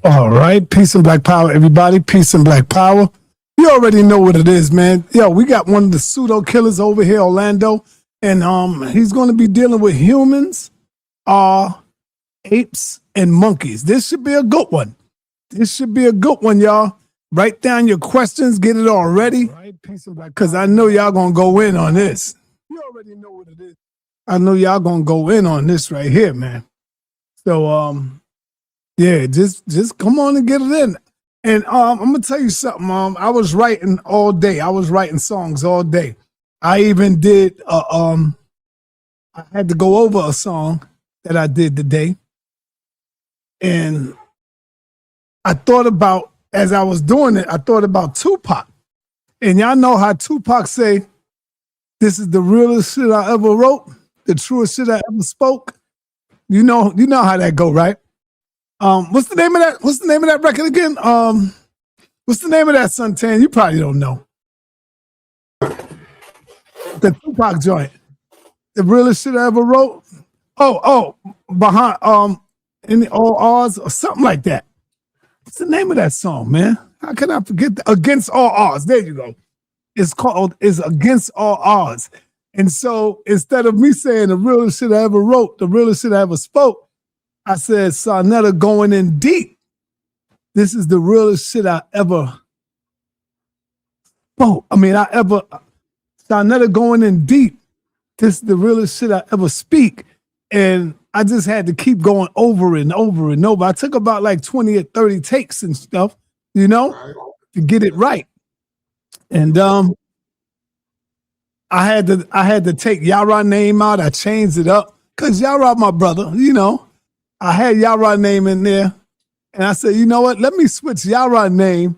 All right, peace and black power, everybody. Peace and black power. You already know what it is, man. Yo, we got one of the pseudo killers over here, Orlando, and he's going to be dealing with humans, apes, and monkeys. This should be a good one. This should be a good one, y'all. Write down your questions, get it all ready, because I know y'all gonna go in on this. You already know what it is. I know y'all gonna go in on this right here, man. So, yeah, just come on and get it in. And I'm gonna tell you something. I was writing all day. I was writing songs all day. I even did. I had to go over a song that I did today, and I thought about, as I was doing it, I thought about Tupac. And y'all know how Tupac say, "This is the realest shit I ever wrote, the truest shit I ever spoke." You know how that go, right? What's the name of that? What's the name of that record again? What's the name of that, Suntan? You probably don't know. The Tupac joint. The realest shit I ever wrote. Behind in the all odds or something like that. What's the name of that song, man? How can I forget that? Against All Odds. There you go. It's Against All Odds. And so instead of me saying the realest shit I ever wrote, the realest shit I ever spoke, I said, sa.neter going in deep. This is the realest shit I ever spoke. Sa.neter going in deep. This is the realest shit I ever speak. And I just had to keep going over and over and over. I took about like 20 or 30 takes and stuff, to get it right. And I had to take Yara name out. I changed it up because Yara my brother, I had Yara name in there. And I said, you know what? Let me switch Yara name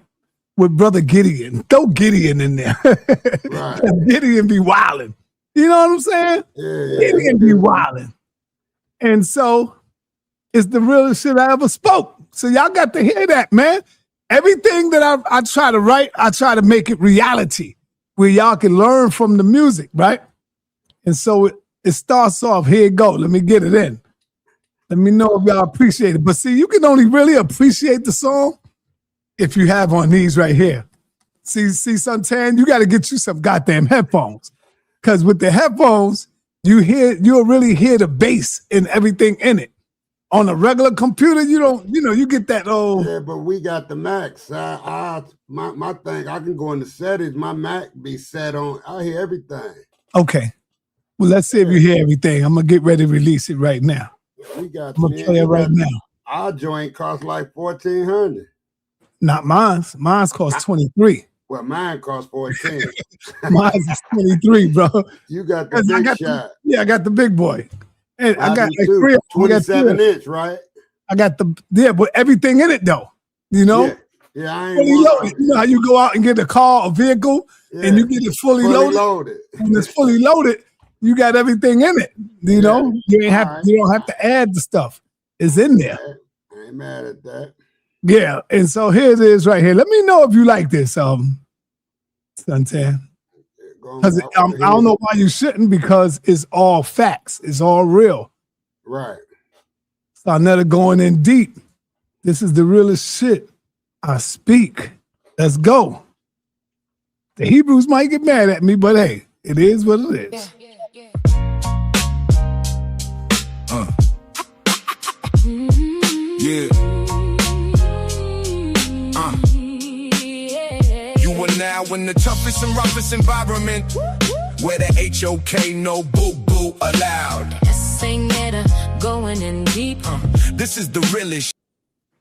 with brother Gideon. Throw Gideon in there. Right. Gideon be wildin'. You know what I'm saying? Yeah. Gideon be wildin'. And so it's the realest shit I ever spoke. So y'all got to hear that, man. Everything that I try to write, I try to make it reality where y'all can learn from the music, right? And so it starts off, here it go. Let me get it in. Let me know if y'all appreciate it. But see, you can only really appreciate the song if you have on these right here. See, Suntan, you got to get you some goddamn headphones. Because with the headphones, you'll really hear the bass and everything in it. On a regular computer, you get that old. Yeah, but we got the Macs. My thing, I can go in the settings. My Mac be set on. I hear everything. Okay. Well, let's see if you hear everything. I'm gonna get ready to release it right now. We got. I'm gonna play it right now. Our joint costs like $1,400. Not mine's. Mine's cost $23. Well, mine cost $14. Mine's is $23, bro. You got the big shot. I got the big boy. And I got like 27-inch, right? I got but everything in it though. Yeah, I ain't fully loaded. You know how you go out and get a car, a vehicle, and you get it fully loaded. When it's fully loaded, you got everything in it. You don't have to add the stuff. It's in there. I ain't mad at that. Yeah, and so here it is right here. Let me know if you like this, Suntan. Because I don't know why you shouldn't, because it's all facts. It's all real. Right. Sa.neter going in deep. This is the realest shit I speak. Let's go. The Hebrews might get mad at me, but hey, it is what it is. Now in the toughest and roughest environment, where the HOK, no boo-boo allowed. Sa.neter going in deep. This is the realest.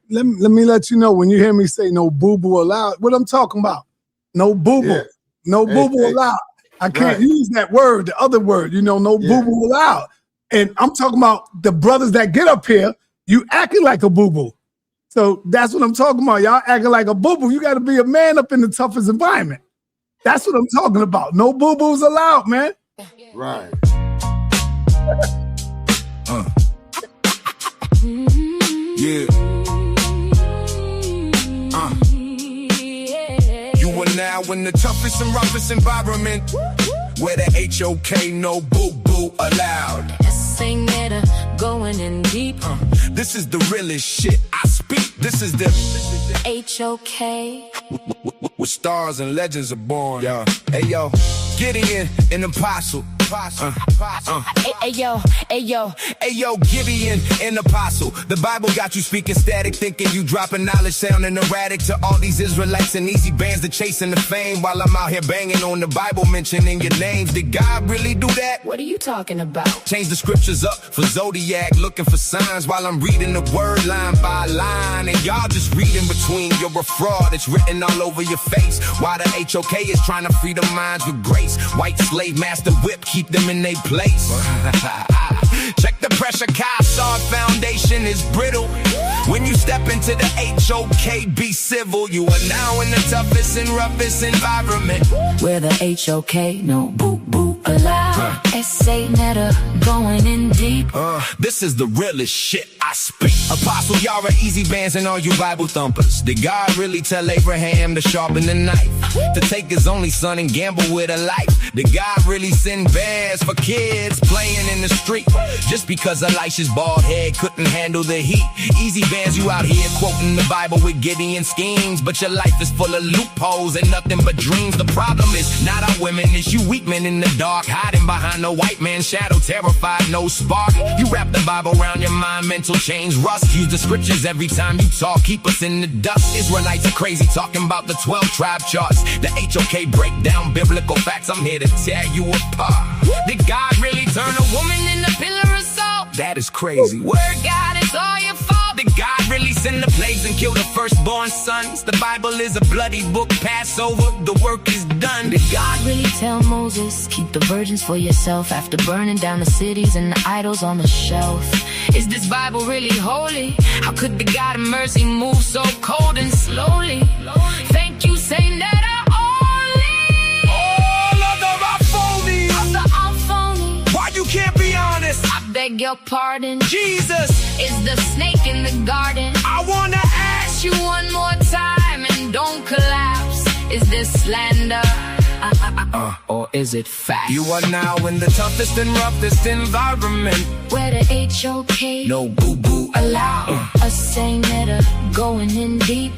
Let me let you know when you hear me say no boo-boo allowed, what I'm talking about. No boo-boo. Yeah. No boo-boo allowed. I can't use that word, the other word, no boo-boo allowed. And I'm talking about the brothers that get up here, you acting like a boo-boo. So that's what I'm talking about. Y'all acting like a boo-boo. You got to be a man up in the toughest environment. That's what I'm talking about. No boo-boos allowed, man. Right. Yeah. You are now in the toughest and roughest environment, where the HOK, no boo-boo allowed. Sa.neter going in deep. This is the realest shit I speak. This is the H-O-K. where stars and legends are born. Yo, hey yo, Gideon, an apostle. Ayo, ayo. Ayo, Gideon, an apostle. The Bible got you speaking static, thinking you dropping knowledge, sounding erratic to all these Israelites and easy bands that chasing the fame. While I'm out here banging on the Bible, mentioning your names. Did God really do that? What are you talking about? Change the scriptures up for Zodiac, looking for signs while I'm reading the word line by line. And y'all just reading between. You're a fraud, it's written all over your face. Why the HOK is trying to free the minds with grace. White slave master whip, keep them in their place. Check the pressure, Caesar foundation is brittle. When you step into the HOK, be civil. You are now in the toughest and roughest environment. Where the H-O-K, no boo-boo allowed. sa.neter, going in deep. This is the realest shit I speak. Apostle Yara, easy bands and all you Bible thumpers. Did God really tell Abraham to sharpen the knife? To take his only son and gamble with a life? Did God really send bears for kids playing in the street? Just because Elisha's bald head couldn't handle the heat. Easy bands, you out here quoting the Bible with Gideon schemes, but your life is full of loopholes and nothing but dreams. The problem is not our women, it's you weak men in the dark, hiding behind a white man's shadow, terrified, no spark. You wrap the Bible around your mind, mental change rust. Use the scriptures every time you talk, keep us in the dust. Israelites are crazy, talking about the 12 tribe charts. The HOK break down biblical facts, I'm here to tear you apart. Did God really turn a woman in a pillar of salt? That is crazy. Word God, it's all your fault. Did God really send the plagues and kill the firstborn sons? The Bible is a bloody book, Passover, the work is done. Did God Really tell Moses, keep the virgins for yourself after burning down the cities and the idols on the shelf. Is this Bible really holy? How could the God of mercy move so cold and slowly? Thank you, sa.neter, only. all other are phony? I'm phony. Why you can't be honest? I beg your pardon. Jesus, Is the snake in the garden? I wanna ask Ask you one more time and don't collapse. Is this slander? Or is it fact? you are now in the toughest and roughest environment. Where the H-O-K, No boo-boo allow. A sa.neter, going in deep.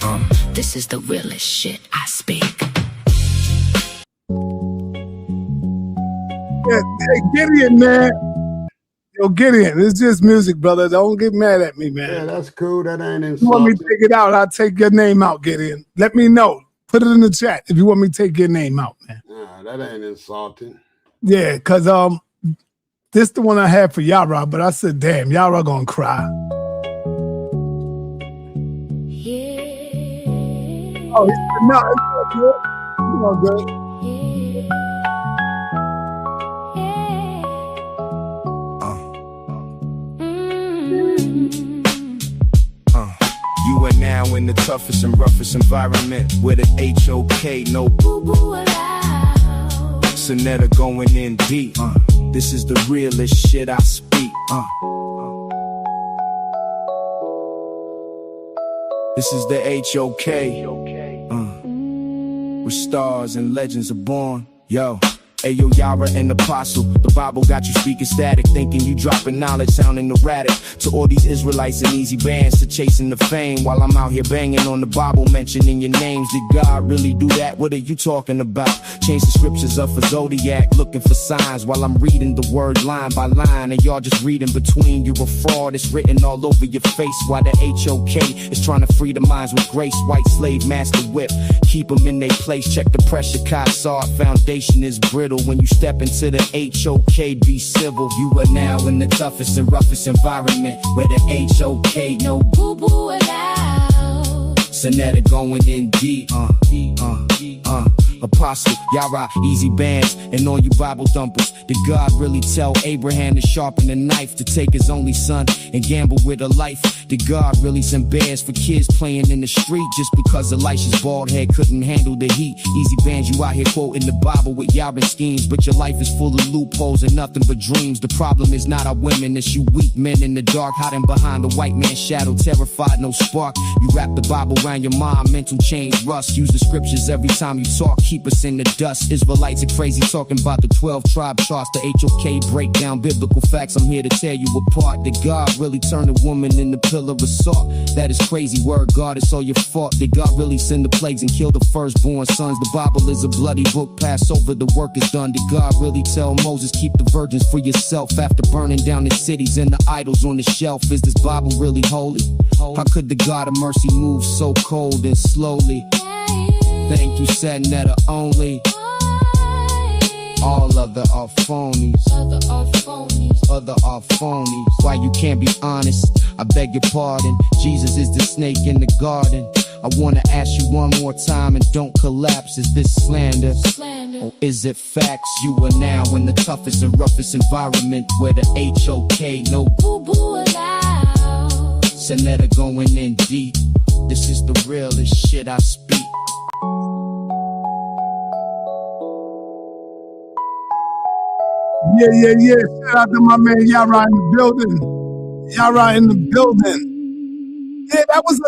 This is the realest shit I speak. Yeah, hey, Gideon, man. Yo, Gideon, it's just music, brother. Don't get mad at me, Yeah, man. that's cool. That ain't If you want me to insulting. take it out, I'll take your name out, Gideon. Let me know. Put it in the chat if you want me to take your name out, man. Nah, that ain't insulting. Yeah, because this the one I had for Yara, but I said, damn, Yara gonna cry. Yeah. Oh, he said, no, it's all good. It's all good. You are now in the toughest and roughest environment. Where the HOK, no Boo-boo allowed. sa.neter, going in deep. This is the realest shit I speak. This is the HOK, where stars and legends are born. Yo, ayo, Yara, an apostle. The Bible got you speaking static, thinking you dropping knowledge, sounding erratic. To all these Israelites and easy bands to chasing the fame, while I'm out here banging on the Bible, mentioning your names. Did God really do that? What are you talking about? Change the scriptures up for Zodiac, looking for signs while I'm reading the word line by line. And y'all just reading between. You a fraud, it's written all over your face. Why the HOK is trying to free the minds with grace. White slave master whip, keep them in their place. Check the pressure, Caesar foundation is brittle. When you step into the HOK, be civil. You are now in the toughest and roughest environment. Where the HOK, no Boo-boo allowed. sa.neter, going in deep. Apostle, Yara, easy bands, and all you Bible thumpers. Did God really tell Abraham to sharpen the knife? To take his only son and gamble with a life? Did God really send bears for kids playing in the street? Just because Elisha's bald head couldn't handle the heat. Easy bands, you out here quoting the Bible with Yara schemes, but your life is full of loopholes and nothing but dreams. The problem is not our women, it's you weak men in the dark, hiding behind the white man's shadow, terrified, no spark. You wrap the Bible around your mind, mental change rust. Use the scriptures every time you talk, keep us in the dust. Israelites are crazy talking about the 12 tribe charts. The HOK break down biblical facts. I'm here to tear you apart. Did God really turn a woman into pillar of salt? That is crazy word, God, it's all your fault. Did God really send the plagues and kill the firstborn sons? The Bible is a bloody book, pass over, the work is done. Did God really tell Moses, keep the virgins for yourself after burning down the cities and the idols on the shelf? Is this Bible really holy? How could the God of mercy move so cold and slowly? Thank you, sa.neter only. All other are phonies. Other are phonies. Why you can't be honest? I beg your pardon. Jesus is the snake in the garden. I wanna ask you one more time and don't collapse. Is this slander? Or is it facts? You are now in the toughest and roughest environment where the HOK no boo-boo allowed. sa.neter going in deep. This is the realest shit I speak. Yeah. Shout out to my man Yara in the building. Yara in the building. Yeah, that was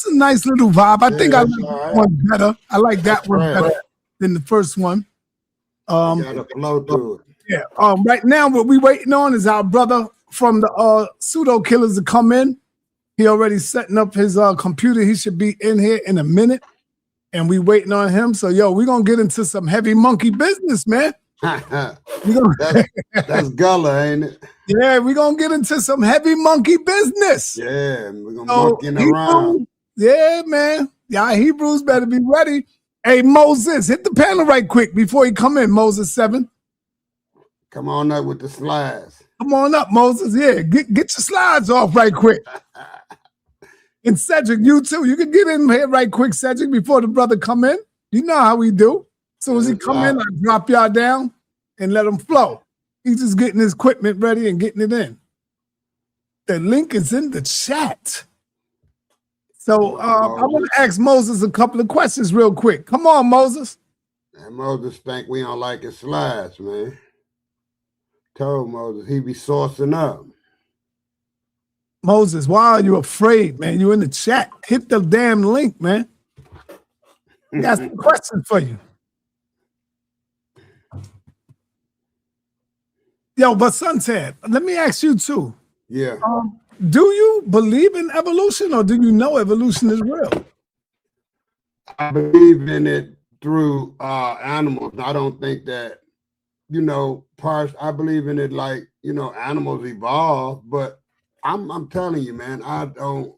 a nice little vibe. I think I like that one better. I like that one better than the first one. Gotta flow to it. Yeah. Right now, what we waiting on is our brother from the pseudo killers to come in. He already setting up his computer. He should be in here in a minute, and we waiting on him. So, yo, we gonna get into some heavy monkey business, man. That's Gullah, ain't it? Yeah, we're gonna get into some heavy monkey business. Yeah, we're gonna monkeying around. Yeah, man. Y'all Hebrews better be ready. Hey, Moses, hit the panel right quick before he come in, Moses 7. Come on up with the slides. Come on up, Moses. Yeah, get your slides off right quick. And Cedric, you too. You can get in here right quick, Cedric, before the brother come in. You know how we do. As soon as he come in, I drop y'all down and let him flow. He's just getting his equipment ready and getting it in. The link is in the chat. So I want to ask Moses a couple of questions real quick. Come on, Moses. And Moses think we don't like his slides, man. Told Moses he be sourcing up. Moses, why are you afraid, man? You in the chat. Hit the damn link, man. Got some questions for you. Yo, but Suntan, let me ask you too. Yeah. Do you believe in evolution, or do you know evolution is real? I believe in it through animals. I don't think that, parts. I believe in it like, animals evolve, but I'm telling you, man, I don't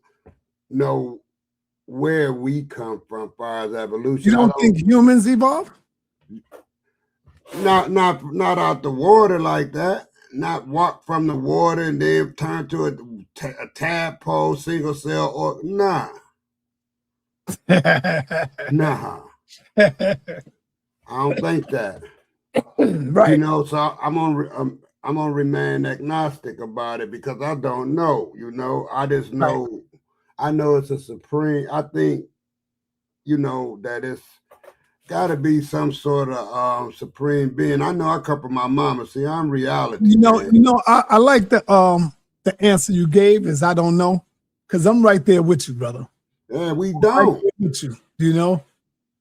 know where we come from as far as evolution. You don't think humans evolve? Not out the water like that. Not walk from the water and then turn to a tadpole, single cell, or nah. Nah. I don't think that. Right. So I'm gonna remain agnostic about it because I don't know. I just know. Right. I know it's a supreme. I think, that it's got to be some sort of supreme being. I know I come from my mama. See, I'm reality. I like the answer you gave is I don't know, because I'm right there with you, brother. Yeah, we don't. Right with you,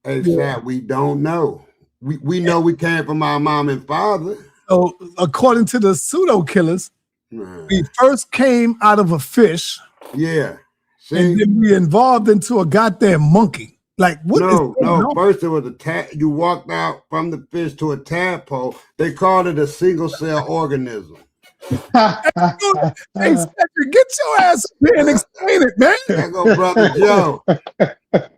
Hey, Chad, we don't know. We know we came from our mom and father. So according to the pseudo killers, we first came out of a fish. Yeah. See? And then we evolved into a goddamn monkey. Like what? No. First it was you walked out from the fish to a tadpole. They called it a single cell organism. Hey, Cedric, get your ass up here and explain it, man. There go brother Joe.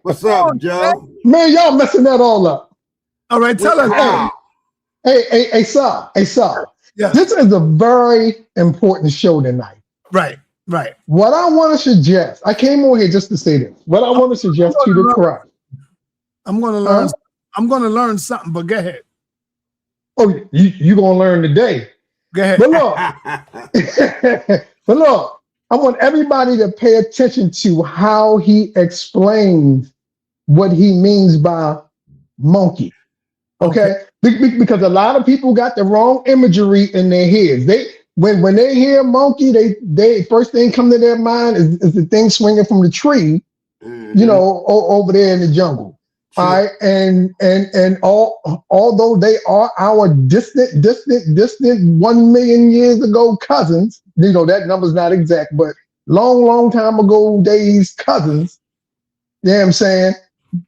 What's up, Joe? Man, y'all messing that all up. All right, tell us. Hey, Sa. Yeah. This is a very important show tonight. Right. What I want to suggest, I came over here just to say this. What I want to suggest to the crowd. I'm going to learn. I'm going to learn something, but go ahead. Oh, you going to learn today. Go ahead. But look, I want everybody to pay attention to how he explains what he means by monkey. Okay? Because a lot of people got the wrong imagery in their heads. When they hear monkey, they first thing come to their mind is the thing swinging from the tree, over there in the jungle. All right, and although they are our distant 1 million years ago cousins, that number's not exact, but long time ago days cousins. You know what I'm saying?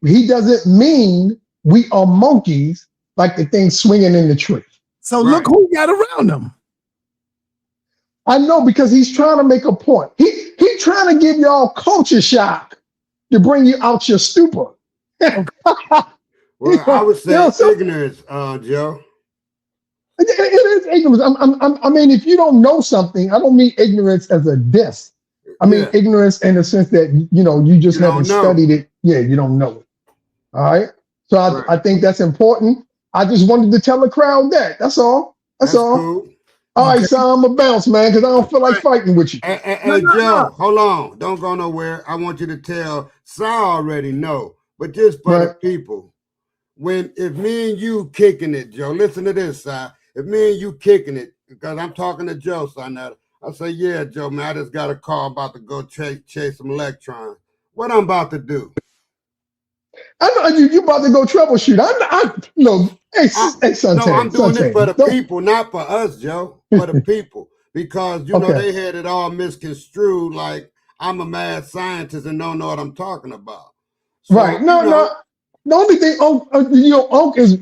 He doesn't mean we are monkeys like the thing swinging in the tree. So look who got around him. I know, because he's trying to make a point. He trying to give y'all culture shock to bring you out your stupor. Well, I would say ignorance, Joe. It is ignorance. I mean, if you don't know something, I don't mean ignorance as a diss. I mean ignorance in the sense that you just haven't studied it. Yeah, you don't know it. All right. So I think that's important. I just wanted to tell the crowd that. That's all. That's all. Cool. All right, so I'm gonna bounce, man, because I don't feel like fighting with you. Hey, Joe, hold on. Don't go nowhere. I want you to tell Sal already know, but just for the people. If me and you kicking it, Joe, listen to this, Si. If me and you kicking it, because I'm talking to Joe, sa.neter, I say, yeah, Joe, man, I just got a call about to go chase some electrons. What I'm about to do? I know you about to go troubleshoot. I'm doing this for the people, not for us, Joe, for the people. Because, they had it all misconstrued like I'm a mad scientist and don't know what I'm talking about. So, right. No. The only thing,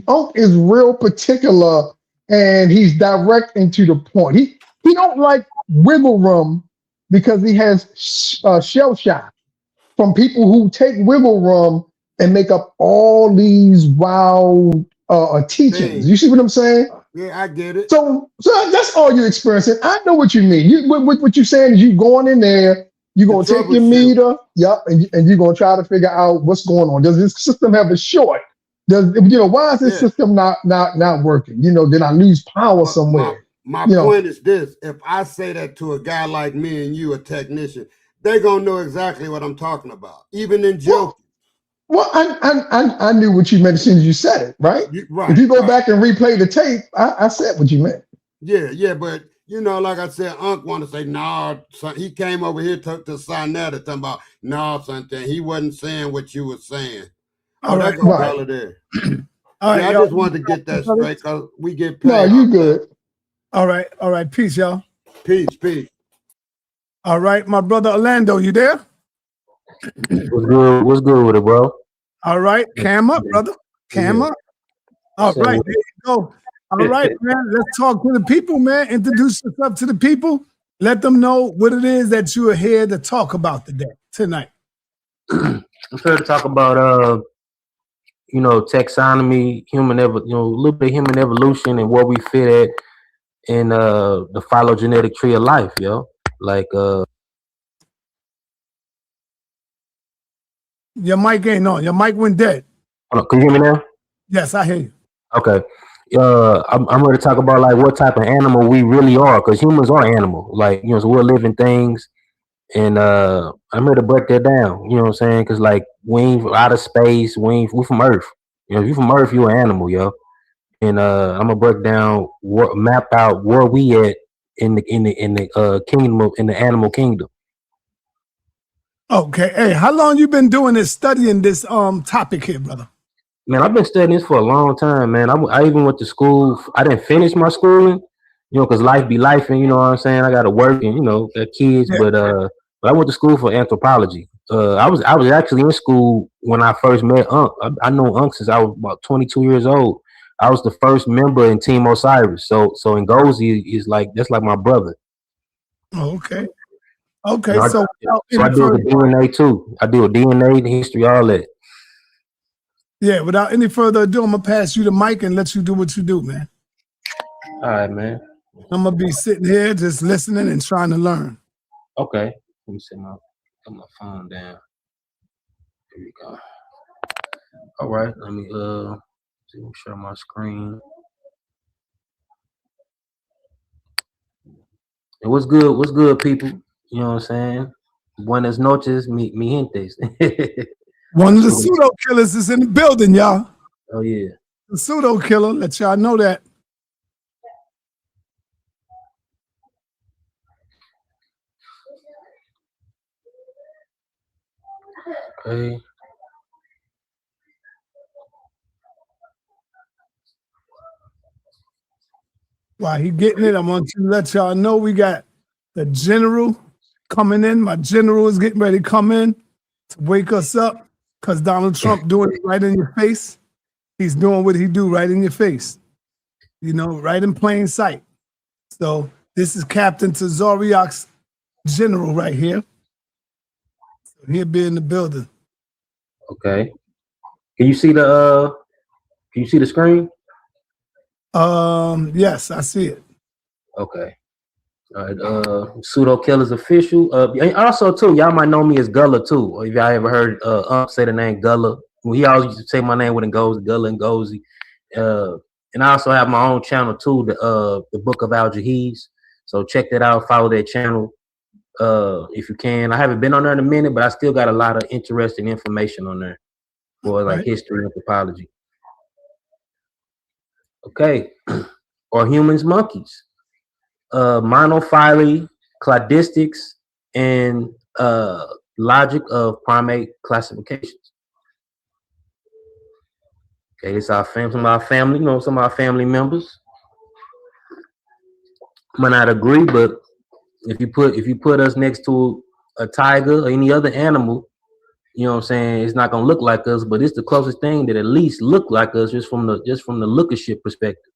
Unc is real particular, and he's direct and to the point. He don't like wiggle room because he has shell shock from people who take wiggle room and make up all these wild teachings. You see what I'm saying? Yeah, I get it. So that's all you're experiencing. I know what you mean. What you're saying is you going in there. You're going to take your meter, and you're going to try to figure out what's going on. Does this system have a short? Why is this system not working? Did I lose power somewhere? My point is this. If I say that to a guy like me and you, a technician, they're going to know exactly what I'm talking about, even in joking. Well, I knew what you meant as soon as you said it, right? If you go back and replay the tape, I said what you meant. Yeah, but like I said, Unc want to say, no, son, he came over here to sa.neter talking about, no, something. He wasn't saying what you were saying. All right. Color there. All right, I just wanted to get that straight because we get paid. No, you good. All right. Peace, y'all. Peace. All right, my brother Orlando, you there? What's good with it, bro? All right, cam up, brother. Cam up. All right, there you go. All right, man. Let's talk to the people, man. Introduce yourself to the people. Let them know what it is that you are here to talk about tonight. I'm here to talk about taxonomy, a little bit of human evolution and where we fit at in the phylogenetic tree of life, yo. Like your mic ain't on. Your mic went dead. Can you hear me now? Yes, I hear you. Okay. I'm here to talk about like what type of animal we really are, because humans are animal. Like, so we're living things. And I'm here to break that down, you know what I'm saying? Because like we ain't out of space, we from Earth. If you from Earth, you an animal, yo. And I'm gonna break down, map out where we at in the kingdom in the animal kingdom. Okay. Hey, how long you been doing this, studying this topic here, brother? Man, I've been studying this for a long time, man. I even went to school. I didn't finish my schooling, because life be life, and you know what I'm saying. I got to work and got kids, but I went to school for anthropology. I was actually in school when I first met Unc. I know Unc since I was about 22 years old. I was the first member in Team Osiris. So Ngozi is that's like my brother. Oh, okay. Okay. So I do the DNA too. I do a DNA, history, all that. Yeah, without any further ado, I'm gonna pass you the mic and let you do what you do, man. All right, man. I'm gonna be sitting here just listening and trying to learn. Okay. Let me put my phone down. Here we go. All right, let me share my screen. And what's good, people? You know what I'm saying? Buenas noches, mi gentes. One of the pseudo killers is in the building, y'all. Oh yeah. The pseudo killer, let y'all know that. Okay. While he getting it, I want to let y'all know we got the general coming in. My general is getting ready to come in to wake us up because Donald Trump doing it right in your face. He's doing what he do right in your face, you know, right in plain sight. So this is Captain Tazoriak's general right here. So he'll be in the building. Okay. Can you see the screen? Yes, I see it. Okay. All right. Pseudo Killer's official. And also too, y'all might know me as Gullah too. Or if y'all ever heard say the name Gullah. Well, he always used to say my name when it goes Gullah and Gozy. And I also have my own channel too, the Book of Al Jahiz. So check that out. Follow that channel if you can. I haven't been on there in a minute, but I still got a lot of interesting information on there for like history and anthropology. Okay. Are humans monkeys? Monophyly, cladistics, and logic of primate classifications. Okay, it's our family, some of our family, you know, some of our family members might not agree, but if you put us next to a tiger or any other animal, you know what I'm saying, it's not gonna look like us, but it's the closest thing that at least look like us just from the lookership perspective.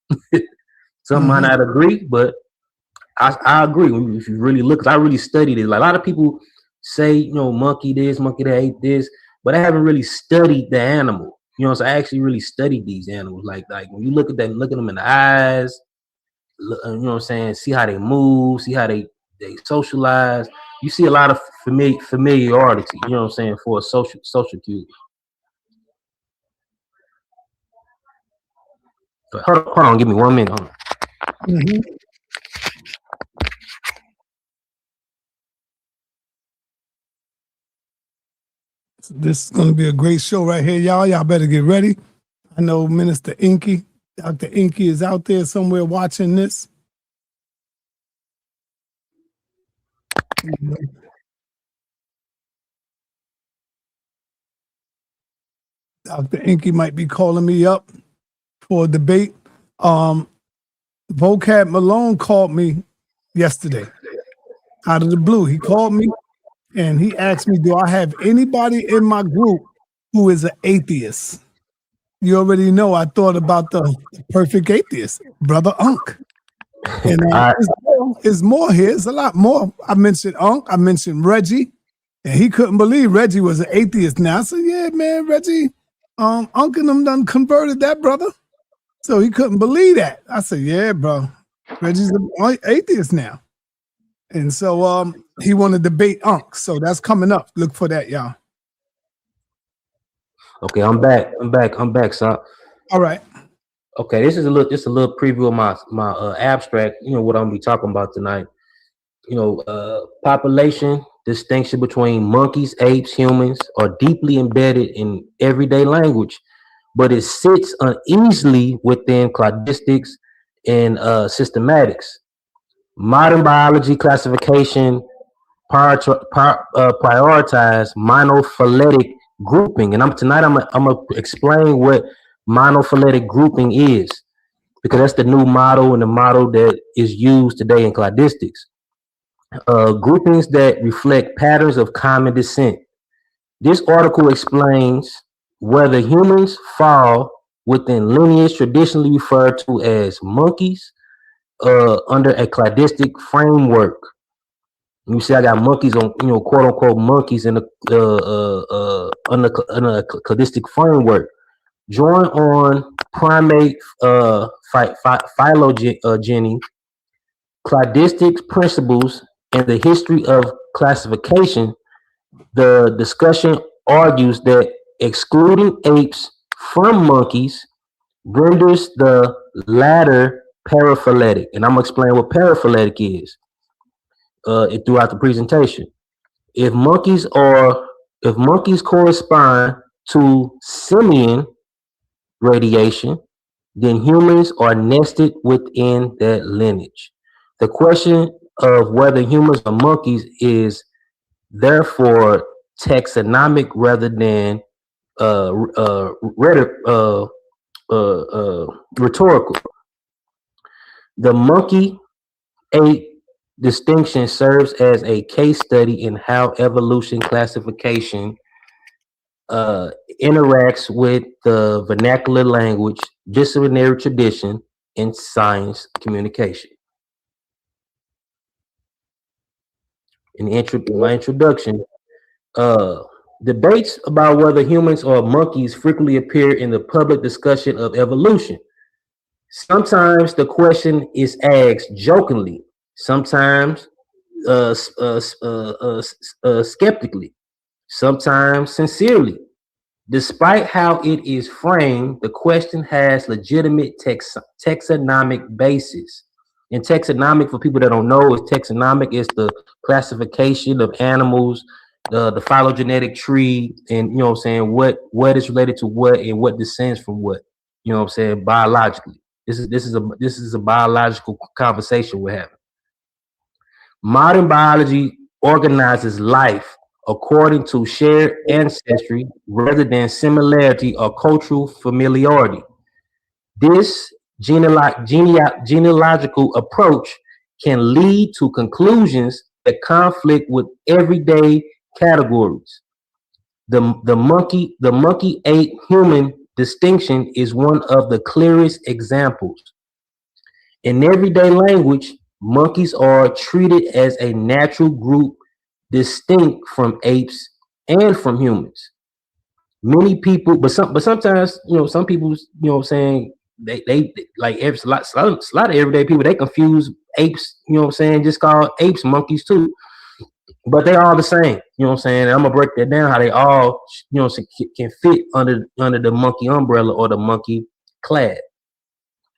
Some might not agree, but I agree. If you really look, 'cause I really studied it. Like a lot of people say, you know, monkey this, monkey that, ate this, but I haven't really studied the animal. You know, so I actually really studied these animals. Like when you look at them, look at them in the eyes, you know what I'm saying, see how they move, see how they socialize. You see a lot of familiarity, you know what I'm saying, for a social cue. But hold on, give me 1 minute. Hold on. This is going to be a great show right here, y'all. Y'all better get ready. I know Minister Inky, Dr. Inky is out there somewhere watching this. Dr. Inky might be calling me up for a debate. Vocab Malone called me yesterday out of the blue. He called me and he asked me, do I have anybody in my group who is an atheist? You already know I thought about the perfect atheist, Brother Unk. And there's more here. There's a lot more. I mentioned Unk. I mentioned Reggie. And he couldn't believe Reggie was an atheist now. I said, yeah, man, Reggie, Unk and them done converted that brother. So he couldn't believe that. I said, yeah, bro. Reggie's an atheist now. And so he wanted to debate Unk. So that's coming up. Look for that, y'all. Okay, I'm back, son. All right. Okay, this is a little preview of my abstract, you know, what I'm gonna be talking about tonight. You know, population distinction between monkeys, apes, humans are deeply embedded in everyday language, but it sits uneasily within cladistics and systematics. Modern biology classification prioritize monophyletic grouping, and tonight I'm gonna explain what monophyletic grouping is, because that's the new model and the model that is used today in cladistics. Groupings that reflect patterns of common descent. This article explains whether humans fall within lineage traditionally referred to as monkeys under a cladistic framework. You see, I got monkeys on, you know, quote unquote monkeys in the under a cladistic framework. Drawing on primate phylogeny, cladistic principles, and the history of classification, the discussion argues that excluding apes from monkeys renders the latter paraphyletic. And I'm gonna explain what paraphyletic is throughout the presentation. If monkeys correspond to simian radiation, then humans are nested within that lineage. The question of whether humans are monkeys is therefore taxonomic rather than rhetorical. The monkey ape distinction serves as a case study in how evolution classification interacts with the vernacular language, disciplinary tradition, and science communication. In my introduction, debates about whether humans or monkeys frequently appear in the public discussion of evolution. Sometimes the question is asked jokingly, sometimes skeptically, sometimes sincerely. Despite how it is framed, the question has legitimate taxonomic basis. And taxonomic, for people that don't know, is taxonomic is the classification of animals, the phylogenetic tree, and you know what I'm saying, what is related to what and what descends from what. You know what I'm saying, biologically. This is a biological conversation we're having. Modern biology organizes life according to shared ancestry rather than similarity or cultural familiarity. This genealogical approach can lead to conclusions that conflict with everyday categories. The monkey ape human distinction is one of the clearest examples. In everyday language, monkeys are treated as a natural group distinct from apes and from humans. Many people, but sometimes, you know, some people, you know what I'm saying, they like a lot of everyday people, they confuse apes, you know what I'm saying, just call apes monkeys too. But they all the same, you know what I'm saying? And I'm gonna break that down how they all, you know, can fit under the monkey umbrella or the monkey clad.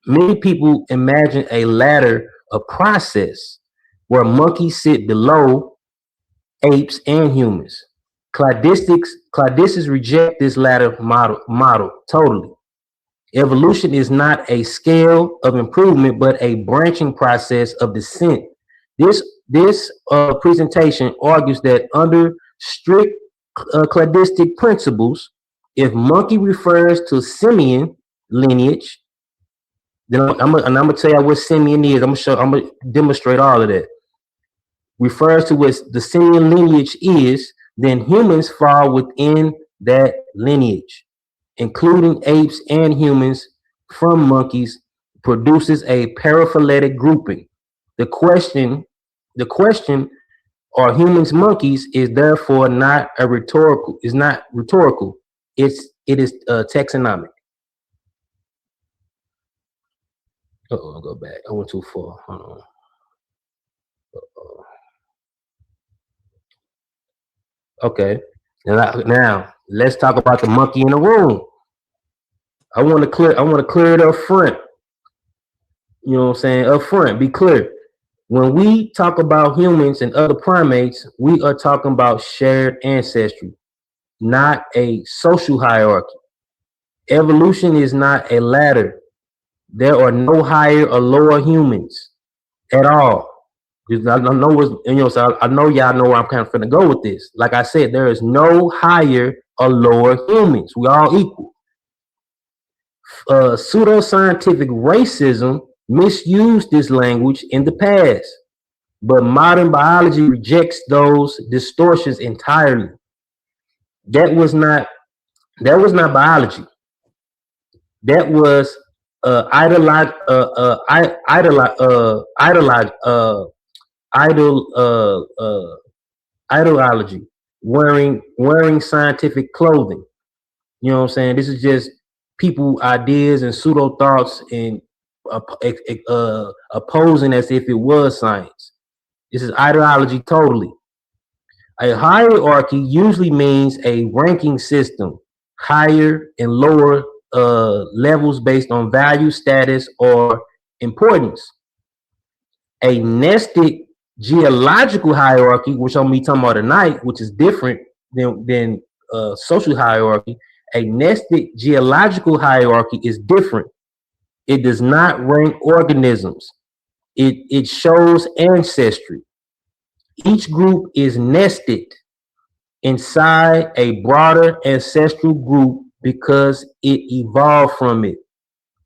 Many people imagine a ladder, a process where monkeys sit below apes and humans. Cladistics reject this latter model totally. Evolution is not a scale of improvement, but a branching process of descent. This presentation argues that under strict cladistic principles, if monkey refers to simian lineage, then I'm gonna tell you what simian is. I'm gonna demonstrate all of that. Refers to what the simian lineage is, then humans fall within that lineage, including apes and humans from monkeys, produces a paraphyletic grouping. The question, are humans monkeys, is therefore not rhetorical. It is taxonomic. I'll go back. I went too far. Hold on. Okay. Now let's talk about the monkey in the room. I want to clear it up front. You know what I'm saying? Up front, be clear. When we talk about humans and other primates, we are talking about shared ancestry, not a social hierarchy. Evolution is not a ladder. There are no higher or lower humans at all. I know so I know y'all know where I'm kind of going to go with this. Like I said, there is no higher or lower humans. We all equal. Pseudoscientific racism misused this language in the past, but modern biology rejects those distortions entirely. That was not biology. That was ideology, wearing scientific clothing. You know what I'm saying? This is just people ideas and pseudo thoughts and opposing as if it was science. This is ideology totally. A hierarchy usually means a ranking system, higher and lower levels based on value, status, or importance. A nested geological hierarchy, which I'm gonna be talking about tonight, which is different than social hierarchy. A nested geological hierarchy is different. It does not rank organisms. It shows ancestry. Each group is nested inside a broader ancestral group because it evolved from it.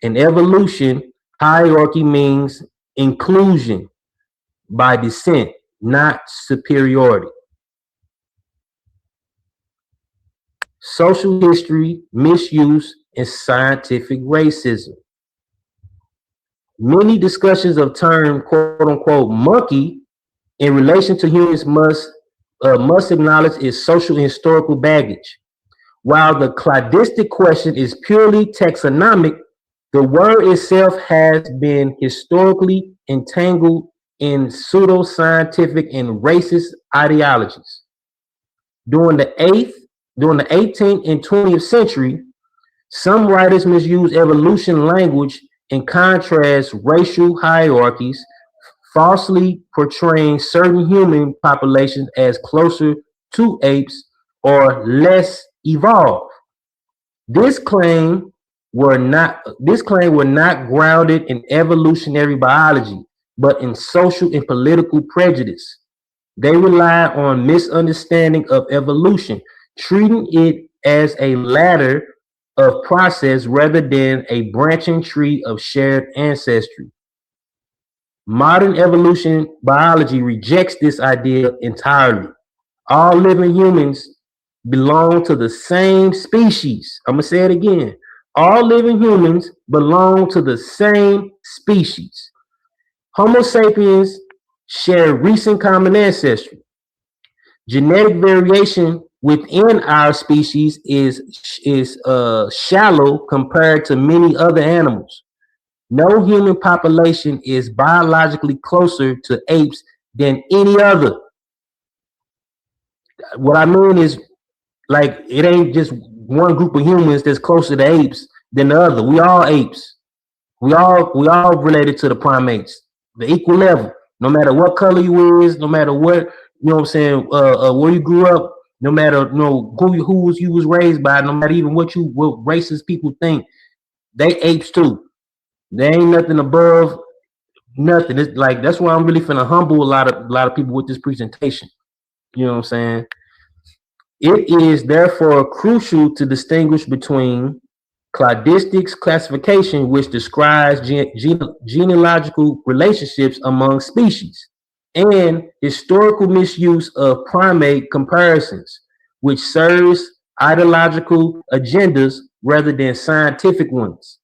In evolution, hierarchy means inclusion by descent, not superiority. Social history, misuse, and scientific racism. Many discussions of term quote unquote monkey in relation to humans must acknowledge its social and historical baggage. While the cladistic question is purely taxonomic, the word itself has been historically entangled in pseudoscientific and racist ideologies. During the 18th and 20th century, some writers misuse evolution language and contrast racial hierarchies, falsely portraying certain human populations as closer to apes or less evolved. This claim were not grounded in evolutionary biology, but in social and political prejudice. They rely on misunderstanding of evolution, treating it as a ladder of process rather than a branching tree of shared ancestry. Modern evolution biology rejects this idea entirely. All living humans belong to the same species. I'm going to say it again. All living humans belong to the same species. Homo sapiens share recent common ancestry. Genetic variation within our species is shallow compared to many other animals. No human population is biologically closer to apes than any other. What I mean is, like, it ain't just one group of humans that's closer to apes than the other. We all apes. We all related to the primates, the equal level. No matter what color you is, no matter what, you know what I'm saying, where you grew up, no matter who you was raised by, no matter even what racist people think, they apes too. There ain't nothing above nothing. It's like, that's why I'm really finna humble a lot of people with this presentation. You know what I'm saying? It is therefore crucial to distinguish between cladistics classification, which describes genealogical relationships among species, and historical misuse of primate comparisons, which serves ideological agendas rather than scientific ones.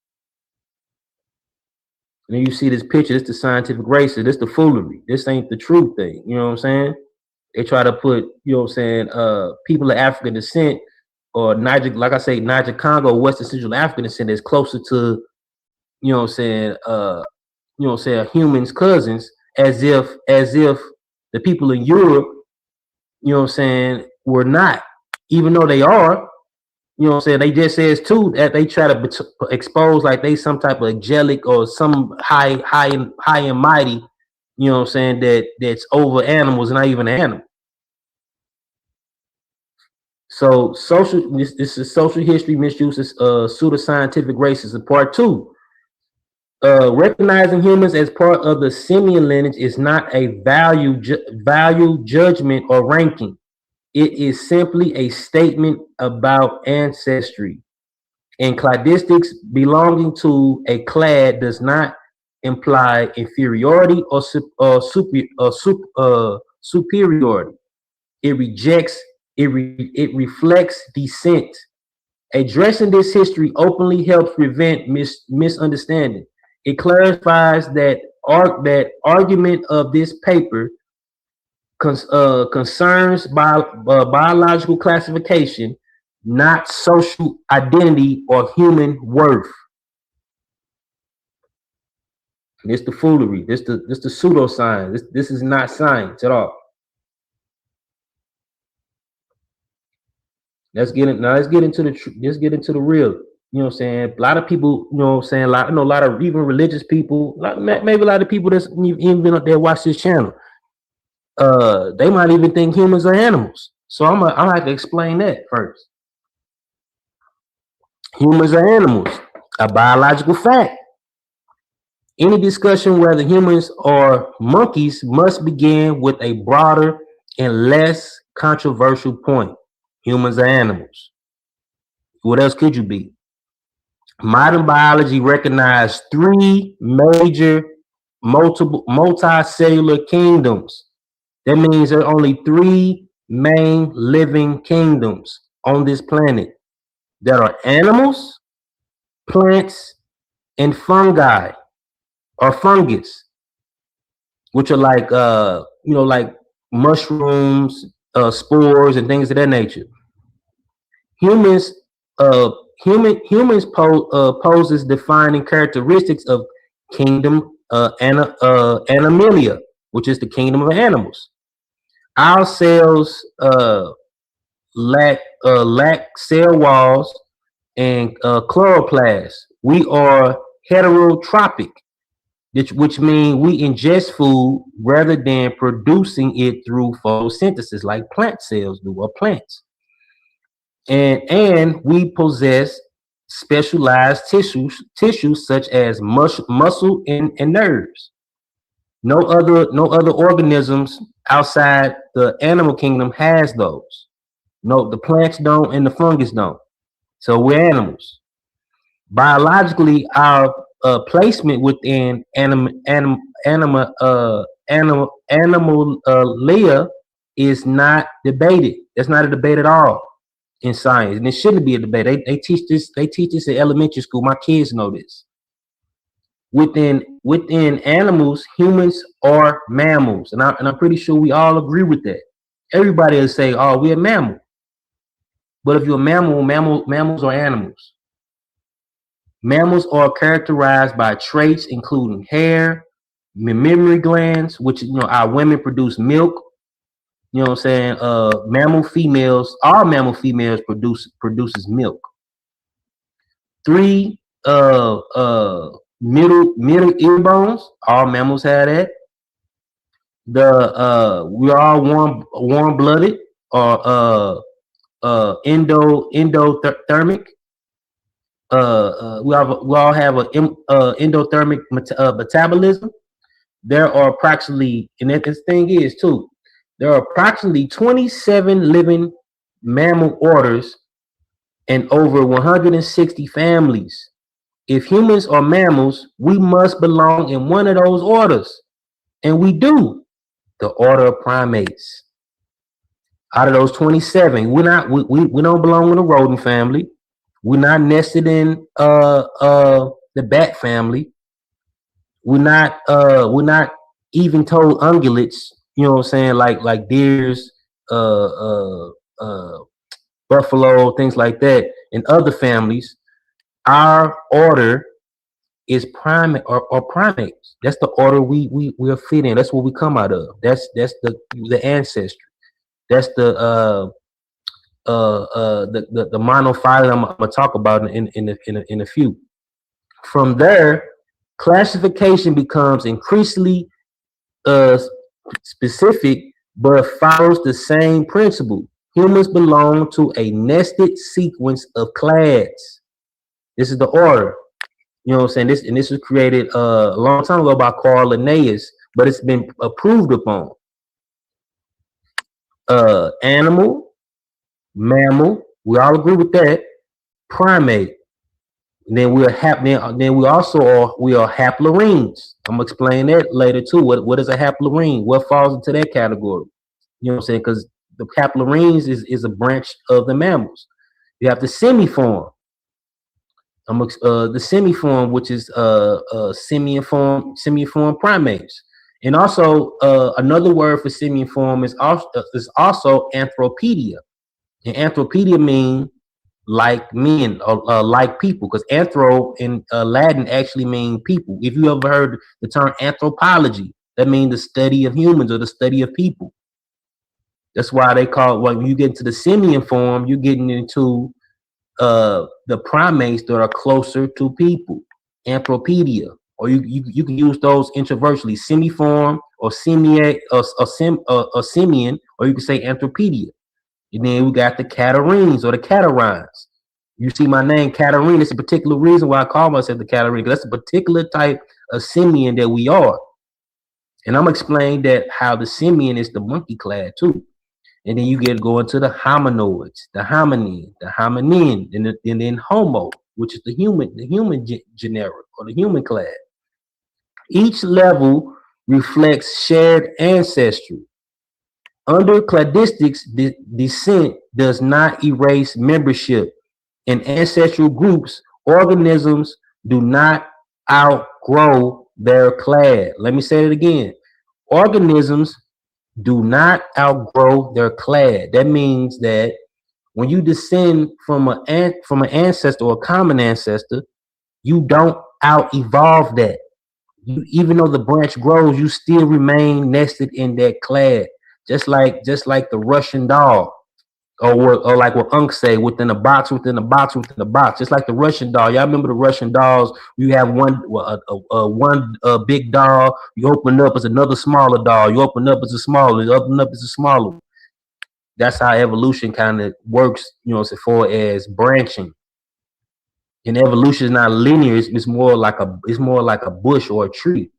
And you see this picture, this the scientific racism, this the foolery. This ain't the true thing. You know what I'm saying? They try to put, you know what I'm saying, people of African descent or Niger, like I say, Niger Congo, Western Central African descent is closer to, you know what I'm saying, humans' cousins, as if the people in Europe, you know what I'm saying, were not, even though they are. You know what I'm saying? They just says too that they try to expose like they some type of angelic or some high and mighty, you know what I'm saying, that's over animals, not even an animal. So this is social history misuses pseudoscientific racism. Part 2. Recognizing humans as part of the simian lineage is not a value judgment or ranking. It is simply a statement about ancestry. In cladistics, belonging to a clade does not imply inferiority or superiority. It reflects descent. Addressing this history openly helps prevent misunderstanding. It clarifies that argument of this paper concerns biological classification, not social identity or human worth. This the foolery. This the pseudoscience. This is not science at all. Let's get into the real. You know what I'm saying? A lot of people, you know what I'm saying, I know a lot of even religious people, maybe a lot of people that's even up there watch this channel. They might even think humans are animals. So I'm gonna have to explain that first. Humans are animals, a biological fact. Any discussion whether humans are monkeys must begin with a broader and less controversial point. Humans are animals. What else could you be? Modern biology recognized 3 major multicellular kingdoms. That means there are only 3 main living kingdoms on this planet. There are animals, plants, and fungi or fungus, which are like like mushrooms, spores, and things of that nature. Humans, poses defining characteristics of kingdom Animalia, which is the kingdom of animals. Our cells lack cell walls and chloroplasts. We are heterotrophic, which means we ingest food rather than producing it through photosynthesis like plant cells do, or plants. And we possess specialized tissues such as muscle and nerves. No other organisms outside the animal kingdom has those. No, the plants don't and the fungus don't. So we're animals. Biologically, our placement within animalia is not debated. That's not a debate at all in science, and it shouldn't be a debate. They teach this. They teach this in elementary school. My kids know this. Within animals, humans are mammals, and I'm pretty sure we all agree with that. Everybody will say, "Oh, we're a mammal." But if you're a mammals are animals. Mammals are characterized by traits including hair, mammary glands, which our women produce milk. You know what I'm saying? All mammal females produces milk. 3 middle ear bones. All mammals have that. We are all warm blooded or endothermic. We all have an endothermic metabolism. There are approximately, and this thing is too, there are approximately 27 living mammal orders and over 160 families. If humans are mammals, we must belong in one of those orders, and we do. The order of primates. Out of those 27, we don't belong in the rodent family. We're not nested in the bat family. We're not even toed ungulates, you know what I'm saying, like deers, buffalo, things like that. In other families, our order is primate or primates. That's the order we are fit in. That's what we come out of. That's the ancestry. That's the monophyly I'm gonna talk about in a few. From there, classification becomes increasingly specific, but follows the same principle. Humans belong to a nested sequence of clades. This is the order. You know what I'm saying? This was created a long time ago by Carl Linnaeus, but it's been approved upon. Animal, mammal, we all agree with that. Primate, and then we are haplorines. I'm gonna explain that later too. What is a haplorine? What falls into that category? You know what I'm saying? Because the haplorines is a branch of the mammals. You have the semiform. The semiform, which is simiform primates, and also another word for simiform is also anthropedia. And anthropedia means like men or like people, because anthro in Latin actually means people. If you ever heard the term anthropology, that means the study of humans or the study of people. That's why they call it, when you get into the simian form, you're getting into the primates that are closer to people. Anthropedia, or you can use those introversially, semiform or simian, or you can say anthropedia. And then we got the Catarhines or the Catarrhines. You see my name, Catarhini. It's a particular reason why I call myself the Catarhini, because that's a particular type of simian that we are. And I'm explaining that how the simian is the monkey clad too. And then you get to go into the hominoids, the hominin, the hominin, and then homo, which is the human generic or the human clad. Each level reflects shared ancestry. Under cladistics, descent does not erase membership. In ancestral groups, organisms do not outgrow their clade. Let me say it again. Organisms do not outgrow their clade. That means that when you descend from an ancestor or a common ancestor, you don't out evolve that. You, even though the branch grows, you still remain nested in that clade. Just like the Russian doll, or like what Unc say, within a box, within a box, within a box. Just like the Russian doll. Y'all remember the Russian dolls? You have one big doll. You open up as another smaller doll. You open up as a smaller. You open up as a smaller. That's how evolution kind of works. You know, as far as branching. And evolution is not linear. It's more like a bush or a tree.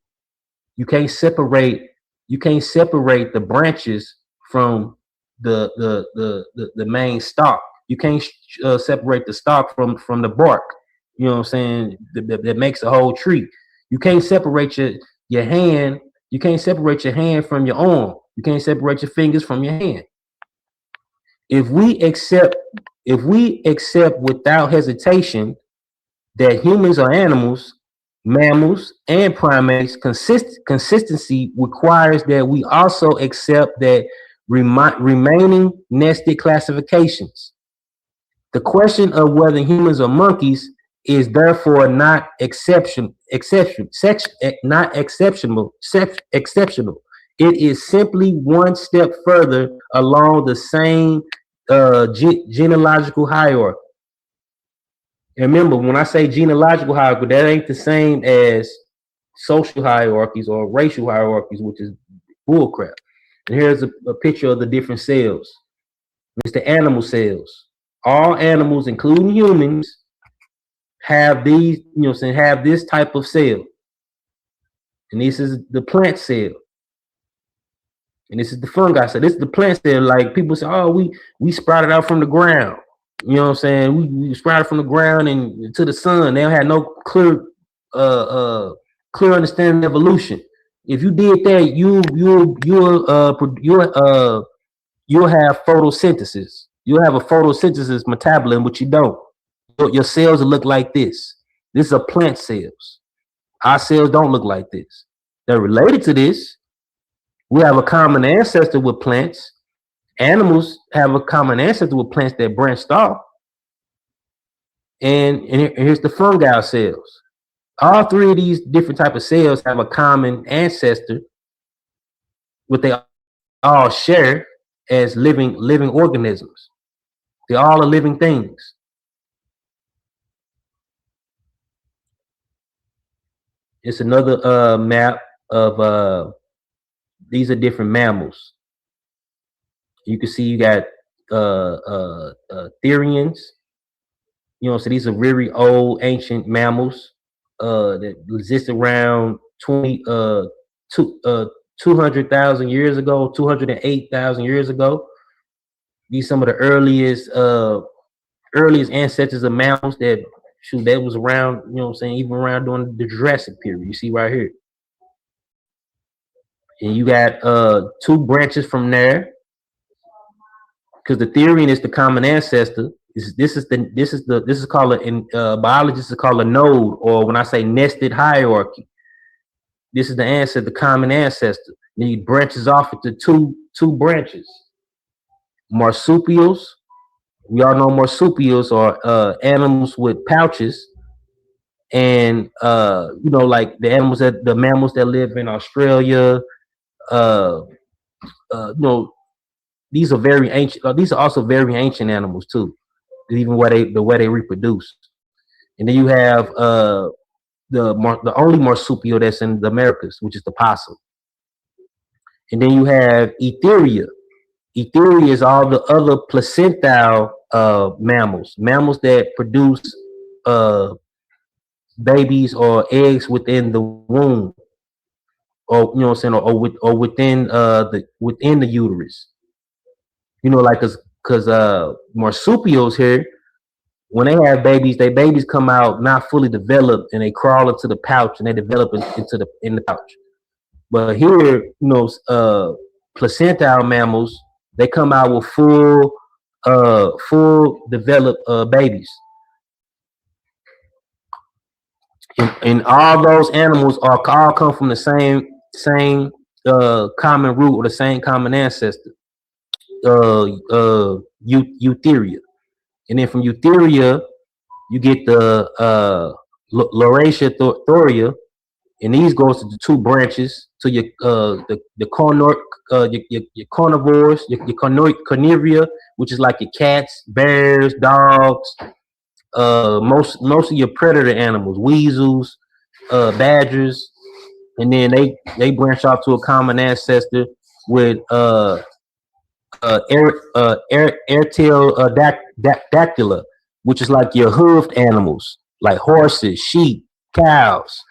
You can't separate the branches from the main stalk. You can't separate the stalk from the bark. You know what I'm saying? That makes a whole tree. You can't separate your hand. You can't separate your hand from your arm. You can't separate your fingers from your hand. If we accept without hesitation that humans are animals, mammals, and primates, consistency requires that we also accept that remaining nested classifications. The question of whether humans are monkeys is therefore not exceptional. It is simply one step further along the same genealogical hierarchy. And remember, when I say genealogical hierarchy, that ain't the same as social hierarchies or racial hierarchies, which is bullcrap. And here's a picture of the different cells. It's the animal cells. All animals, including humans, have these, have this type of cell. And this is the plant cell. And this is the fungi cell. This is the plant cell. Like people say, oh, we sprouted out from the ground. You know what I'm saying? We sprouted from the ground and to the sun. They don't have no clear understanding of evolution. If you did that, you'll have photosynthesis. You'll have a photosynthesis metabolism, but you don't. Your cells will look like this. This is plant cells. Our cells don't look like this. They're related to this. We have a common ancestor with plants. Animals have a common ancestor with plants that branched off. And here's the fungi cells. All three of these different type of cells have a common ancestor, what they all share as living organisms. They all are living things. It's another map of these are different mammals. You can see you got therians. So these are very old, ancient mammals that exist around 200,000 years ago, 208,000 years ago. These some of the earliest ancestors of mammals that was around, even around during the Jurassic period. You see right here. And you got two branches from there, because the therian is the common ancestor. This is called in biologists called a node, or when I say nested hierarchy. This is the ancestor, the common ancestor. Then he branches off into two branches. Marsupials. We all know marsupials are animals with pouches, and like the mammals that live in Australia. These are very ancient. These are also very ancient animals too, even the way they reproduce. And then you have the only marsupial that's in the Americas, which is the possum. And then you have Etheria. Etheria is all the other placental mammals that produce babies or eggs within the womb, or within the uterus. Like because marsupials here, when they have babies, their babies come out not fully developed, and they crawl into the pouch, and they develop in the pouch. But here, placental mammals, they come out with full developed babies. And all those animals all come from the same common root or the same common ancestor, eutheria. And then from eutheria, you get the Laurasia thoria, and these goes to the two branches to your carnivores, your carnivora, which is like your cats, bears, dogs, most of your predator animals, weasels, badgers, and then they branch off to a common ancestor with dactyla, which is like your hoofed animals, like horses, sheep, cows,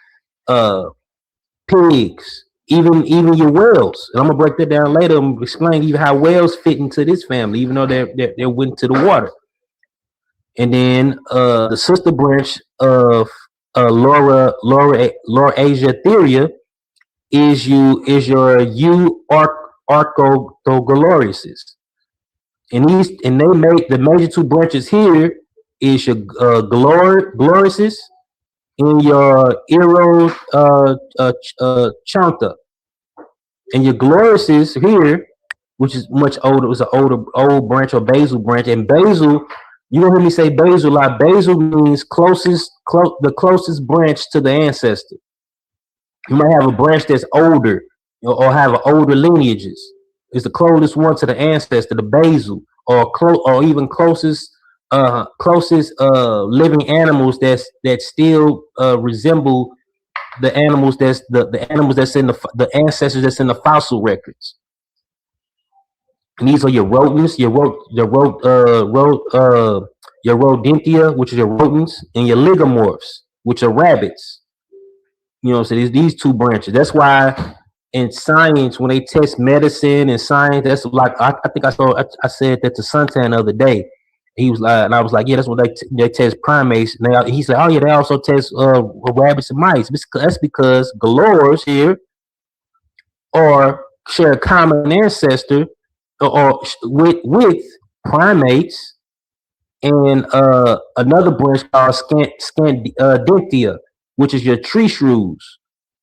pigs, even your whales. And I'm gonna break that down later and explain even how whales fit into this family, even though they went to the water. And then the sister branch of Laurasia theria is your Archaeopteryges. And they make the major two branches here is your Gloriasis and your Chanta. And your Gloriasis here, which is much older, was an old branch or basal branch. And basal, you don't hear me say basal a lot. Basal means the closest branch to the ancestor. You might have a branch that's older or have older lineages. It's the closest one to the ancestor, the basal, or even closest living animals that still resemble the animals that's the animals that's in the ancestors that's in the fossil records. And these are your rodents, your rodentia, which is your rodents, and your ligomorphs, which are rabbits. So these two branches. That's why in science, when they test medicine and science, that's like I think I said that to Suntan the other day. He was like, and I was like, yeah, that's what they test primates. And he said, oh yeah, they also test rabbits and mice. That's because galores here share a common ancestor or with primates and another branch called Scandentia, which is your tree shrews,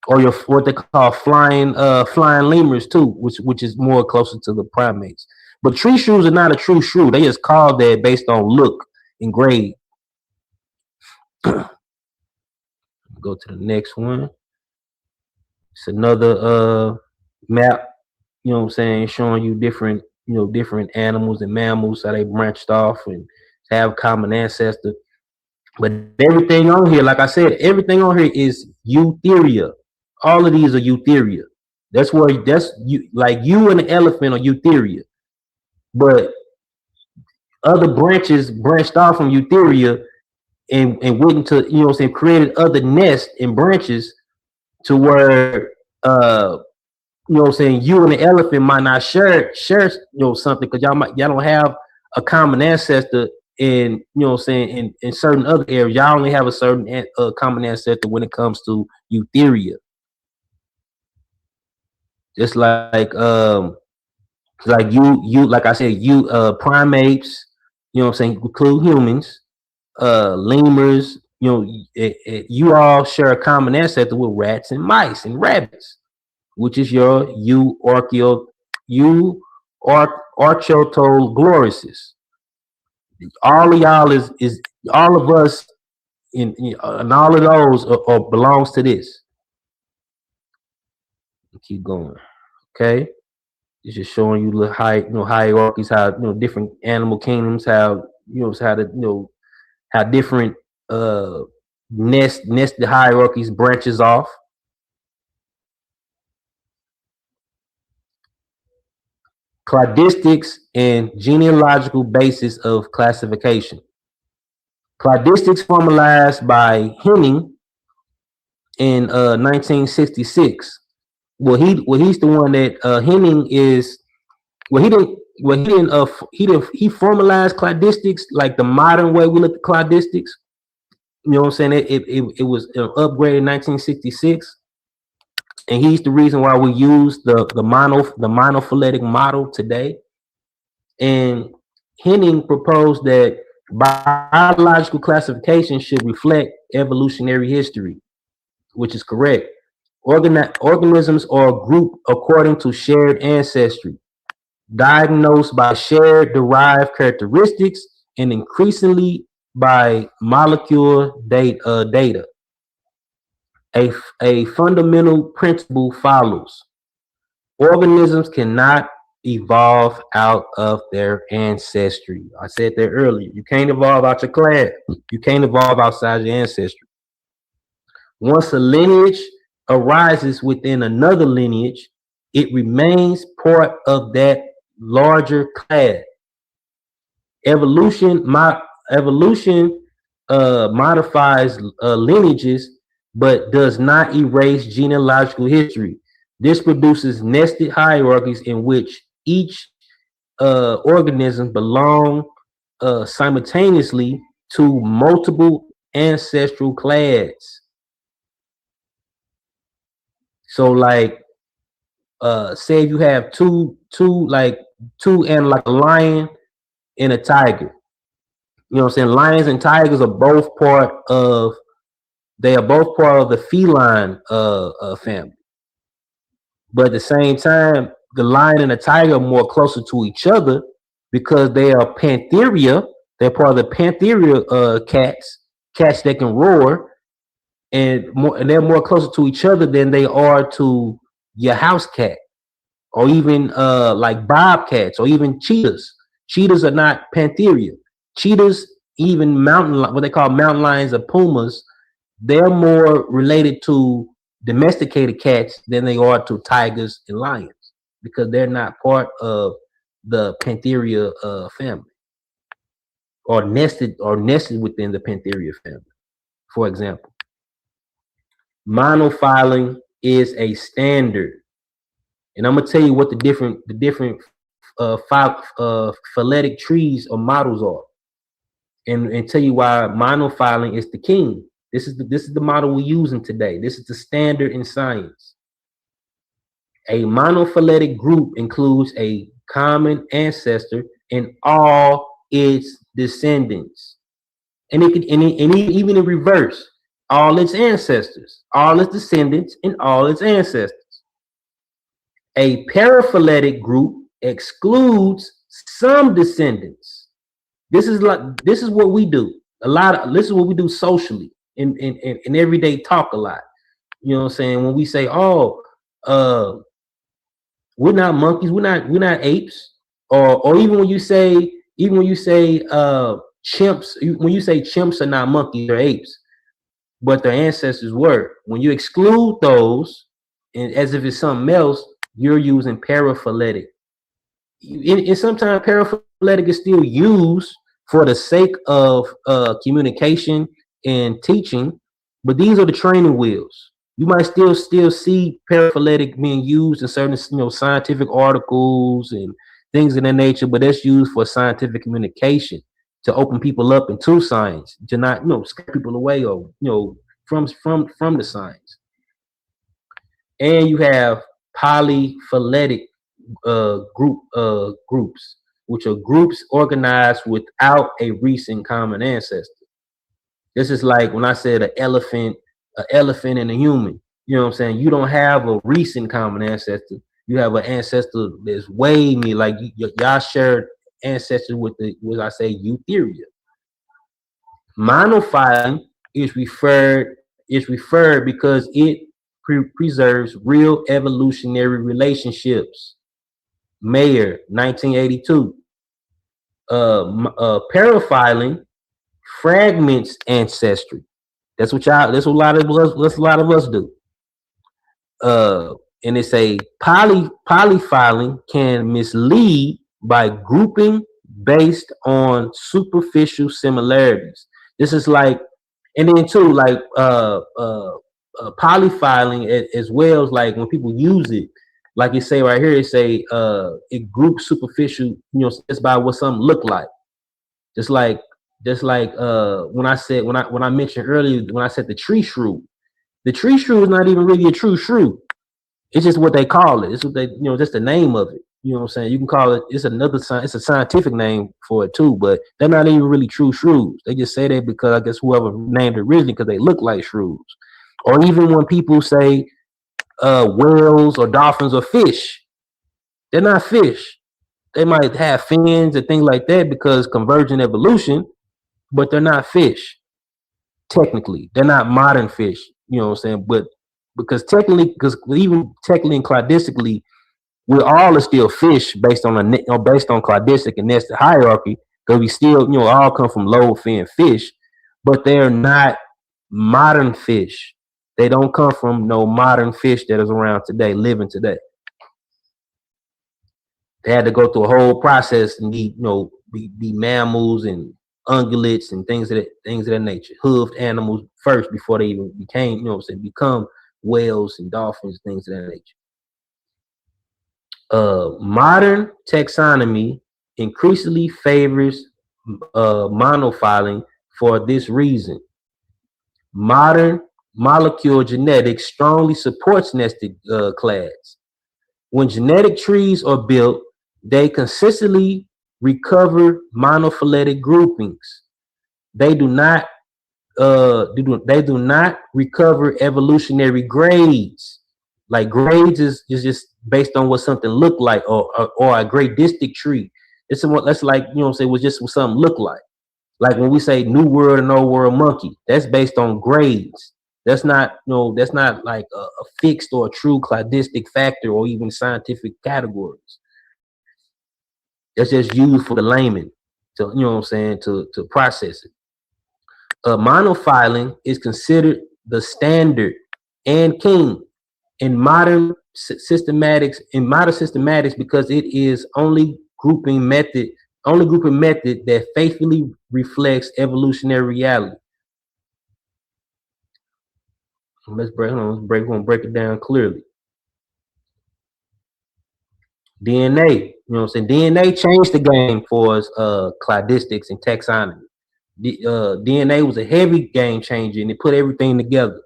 or your what they call flying lemurs too, which is more closer to the primates. But tree shrews are not a true shrew. They just called that based on look and grade. Go to the next one. It's another map, showing you different animals and mammals, how they branched off and have common ancestor. But everything on here, like I said, everything on here is eutheria. All of these are eutheria. That's you, like you and the elephant are eutheria. But other branches branched off from eutheria and went into, created other nests and branches to where, you and the elephant might not share something because y'all don't have a common ancestor in, in certain other areas. Y'all only have a certain common ancestor when it comes to eutheria. Just like like I said, primates, include humans, lemurs, you all share a common ancestor with rats and mice and rabbits, which is your Archaeopteryges. All of y'all is all of us and all of those belongs to this. Keep going. Okay. It's just showing you the hierarchies, how different animal kingdoms, how how different nested hierarchies branches off. Cladistics and genealogical basis of classification. Cladistics formalized by Henning in 1966. Well, he's the one that Henning is Well, he didn't. Well, he formalized cladistics like the modern way we look at cladistics. You know what I'm saying? It was an upgrade in 1966, and he's the reason why we use the monophyletic model today. And Henning proposed that biological classification should reflect evolutionary history, which is correct. Organisms are grouped according to shared ancestry, diagnosed by shared derived characteristics, and increasingly by molecular data. A fundamental principle follows. Organisms cannot evolve out of their ancestry. I said that earlier. You can't evolve out your class. You can't evolve outside your ancestry. Once a lineage arises within another lineage, it remains part of that larger class. Evolution modifies lineages, but does not erase genealogical history. This produces nested hierarchies in which each organism belong simultaneously to multiple ancestral clades. So, like, say if you have two and like a lion and a tiger. You know what I'm saying? Lions and tigers are both part of the feline family. But at the same time, the lion and the tiger are more closer to each other because they are pantheria. They're part of the pantheria cats that can roar, and they're more closer to each other than they are to your house cat, or even like bobcats, or even cheetahs. Cheetahs are not pantheria. Cheetahs, even what they call mountain lions or pumas, they're more related to domesticated cats than they are to tigers and lions, because they're not part of the pantheria family, or nested within the pantheria family. For example, monophyling is a standard, and I'm gonna tell you what the different phyletic trees or models are, and tell you why monophyling is the king. This is the model we're using today. This is the standard in science. A monophyletic group includes a common ancestor and all its descendants, and even in reverse, all its ancestors, all its descendants, and all its ancestors. A paraphyletic group excludes some descendants. This is what we do. This is what we do socially in everyday talk a lot. You know what I'm saying? When we say, "Oh, we're not monkeys, we're not apes," or even when you say chimps, when you say chimps are not monkeys or apes, but their ancestors were. When you exclude those, and as if it's something else, you're using paraphyletic. And sometimes paraphyletic is still used for the sake of communication and teaching, but these are the training wheels. You might still see paraphyletic being used in certain scientific articles and things of that nature, but that's used for scientific communication, to open people up into science, to not scare people away, or from the science. And you have polyphyletic groups, which are groups organized without a recent common ancestor. This is like when I said an elephant and a human. You know what I'm saying? You don't have a recent common ancestor. You have an ancestor that's way me, like y'all shared ancestors with I say eutheria. Monophyling is referred because it preserves real evolutionary relationships. Mayer, 1982. Paraphyling fragments ancestry. That's what a lot of us do. And it's a polyphyling can mislead by grouping based on superficial similarities. This is like, and then too, like polyphyling as well as like when people use it, like you say right here, it say it groups superficial, just by what something look like. Just like when I mentioned earlier, when I said the tree shrew is not even really a true shrew. It's just what they call it. It's what they, just the name of it. You know what I'm saying? You can call it, it's a scientific name for it too, but they're not even really true shrews. They just say that because I guess whoever named it originally, because they look like shrews. Or even when people say whales or dolphins or fish, they're not fish. They might have fins and things like that because convergent evolution, but they're not fish. Technically, they're not modern fish. You know what I'm saying? But because even technically and cladistically, we all are still fish based on cladistic and nested hierarchy, because we still, all come from low fin fish, but they're not modern fish. They don't come from no modern fish that is around today, living today. They had to go through a whole process and be mammals and ungulates and things of that nature, hoofed animals first before they even became, become whales and dolphins, things of that nature. Modern taxonomy increasingly favors monophyling for this reason. Modern molecular genetics strongly supports nested clades. When genetic trees are built, they consistently recover monophyletic groupings. They do not recover evolutionary grades. Like grades is just based on what something looked like, or a gradistic tree. That's like, was just what something looked like. Like when we say New World and Old World monkey, that's based on grades. That's not like a fixed or a true cladistic factor or even scientific categories. That's just used for the layman to, to process it. Monophyling is considered the standard and king in modern systematics because it is only grouping method that faithfully reflects evolutionary reality. We're gonna break it down clearly. DNA, DNA changed the game for us, cladistics and taxonomy. DNA was a heavy game changer, and it put everything together.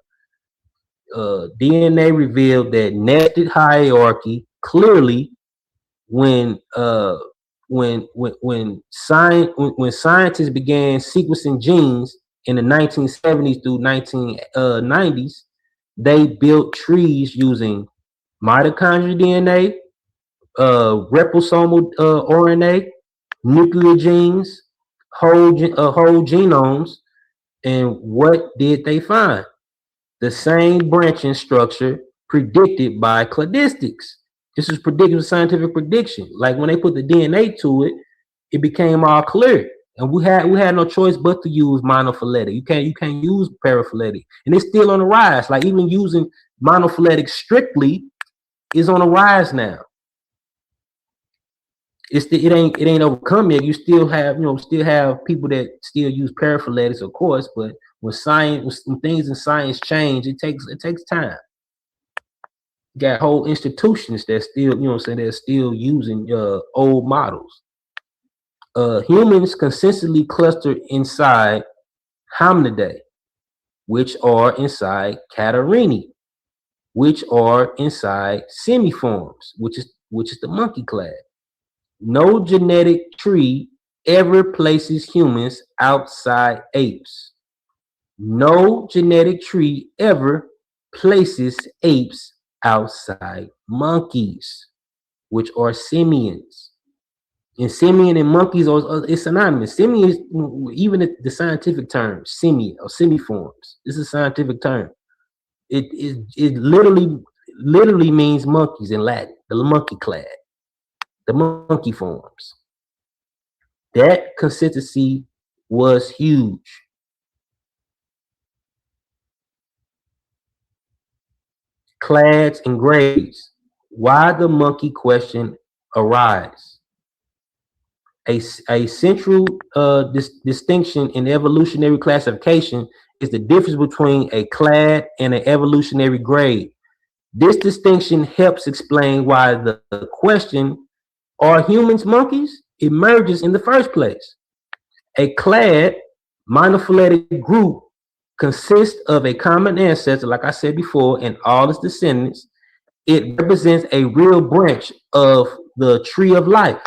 DNA revealed that nested hierarchy clearly when scientists began sequencing genes in the 1970s through 1990s, they built trees using mitochondrial DNA, ribosomal RNA, nuclear genes, whole genomes, and what did they find? The same branching structure predicted by cladistics. This is predicted with scientific prediction. Like when they put the DNA to it, it became all clear, and we had no choice but to use monophyletic. You can't use paraphyletic, and it's still on the rise. Like even using monophyletic strictly is on the rise now. It ain't overcome yet. You still have people that still use paraphyletics, of course, but when things in science change, it takes time. You got whole institutions that still, they're still using old models. Humans consistently cluster inside Hominidae, which are inside Catarhini, which are inside semiforms, which is the monkey clade. No genetic tree ever places humans outside apes. No genetic tree ever places apes outside monkeys, which are simians. And simian and monkeys it's synonymous. Simian, even the scientific term, simian or semiforms. This is a scientific term. It literally means monkeys in Latin, the monkey clade. The monkey forms. That consistency was huge. Clades and grades. Why the monkey question arise? A central distinction in evolutionary classification is the difference between a clade and an evolutionary grade. This distinction helps explain why the question, are humans monkeys, emerges in the first place. A clade monophyletic group consists of a common ancestor, like I said before, and all its descendants. It represents a real branch of the tree of life.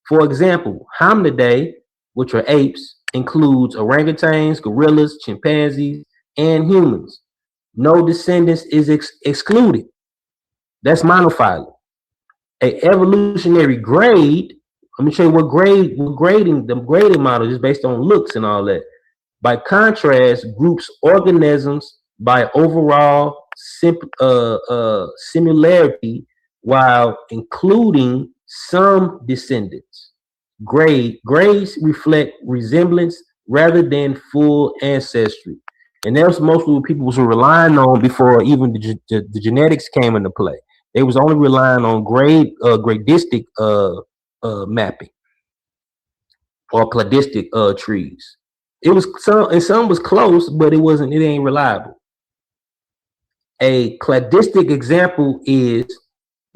For example, hominidae, which are apes, includes orangutans, gorillas, chimpanzees, and humans. No descendants is excluded. That's monophyly. A evolutionary grade, let me show you what grading, the grading model is based on looks and all that. By contrast, groups organisms by overall similarity while including some descendants. Grades reflect resemblance rather than full ancestry. And that's mostly what people were relying on before even the genetics came into play. They was only relying on gradistic mapping or cladistic trees. It was some was close, but it ain't reliable. A cladistic example is,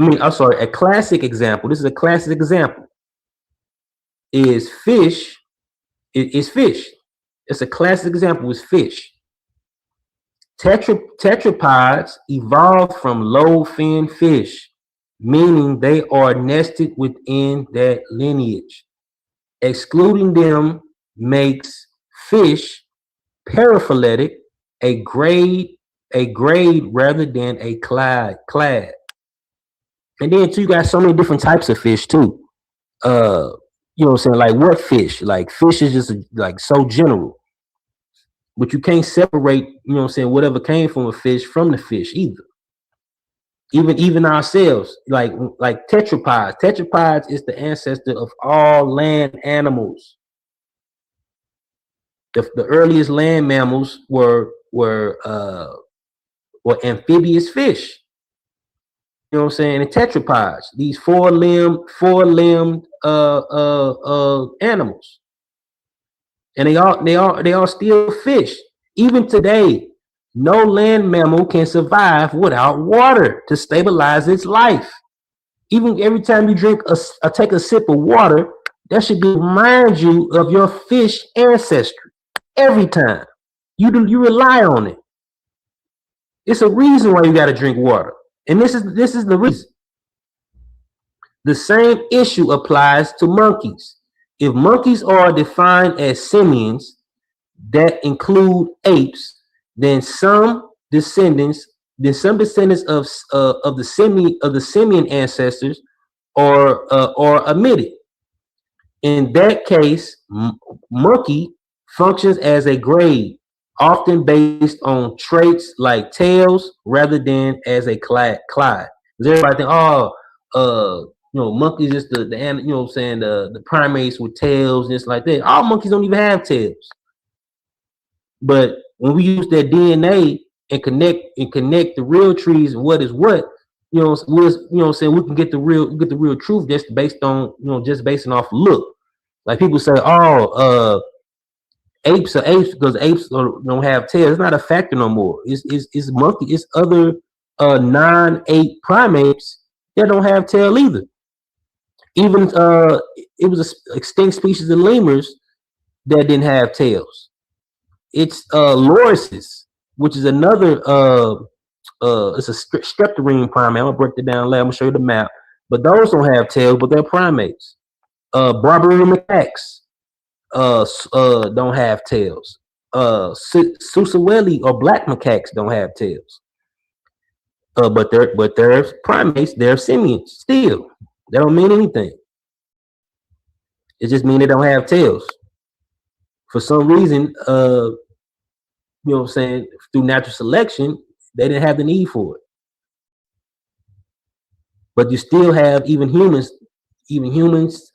a classic example. This is a classic example. Is fish. It's fish. It's a classic example is fish. Tetrapods evolved from low fin fish, meaning they are nested within that lineage. Excluding them makes fish paraphyletic, a grade rather than a clade. And then too, you got so many different types of fish too. You know what I'm saying? Like what fish? Like fish is just like so general. But you can't separate, you know what I'm saying, whatever came from a fish from the fish either. Even ourselves, like tetrapods. Tetrapods is the ancestor of all land animals. The earliest land mammals were amphibious fish. You know what I'm saying? And tetrapods, these four-limbed animals. And they are still fish. Even today, no land mammal can survive without water to stabilize its life. Even every time you take a sip of water, that should remind you of your fish ancestry. Every time you rely on it. It's a reason why you got to drink water, and this is the reason. The same issue applies to monkeys. If monkeys are defined as simians that include apes, then some descendants of the simian ancestors are omitted. In that case, monkey functions as a grade, often based on traits like tails rather than as a clade. Because everybody think, monkeys is the you know what I'm saying, the primates with tails, just like that. All monkeys don't even have tails. But when we use that DNA and connect the real trees and what is what, you know what I'm saying, we can get the real truth just based on, just basing off look. Like people say, apes are apes because apes don't have tails. It's not a factor no more. It's monkey. It's other non-ape primates that don't have tail either. Even it was an extinct species of lemurs that didn't have tails. It's lorises, which is another it's a streptorine primate. I'm gonna break it down later. I'm gonna show you the map. But those don't have tails, but they're primates. Barbarian macaques don't have tails. Susaweli or black macaques don't have tails. But they're primates. They're simians still. They don't mean anything. It just means they don't have tails. For some reason, you know what I'm saying, through natural selection, they didn't have the need for it. But you still have even humans,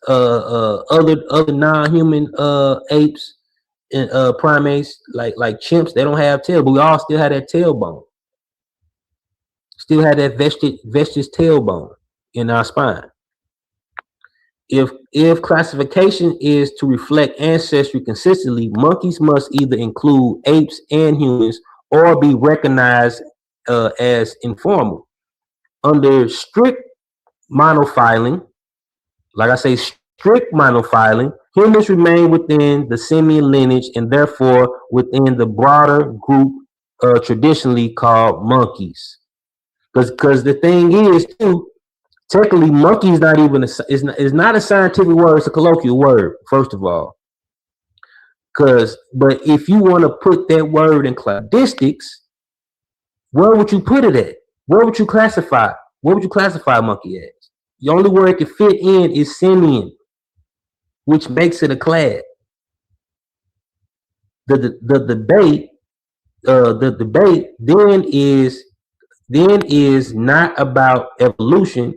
other non-human apes and primates like chimps. They don't have tails, but we all still have that tailbone. Still have that vestige tailbone in our spine. If classification is to reflect ancestry consistently, monkeys must either include apes and humans or be recognized as informal. under strict monophyling, like I say, strict monophyling, humans remain within the simian lineage and therefore within the broader group traditionally called monkeys. Because the thing is, too, technically, monkey is not even is not a scientific word; it's a colloquial word. First of all, but if you want to put that word in cladistics, where would you put it at? Where would you classify? What would you classify a monkey as? The only word it can fit in is simian, which makes it a clade. The debate then is not about evolution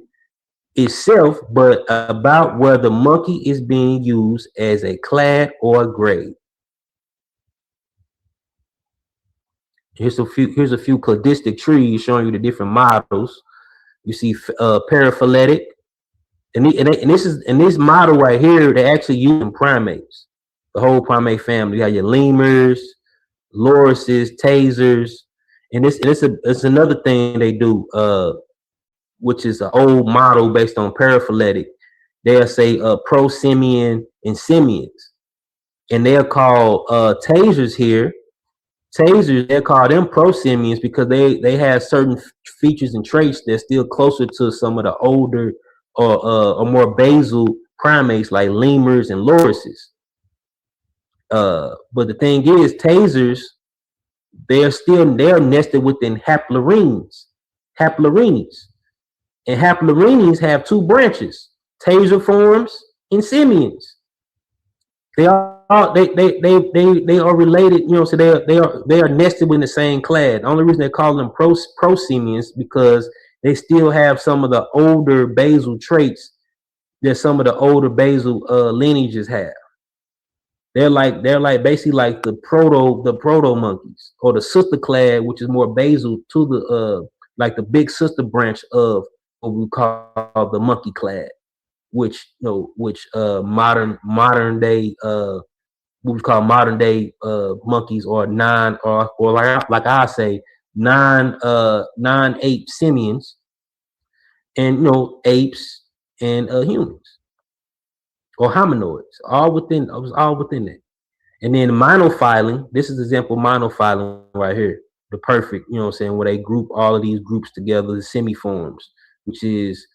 itself, but about whether monkey is being used as a clade or a grade. Here's a few cladistic trees showing you the different models. You see paraphyletic, and this model right here, they actually use in primates, the whole primate family. You have your lemurs, lorises, tasers, and it's another thing they do, which is an old model based on paraphyletic. They'll say prosimian and simians, and they'll call tasers here. Tasers, they call them prosimians because they have certain features and traits that's still closer to some of the older or more basal primates like lemurs and lorises. But the thing is, tasers, they're nested within haplorines, and haplorines have two branches: taser forms and simians. They are related, so they are nested within the same clade. The only reason they call them prosimians because they still have some of the older basal traits that some of the older basal lineages have. They're like basically like the proto monkeys, or the sister clade, which is more basal to the like the big sister branch of what we call the monkey clade, which modern day what we call modern day monkeys, or like I say non-ape simians, and apes and humans or hominoids, all within that. And then monophyling, this is example of monophyling right here, the perfect, where they group all of these groups together, the semiforms, which is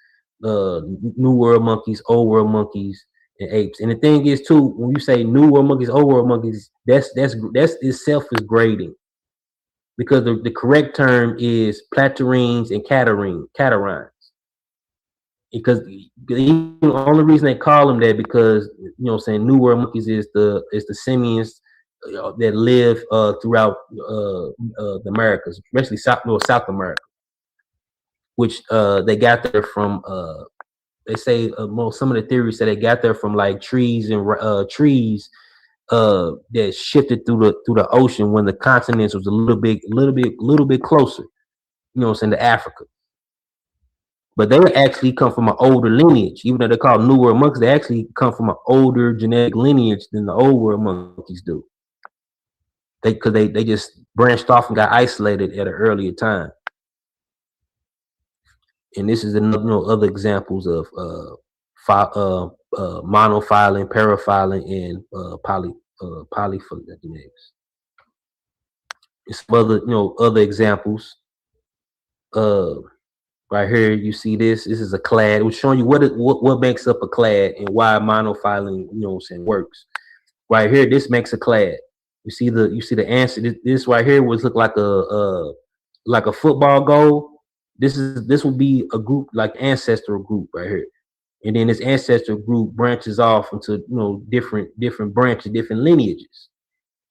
New World monkeys, Old World monkeys, and apes. And the thing is too, when you say New World monkeys, Old World monkeys, that's itself is grading, because the correct term is platyrrhines and catarrhines. Because the only reason they call them that, because New World monkeys is the simians that live throughout the Americas, especially South America, which they got there from. They say some of the theories say they got there from like trees that shifted through the ocean when the continents was a little bit closer, to Africa. But they actually come from an older lineage. Even though they're called New World monkeys, they actually come from an older genetic lineage than the Old World monkeys do. Because they just branched off and got isolated at an earlier time. And this is other examples of monophyling, paraphyling, and polyphyletic. Some other examples. Right here, you see this is a clade. We're showing you what makes up a clade and why monophyling, works. Right here, this makes a clade. You see the answer. This right here would look like a football goal. This would be a group, like ancestral group right here, and then this ancestral group branches off into different branches, different lineages,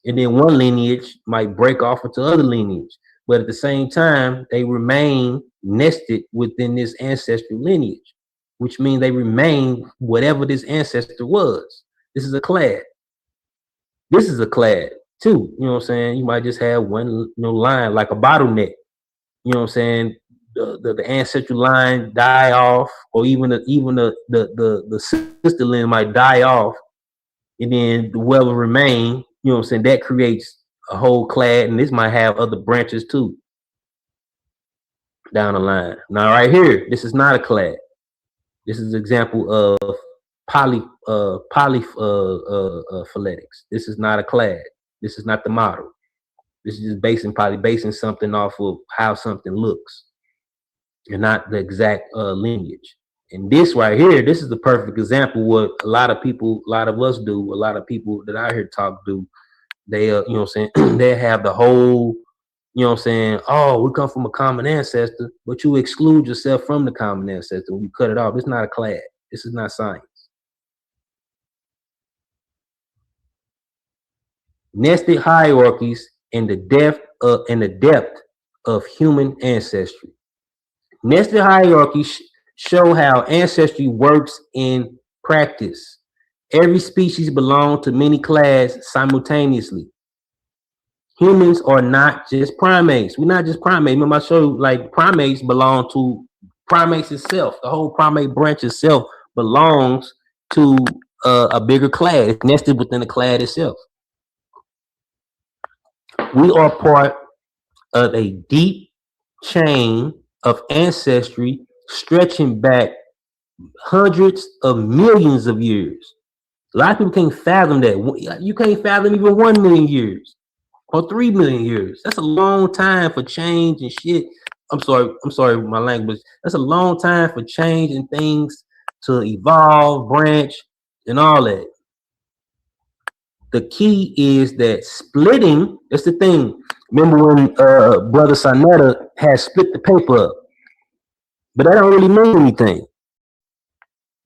and then one lineage might break off into other lineage, but at the same time they remain nested within this ancestral lineage, which means they remain whatever this ancestor was. This is a clade. This is a clade too. You might just have one line, like a bottleneck. The ancestral line die off, or even the sister line might die off, and then the well will remain. That creates a whole clade, and this might have other branches too. down the line. Now, right here, this is not a clade. This is an example of polyphyletics. This is not a clade. This is not the model. This is just basing something off of how something looks, and not the exact lineage. And this right here, this is the perfect example what a lot of people, a lot of us do, a lot of people that I hear talk do. They, you know what I'm saying, they have the whole, you know what I'm saying, oh, we come from a common ancestor, but you exclude yourself from the common ancestor when you cut it off. It's not a clade. This is not science. Nested hierarchies in the depth of human ancestry. Nested hierarchies show how ancestry works in practice. Every species belongs to many clades simultaneously. Humans are not just primates. We're not just primates. Remember, I showed you like primates belong to primates itself. The whole primate branch itself belongs to a bigger clade. It's nested within the clade itself. We are part of a deep chain of ancestry stretching back hundreds of millions of years. A lot of people can't fathom that. You can't fathom even 1 million years or 3 million years. That's a long time for change and shit. I'm sorry, my language. That's a long time for change and things to evolve, branch, and all that. The key is that splitting, that's the thing. Remember when brother sa.neter had split the paper up, but that don't really mean anything.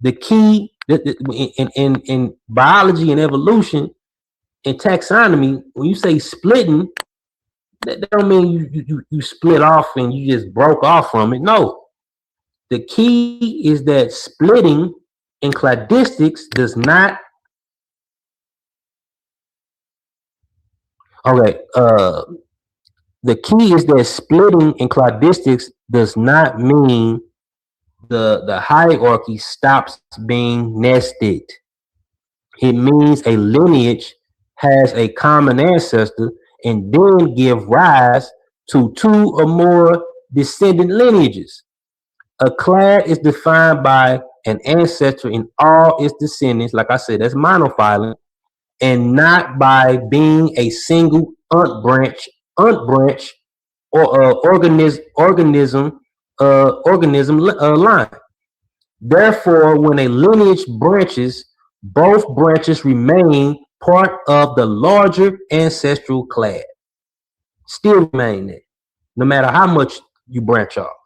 The key in biology and evolution and taxonomy, when you say splitting, that don't mean you split off and you just broke off from it. No. The key is that splitting in cladistics does not. Okay. The key is that splitting in cladistics does not mean the hierarchy stops being nested. It means a lineage has a common ancestor and then give rise to 2 or more descendant lineages. A clade is defined by an ancestor in all its descendants, like I said, that's monophyletic, and not by being a single branch or organism line. Therefore, when a lineage branches, both branches remain part of the larger ancestral clade. Still remain there, no matter how much you branch off.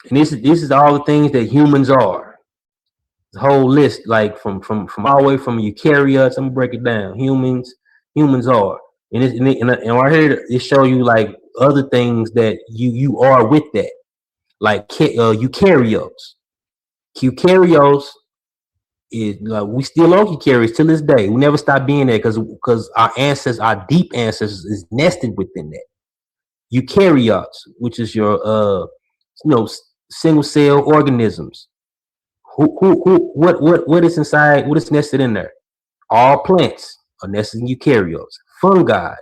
And this is all the things that humans are. The whole list, like from all the way from eukaryotes. I'm gonna break it down. Humans are, and right here it show you like other things that you are with that, like eukaryotes. Eukaryotes is we still are eukaryotes till this day. We never stop being there because our ancestors, our deep ancestors, is nested within that. Eukaryotes, which is your single cell organisms. What is inside? What is nested in there? All plants are nested in eukaryotes. Fungi,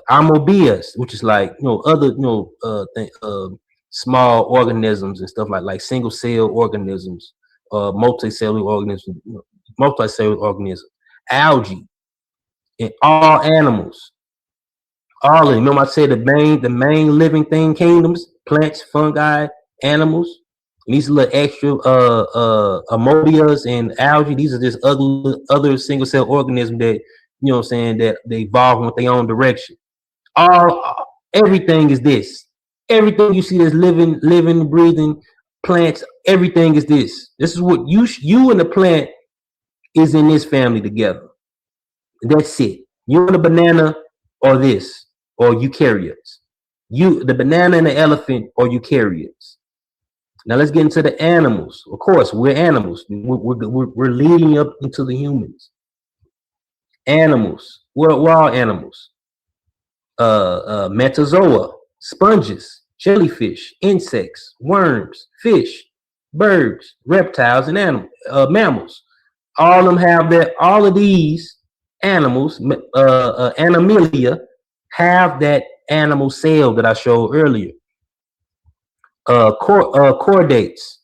amoebias, which is like other small organisms and stuff like single cell organisms, multicellular organisms, algae, and all animals. All of them. Remember I said the main living thing kingdoms: plants, fungi, animals. And these little extra amoebias and algae, these are just other single cell organisms that that they evolve with their own direction. Everything is this. Everything you see that's living, breathing, plants, everything is this. This is what you and the plant is in this family together. That's it. You and the banana are this, or eukaryotes. The banana and the elephant are eukaryotes. Now let's get into the animals. Of course, we're animals. We're leading up into the humans. Animals. We're all animals. Metazoa, sponges, jellyfish, insects, worms, fish, birds, reptiles, and mammals. All of them have that. All of these animals, animalia, have that animal cell that I showed earlier. Chordates.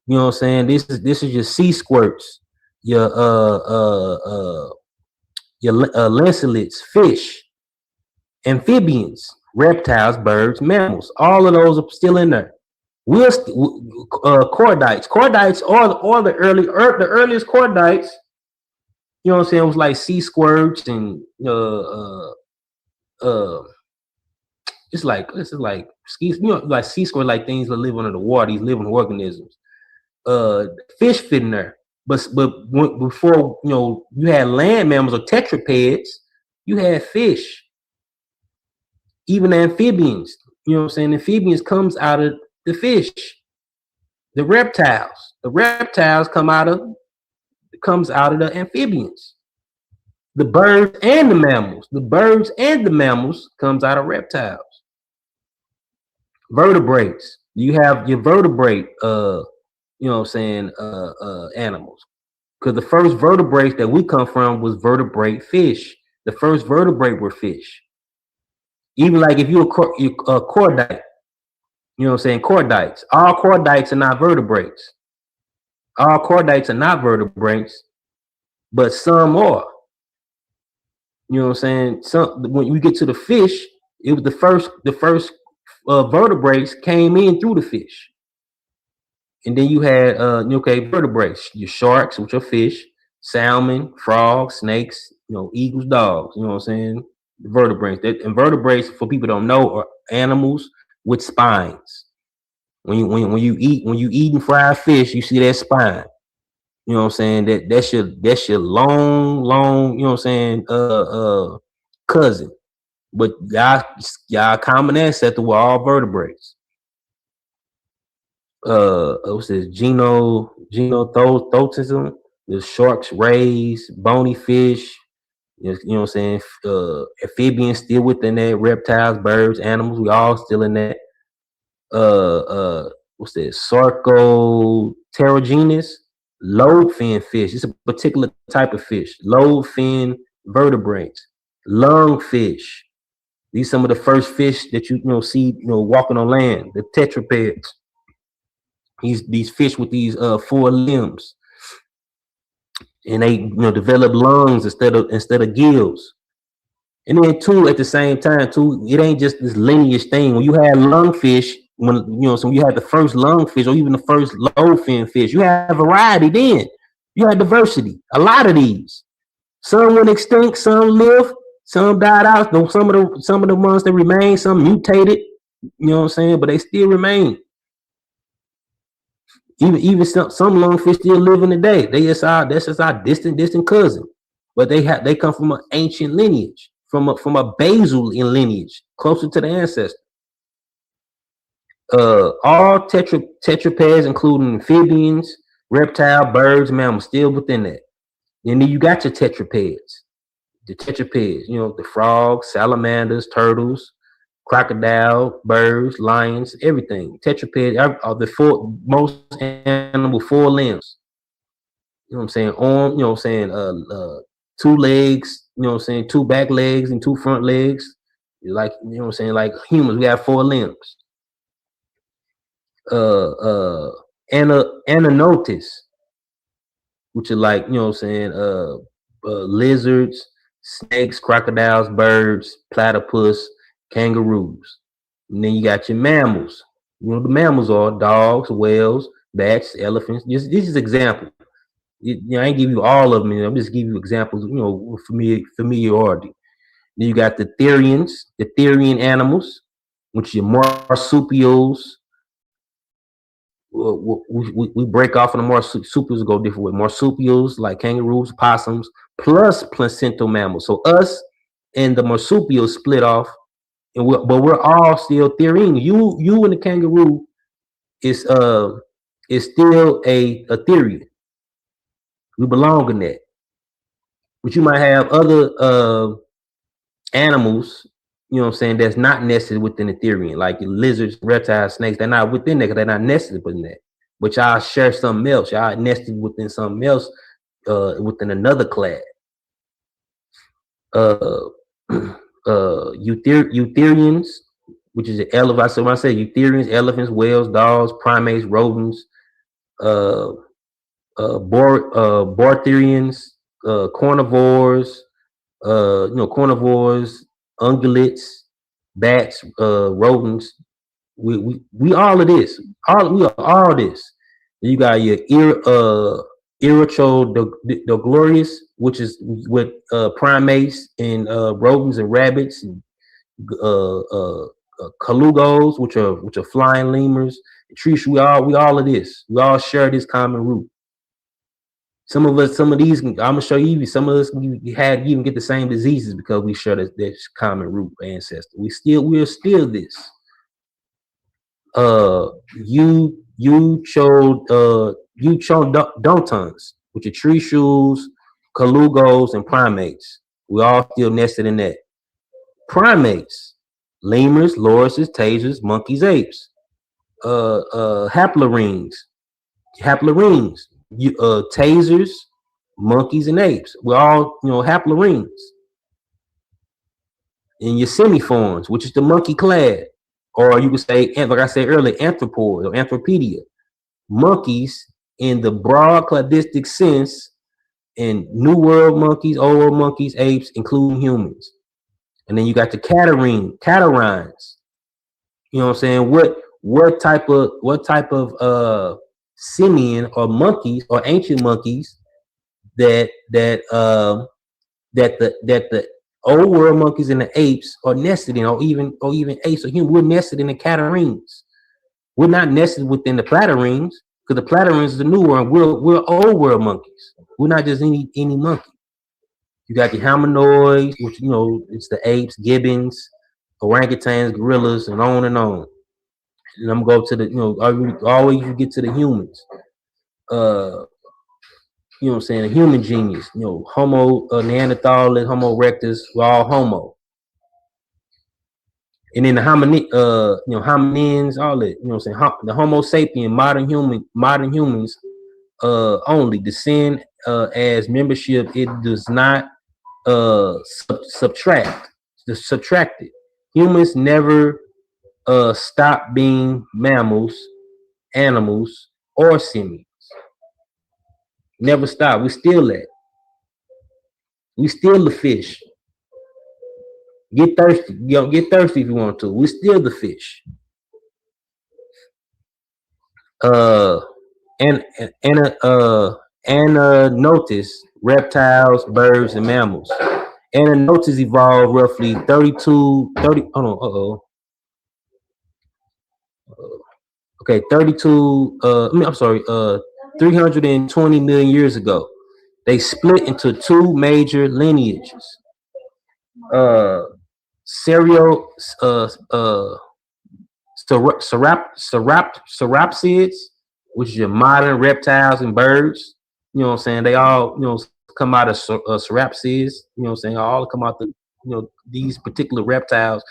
You know what I'm saying? This is your sea squirts, your lancelets, fish, amphibians, reptiles, birds, mammals. All of those are still in there. Chordates. Chordates are the earliest chordates. You know what I'm saying? It was like sea squirts and it's like skis, you know, like sea squirts, like things that live under the water, these living organisms. Fish fit in there. But before, you know, you had land mammals or tetrapeds, you had fish. Even amphibians, you know what I'm saying? Amphibians comes out of the fish. The reptiles. The reptiles comes out of the amphibians. The birds and the mammals. The birds and the mammals comes out of reptiles. Vertebrates. You have your vertebrate you know what I'm saying, animals. Because the first vertebrates that we come from was vertebrate fish. The first vertebrate were fish. Even like if you're a chordate, you know what I'm saying, chordates. All chordates are not vertebrates. All chordates are not vertebrates, but some are. You know what I'm saying? When you get to the fish, it was the first vertebrates came in through the fish. And then you had vertebrates, your sharks, which are fish, salmon, frogs, snakes, you know, eagles, dogs, you know what I'm saying? Vertebrates. And vertebrates, for people who don't know, are animals with spines. When you eating fried fish, you see that spine. You know what I'm saying? That's your long, you know what I'm saying, cousin. But y'all common ancestor were all vertebrates. What's this? Genothotism. The sharks, rays, bony fish. You know what I'm saying? Amphibians still within that. Reptiles, birds, animals. We all still in that. What's this? Sarcoterogenous. Lobe fin fish. It's a particular type of fish. Lobe fin vertebrates. Lungfish. These are some of the first fish that you see walking on land. The tetrapeds. These fish with these 4 limbs, and they develop lungs instead of gills. And then too, at the same time too, it ain't just this lineage thing. When you had lungfish, so you had the first lungfish or even the first lobe fin fish, you had variety. Then you had diversity. A lot of these, some went extinct, some lived, some died out. Some of the ones that remain, some mutated. You know what I'm saying? But they still remain. Even some lungfish still living today. That's just our distant cousin. But they come from an ancient lineage, from a basal lineage, closer to the ancestor. All tetrapeds, including amphibians, reptile, birds, mammals, still within that. And then you got your tetrapeds. The tetrapeds, the frogs, salamanders, turtles, crocodile, birds, lions, everything. Tetraped are the most animal 4 limbs. You know what I'm saying? Arm, 2 legs, 2 back legs and 2 front legs. Like, like humans, we have 4 limbs. Ananotis, which are like, lizards, snakes, crocodiles, birds, platypus, kangaroos. And then you got your mammals. The mammals are dogs, whales, bats, elephants. This is example. I ain't give you all of them. I'm just give you examples. Familiarity. Then you got the therian animals, which are marsupials. We break off on the marsupials, go different way. Marsupials like kangaroos, possums, plus placental mammals. So us and the marsupials split off. But we're all still therian. You and the kangaroo is still a therian. We belong in that. But you might have other animals, that's not nested within the therian, like lizards, reptiles, snakes. They're not within that because they're not nested within that. But y'all share something else. Y'all nested within something else, within another class. eutherians, which is the elephant. So when I say eutherians, elephants, whales, dogs, primates, rodents, bartherians, carnivores, carnivores, ungulates, bats, rodents. We all of this. We are all this. You got your Irichodoglorious, which is with primates and rodents and rabbits, and colugos, which are flying lemurs. Trees. We all of this. We all share this common root. Some of these, I'm gonna show you. Some of us even get the same diseases because we share this common root ancestor. We are still this. Euchodontons, which are tree shrews, colugos, and primates. We all still nested in that. Primates, lemurs, lorises, tasers, monkeys, apes. Haplorhines, tasers, monkeys, and apes. We're all, haplorhines. And your semiforms, which is the monkey clad, or you could say, like I said earlier, anthropoid or anthropedia. Monkeys in the broad cladistic sense, in New World monkeys, Old World monkeys, apes, including humans. And then you got the catarrhines. You know what I'm saying? What type of simian or monkeys or ancient monkeys that the Old World monkeys and the apes are nested in, or even apes or humans? We're nested in the catarrhines. We're not nested within the platyrrhines, because the platyrrhines is the New World. We're Old World monkeys. We're not just any monkey. You got the hominoids, which it's the apes, gibbons, orangutans, gorillas, and on and on. And I'm gonna go to the always you get to the humans. You know what I'm saying? The human genius. Homo Neanderthalis, Homo erectus, we're all Homo. And then the hominins, all that. You know what I'm saying? The Homo sapien, modern humans, only descend as membership. It does not subtract. It's subtracted. Humans never stop being mammals, animals, or simians. Never stop. We still that. We still the fish. Get thirsty. Get thirsty if you want to. We still the fish. Notice reptiles, birds, and mammals. Notice evolved roughly 32. Okay, 320 million years ago. They split into two major lineages. Sauropsids, which is your modern reptiles and birds. You know what I'm saying? They all, come out of sauropsids. You know what I'm saying? All come out the, these particular reptiles,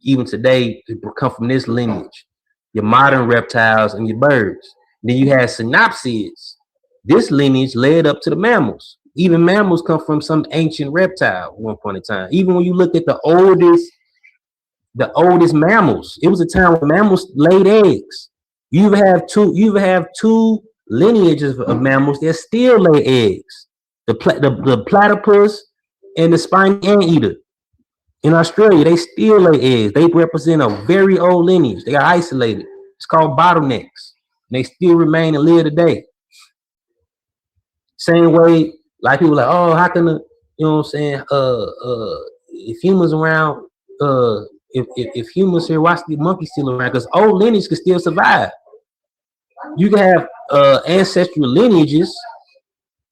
even today, come from this lineage. Your modern reptiles and your birds. Then you had synopsids. This lineage led up to the mammals. Even mammals come from some ancient reptile at one point in time. Even when you look at the oldest mammals, it was a time when mammals laid eggs. You even have two lineages of mammals that still lay eggs. The platypus and the spiny anteater. In Australia, they still lay eggs. They represent a very old lineage. They are isolated. It's called bottlenecks. They still remain and live today. Same way, like people like, oh, how can if humans around, if humans here, why the monkeys still around? Because old lineage can still survive. You can have ancestral lineages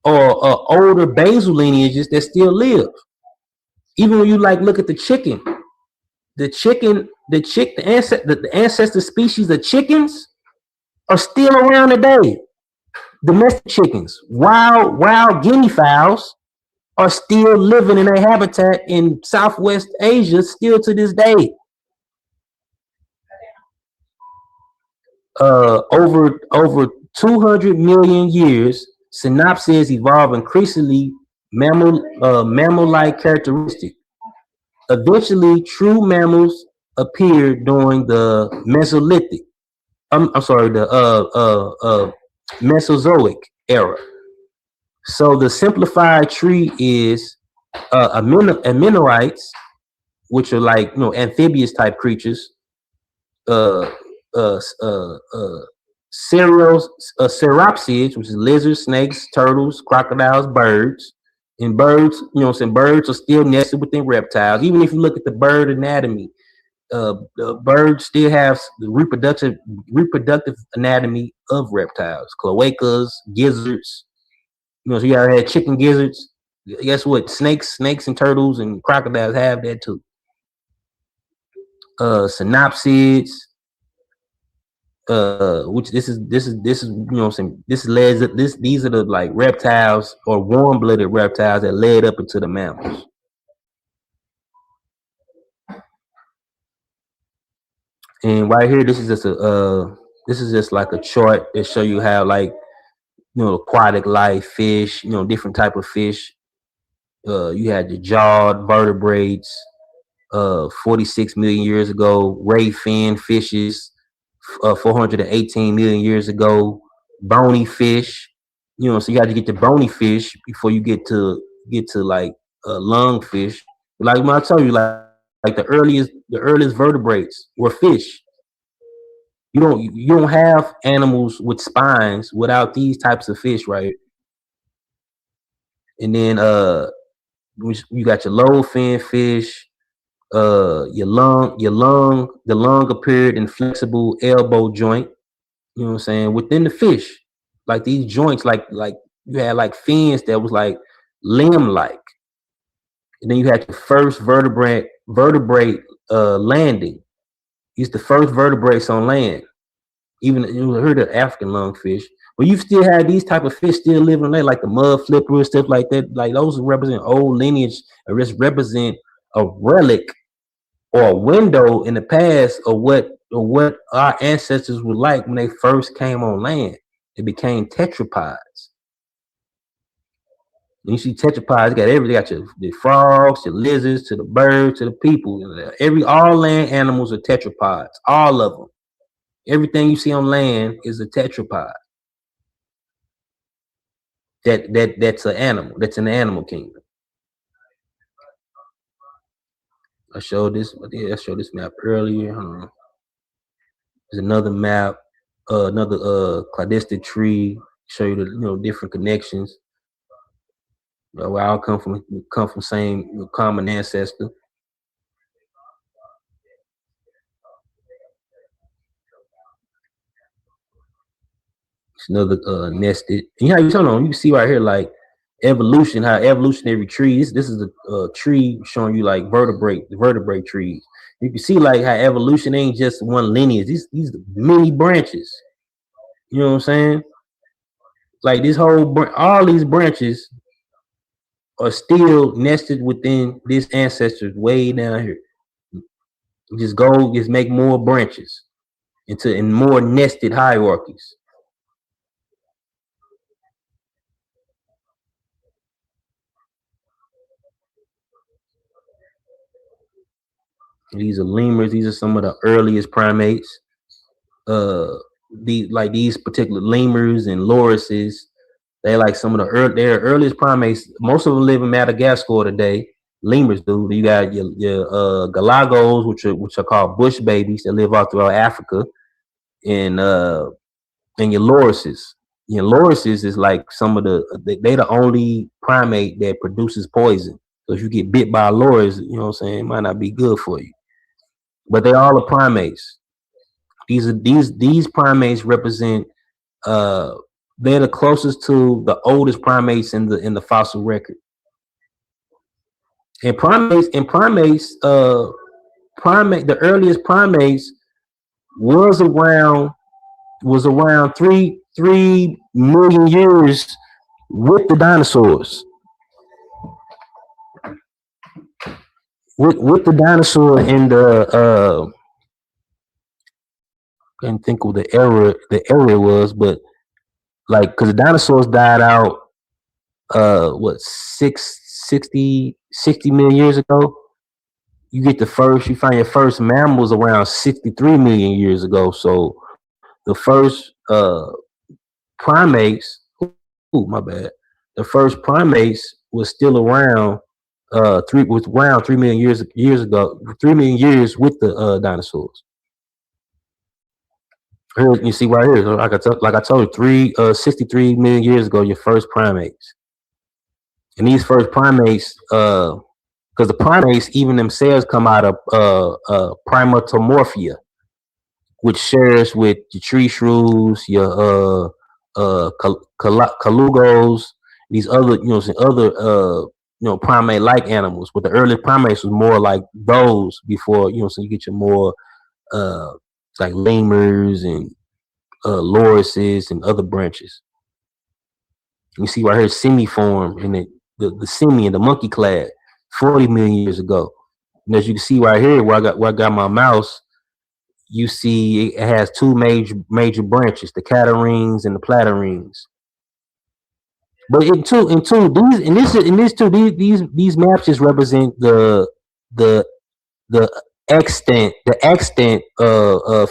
or older basal lineages that still live. Even when you look at the chicken, the ancestor species of chickens are still around today. Domestic chickens, wild guinea fowls are still living in their habitat in Southwest Asia still to this day. Over 200 million years, synopsids evolve increasingly mammal-like characteristic. eventually true mammals appeared during the Mesolithic. I'm sorry, the Mesozoic era. So the simplified tree is Aminites, which are like amphibious type creatures, uh, ceropsids, which is lizards, snakes, turtles, crocodiles, birds. And birds, birds are still nested within reptiles. Even if you look at the bird anatomy, birds still have the reproductive anatomy of reptiles, cloacas, gizzards. So you ever had chicken gizzards? Guess what? Snakes, and turtles and crocodiles have that too. Synopsids, which this is these are the like reptiles or warm-blooded reptiles that led up into the mammals. And right here, this is just like a chart that show you how like aquatic life, fish, different type of fish. You had the jawed vertebrates, 46 million years ago, ray fin fishes, 418 million years ago, bony fish. So you got to get the bony fish before you get to like lung fish. Like when I tell you, like the earliest vertebrates were fish. You don't have animals with spines without these types of fish, right? And then you got your low fin fish. The lung appeared in flexible elbow joint. You know what I'm saying? Within the fish, like these joints, like you had like fins that was like limb-like. And then you had the first vertebrate landing. It's the first vertebrates on land. Even you heard of African lungfish, but you still had these type of fish still living on there, like the mud flipper and stuff like that. Like those represent old lineage, or just represent a relic or a window in the past of what our ancestors were like when they first came on land. It became tetrapods. And you see tetrapods, got everything. Got the frogs, the lizards, to the birds, to the people. All land animals are tetrapods. All of them. Everything you see on land is a tetrapod. That's an animal. That's in the animal kingdom. I showed this map earlier. There's another map, another cladistic tree. Show you the different connections. Where I come from same common ancestor. It's another nested. And you can see right here like evolution, how evolutionary trees. This is a tree showing you like vertebrate trees. You can see like how evolution ain't just one lineage. These many branches. You know what I'm saying? Like this all these branches are still nested within this ancestors way down here. Just make more branches in more nested hierarchies. These are lemurs. These are some of the earliest primates. These particular lemurs and lorises, they like some of their earliest primates. Most of them live in Madagascar today. Lemurs do. You got your galagos, which are called bush babies that live all throughout Africa, and your lorises. Your lorises is like some of they the only primate that produces poison. So if you get bit by a loris, you know what I'm saying, it might not be good for you. But they all are primates. These primates represent they're the closest to the oldest primates in the fossil record. And the earliest primates was around 3 million years with the dinosaurs. With the dinosaur in the I can't think of the era was, but like because the dinosaurs died out 60 million years ago. you find your first mammals around 63 million years ago. So the first primates, my bad. The first primates was still around 3 million years ago, 3 million years with the dinosaurs. Here you see right here, like I told you, 63 million years ago, your first primates. And these first primates, because the primates even themselves come out of primatomorphia, which shares with your tree shrews, your colugos, these other primate like animals. But the early primates was more like those before, so you get your more like lemurs and lorises and other branches. You see right here, semiform and the simian, the monkey clad, 40 million years ago. And as you can see right here, where I got my mouse, you see it has two major branches, the Catarhines and the Platyrrhines. But these maps just represent the extant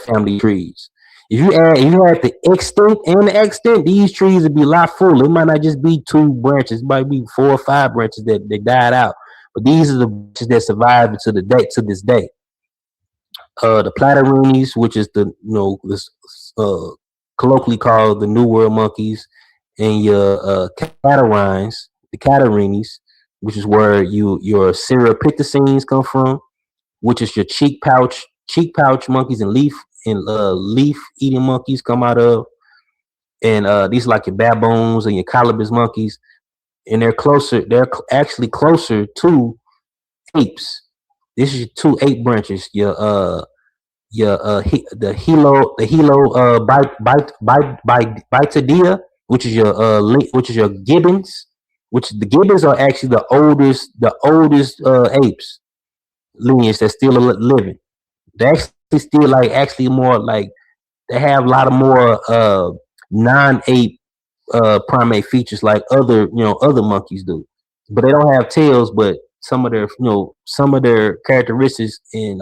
family trees. If you add the extinct and the extant, these trees would be a lot fuller. It might not just be 2 branches, it might be 4 or 5 branches that died out. But these are the branches that survived to this day. The Platyrrhines, which is colloquially called the New World monkeys, and your Catarrhines, the Catarhini, which is where your Ceratopithecines come from, which is your cheek pouch monkeys and leaf eating monkeys come out of, and these are like your baboons and your colobus monkeys, and they're actually closer to apes. This is your 2 ape branches, the Bitodia, which is your gibbons, which the gibbons are actually the oldest apes lineage that's still living. They actually still actually more like, they have a lot of more non-ape primate features like other monkeys do, but they don't have tails. But some of their characteristics and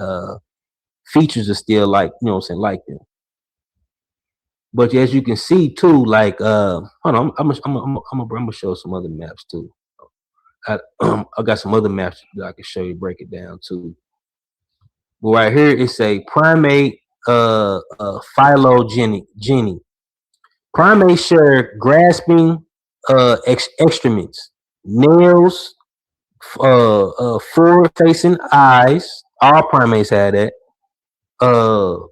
features are still like them. But as you can see too, like hold on, I'm gonna show some other maps too. I got some other maps that I can show you, break it down too. But right here it's a primate phylogeny. Primates share grasping excrements, nails, forward-facing eyes. All primates have that.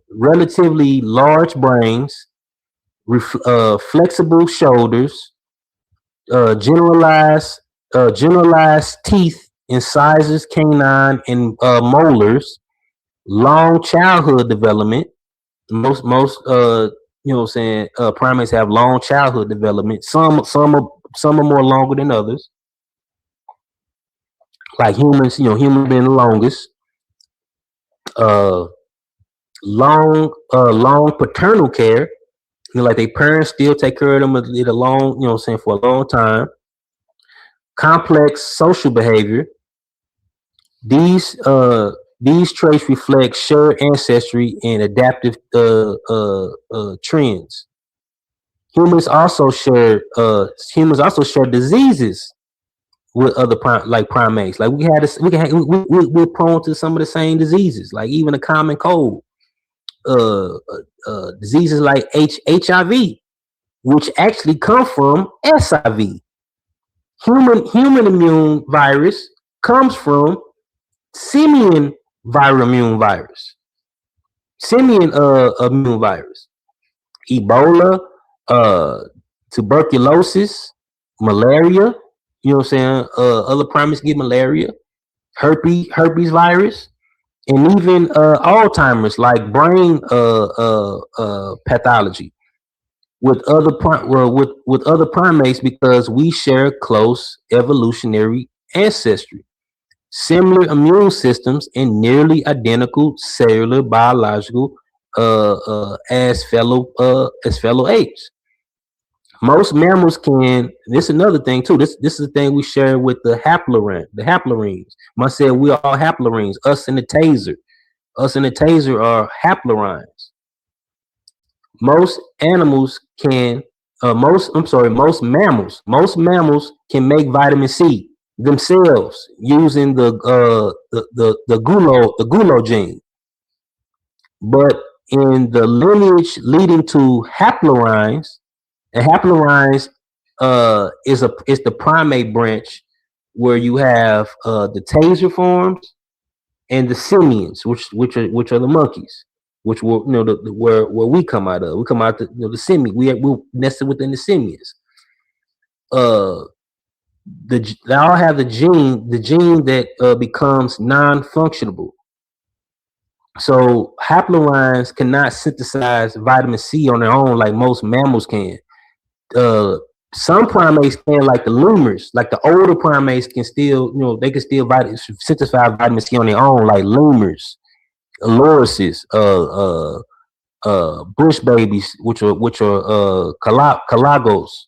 Relatively large brains, flexible shoulders, generalized teeth, incisors, canine, and molars. Long childhood development. Most primates have long childhood development. Some are more longer than others. Like humans, humans being the longest. Long paternal care. Like their parents still take care of them for a long time. Complex social behavior. These traits reflect shared ancestry and adaptive trends. Humans also share diseases with other primates. Like we're prone to some of the same diseases, like even a common cold. Diseases like HIV, which actually come from SIV. Human immune virus comes from simian immune virus. Ebola, tuberculosis, malaria. Other primates get malaria, herpes virus, and even Alzheimer's, like brain pathology, with other primates, because we share close evolutionary ancestry, similar immune systems, and nearly identical cellular biological as fellow apes. Most mammals can. This is another thing too. This is the thing we share with the haplorines. I said we are all haplorines. Us and the taser are haplorines. Most animals can. Most mammals can make vitamin C themselves using the gulo gene. But in the lineage leading to haplorines, and haplorines is the primate branch where you have the taser forms and the simians, which are the monkeys, which were where we come out of. We come out the simian. We nested within the simians. They all have the gene that becomes non-functionable. So haplorines cannot synthesize vitamin C on their own like most mammals can. Some primates can, like the lemurs, like the older primates can still, they can still synthesize vitamin C on their own, like lemurs, lorises, bush babies, which are calagos.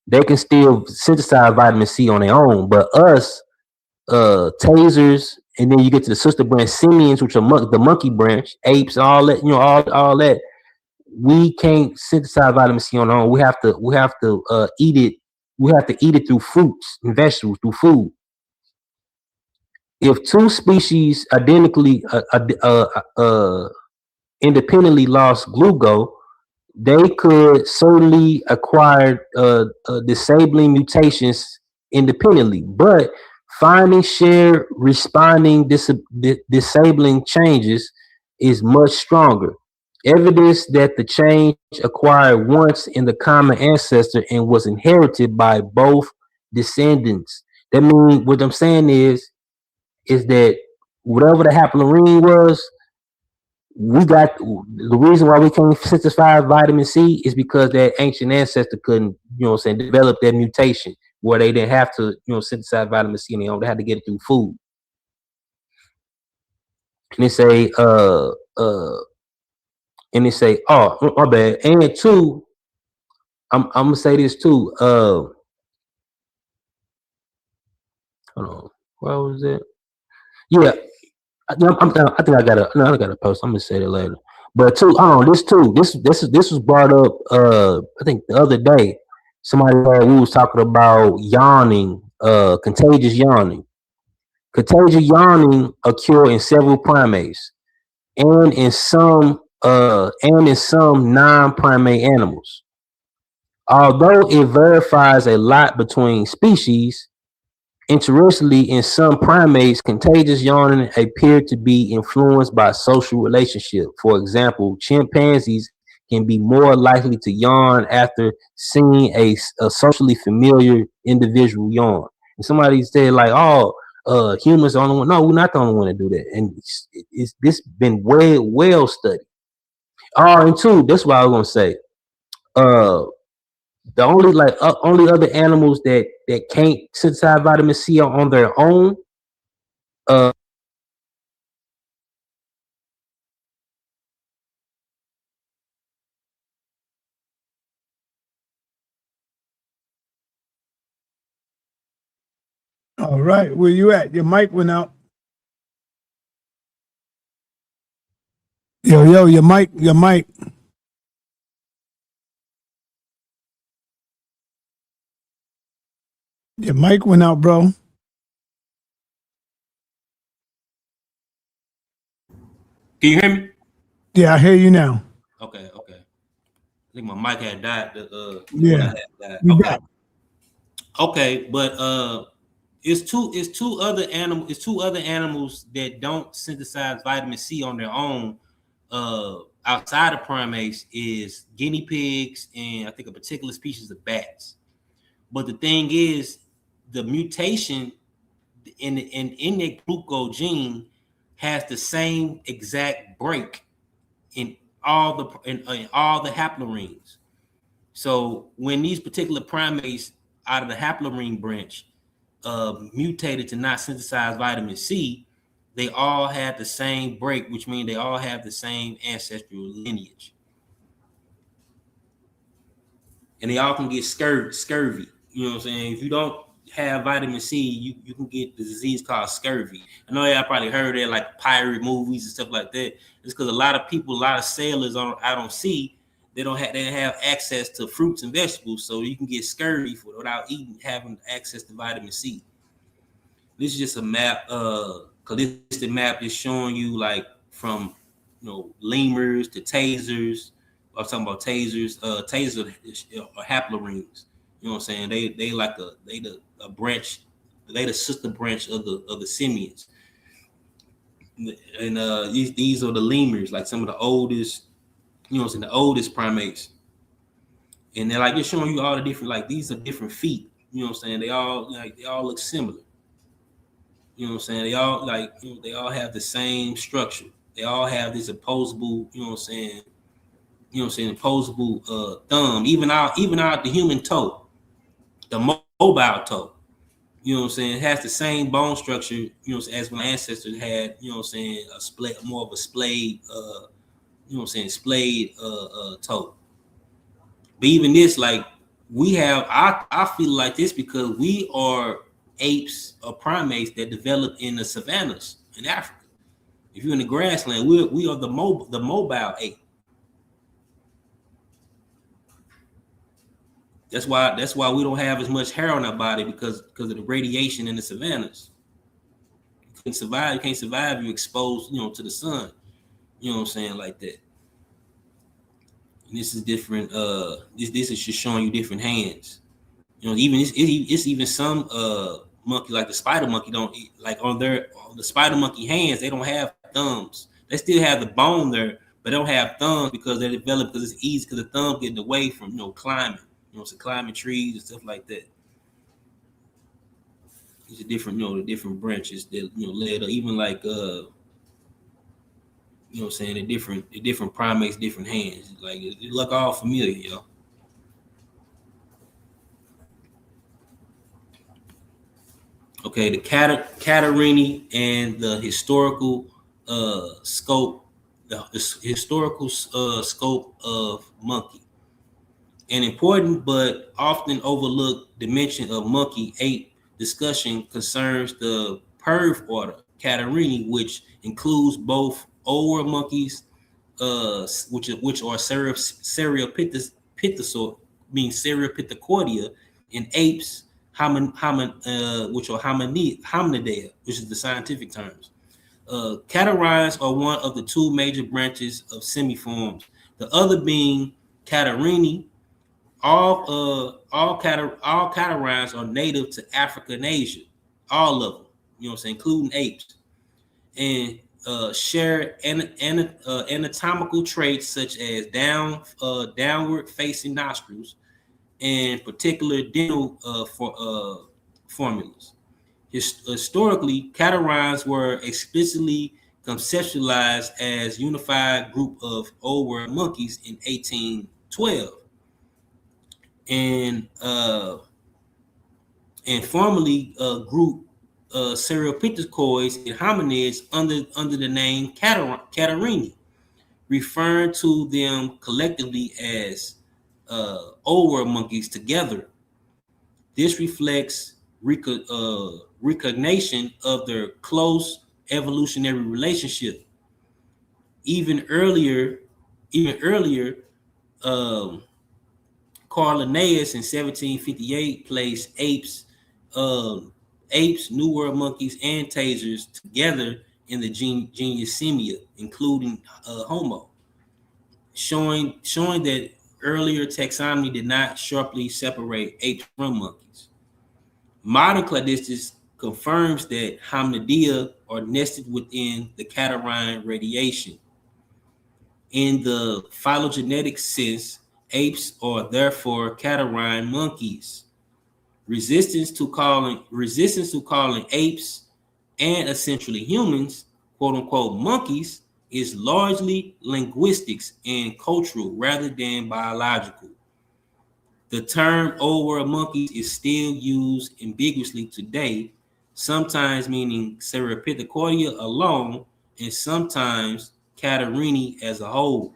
They can still synthesize vitamin C on their own, but us, tasers, and then you get to the sister branch, simians, which are the monkey branch, apes, all that, all that. We can't synthesize vitamin C on our own. We have to eat it. We have to eat it through fruits and vegetables, through food. If two species identically independently lost glucose, they could certainly acquire disabling mutations independently, but finding shared responding disabling changes is much stronger. Evidence that the change acquired once in the common ancestor and was inherited by both descendants. That means, what I'm saying is that whatever the haplorine was, we got the reason why we can't synthesize vitamin C is because that ancient ancestor couldn't, develop that mutation where they didn't have to, synthesize vitamin C on their own. They had to get it through food. And they say, oh, my bad. And two, I'm gonna say this too. Hold on, where was it? Yeah, I think I got a post. I'm gonna say that later. But two, this was brought up. I think the other day, we was talking about yawning, contagious yawning. Contagious yawning occur in several primates and in some non-primate animals. Although it varies a lot between species, interestingly, in some primates, contagious yawning appear to be influenced by social relationship. For example, chimpanzees can be more likely to yawn after seeing a socially familiar individual yawn. And somebody said, like, "Oh, humans are the only one." No, we're not the only one to do that, and this been well studied. Oh, and two, that's what I was gonna say. The only other animals that can't synthesize vitamin C on their own. All right, where you at? Your mic went out. Yo, your mic. Your mic went out, bro. Can you hear me? Yeah, I hear you now. Okay. I think my mic had died. Yeah. Okay. Okay, but it's two other animals that don't synthesize vitamin C on their own. Outside of primates is guinea pigs and I think a particular species of bats. But the thing is, the mutation in the glucose gene has the same exact break in all the haplorines. So when these particular primates out of the haplorine branch mutated to not synthesize vitamin C, they all had the same break, which means they all have the same ancestral lineage. and they all can get scurvy. You know what I'm saying? If you don't have vitamin C, you can get the disease called scurvy. I know y'all probably heard that, like pirate movies and stuff like that. It's because a lot of people, a lot of sailors out on sea, they don't have access to fruits and vegetables, so you can get scurvy without having access to vitamin C. This is just a map, holistic map is showing you like from lemurs to tasers. I'm talking about tasers. Tasers are haplorines. You know what I'm saying? They like a branch, they the sister branch of the simians. And these are the lemurs, like some of the oldest, the oldest primates. And they're like, it's showing you all the different, like these are different feet. You know what I'm saying? They all look similar. You know what I'm saying? They all they all have the same structure. They all have this opposable, opposable thumb. Even out the human toe, the mobile toe. You know what I'm saying? It has the same bone structure, as my ancestors had, more of a splayed, splayed toe. But even this, like we have, I feel like this because we are apes or primates that develop in the savannas in Africa. If you're in the grassland, we are the mobile ape. That's why we don't have as much hair on our body because of the radiation in the savannas. You can't survive if you're exposed, to the sun. You know what I'm saying, like that. And this is different. This is just showing you different hands. Even it's even some monkey like the spider monkey don't eat, like on the spider monkey hands, they don't have thumbs. They still have the bone there, but they don't have thumbs because they develop because it's easy because the thumb getting away from climbing. Climbing trees and stuff like that. These are different, the different branches that led up, even like the different primates, different hands. Like it look all familiar, yo. Okay, the Catarhini and the historical scope, the historical scope of monkey. An important but often overlooked dimension of monkey-ape discussion concerns the perv order, Catarhini, which includes both older monkeys, which are Cereopithecordia, and apes, which are Hominidae, which is the scientific terms. Catarrhines are one of the two major branches of semiforms. The other being Catarhini. All catarrhines are native to Africa and Asia, all of them. You know what I'm saying, including apes, and share anatomical traits such as downward facing nostrils and particular dental formulas. Historically, catarrhines were explicitly conceptualized as unified group of old world monkeys in 1812. And formerly group Cereopithecores and hominids under the name Catarhini, referring to them collectively as old world monkeys together. This reflects recognition of their close evolutionary relationship. Even earlier, Carl Linnaeus in 1758 placed apes, New World monkeys, and tasers together in the genus Simia, including Homo, showing that earlier taxonomy did not sharply separate apes from monkeys. Modern cladistics confirms that Hominidae are nested within the Catarrhine radiation. In the phylogenetic sense, apes are therefore Catarrhine monkeys. Resistance to calling apes and essentially humans, quote unquote, monkeys, is largely linguistics and cultural rather than biological. The term old world monkeys is still used ambiguously today, sometimes meaning Cereopithecordia alone, and sometimes Catarhini as a whole.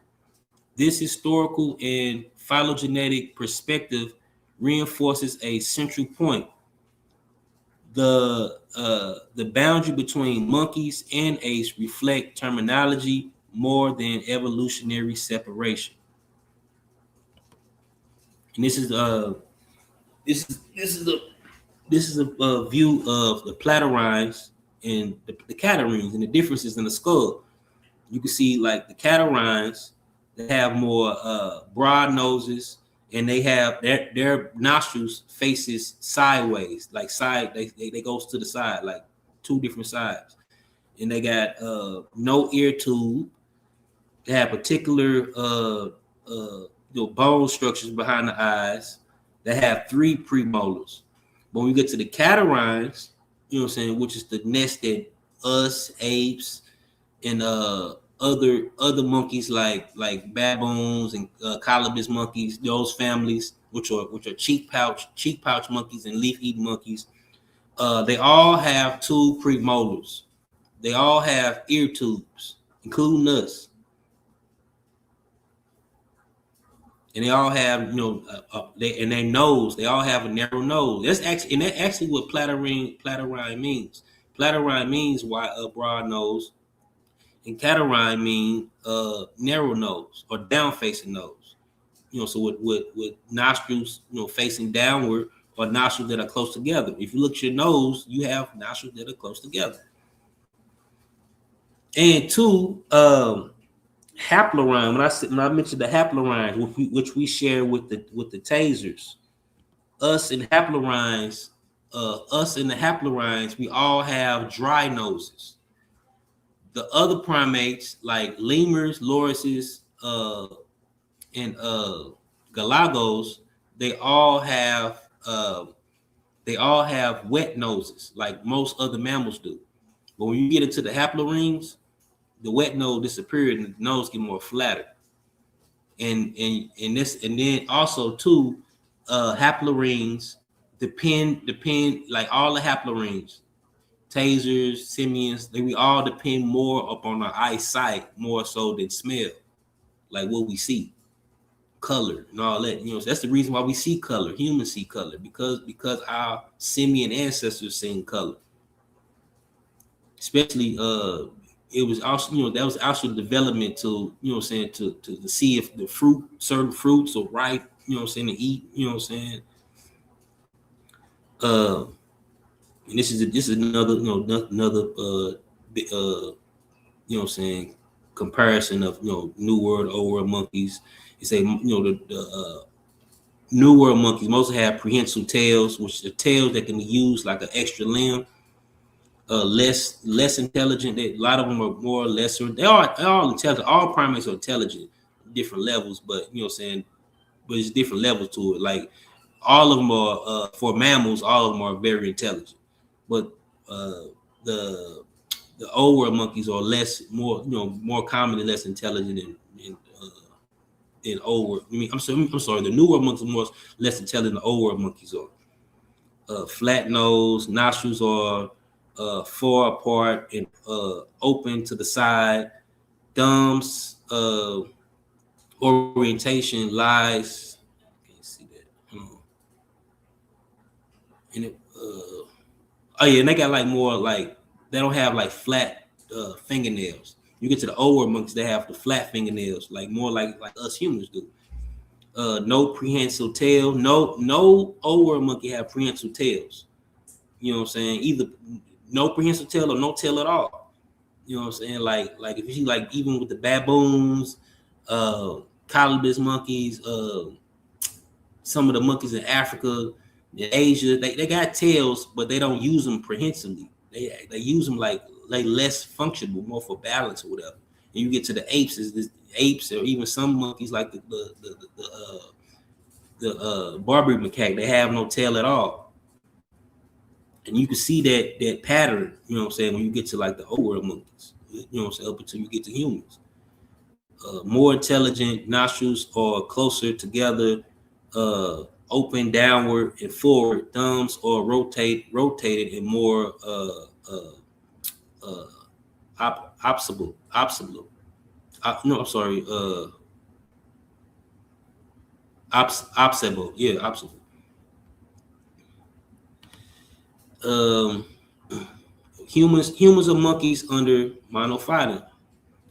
This historical and phylogenetic perspective reinforces a central point. The boundary between monkeys and apes reflect terminology more than evolutionary separation. And this is a view of the Platyrrhines and the Catarrhines and the differences in the skull. You can see like the Catarrhines, they have more broad noses, and they have their nostrils faces sideways, like side. They goes to the side, like two different sides, and they got no ear tube. They have particular bone structures behind the eyes. They have 3 premolars. But when we get to the Catarrhines, you know what I'm saying, which is the nest that us apes and other monkeys like baboons and colobus monkeys, those families, which are cheek pouch monkeys and leaf eating monkeys, they all have 2 premolars. They all have ear tubes, including us, and they all have their nose. They all have a narrow nose. That's actually what Platyrrhine means. Platyrrhine means broad nose, and Catarrhine mean narrow nose or down facing nose. So with nostrils facing downward, or nostrils that are close together. If you look at your nose, you have nostrils that are close together. And 2, haplorhine. When I mentioned the haplorhine, which we share with the tasers, us and the haplorhines, we all have dry noses. The other primates like lemurs, lorises, and galagos, they all have wet noses, like most other mammals do. But when you get into the haplorhines, the wet nose disappeared and the nose get more flatter. And then also too, haplorhines depend like all the haplorhines, tasers, simians, we all depend more upon our eyesight more so than smell, like what we see, color and all that. So that's the reason why we see color. Humans see color because our simian ancestors seen color. Especially it was also, that was also development to, to see if certain fruits are ripe, to eat, and this is another, comparison of, New World, Old World monkeys. You say, the New World monkeys mostly have prehensile tails, which are tails that can be used like an extra limb. Less intelligent. A lot of them are more or lesser. They're all intelligent. All primates are intelligent, different levels, but but it's different levels to it. Like all of them are for mammals, all of them are very intelligent. But the old world monkeys are more commonly less intelligent than old world. I'm sorry. The new world monkeys are less intelligent than old world monkeys are. Flat nose, nostrils are far apart and open to the side. Thumbs orientation lies. Can't see that. And and they got like more like they don't have like flat fingernails. You get to the old world monkeys, they have the flat fingernails, like more like us humans do. No prehensile tail. No old world monkey have prehensile tails. You know what I'm saying? Either no prehensile tail or no tail at all. You know what I'm saying? Like if you see like even with the baboons, colobus monkeys, some of the monkeys in Africa, in Asia, they got tails, but they don't use them prehensively. They use them like less functional, more for balance or whatever. And you get to the apes, apes or even some monkeys like the Barbary macaque, they have no tail at all. And you can see that pattern, you know what I'm saying, when you get to like the old world monkeys, you know what I'm saying, up until you get to humans. More intelligent nostrils are closer together, open downward and forward. Thumbs are rotated and more opsible. Observable. Yeah, observable. Humans are monkeys under monophyletic.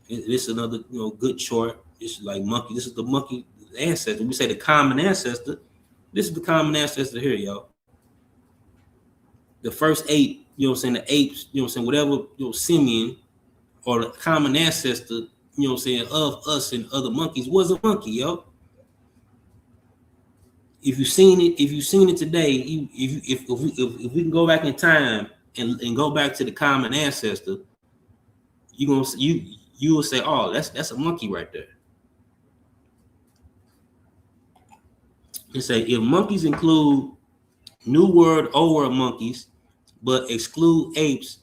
This is another good chart. This is like monkey. This is the monkey ancestor. We say the common ancestor. This is the common ancestor here, y'all. The first ape, the apes, whatever, simian or the common ancestor, of us and other monkeys was a monkey, yo. If you've seen it today, if we can go back in time and go back to the common ancestor, you will say, oh, that's a monkey right there. And say if monkeys include New World, Old World monkeys, but exclude apes,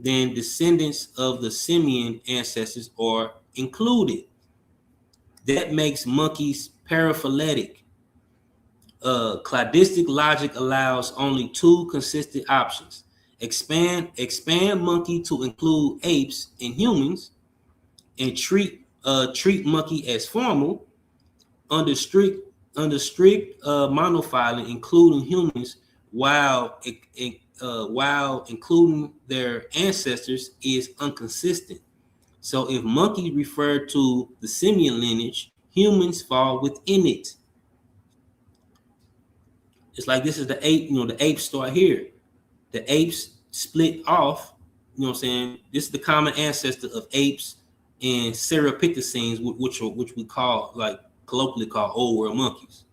then descendants of the simian ancestors are included. That makes monkeys paraphyletic. Cladistic logic allows only two consistent options: expand monkey to include apes and humans, and treat monkey as formal. Under strict monophyly, including humans, while including their ancestors, is inconsistent. So if monkeys refer to the simian lineage, humans fall within it. It's like this is the ape, the apes start here. The apes split off, This is the common ancestor of apes and Cerapithecines, which we call, like, colloquially called old world monkeys.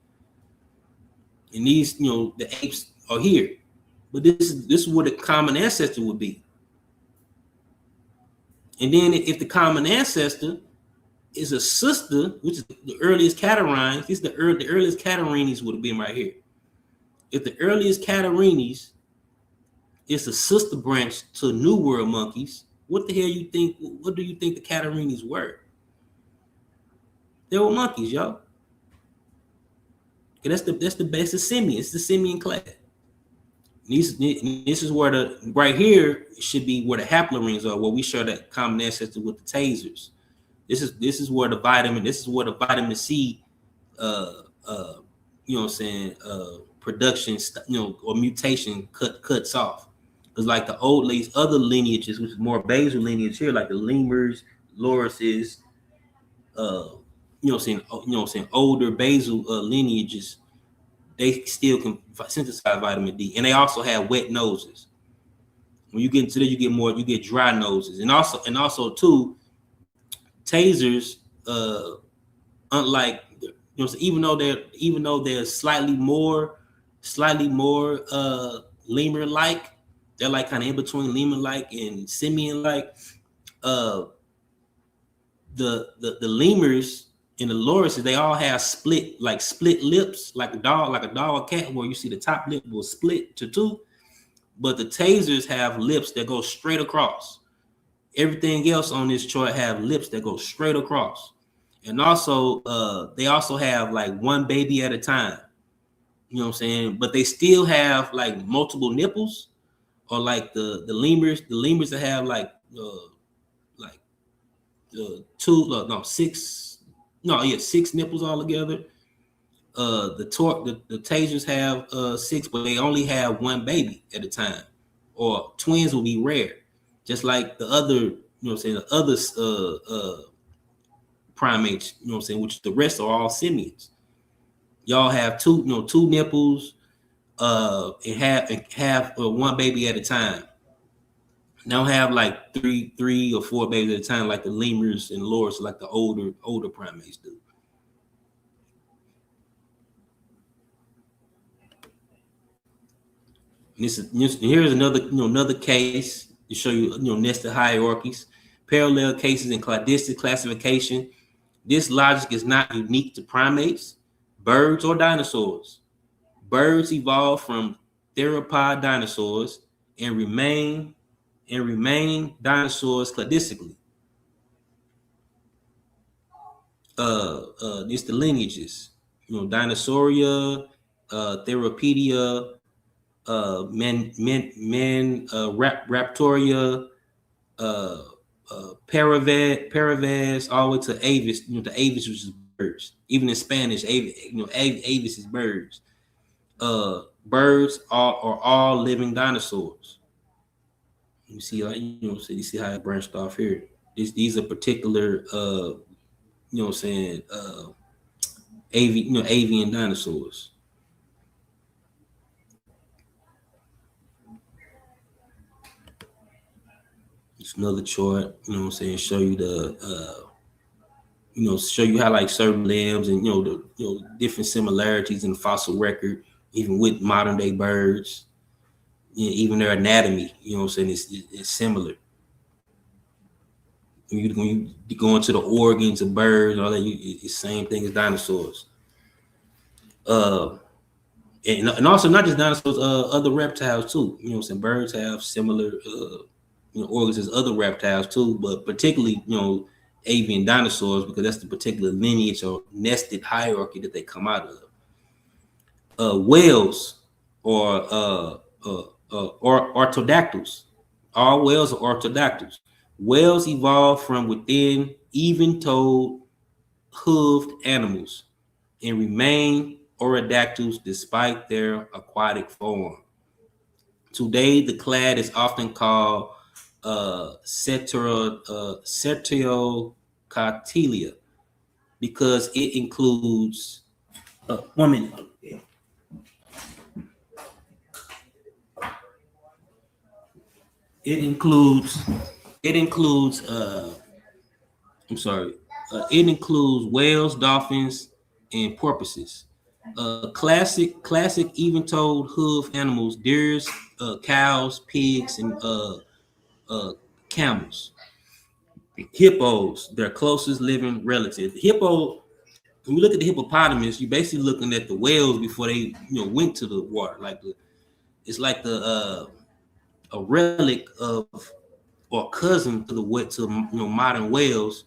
And these, the apes are here. But this is where the common ancestor would be. And then if the common ancestor is a sister, which is the earliest Catarhines, this is the earliest Catarhinis would have been right here. If the earliest Catarhinis is a sister branch to New World monkeys, what do you think the Catarhinis were? They were monkeys, y'all. That's the best of simian. It's the simian class. This is where right here should be where the haplorines are, where we share that common ancestor with the tasers. This is where the vitamin C production, or mutation cuts off. Because like these other lineages, which is more basal lineage here, like the lemurs, lorises, older basal lineages, they still can synthesize vitamin D, and they also have wet noses. When you get into there, you get dry noses, and also too, tasers, unlike, even though they're slightly more lemur-like, they're like kind of in between lemur-like and simian-like. The lemurs and the lorises, they all have split lips, like a dog or cat, where you see the top lip will split to two. But the tasers have lips that go straight across. Everything else on this chart have lips that go straight across. And also, they also have like one baby at a time. You know what I'm saying? But they still have like multiple nipples, or like the lemurs that have six nipples all together. The tasers have 6, but they only have one baby at a time, or twins will be rare, just like the other, the other primates, which the rest are all simians. Y'all have two nipples, and have one baby at a time. They don't have like three or four babies at a time like the lemurs and lorises, like the older primates do. Here's another case to show you, nested hierarchies, parallel cases in cladistic classification. This logic is not unique to primates, birds, or dinosaurs. Birds evolved from theropod dinosaurs and remain dinosaurs cladistically. It's the lineages, Dinosauria, Theropodia, Raptoria, Paravez, all the way to Avis, the Avis, which is birds. Even in Spanish, aves is birds. Birds are all living dinosaurs. You see, like, so you see how it branched off here. These are particular, avian dinosaurs. It's another chart, show you the, show you how like certain limbs and the different similarities in the fossil record, even with modern day birds, even their anatomy. It's similar. When you go into the organs of birds, all that, it's the same thing as dinosaurs. And also not just dinosaurs, other reptiles too. Birds have similar organs as other reptiles too, but particularly avian dinosaurs, because that's the particular lineage or nested hierarchy that they come out of. Whales or orthodactyls. All whales are orthodactyls. Whales evolved from within even-toed, hooved animals and remain orodactyls despite their aquatic form. Today, the clade is often called Ceterocotylia because it includes 1 minute. It includes whales, dolphins, and porpoises. Classic even-toed hoof animals: deers, cows, pigs, and camels. Hippos, their closest living relative. Hippo. When you look at the hippopotamus, you're basically looking at the whales before they went to the water. It's like a relic of, or cousin to modern whales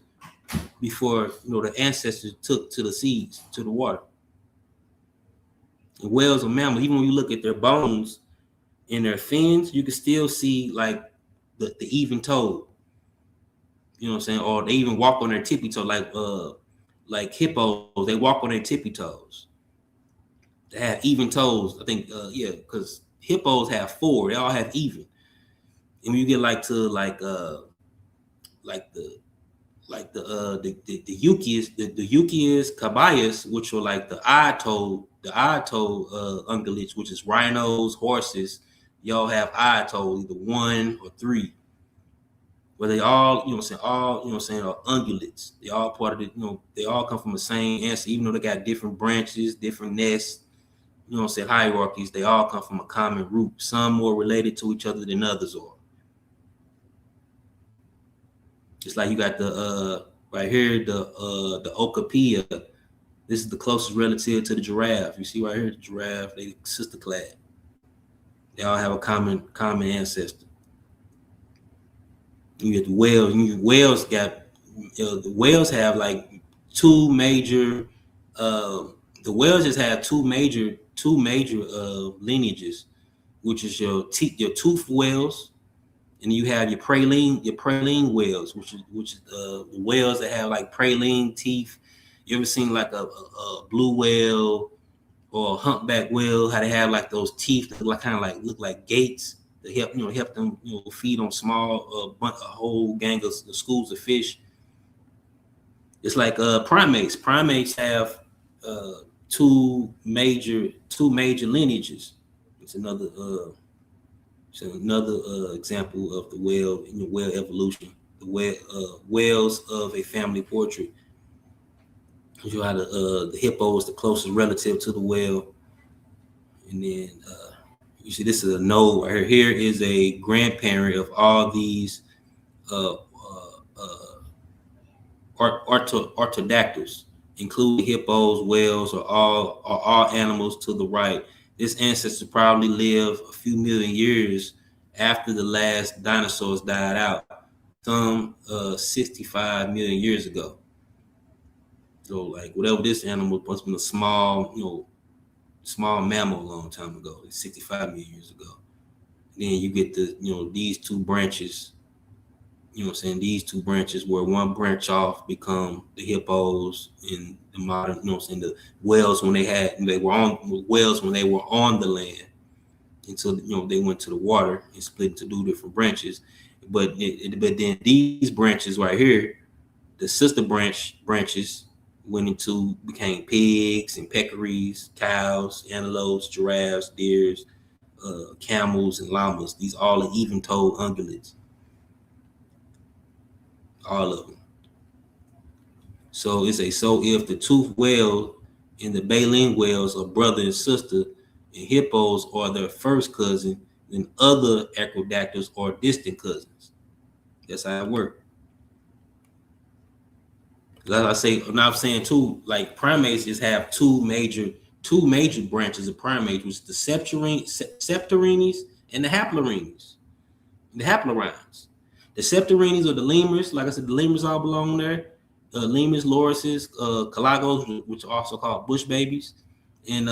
before the ancestors took to the seas, to the water. And whales are mammals. Even when you look at their bones and their fins, you can still see like the even toe. Or they even walk on their tippy toe, like hippos. They walk on their tippy toes. They have even toes. I think, because hippos have 4. They all have even. And when you get the Yukias, the Yukias caballas, which are like the eye toe ungulates, which is rhinos, horses, y'all have eye toe, either 1 or 3. Where they all, are ungulates. They all part of it, they all come from the same ancestor, even though they got different branches, different nests, hierarchies, they all come from a common root. Some more related to each other than others are. Just like you got the right here, the Okapia. This is the closest relative to the giraffe. You see right here, the giraffe, they sister clade. They all have a common ancestor. You get the whales. Whales got the whales have like 2 major. The whales just have two major lineages, which is your toothed whales. And you have your praline whales, which is the whales that have like praline teeth. You ever seen like a blue whale or a humpback whale? How they have like those teeth that look like gates that help them feed on small a whole gang of schools of fish. It's like primates. Primates have two major lineages. It's another. So another example of the whale in the whale evolution, the whales of a family portrait. You how the hippo is the closest relative to the whale, and then you see this is a node right here. Here is a grandparent of all these orthodactyls, including hippos, whales, or all animals to the right. This ancestor probably lived a few million years after the last dinosaurs died out, some 65 million years ago. So, like, whatever this animal must have been a small mammal a long time ago, 65 million years ago. Then you get these 2 branches, You know what I'm saying? These two branches where one branch off become the hippos and the modern, you know what I'm saying, the whales when they were on the land until, you know, they went to the water and split into two different branches. But then these branches right here, the sister branches became pigs and peccaries, cows, antelopes, giraffes, deers, camels, and llamas. These all are even-toed ungulates. All of them. So if the toothed whale and the baleen whales are brother and sister, and hippos are their first cousin, then other acrodactyls are distant cousins. That's how it works. Like I say, now I'm saying too, like primates just have two major branches of primates, which is the septorines and the haplorines. The haplorines. The septorines are the lemurs. Like I said, the lemurs all belong there. Lemurs, lorises, calagos, which are also called bush babies, and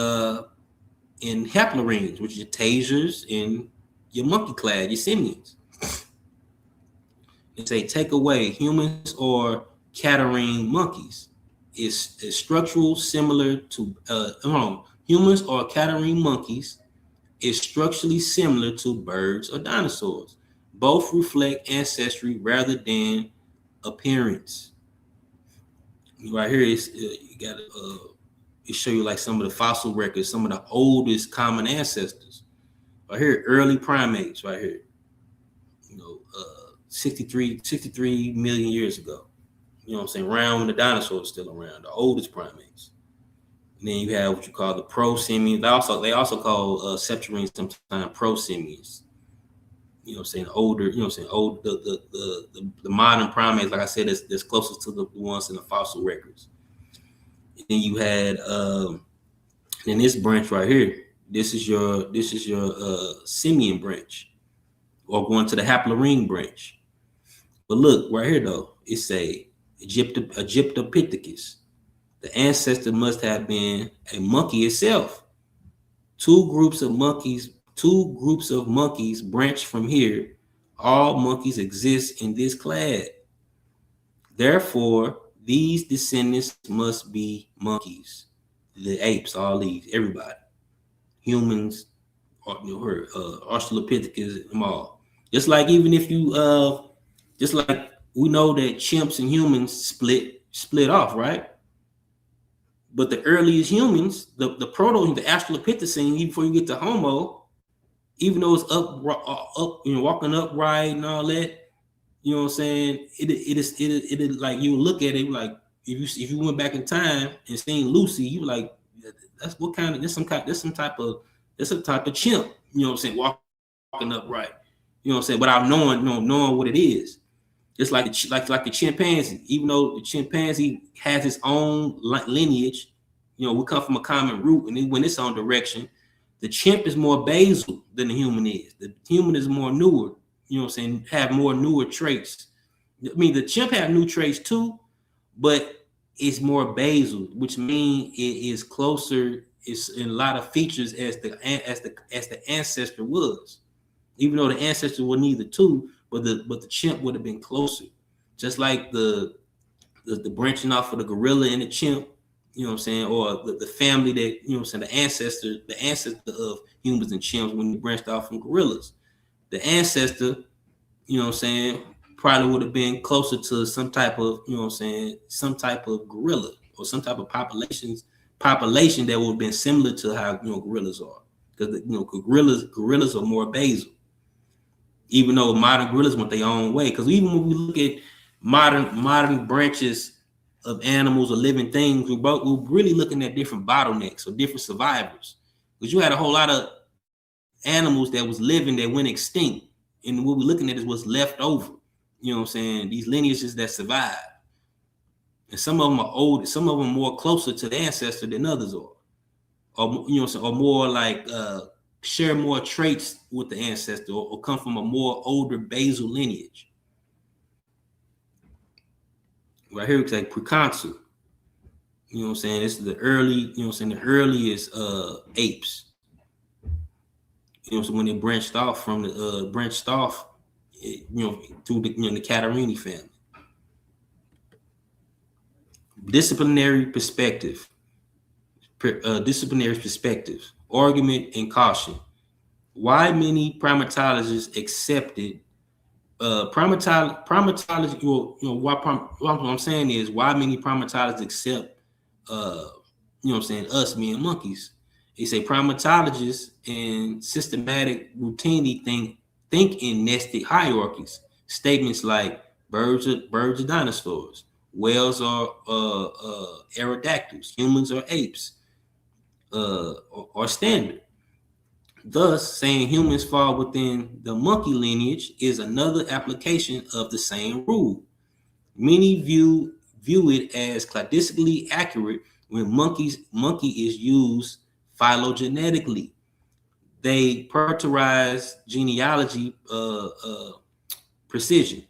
haplorines, which are your tasers and your monkey clad, your simians. And say take away humans or Catarhini monkeys is structural similar to humans or Catarhini monkeys is structurally similar to birds or dinosaurs. Both reflect ancestry rather than appearance. Right here is you got it show you like some of the fossil records, some of the oldest common ancestors. Right here, early primates. Right here, 63 million years ago. You know what I'm saying? Around when the dinosaurs were still around, the oldest primates. And then you have what you call the prosimians. They also call septorines sometimes prosimians. You know what I'm saying? Older, you know what I'm saying? Old the modern primates, like I said, is closest to the ones in the fossil records. And then you had in this branch right here, this is your simian branch, or going to the haplorine branch. But look, right here though, it's a Egyptopithecus. The ancestor must have been a monkey itself. Two groups of monkeys branch from here. All monkeys exist in this clade. Therefore, these descendants must be monkeys. The apes, all these, everybody. Humans, Australopithecus, them all. Just like even if you just like we know that chimps and humans split off, right? But the earliest humans, the Australopithecine, even before you get to Homo, even though it's up, walking upright and all that, you know what I'm saying? It is like you look at it like if you went back in time and seen Lucy, you like that's some type of chimp, you know what I'm saying, walking upright, you know what I'm saying, without knowing what it is. Just like the chimpanzee, even though the chimpanzee has its own lineage, we come from a common root, and then when it's on direction, the chimp is more basal than the human is. The human is more newer, you know what I'm saying, have more newer traits. I mean, the chimp have new traits too, but it's more basal, which means it is closer. It's in a lot of features as the ancestor was, even though the ancestor were neither two. But the chimp would have been closer, just like the branching off of the gorilla and the chimp, you know what I'm saying, or the family that, you know what I'm saying, the ancestor of humans and chimps when they branched off from gorillas. The ancestor, you know what I'm saying, probably would have been closer to some type of, you know what I'm saying, some type of gorilla or some type of population that would have been similar to how, gorillas are, because gorillas are more basal. Even though modern gorillas went their own way, because even when we look at modern branches of animals or living things, we're really looking at different bottlenecks or different survivors. Because you had a whole lot of animals that was living that went extinct, and what we're looking at is what's left over. You know what I'm saying? These lineages that survive, and some of them are old, some of them more closer to the ancestor than others are, or or more like share more traits with the ancestor, or come from a more older basal lineage. Right here, it's like preconsul. You know what I'm saying? This is the early, you know what I'm saying, the earliest apes. You know, so when they branched off through the Catarhini family. Disciplinary perspective, argument and caution. Why many primatologists accepted primatology? What I'm saying is why many primatologists accept us being monkeys. They say primatologists and systematic routinely think in nested hierarchies. Statements like birds are dinosaurs, whales are aerodactyls, humans are apes, are standard. Thus, saying humans fall within the monkey lineage is another application of the same rule. Many view it as cladistically accurate when monkey is used phylogenetically. They prioritize genealogy precision.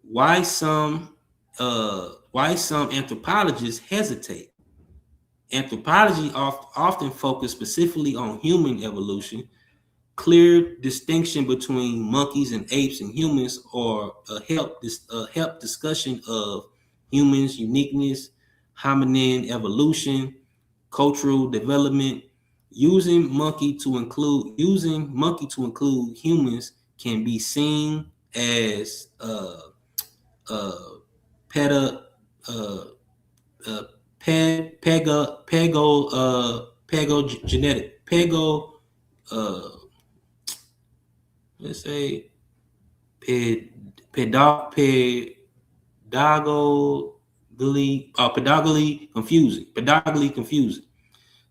Why some anthropologists hesitate? Anthropology often focus specifically on human evolution. Clear distinction between monkeys and apes and humans, or help discussion of humans' uniqueness, hominin evolution, cultural development. Using monkey to include humans can be seen as pega genetic pego let's say pedagogically confusing.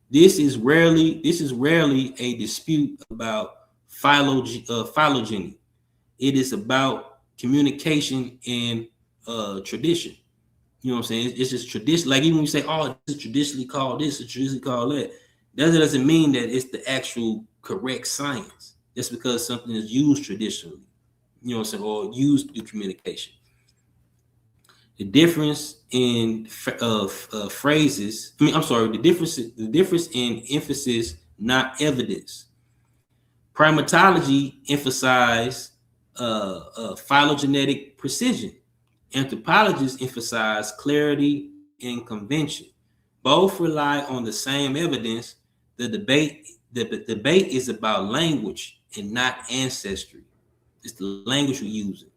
This is rarely a dispute about phylogeny. It is about communication and tradition. You know what I'm saying? It's just tradition. Like even when you say, "Oh, this is traditionally called this, it's traditionally called that," that doesn't mean that it's the actual correct science. Just because something is used traditionally, you know what I'm saying, or used through communication. The difference in phrases. The difference in emphasis, not evidence. Primatology emphasize phylogenetic precision. Anthropologists emphasize clarity and convention. Both rely on the same evidence. The debate is about language and not ancestry. It's the language we're using.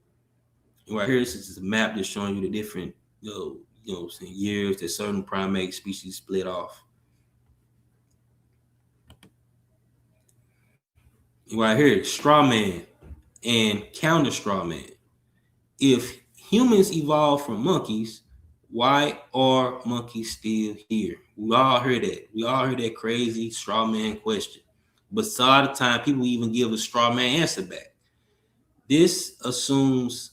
And right here, this is a map just showing you the different, years that certain primate species split off. And right here, straw man and counter straw man. If humans evolved from monkeys, why are monkeys still here? We all heard that. We all heard that crazy straw man question. But a lot of time, people even give a straw man answer back. This assumes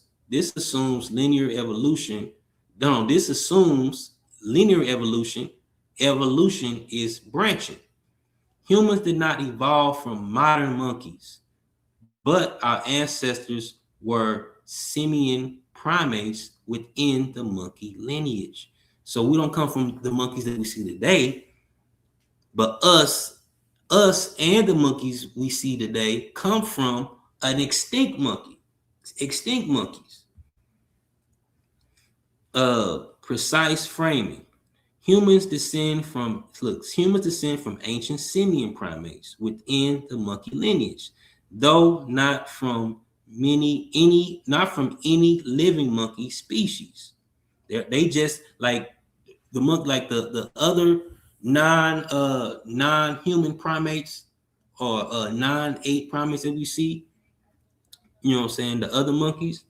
linear evolution. No, this assumes linear evolution. Evolution is branching. Humans did not evolve from modern monkeys, but our ancestors were simian primates within the monkey lineage. So we don't come from the monkeys that we see today, but us and the monkeys we see today come from an extinct monkeys. Precise framing. Humans descend from ancient simian primates within the monkey lineage, though not from any living monkey species. They just like the other non-human primates or non-ape primates that we see. You know what I'm saying? The other monkeys,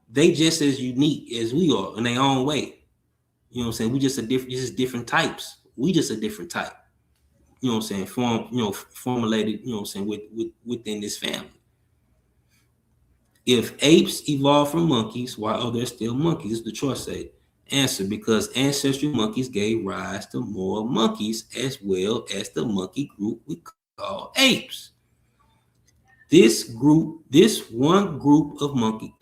they just as unique as we are in their own way. You know what I'm saying? Just different types. We just a different type. You know what I'm saying? Formulated, you know what I'm saying, within this family. If apes evolved from monkeys, why are there still monkeys? This is the choice say. Answer, because ancestral monkeys gave rise to more monkeys as well as the monkey group we call apes. This one group of monkeys,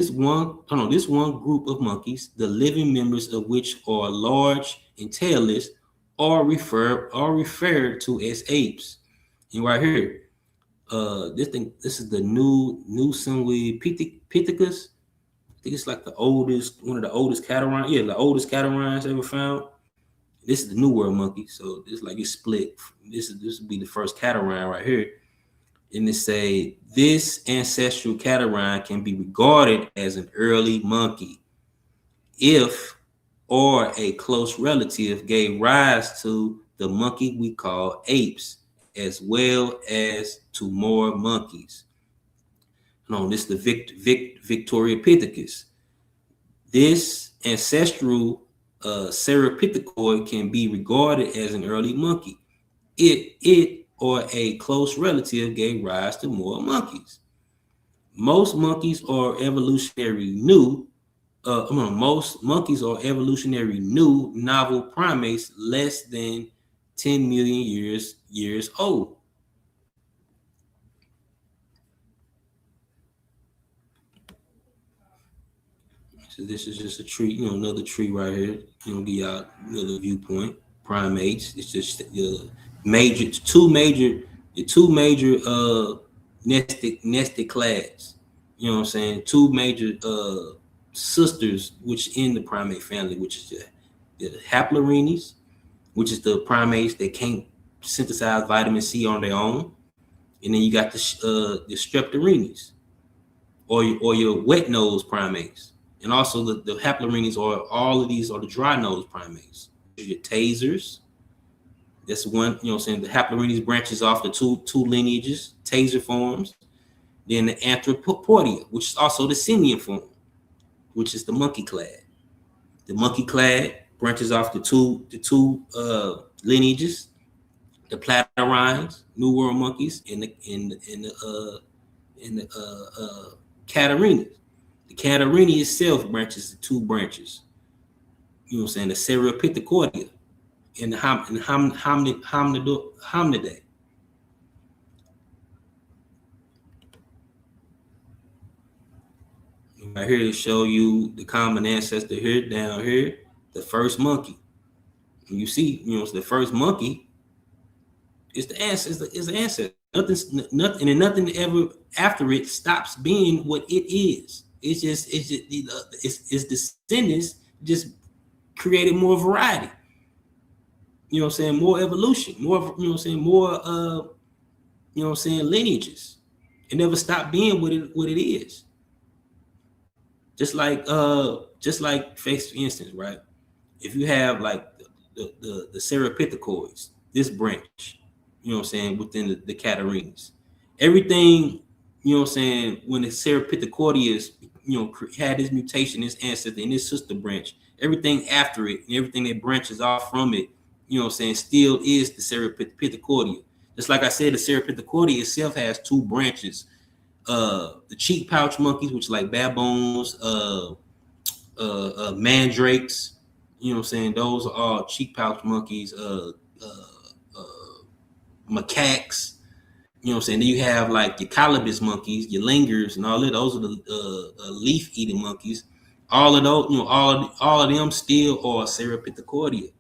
the living members of which are large and tailless, are referred to as apes. And right here, This is the new Sunwe Pithecus. I think it's like one of the oldest catarrhines. Yeah, the oldest catarrhines ever found. This is the New World monkey, so it's split. This would be the first catarrhine right here. And they say this ancestral catarrhine can be regarded as an early monkey if or a close relative gave rise to the monkey we call apes, as well as to more monkeys. No, this is the Victoria Pithecus. This ancestral Ceratopithecus can be regarded as an early monkey. It or a close relative gave rise to more monkeys. Most monkeys are evolutionary new. Most monkeys are evolutionary new novel primates less than 10 million years old. So this is just a tree, another tree right here. Give y'all another viewpoint. Primates. It's just the two major nested clades. You know what I'm saying? Two major sisters, which in the primate family, which is the Haplorhines, which is the primates that can't synthesize vitamin C on their own, and then you got the Streptorhines, or your wet nose primates. And also the Haplorhines all of these are the dry nose primates. Your tasers. That's one, the Haplorhines branches off the two lineages, taser forms. Then the Anthropodia, which is also the simian form, which is the monkey clad. The monkey clad branches off the two lineages, the Platyrhines, New World monkeys, and the Catarhini. The Catarhini itself branches to two branches. The Ceratopithecus and the Hominidae. Right here to show you the common ancestor here, down here, the first monkey. And you see, the first monkey is the ancestor. Nothing ever after it stops being what it is. It's descendants just created more variety. More evolution, more, more lineages. It never stopped being what it is. Just like for instance, right? If you have like the Ceratopithecus, this branch, within the Catarhines, everything, when the Ceratopithecus, had this mutation, this ancestor, and this sister branch, everything after it and everything that branches off from it, still is the Ceratopithecus. Just like I said, the Ceratopithecus itself has two branches. The cheek pouch monkeys, which like baboons, mandrakes, those are all cheek pouch monkeys, macaques, then you have like your colobus monkeys, your lingers, and all of those are the leaf eating monkeys. All of those, all of them still are Ceratopithecus,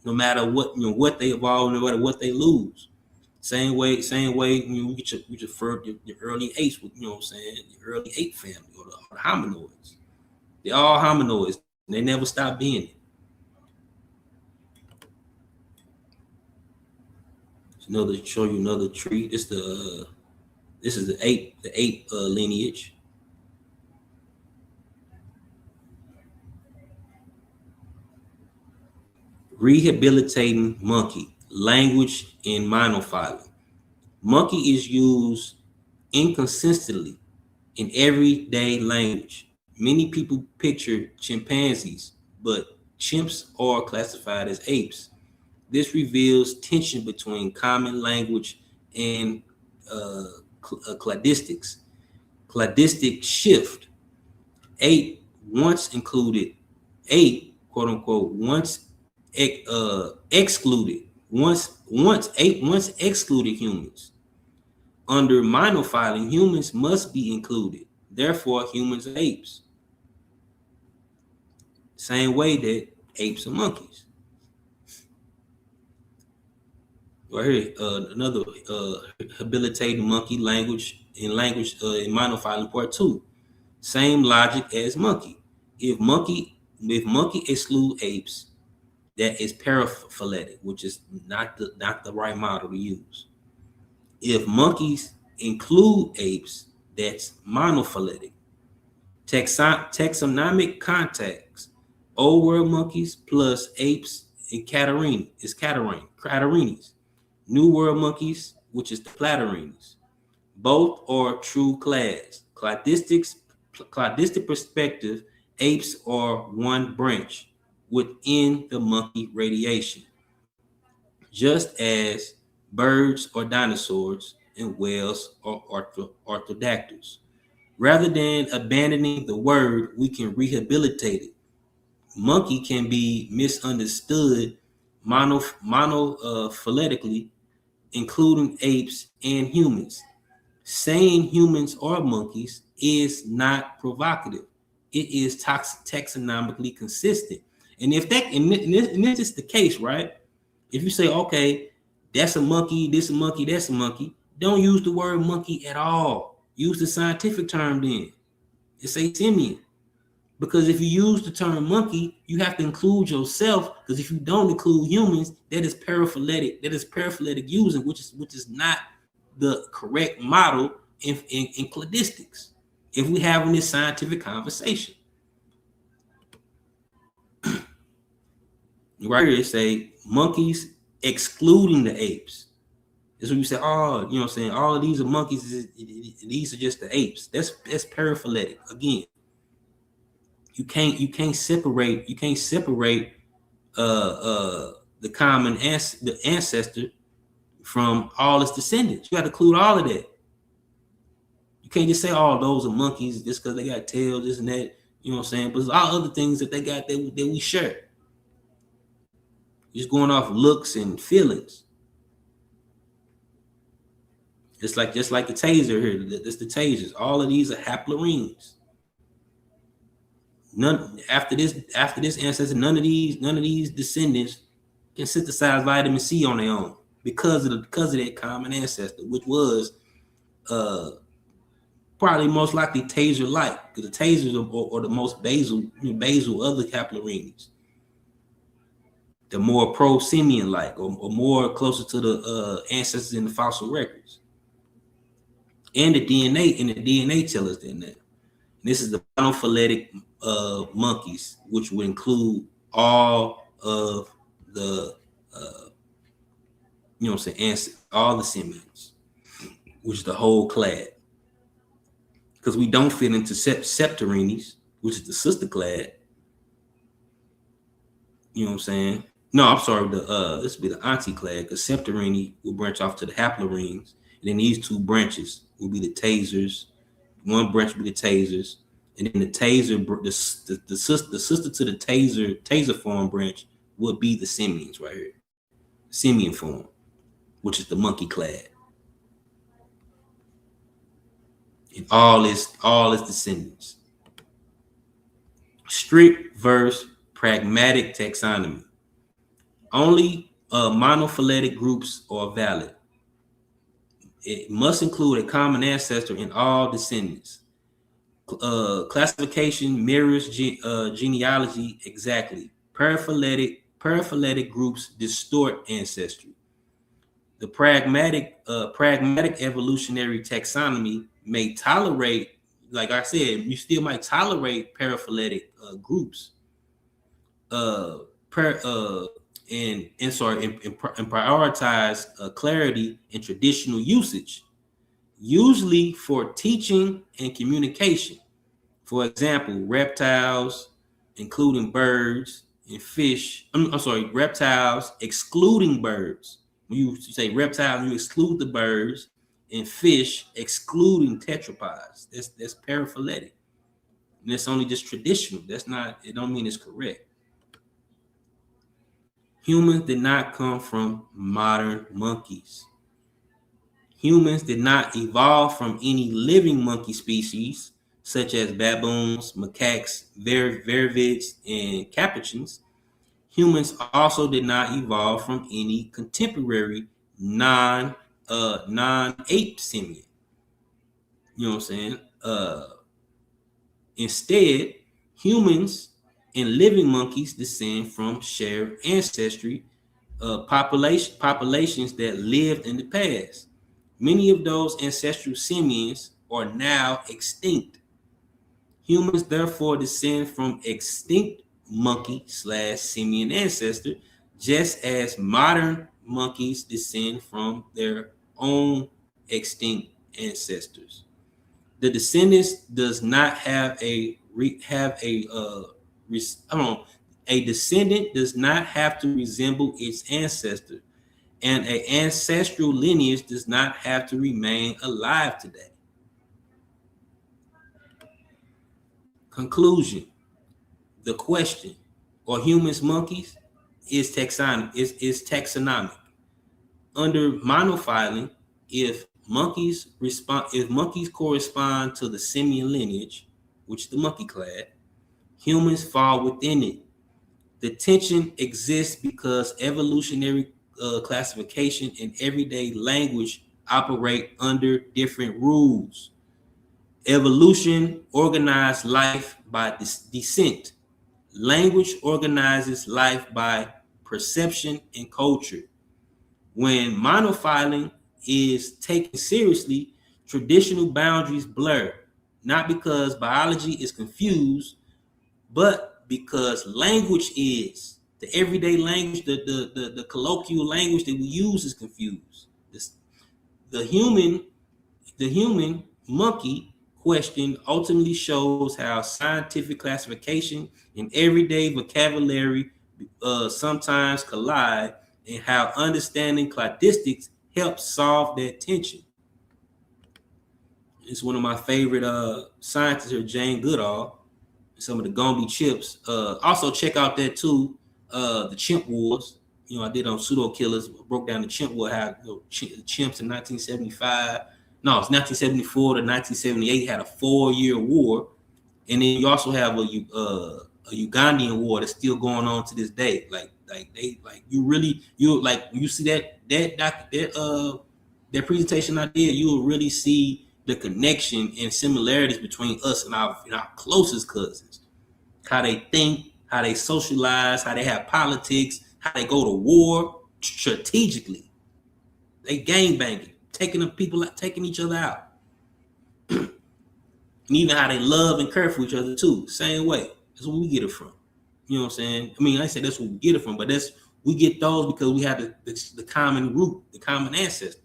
no matter what they evolve, no matter what they lose. Same way, you get your early apes with, your early ape family or the hominoids. They're all hominoids. They never stop being it. Show you another tree. This is the ape lineage. Rehabilitating monkey, language and monophyly. Monkey is used inconsistently in everyday language. Many people picture chimpanzees, but chimps are classified as apes. This reveals tension between common language and cladistics. Cladistic shift. Ape once included, ape, quote unquote, once excluded. Ape once excluded humans. Under monophyly, humans must be included. Therefore, humans are apes. Same way that apes are monkeys. Right here, another habilitating monkey language in monophylum part 2. Same logic as monkey. If monkey exclude apes, that is paraphyletic, which is not the right model to use. If monkeys include apes, that's monophyletic. Taxonomic context: old world monkeys plus apes and Catarhinis. New world monkeys, which is the Platyrrhines. Both are true class. Cladistic perspective, apes are one branch within the monkey radiation, just as birds or dinosaurs and whales or orthodactyls. Rather than abandoning the word, we can rehabilitate it. Monkey can be misunderstood monophyletically, including apes and humans. Saying humans are monkeys is not provocative. It is taxonomically consistent. And if that and this is the case, right? If you say, okay, that's a monkey, this a monkey, that's a monkey, don't use the word monkey at all. Use the scientific term then. It's a simian. Because if you use the term monkey, you have to include yourself. Because if you don't include humans, that is paraphyletic. That is paraphyletic using, which is not the correct model in cladistics. If we having this scientific conversation, right here, it say monkeys excluding the apes. That's when you say, oh, you know what I'm saying? All of these are monkeys. These are just the apes. That's paraphyletic. Again, you can't separate the common the ancestor from all its descendants. You got to include all of that. You can't just say, oh, those are monkeys just because they got tails, this and that. You know what I'm saying? But there's all other things that they got that we share. Just going off looks and feelings. Just like the taser here. That's the tasers. All of these are haplorines. None after this ancestor, none of these descendants can synthesize vitamin C on their own because of that common ancestor, which was probably most likely taser-like, because the tasers are the most basal of the haplorines. The more pro-simian-like, or more closer to the ancestors in the fossil records. And the DNA tell us that. This is the monophyletic monkeys, which would include all of the, you know what I'm saying, all the simians, which is the whole clade. Because we don't fit into Septerines, which is the sister clade. You know what I'm saying? No, I'm sorry. This would be the auntie clade, because Septerini will branch off to the haplorines, and then these two branches will be the tasers. One branch will be the tasers, and then the taser, the sister to the taser form branch would be the simians right here, simian form, which is the monkey clade, and all its descendants. Strict versus pragmatic taxonomy. Only monophyletic groups are valid. It must include a common ancestor in all descendants. Classification mirrors genealogy exactly. Paraphyletic groups distort ancestry. The pragmatic evolutionary taxonomy may tolerate, like I said, you still might tolerate paraphyletic groups. And prioritize clarity and traditional usage, usually for teaching and communication. For example, reptiles, including birds and fish. Reptiles excluding birds. When you say reptiles, you exclude the birds, and fish excluding tetrapods. That's paraphyletic. And that's only just traditional. It don't mean it's correct. Humans did not come from modern monkeys. Humans did not evolve from any living monkey species, such as baboons, macaques, vervids, and capuchins. Humans also did not evolve from any contemporary non-ape simian. You know what I'm saying? Instead, humans and living monkeys descend from shared ancestry populations that lived in the past. Many of those ancestral simians are now extinct. Humans therefore descend from extinct monkey/simian ancestor, just as modern monkeys descend from their own extinct ancestors. The descendants does not have a a descendant does not have to resemble its ancestor, and an ancestral lineage does not have to remain alive today. Conclusion: the question, are humans monkeys, is taxonomic. Under monophyly, if monkeys correspond to the simian lineage, which is the monkey clade, humans fall within it. The tension exists because evolutionary classification and everyday language operate under different rules. Evolution organized life by descent. Language organizes life by perception and culture. When monophyly is taken seriously, traditional boundaries blur, not because biology is confused, but because language is. The everyday language, the colloquial language that we use is confused. The human monkey question ultimately shows how scientific classification and everyday vocabulary sometimes collide, and how understanding cladistics helps solve that tension. It's one of my favorite scientists here, Jane Goodall. Some of the Gombe chips. Also check out that too, the Chimp Wars. You know, I did on pseudo killers, broke down the Chimp War, how chimps in 1975. No, it's 1974 to 1978 had a 4-year war, and then you also have a Ugandan war that's still going on to this day. Like you see that presentation I did, you will really see the connection and similarities between us and our closest cousins. How they think, how they socialize, how they have politics, how they go to war strategically. They gang banging, taking each other out. And even how they love and care for each other too. Same way. That's where we get it from. You know what I'm saying? I mean, I say that's where we get it from, but we get those because we have the common root, the common ancestor.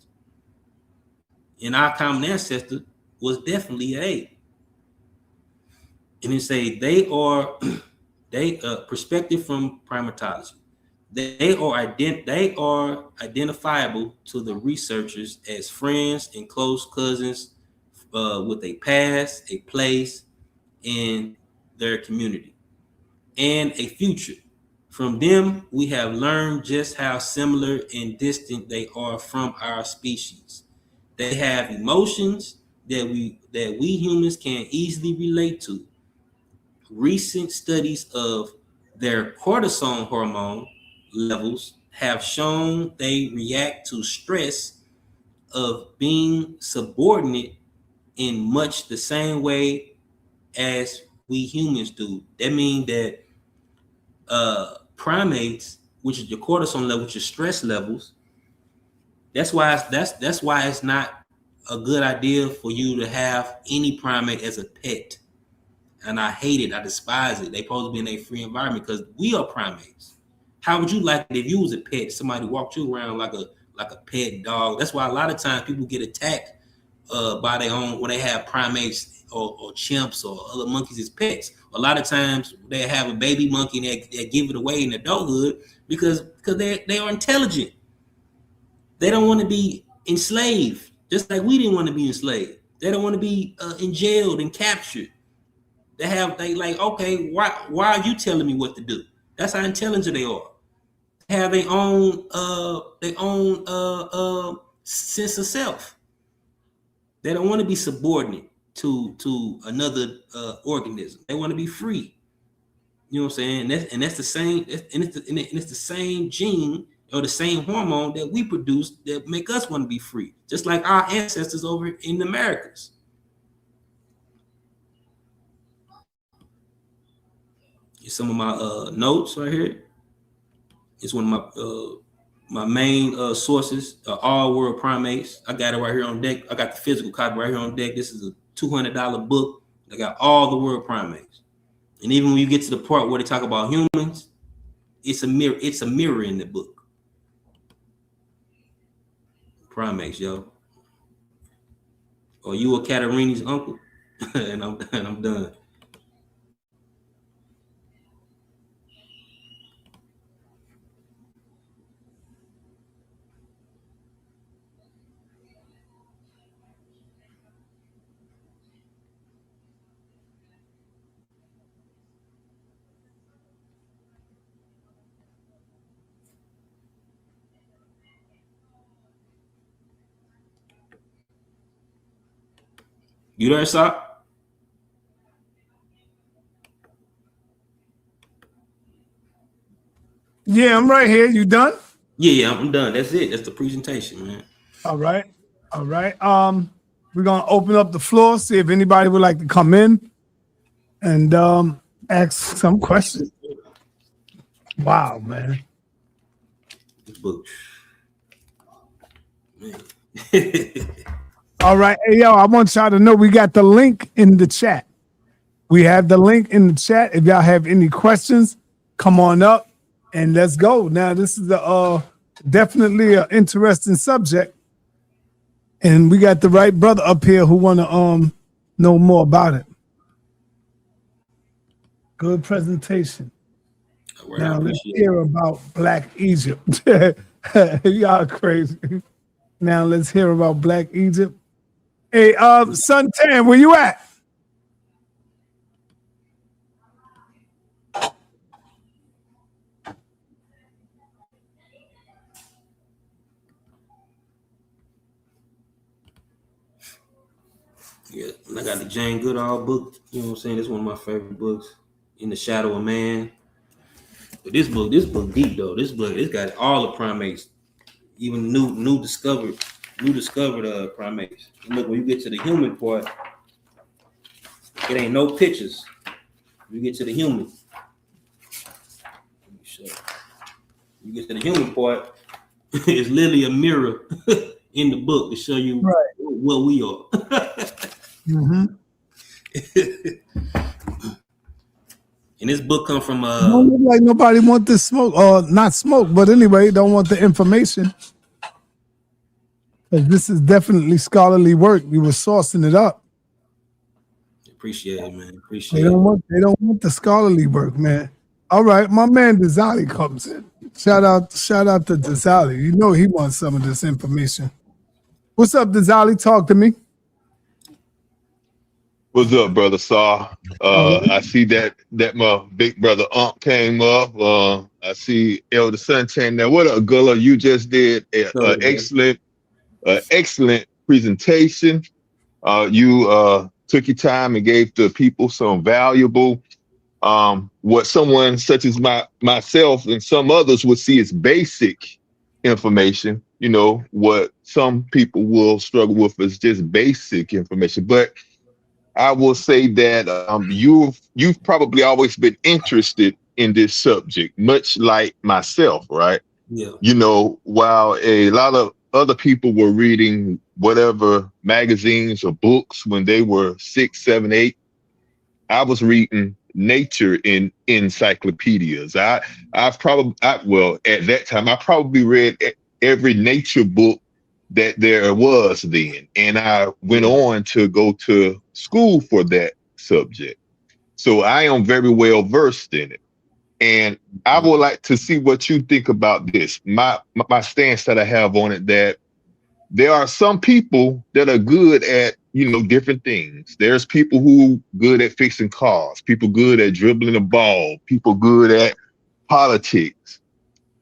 And our common ancestor was definitely an ape. And they say they are perspective from primatology. They are identifiable to the researchers as friends and close cousins with a past, a place, in their community, and a future. From them, we have learned just how similar and distant they are from our species. They have emotions that we humans can easily relate to. Recent studies of their cortisol hormone levels have shown they react to stress of being subordinate in much the same way as we humans do. That means that primates, which is your cortisol level, which is stress levels, that's why it's not a good idea for you to have any primate as a pet. And I hate it. I despise it. They supposed to be in a free environment because we are primates. How would you like it if you was a pet? Somebody walked you around like a pet dog. That's why a lot of times people get attacked by their own when they have primates or chimps or other monkeys as pets. A lot of times they have a baby monkey and they give it away in adulthood because they are intelligent. They don't want to be enslaved, just like we didn't want to be enslaved. They don't want to be jailed and captured. They like, okay, why are you telling me what to do? That's how intelligent they are. They have their own sense of self. They don't want to be subordinate to another organism. They want to be free. You know what I'm saying? That's the same. And it's the same gene or the same hormone that we produce that make us want to be free, just like our ancestors over in the Americas. Here's some of my notes right here. It's one of my main sources, All World Primates. I got it right here on deck. I got the physical copy right here on deck. This is a $200 book. I got all the world primates. And even when you get to the part where they talk about humans, it's a mirror. It's a mirror in the book. Primates, yo. Or you a Catarhini's uncle? and I'm done. You there, Sock? Yeah, I'm right here. You done? Yeah, I'm done. That's it. That's the presentation, man. All right. All right. We're gonna open up the floor, see if anybody would like to come in and ask some questions. Wow, man. This book. Man. All right. Hey, yo, I want y'all to know we got the link in the chat. We have the link in the chat. If y'all have any questions, come on up and let's go. Now, this is definitely an interesting subject. And we got the right brother up here who want to know more about it. Good presentation. Now let's hear about Black Egypt. Y'all crazy. Now let's hear about Black Egypt. Hey, Suntan, where you at? Yeah, and I got the Jane Goodall book. You know what I'm saying? It's one of my favorite books. In the Shadow of Man. But this book deep though. This book, it's got all the primates, even new discovered primates. And look, when you get to the human part, it ain't no pictures. When you get to the human, let me show you. You get to the human part, it's literally a mirror in the book to show you what we are. Mm-hmm. And this book come from don't look like nobody want this smoke, or not smoke, but anyway, don't want the information. This is definitely scholarly work. We were sourcing it up. Appreciate it, man. Appreciate it. They don't want the scholarly work, man. All right, my man Dizali comes in. Shout out to Dizali. You know he wants some of this information. What's up, Dizali? Talk to me. What's up, brother Saw? I see that my big brother Ump came up. I see Elder Suntan there. What up, Gullah? You just did an excellent presentation. You took your time and gave the people some valuable, what someone such as myself and some others would see as basic information. You know, what some people will struggle with is just basic information. But I will say that you've probably always been interested in this subject, much like myself, right? Yeah. You know, while a lot of other people were reading whatever magazines or books when they were 6, 7, 8, I was reading nature in encyclopedias. At that time, I probably read every nature book that there was then. And I went on to go to school for that subject. So I am very well versed in it. And I would like to see what you think about this. My stance that I have on it, that there are some people that are good at, you know, different things. There's people who good at fixing cars, people good at dribbling a ball, people good at politics.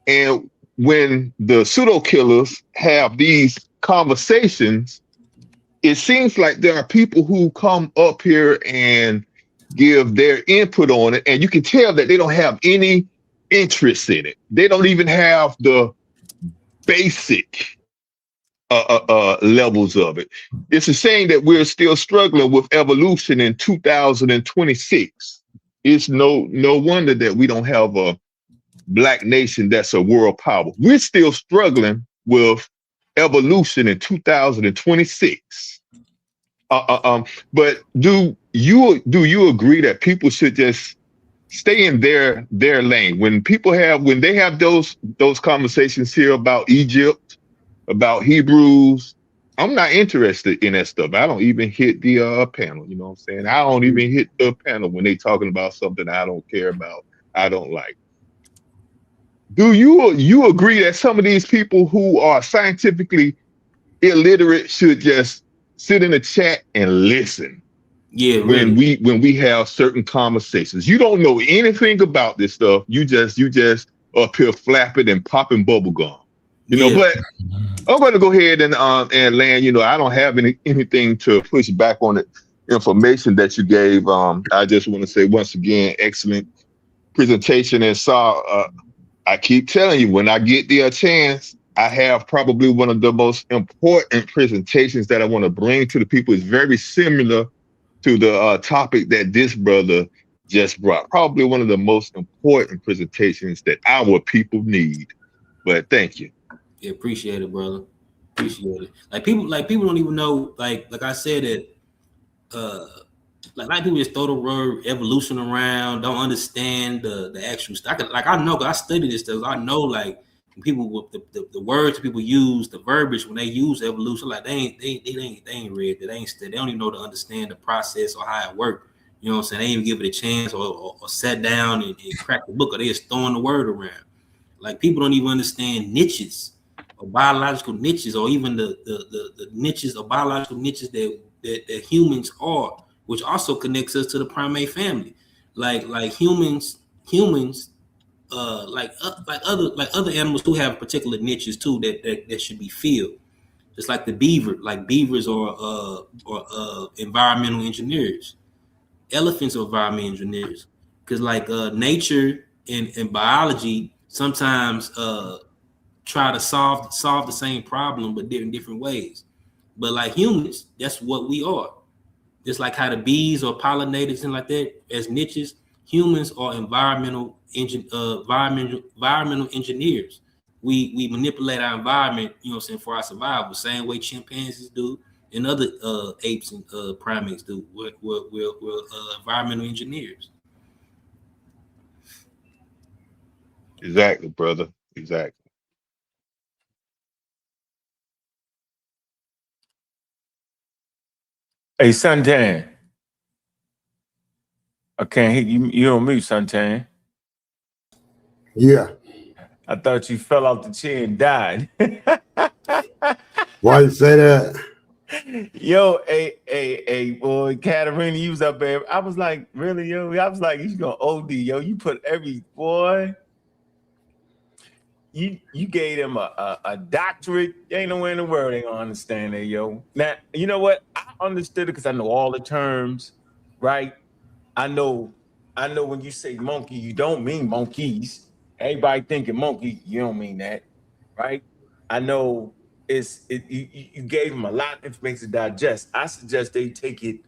And when the pseudo killers have these conversations, it seems like there are people who come up here and give their input on it, and you can tell that they don't have any interest in it. They don't even have the basic levels of it. It's a shame that we're still struggling with evolution in 2026. It's no wonder that we don't have a Black nation that's a world power. We're still struggling with evolution in 2026. But do you agree that people should just stay in their lane? When they have those conversations here about Egypt, about Hebrews, I'm not interested in that stuff. I don't even hit the panel. You know what I'm saying? I don't even hit the panel when they talking about something I don't care about, I don't like. Do you agree that some of these people who are scientifically illiterate should just sit in the chat and listen? Yeah, when really. we have certain conversations, you don't know anything about this stuff. You just up here flapping and popping bubble gum, you know. But I'm going to go ahead and land. You know, I don't have anything to push back on the information that you gave. I just want to say once again, excellent presentation. And I keep telling you, when I get the chance, I have probably one of the most important presentations that I want to bring to the people. It's very similar to the topic that this brother just brought. Probably one of the most important presentations that our people need. But thank you. Yeah, appreciate it, brother. Appreciate it. Like people don't even know. Like I said that. Like a lot of people just throw the word evolution around, don't understand the actual stuff. I know, because I study this stuff. I know, like, people with the words people use, the verbiage when they use evolution, like they ain't read that, they ain't studied. They don't even know to understand the process or how it works. You know what I'm saying? They ain't even give it a chance or sat down and crack the book, or they just throwing the word around. Like, people don't even understand niches or biological niches, or even the niches or biological niches that humans are, which also connects us to the primate family. Like humans, like other animals who have particular niches too that should be filled. Just like the beaver, like beavers are environmental engineers. Elephants are environmental engineers, because like nature and biology sometimes try to solve the same problem but in different ways. But like humans, that's what we are. Just like how the bees or pollinators and like that as niches, humans are environmental engineers. We manipulate our environment, you know what I'm saying, for our survival, same way chimpanzees do and other apes and primates do. We're environmental engineers. Exactly, brother. Exactly. Hey, Suntan. I can't hit you. You on mute, Suntan. Yeah. I thought you fell off the chair and died. Why you say that? Yo, hey, boy, Catarhini, you was up there. I was like, really, yo? I was like, you gonna OD, yo. You put every boy. You gave them a doctorate. Ain't nowhere in the world they gonna understand that, yo. Now, you know what? I understood it because I know all the terms, right? I know when you say monkey, you don't mean monkeys. Everybody thinking monkey, you don't mean that, right? I know you gave them a lot of information to digest. I suggest they take it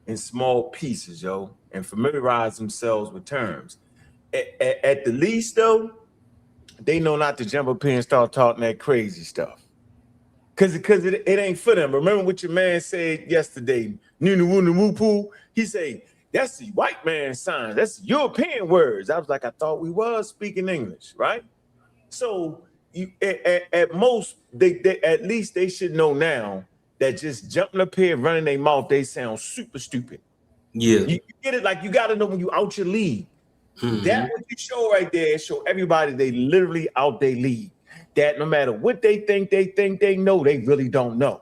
in small pieces, yo, and familiarize themselves with terms. At the least, though, they know not to jump up here and start talking that crazy stuff. Cause it ain't for them. Remember what your man said yesterday, Nunu. He said, that's the white man's sign. That's European words. I was like, I thought we was speaking English, right? So you at most, they at least they should know now that just jumping up here and running their mouth, they sound super stupid. Yeah. You get it? Like, you got to know when you out your league. Mm-hmm. That what you show right there, show everybody they literally out their league. That no matter what they think they know, they really don't know.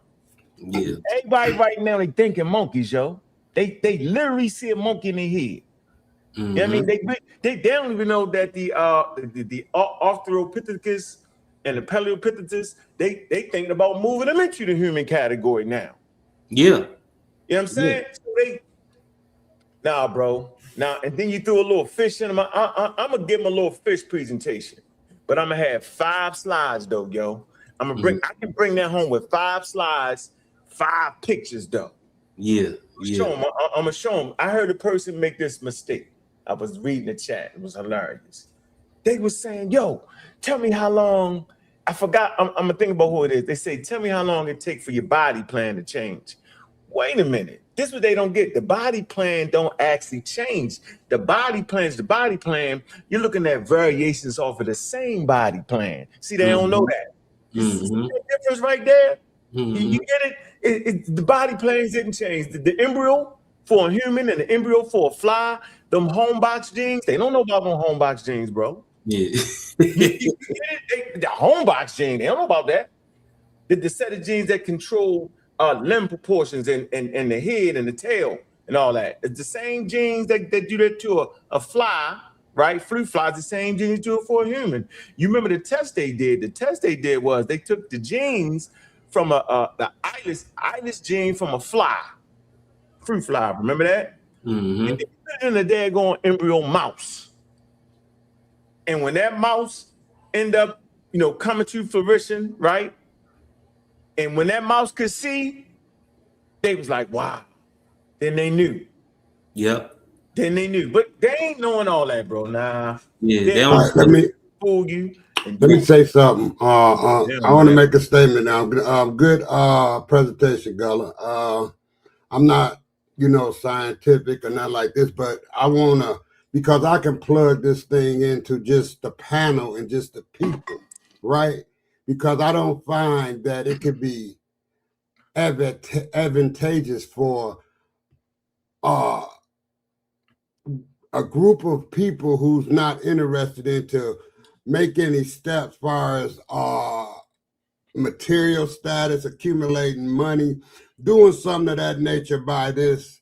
Yeah. Everybody right now, they thinking monkeys, yo. They literally see a monkey in their head. Mm-hmm. You know what I mean? They don't even know that the Australopithecus and the Paleopithecus, they thinking about moving them into the human category now. Yeah. You know what I'm saying? Yeah. So nah, bro. Now, and then you threw a little fish in them. I'm gonna give them a little fish presentation, but I'm gonna have 5 slides though, yo. I can bring that home with 5 slides, 5 pictures though. Yeah. I'm gonna show them. I heard a person make this mistake. I was reading the chat. It was hilarious. They were saying, yo, tell me how long. I forgot. I'm gonna think about who it is. They say, tell me how long it takes for your body plan to change. Wait a minute. This is what they don't get. The body plan don't actually change. The body plan is the body plan. You're looking at variations off of the same body plan. See, they don't know that. You see the difference right there? You get it? The body plans didn't change. The embryo for a human and the embryo for a fly, them home box genes, they don't know about them home box genes, bro. Yeah. The home box gene, they don't know about that. The set of genes that control limb proportions and the head and the tail and all that. It's the same genes that do that to a fly, right? Fruit flies, the same genes do it for a human. You remember the test they did? The test they did was they took the genes from the eyeless gene from a fly, fruit fly. Remember that? And they put it in a daggone embryo mouse. And when that mouse end up, coming to fruition, right? And when that mouse could see, they was like, wow. Then they knew. Yep. Then they knew. But they ain't knowing all that, bro. Nah. Yeah. They don't let me fool you. Let me say something. I want to make a statement now. Good presentation, Gullah. I'm not, scientific or not like this, but I want to, because I can plug this thing into just the panel and just the people, right? Because I don't find that it could be advantageous for a group of people who's not interested in to make any steps as far as material status, accumulating money, doing something of that nature by this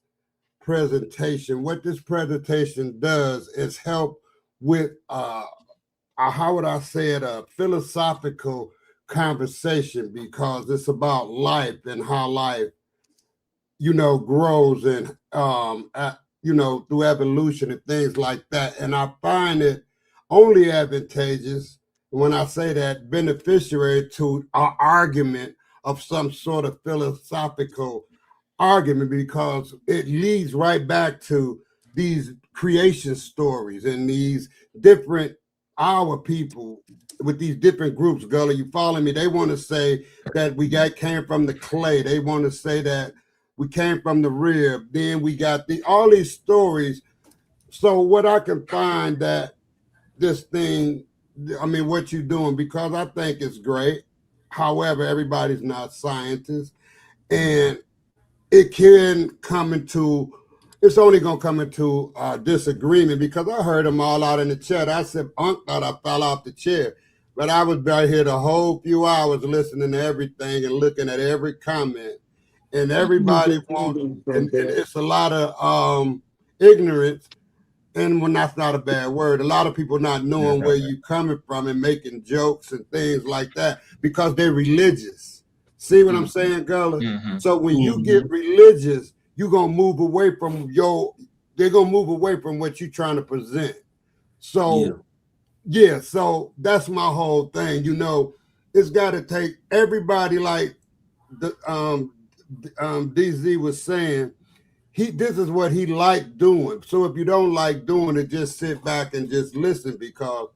presentation. What this presentation does is help with how would I say it, a philosophical conversation, because it's about life and how life, grows and, through evolution and things like that. And I find it only advantageous, when I say that, beneficiary to our argument of some sort of philosophical argument, because it leads right back to these creation stories and these different, our people with these different groups, Gullah, you follow me? They want to say that we came from the clay. They want to say that we came from the rib. Then we got all these stories. So what I can find that this thing, what you're doing, because I think it's great. However, everybody's not scientists, and it can come into, it's only going to come into disagreement, because I heard them all out in the chat. I said, Unc thought I fell off the chair, but I was right here the whole few hours listening to everything and looking at every comment, and everybody wants, and it's a lot of ignorance. And when that's not a bad word, a lot of people not knowing where you're coming from and making jokes and things like that because they're religious. See what I'm saying, Gullah? So when you get religious, you're going to move away from they're going to move away from what you're trying to present. So, so that's my whole thing. It's got to take everybody, like the DZ was saying, this is what he liked doing. So if you don't like doing it, just sit back and just listen, because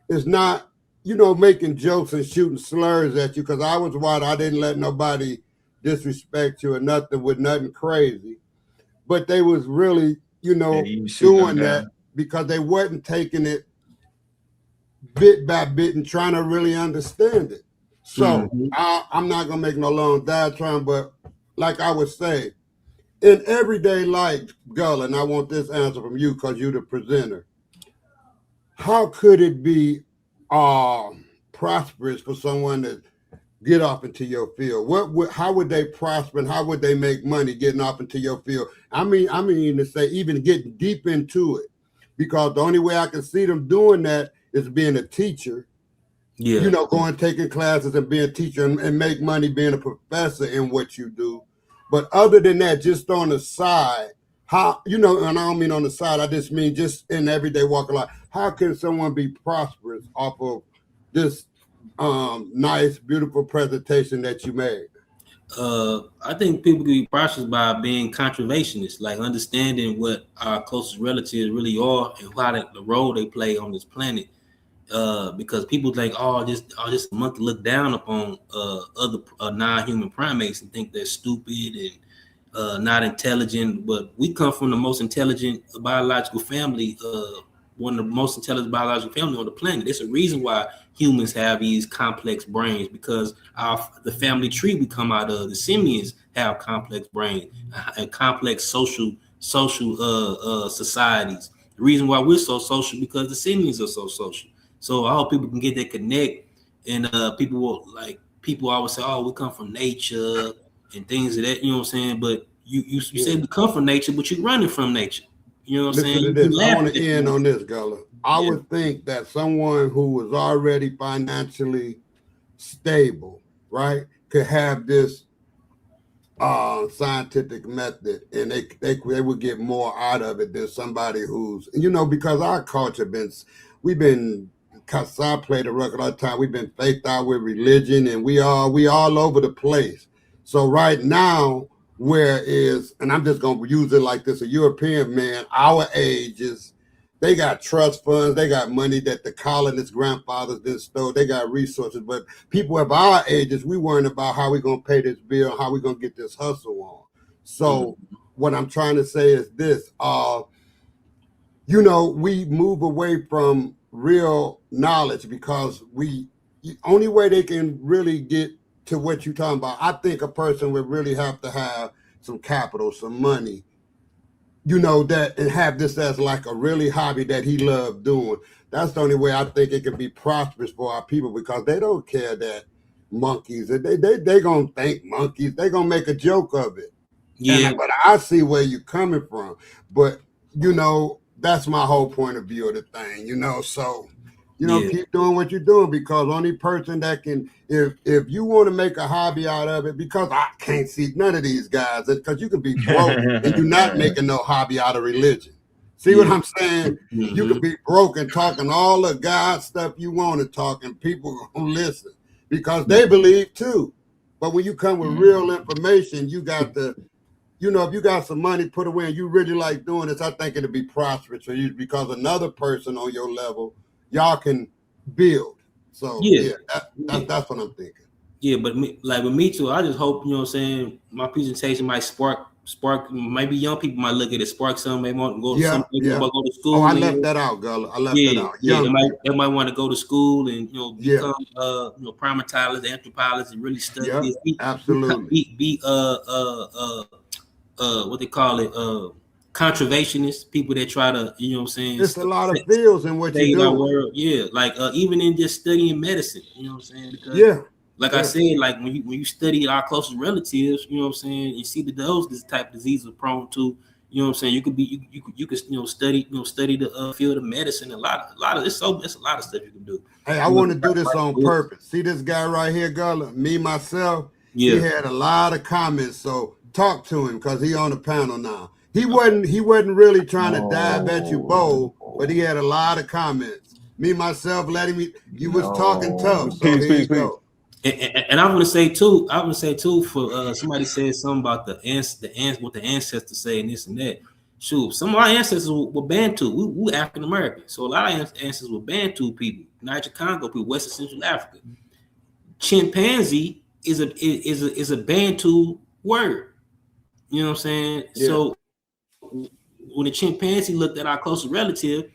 it's not, making jokes and shooting slurs at you. Because I was white, I didn't let nobody disrespect you or nothing with nothing crazy. But they was really, doing that because they wasn't taking it bit by bit and trying to really understand it. So I'm not gonna make no long diatribe, but like I would say, in everyday life, Gullah, and I want this answer from you because you're the presenter. How could it be prosperous for someone to get off into your field? How would they prosper and how would they make money getting off into your field? I mean to say even getting deep into it, because the only way I can see them doing that is being a teacher. Going taking classes and being a teacher and make money being a professor in what you do. But other than that, just on the side, how, and I don't mean on the side, I just mean just in everyday walk of life, how can someone be prosperous off of this nice, beautiful presentation that you made. I think people can be prosperous by being conservationists, like understanding what our closest relatives really are and how the role they play on this planet. Because people think, this monkey look down upon other non-human primates and think they're stupid and not intelligent. But we come from the most intelligent biological family, one of the most intelligent biological family on the planet. There's a reason why humans have these complex brains, because the family tree we come out of, the simians, have complex brains and complex social societies. The reason why we're so social because the simians are so social. So I hope people can get that connect, and people always say, "Oh, we come from nature and things of that." You know what I'm saying? But you say we come from nature, but you're running from nature. You know what I'm saying? Listen to this. I want to end on this, Gullah. I would think that someone who was already financially stable, right, could have this scientific method, and they would get more out of it than somebody who's, because our culture because I played the record all the time, we've been faked out with religion, and we all over the place. So right now, and I'm just going to use it like this, a European man, our ages, they got trust funds, they got money that the colonist grandfathers didn't store, they got resources, but people of our ages, we worrying about how we going to pay this bill, how we going to get this hustle on. So what I'm trying to say is this, we move away from real knowledge because the only way they can really get to what you're talking about, I think a person would really have to have some capital, some money, that, and have this as like a really hobby that he loved doing. That's the only way I think it can be prosperous for our people, because they don't care that monkeys, they gonna think monkeys, they gonna make a joke of it. Yeah. But I see where you're coming from. But that's my whole point of view of the thing, so keep doing what you're doing, because only person that can, if you want to make a hobby out of it, because I can't see none of these guys, because you can be broke and you're not making no hobby out of religion. See what I'm saying? You can be broke and talking all the God stuff you want to talk, and people gonna listen because they believe too. But when you come with real information, you got to, if you got some money put away and you really like doing this, I think it'll be prosperous for you, because another person on your level, y'all can build. So that's what I'm thinking. Yeah, but with me too, I just hope, my presentation might spark, maybe young people might look at it, spark some, maybe want to go to school. Oh, I left that out, Gullah. I left that out. They might want to go to school and become primatologists, anthropologists, and really study this. Absolutely. What they call it, conservationists, people that try to, There's a lot of fields in what you do. Even in just studying medicine, because, I said, like when you study our closest relatives, you see that this type of disease are prone to, you could study the field of medicine. It's a lot of stuff you can do. Hey, I want to do this on purpose. See this guy right here, Gullah? Me, myself, he had a lot of comments, so talk to him, because he on the panel now. He wasn't really trying to dive at you bold, but he had a lot of comments. Me, myself, you was talking tough. So here you go. And I want to say too, for somebody said something about what the ancestors say and this and that. Shoot, some of our ancestors were Bantu. We African American, so a lot of ancestors were Bantu people, Niger Congo people, West and Central Africa. Chimpanzee is a Bantu word. You know what I'm saying? Yeah. So when the chimpanzee looked at our closest relative,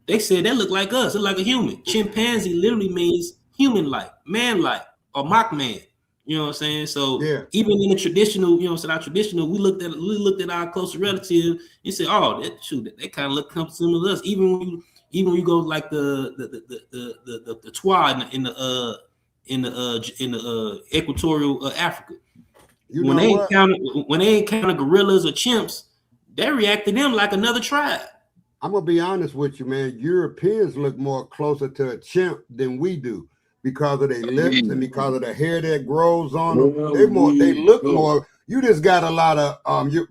they said they look like us. They're like a human. Chimpanzee literally means human-like, man-like, or mock man. You know what I'm saying? So even in the traditional, our traditional, we looked at our closest relative and said, oh, they kind of look similar to us. Even when you go like the Twa in the equatorial Africa. When they encounter gorillas or chimps, they react to them like another tribe. I'm gonna be honest with you, man. Europeans look more closer to a chimp than we do because of their lips and because of the hair that grows on them. They look more. You just got a lot of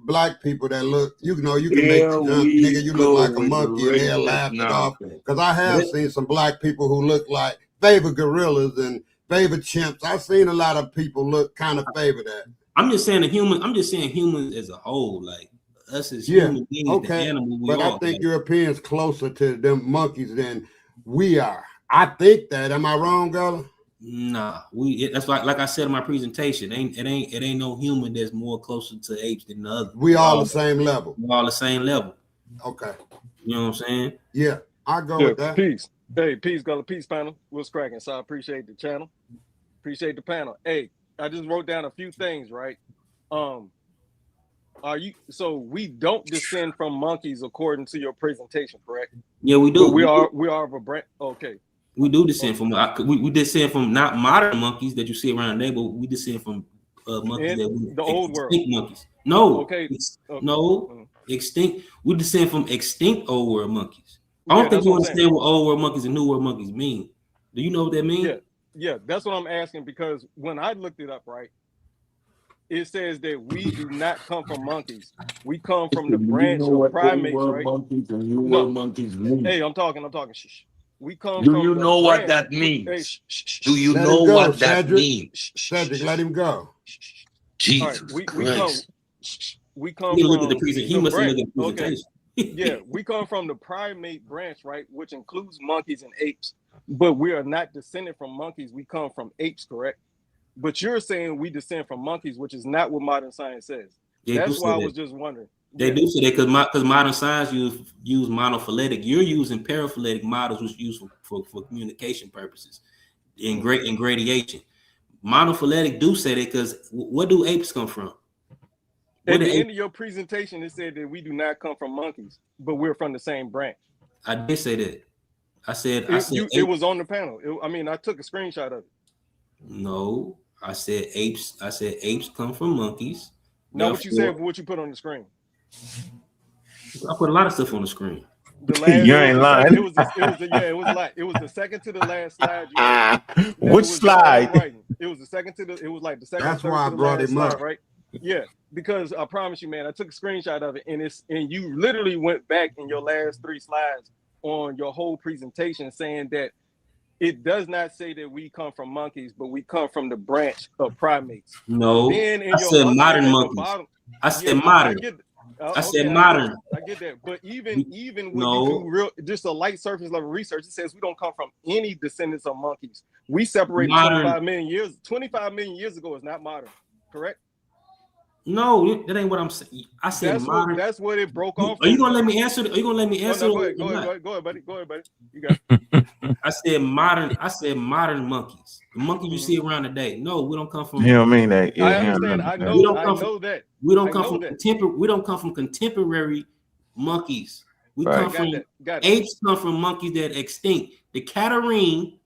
black people that look. You can make nigga. You look like a monkey, and they'll laugh it off. Because I have seen some black people who look like favorite gorillas, and favor chimps. I've seen a lot of people kind of favor that. I'm just saying humans as a whole, like us as human beings, the animal we but are. I think Europeans closer to them monkeys than we are. I think that. Am I wrong, Gullah? Nah, that's like I said in my presentation. It ain't no human that's more closer to apes than the other. We all the same level. We're all the same level. Okay. You know what I'm saying? Yeah, I go with that. Peace. Hey, peace, Gullah. Peace, panel. What's cracking? So I appreciate the channel. Appreciate the panel. Hey, I just wrote down a few things, right? So we don't descend from monkeys according to your presentation, correct? Yeah, we do. But we are of a brand. Okay. We do descend from we descend from not modern monkeys that you see around today, but we descend from monkeys the old world. Monkeys. No, okay. No, extinct. We descend from extinct old world monkeys. I don't think you understand what old world monkeys and new world monkeys mean. Do you know what that means? Yeah, that's what I'm asking, because when I looked it up, right, it says that we do not come from monkeys. We come from the branch of primates, right? Monkeys and new world monkeys mean? Hey, I'm talking. Shh. We come. Do you know what that means? Do you know what that means? Cedric, let him go. Jesus Christ. We come he from look at the presentation. He must look at the presentation. Yeah, we come from the primate branch, right, which includes monkeys and apes. But we are not descended from monkeys. We come from apes, correct? But you're saying we descend from monkeys, which is not what modern science says. That's why I was just wondering. They do say that because modern science use monophyletic. You're using paraphyletic models, which are used for communication purposes and gradation. Monophyletic do say that because where do apes come from? At the end of your presentation, it said that we do not come from monkeys, but we're from the same branch. I did say that. I said it was on the panel. I took a screenshot of it. No, I said apes. I said apes come from monkeys. No, what you said, what you put on the screen. I put a lot of stuff on the screen. You ain't lying. It was the second to the last slide. Which slide? It was the second to the. It was like the second. That's why I brought him up, right? Yeah, because I promise you, man, I took a screenshot of it, and you literally went back in your last 3 slides on your whole presentation saying that it does not say that we come from monkeys, but we come from the branch of primates. No, I said modern monkeys. I said modern. I said modern. I get that, but even when you do just a light surface level research, it says we don't come from any descendants of monkeys. We separated 25 million years. 25 million years ago is not modern, correct? No, that ain't what I'm saying. I said modern. That's what it broke off. Are you gonna let me answer? Are you gonna let me answer? Go ahead, buddy. You got it. I said modern. I said modern monkeys. The monkeys you see around today. No, we don't come from. You don't mean that. Yeah, I understand. I know that. We don't come from contemporary. We don't come from contemporary monkeys. We come from apes. Come from monkeys that are extinct. The Catarhini,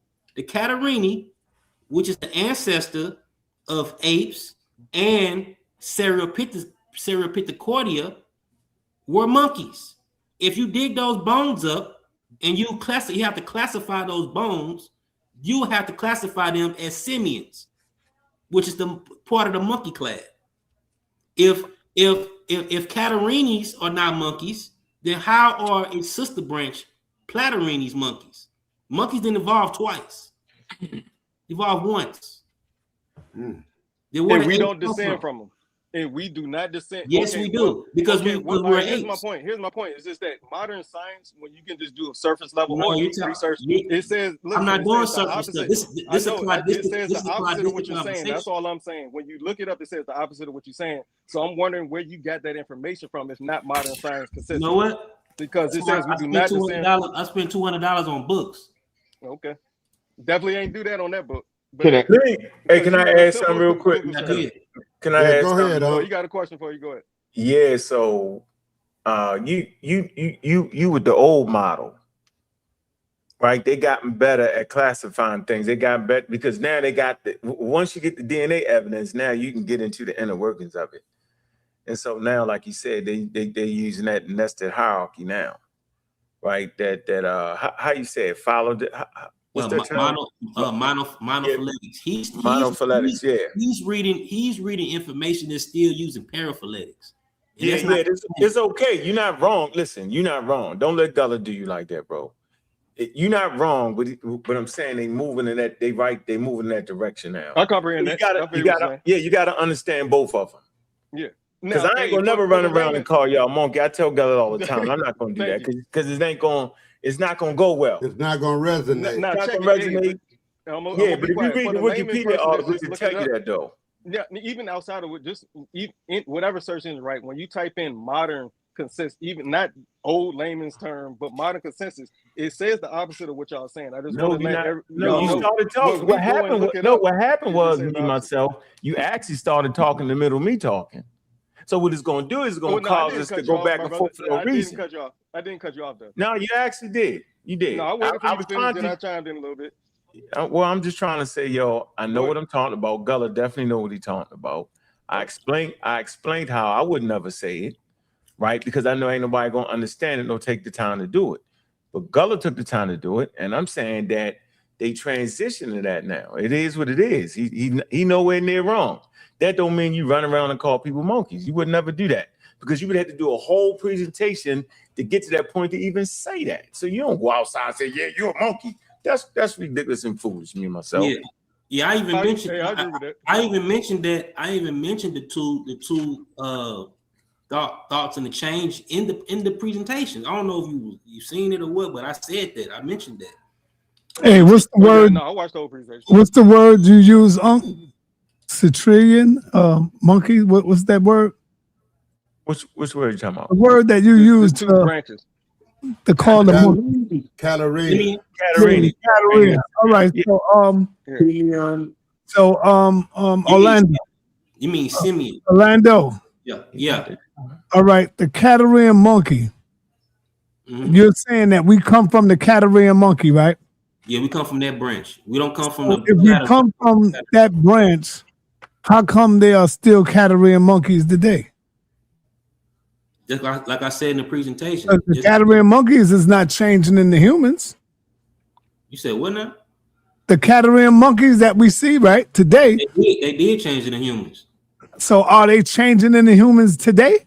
which is the ancestor of apes and Ceratopithecordea, were monkeys. If you dig those bones up and you have to classify those bones, you have to classify them as simians, which is the part of the monkey class. If Catarhinis are not monkeys, then how are its sister branch Platyrrhines monkeys? Monkeys didn't evolve twice. Evolved once. And we don't descend from them. And we do not descend. Yes, we do. Because we're here's my point. Here's my point. It's just that modern science, when you can just do a surface level research, it says, listen, I'm not doing surface stuff. This it says the opposite of what you're saying. That's all I'm saying. When you look it up, it says the opposite of what you're saying. So I'm wondering where you got that information from. It's not modern science consistent. You know what? Because it says we do not descend. I spent $200 on books. Okay. Definitely ain't do that on that book. Can I ask something real quick? Can I ask? Go ahead. You got a question for you? Go ahead. Yeah. So, you with the old model, right? They gotten better at classifying things. They got better because now they got once you get the DNA evidence, now you can get into the inner workings of it. And so now, like you said, they're using that nested hierarchy now, right? How you say it? Followed it. Monophyletics. Monophyletics. He's reading information that's still using paraphyletics. It's okay. You're not wrong. Listen, you're not wrong. Don't let Gullah do you like that, bro. You're not wrong, but I'm saying they moving in that they moving in that direction now. I comprehend that. You gotta understand both of them. Yeah. Because I ain't gonna never run around and call y'all monkey. I tell Gullet all the time. I'm not gonna do that because it's not gonna go well. It's not gonna resonate. It's not gonna resonate. But if you read the Wikipedia article, it tell you that though. Yeah, even outside of whatever search engine, right? When you type in modern consensus, even not old layman's term, but modern consensus, it says the opposite of what y'all saying. I just want to let you started talking. What happened was me myself. You actually started talking in the middle of me talking. So what it's going to do is it's going to cause us to go back and forth for no reason. I didn't cut you off though. No, you actually did. You did. No, I was trying to. I chimed in a little bit. Well, I'm just trying to say, yo, I know what I'm talking about. Gullah definitely know what he's talking about. I explained how I would never say it, right? Because I know ain't nobody gonna understand it, nor take the time to do it. But Gullah took the time to do it, and I'm saying that they transition to that now. It is what it is. He nowhere near wrong. That don't mean you run around and call people monkeys. You would never do that because you would have to do a whole presentation to get to that point to even say that. So you don't go outside and say, "Yeah, you're a monkey." That's ridiculous and foolish. Me and myself. Yeah. I even mentioned. I even mentioned that. I even mentioned the two thoughts and the change in the presentation. I don't know if you've seen it or what, but I said that. I mentioned that. Hey, what's the word? No, I watched the whole presentation. What's the word you use? Citrian, monkey. What's that word? Which word are you talking about? The word that you used to branches. To call the monkey. Catarhini. Catarhini. All right. So Orlando. You mean Simeon? Orlando. Yeah. All right. The Catarhini monkey. Mm-hmm. You're saying that we come from the Catarhini monkey, right? Yeah, we come from that branch. We don't come from If we come from that branch, how come there are still Catarhini monkeys today? Just like I said in the presentation. The Catarhini monkeys is not changing into humans. You said what now? The Catarhini monkeys that we see right today. They did change into humans. So are they changing into humans today?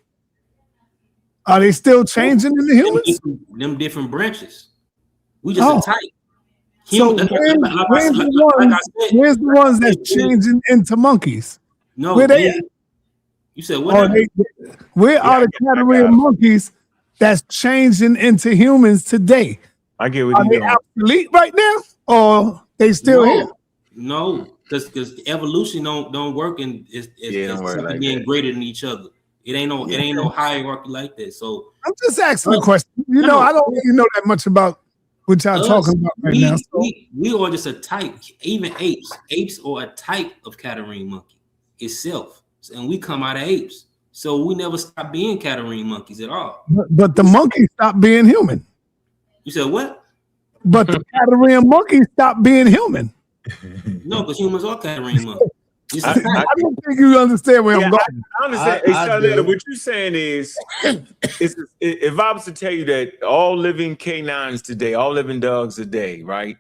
Are they still changing into humans? Them different branches. We just a type. So where's the ones that's changing into monkeys? No, where they at? You said what? Where are the Catarhini monkeys that's changing into humans today? I get what you're doing. Are they obsolete right now, or they still here? No, because evolution don't work and it's like being greater than each other. It ain't no hierarchy like that. So I'm just asking a question. I don't really know that much about what y'all talking about right now. So. We are just a type. Even apes are a type of Catarhini monkey itself. And we come out of apes, so we never stop being Catarhini monkeys at all. But the monkeys stopped being human. You said what? But the Catarhini monkeys stopped being human. No, because humans are Catarhini monkeys. I don't think you understand where I'm going. I understand. What you're saying is, if I was to tell you that all living canines today, all living dogs today, right,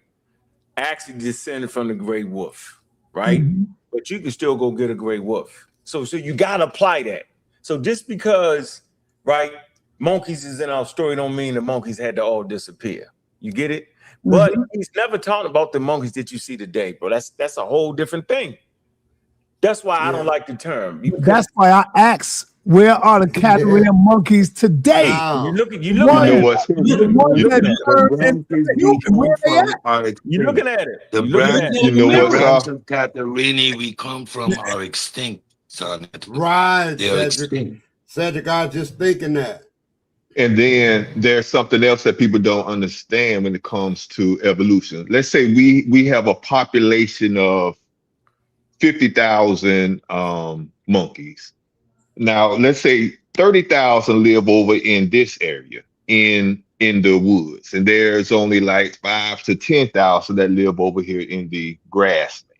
actually descended from the gray wolf, right? Mm-hmm. But you can still go get a gray wolf. So you gotta apply that. So just because, right, monkeys is in our story don't mean the monkeys had to all disappear. You get it? Mm-hmm. But he's never talking about the monkeys that you see today, bro. That's a whole different thing. That's why I don't like the term. That's why I asked, where are the Catarhini monkeys today? Wow. You're looking at it. The branch of Catarhini, we come from are extinct. Right. They're extinct. Cedric, I was just thinking that. And then there's something else that people don't understand when it comes to evolution. Let's say we have a population of 50,000 monkeys. Now, let's say 30,000 live over in this area in the woods, and there's only like 5 to 10,000 that live over here in the grassland.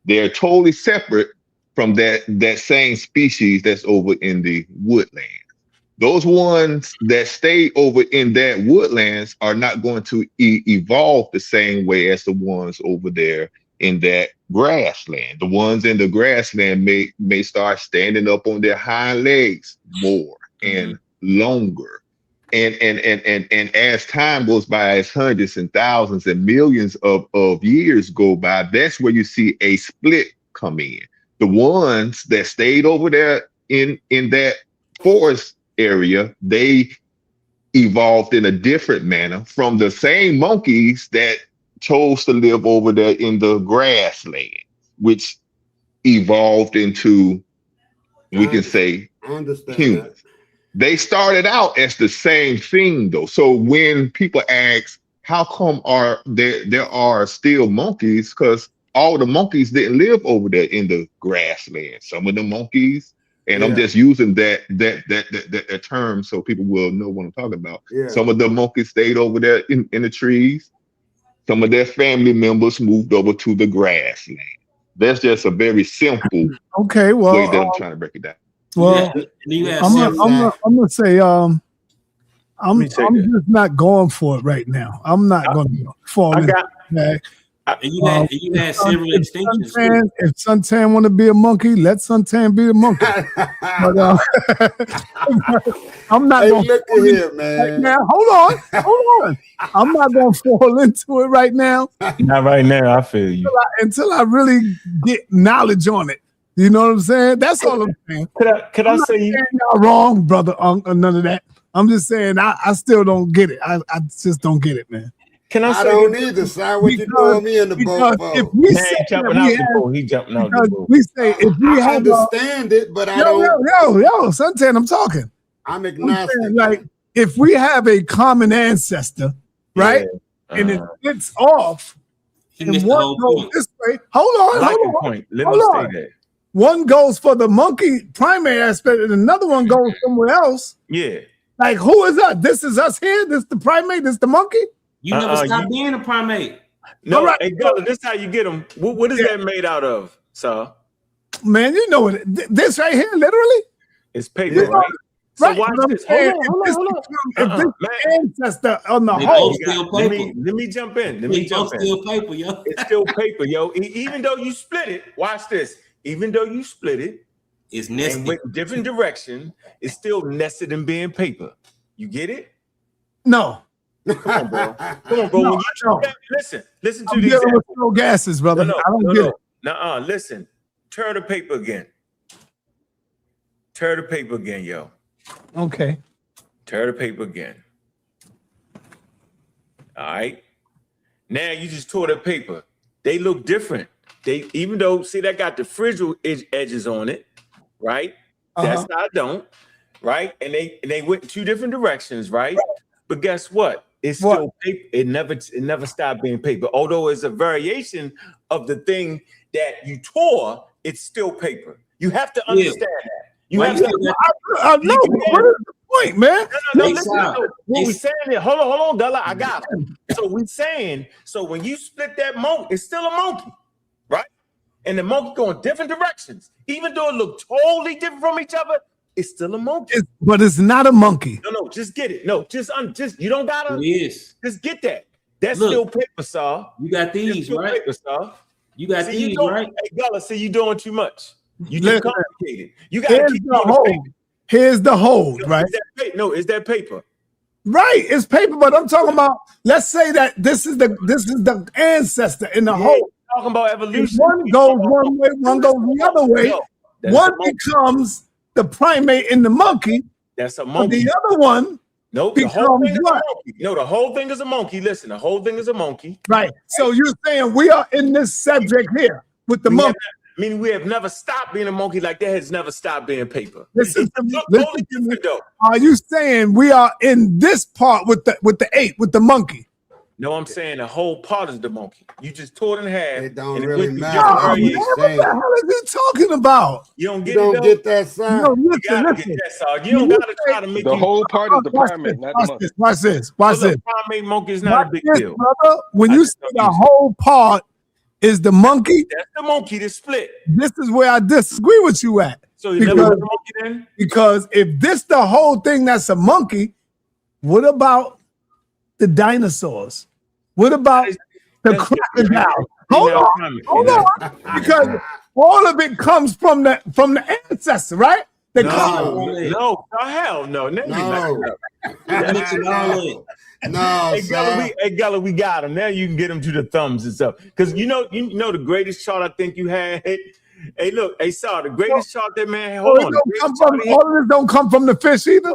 They're totally separate from that same species that's over in the woodland. Those ones that stay over in that woodlands are not going to evolve the same way as the ones over there in that grassland. The ones in the grassland may start standing up on their hind legs more and longer. and as time goes by, as hundreds and thousands and millions of years go by, that's where you see a split come in. The ones that stayed over there in that forest area, they evolved in a different manner from the same monkeys that chose to live over there in the grassland, which evolved into, we can say, humans. That. They started out as the same thing, though. So when people ask, how come there are still monkeys? Because all the monkeys didn't live over there in the grassland. Some of the monkeys, and I'm just using that term so people will know what I'm talking about. Yeah. Some of the monkeys stayed over there in the trees. Some of their family members moved over to the grassland. That's just a very simple way that I'm trying to break it down. Well, I'm gonna say I'm just not going for it right now. I'm not going to fall into that. You had several extinctions. If Suntan want to be a monkey, let Suntan be a monkey. But I'm not going look at here, man. Right now. Hold on. I'm not going to fall into it right now. Not right now. I feel you. Until I really get knowledge on it. You know what I'm saying? That's all I'm saying. Could I say y'all wrong, brother? None of that. I'm just saying I still don't get it. I just don't get it, man. Can I don't either, son. What you throwing me in the boat for? If we say jumping out the boat, he jumping out the boat. We say if we I understand it, but I don't. Yo, Suntan, I'm talking. I'm agnostic. Like if we have a common ancestor, right, and it splits off, and one goes this way. Hold on. Let me say that. One goes for the monkey primate aspect, and another one goes somewhere else. Yeah. Like who is us? This is us here. This the primate. This the monkey. You never stop being a primate. No, right. Hey, this is how you get them. What is that made out of, sir? Man, you know it. This right here, literally, it's paper, right? So watch this. Hold on. If this ancestor on the whole, let me jump in. Still paper, yo. It's still paper, yo. Even though you split it, watch this. Even though you split it, it's nested. And went different direction. It's still nested in being paper. You get it? No. Come on, bro. No, listen to I'm the dealing with no gases, brother. I don't get it. Listen. Tear the paper again. Tear the paper again, yo. Okay. Tear the paper again. All right. Now you just tore the paper. They look different. Even though, see, that got the fragile edges on it, right? That's not don't, right? And they went in two different directions, right? But guess what? It's still paper. It never stopped being paper. Although it's a variation of the thing that you tore, it's still paper. You have to understand that. You have to. I know. What is the point, man? No. Listen, what we saying here? Hold on, Della. I got it. So we saying, so when you split that monkey, it's still a monkey, right? And the monkey going different directions, even though it look totally different from each other. It's still a monkey. But it's not a monkey. No, just get it. No, just you don't gotta. It is. Just get that. That's still paper, Saw. You got these, right? Paper, Saw. You got these, right? Hey, Gala, see, you doing too much. You too complicated. You gotta keep the hold. Here's the hold, right? Is that paper? Right, it's paper, but I'm talking about. Let's say that this is the ancestor in the hole. Talking about evolution. One goes one way, one goes the other way. One becomes the primate in the monkey. That's a monkey. The other one becomes what? No, the whole thing is a monkey. Listen, the whole thing is a monkey. Right. So you're saying we are in this subject here with the monkey. Meaning we have never stopped being a monkey, like that has never stopped being paper. Listen to me. Are you saying we are in this part with the ape, with the monkey? No, I'm saying the whole part is the monkey. You just tore it in half. It don't really matter. What the hell is he talking about? You don't get you don't get that sign. No, you gotta get that sign. You don't gotta try to make the whole part is the primate, not the monkey. Watch this. Primate monkey is not a big deal. Brother. When you say the whole part is the monkey, that's the monkey that split. This is where I disagree with you at. So you never put the monkey then? Because if this the whole thing that's a monkey, what about the dinosaurs? What about the crocodile? Hold on. Because all of it comes from the ancestor, right? They No, call no, hell no. No. No, Hey, sir. Gullah, we got him. Now you can get him to the thumbs and stuff. Because you know the greatest chart I think you had. Hey, look, hey, Sar, the greatest chart that man had. Hold on. All of this don't come from the fish either.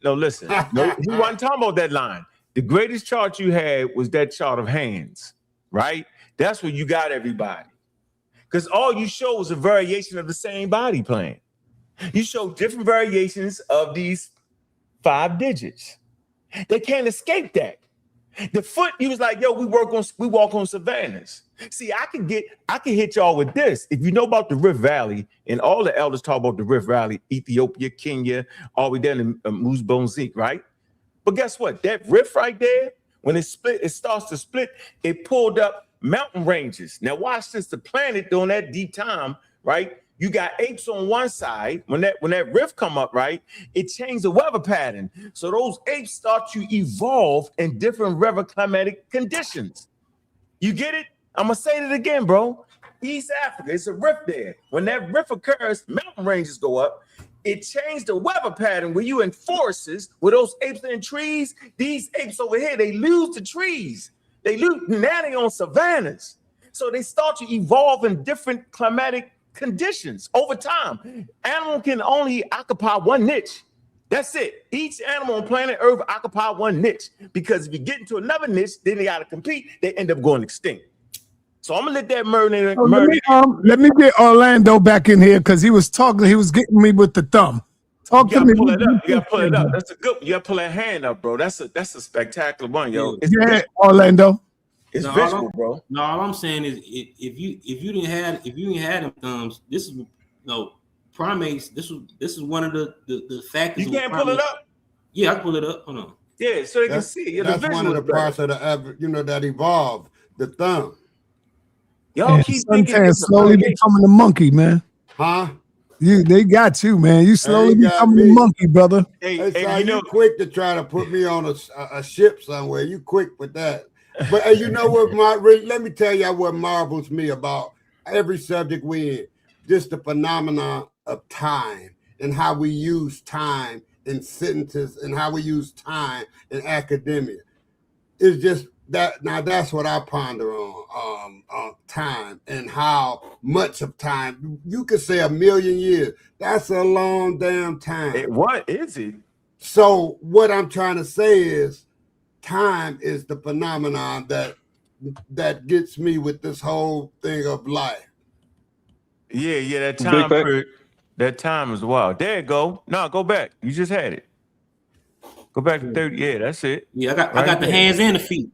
No, listen. No, he wasn't talking about that line. The greatest chart you had was that chart of hands, right? That's where you got everybody. Because all you show was a variation of the same body plan. You show different variations of these 5 digits. They can't escape that. The foot, he was like, yo, we walk on savannas. See, I can hit y'all with this. If you know about the Rift Valley, and all the elders talk about the Rift Valley, Ethiopia, Kenya, all the way down to Muzbonzik, right? But guess what? That rift right there, when it starts to split, it pulled up mountain ranges. Now watch this, the planet during that deep time, right? You got apes on one side. When that rift come up, right, it changed the weather pattern. So those apes start to evolve in different river climatic conditions. You get it? I'm gonna say it again, bro. East Africa, it's a rift there. When that rift occurs, mountain ranges go up. It changed the weather pattern where you in forests, where those apes in trees, these apes over here, they lose the trees. Now they on savannas. So they start to evolve in different climatic conditions over time. Animal can only occupy one niche. That's it. Each animal on planet Earth occupy one niche, because if you get into another niche, then they got to compete. They end up going extinct. So I'm gonna let that murder. Let me get Orlando back in here, because he was getting me with the thumb. Talk to me. Pull it up. You gotta pull it up. That's a good. You gotta pull that hand up, bro. That's a spectacular one, yo. Yeah, Orlando. It's visual, bro. No, all I'm saying is if you didn't have them thumbs, this is primates. This is one of the factors. You can't pull it up. Yeah, I can pull it up. Hold on. Yeah, so they can see. That's one of the parts of that evolved. The thumb. Y'all keep thinking slowly becoming a monkey, man. Huh? They got you, man. You slowly becoming a monkey, brother. Hey, you quick to try to put me on a ship somewhere. You quick with that. But you know what? Let me tell you what marvels me about every subject we in. Just the phenomenon of time and how we use time in sentences and how we use time in academia. It's just that. Now that's what I ponder on time and how much of time. You could say 1,000,000 years. That's a long damn time. What is it? So what I'm trying to say is, time is the phenomenon that gets me with this whole thing of life. Yeah, that time is wild. There you go. No, go back. You just had it. Go back to 30. Yeah, that's it. Yeah, I got the hands and the feet.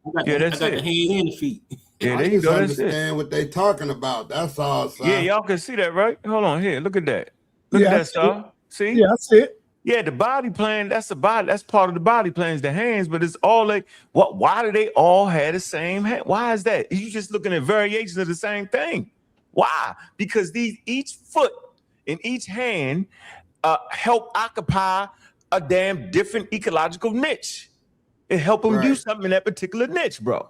I got the hands and the feet. Yeah, there you go. That's understand what they talking about. That's all. Son. Yeah, y'all can see that, right? Hold on here. Look at that. Look at that, Star. See? Yeah, that's it. Yeah, the body plan, that's part of the body plan is the hands, but it's all like, why do they all have the same hand? Why is that? You just looking at variations of the same thing. Why? Because each foot and each hand help occupy a damn different ecological niche. It help them do something in that particular niche, bro.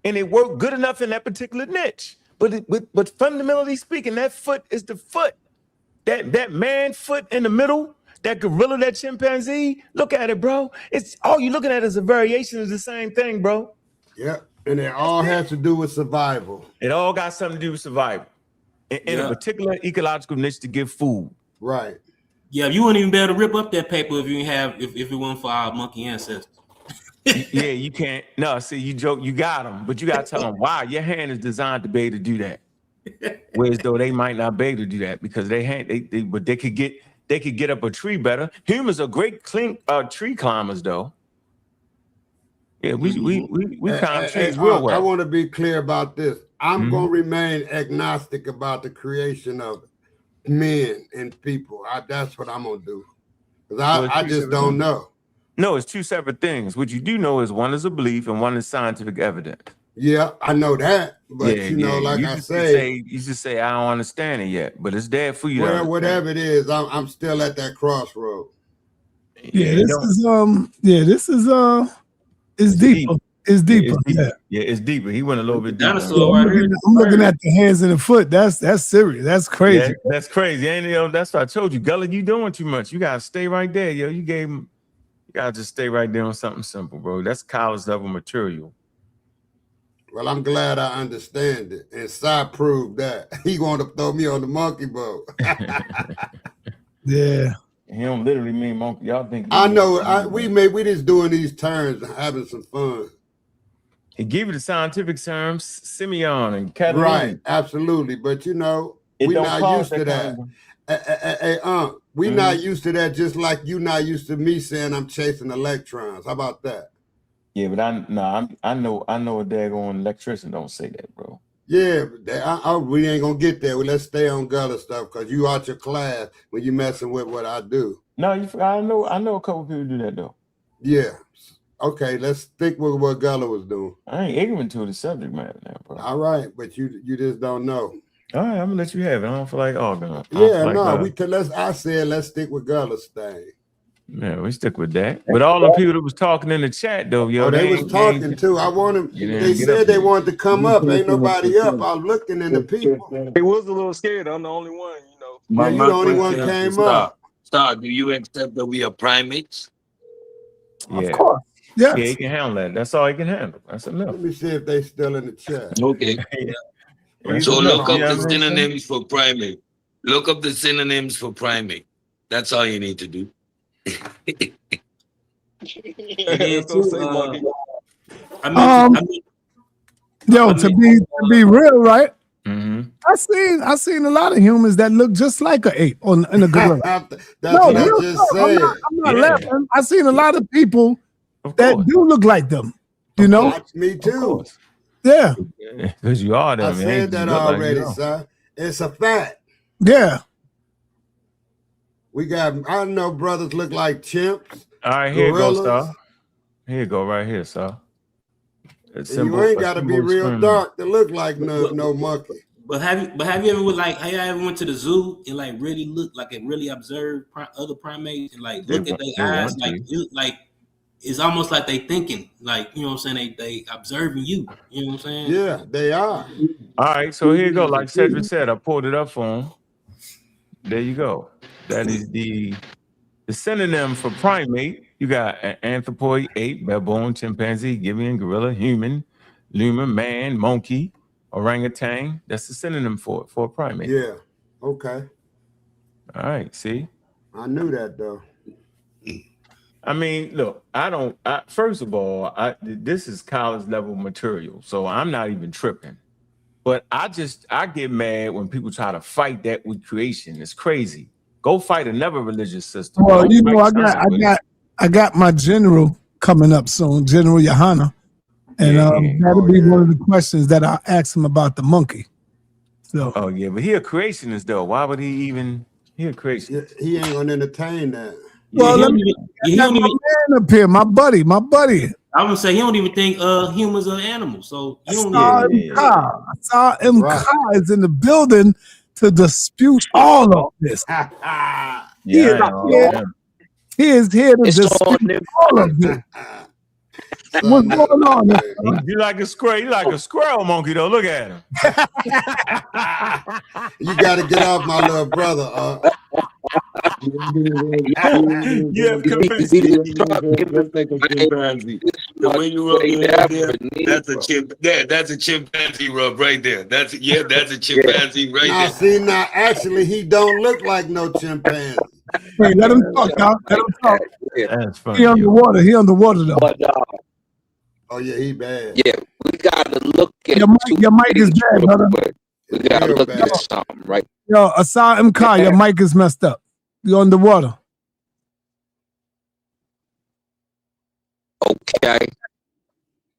And it worked good enough in that particular niche. But fundamentally speaking, that foot is the foot. That man foot in the middle, that gorilla, that chimpanzee, look at it, bro. It's all you're looking at is a variation of the same thing, bro. Yeah, and it all has to do with survival. It all got something to do with survival. In a particular ecological niche to give food. Right. Yeah, you wouldn't even be able to rip up that paper if it wasn't for our monkey ancestors. Yeah, you can't. No, see, you joke, you got them, but you got to tell them, wow, your hand is designed to be able to do that. Whereas though they might not be able to do that because but they could get up a tree better. Humans are great tree climbers, though. Yeah, we climb trees real well. I want to be clear about this. I'm gonna remain agnostic about the creation of men and people. That's what I'm gonna do because I just don't know. No, it's two separate things. What you do know is one is a belief and one is scientific evidence. Yeah, I know that, but like I say, you just say I don't understand it yet, but it's there for you. Well, whatever it is, I'm still at that crossroad. Yeah, this is it's deep. It's deeper. Yeah, it's deeper. He went a little bit deeper. Dinosaur right here. I'm looking at the hands and the foot. That's serious. That's crazy. Yeah, that's crazy. Ain't it? That's what I told you. Gully, you doing too much. You gotta stay right there, yo. You gotta just stay right there on something simple, bro. That's college level material. Well, I'm glad I understand it. And Sai proved that. He wanted to throw me on the monkey boat. Yeah. He don't literally mean monkey. Y'all think I know. We just doing these terms, having some fun. He gave you the scientific terms, Simeon and Catarhini. Right, absolutely. But you know, we're not used to that. We're not used to that, just like you not used to me saying I'm chasing electrons. How about that? Yeah, but I know a daggone electrician don't say that, bro. Yeah, we ain't gonna get there. Well, let's stay on Gullah stuff because you out your class when you messing with what I do. No, I know a couple people do that though. Yeah. Okay, let's stick with what Gullah was doing. I ain't ignorant to the subject matter now, bro. All right, but you just don't know. All right, I'm gonna let you have it. I don't feel like arguing. Let's stick with Gullah's thing. Yeah, we stick with that. But all the people that was talking in the chat though, yo, they was talking too. I want them. They said they wanted to come up. Ain't nobody up. I was looking in the people. He was a little scared. I'm the only one, you know. Yeah, you the only one came up. Star, do you accept that we are primates? Yeah. Of course. Yes. Yeah, he can handle that. That's all he can handle. That's enough. Let me see if they still in the chat. Okay. So look up the synonyms for primate. Look up the synonyms for primate. That's all you need to do. Yo, to be real, right? Mm-hmm. I seen a lot of humans that look just like an ape in a gorilla. That's what I just said. I'm not laughing. I seen a lot of people that do look like them. You know, me too. Yeah, because you are them. I said that already, sir. It's a fact. Yeah. We got, I know brothers look like chimps. All right, here you go, sir. Here you go, right here, sir. You ain't got to be real dark to look like no monkey. But have you ever went to the zoo and like really look like and really observe other primates and like look at their eyes like it's almost like they thinking, like, you know what I'm saying, they observing you. You know what I'm saying? Yeah, they are. All right, so here you go. Like Cedric said, I pulled it up for him. There you go. That is the synonym for primate. You got an anthropoid, ape, baboon, chimpanzee, gibbon, gorilla, human, lemur, man, monkey, orangutan. That's the synonym for a primate. Yeah. Okay. All right. See? I knew that though. I mean, look, first of all, this is college level material, so I'm not even tripping. But I get mad when people try to fight that with creation. It's crazy. Go fight another religious system. Well, you know, I got my general coming up soon, General Johanna. And that'll be one of the questions that I'll ask him about the monkey. So oh yeah, but he a creationist though. Why would he a creationist? He ain't gonna entertain that. Well, let me get my man up here, my buddy. I would say he don't even think humans are animals. So you don't I saw MK is in the building to dispute all of this. He is here to dispute all of this. What's going on? You like a squirrel? You like a squirrel monkey though? Look at him. You got to get off my little brother. Yeah, the way you rub there, that's a chimpanzee rub right there. That's a chimpanzee right there. See, now actually he don't look like no chimpanzee. Hey, let him talk, y'all. Let him talk. That's funny. He underwater. He underwater though. But, oh yeah, he bad. Yeah, we gotta look at your mic is bad, brother. We gotta look at something, right? Yo, Asa MK, your mic is messed up. You're underwater. Okay.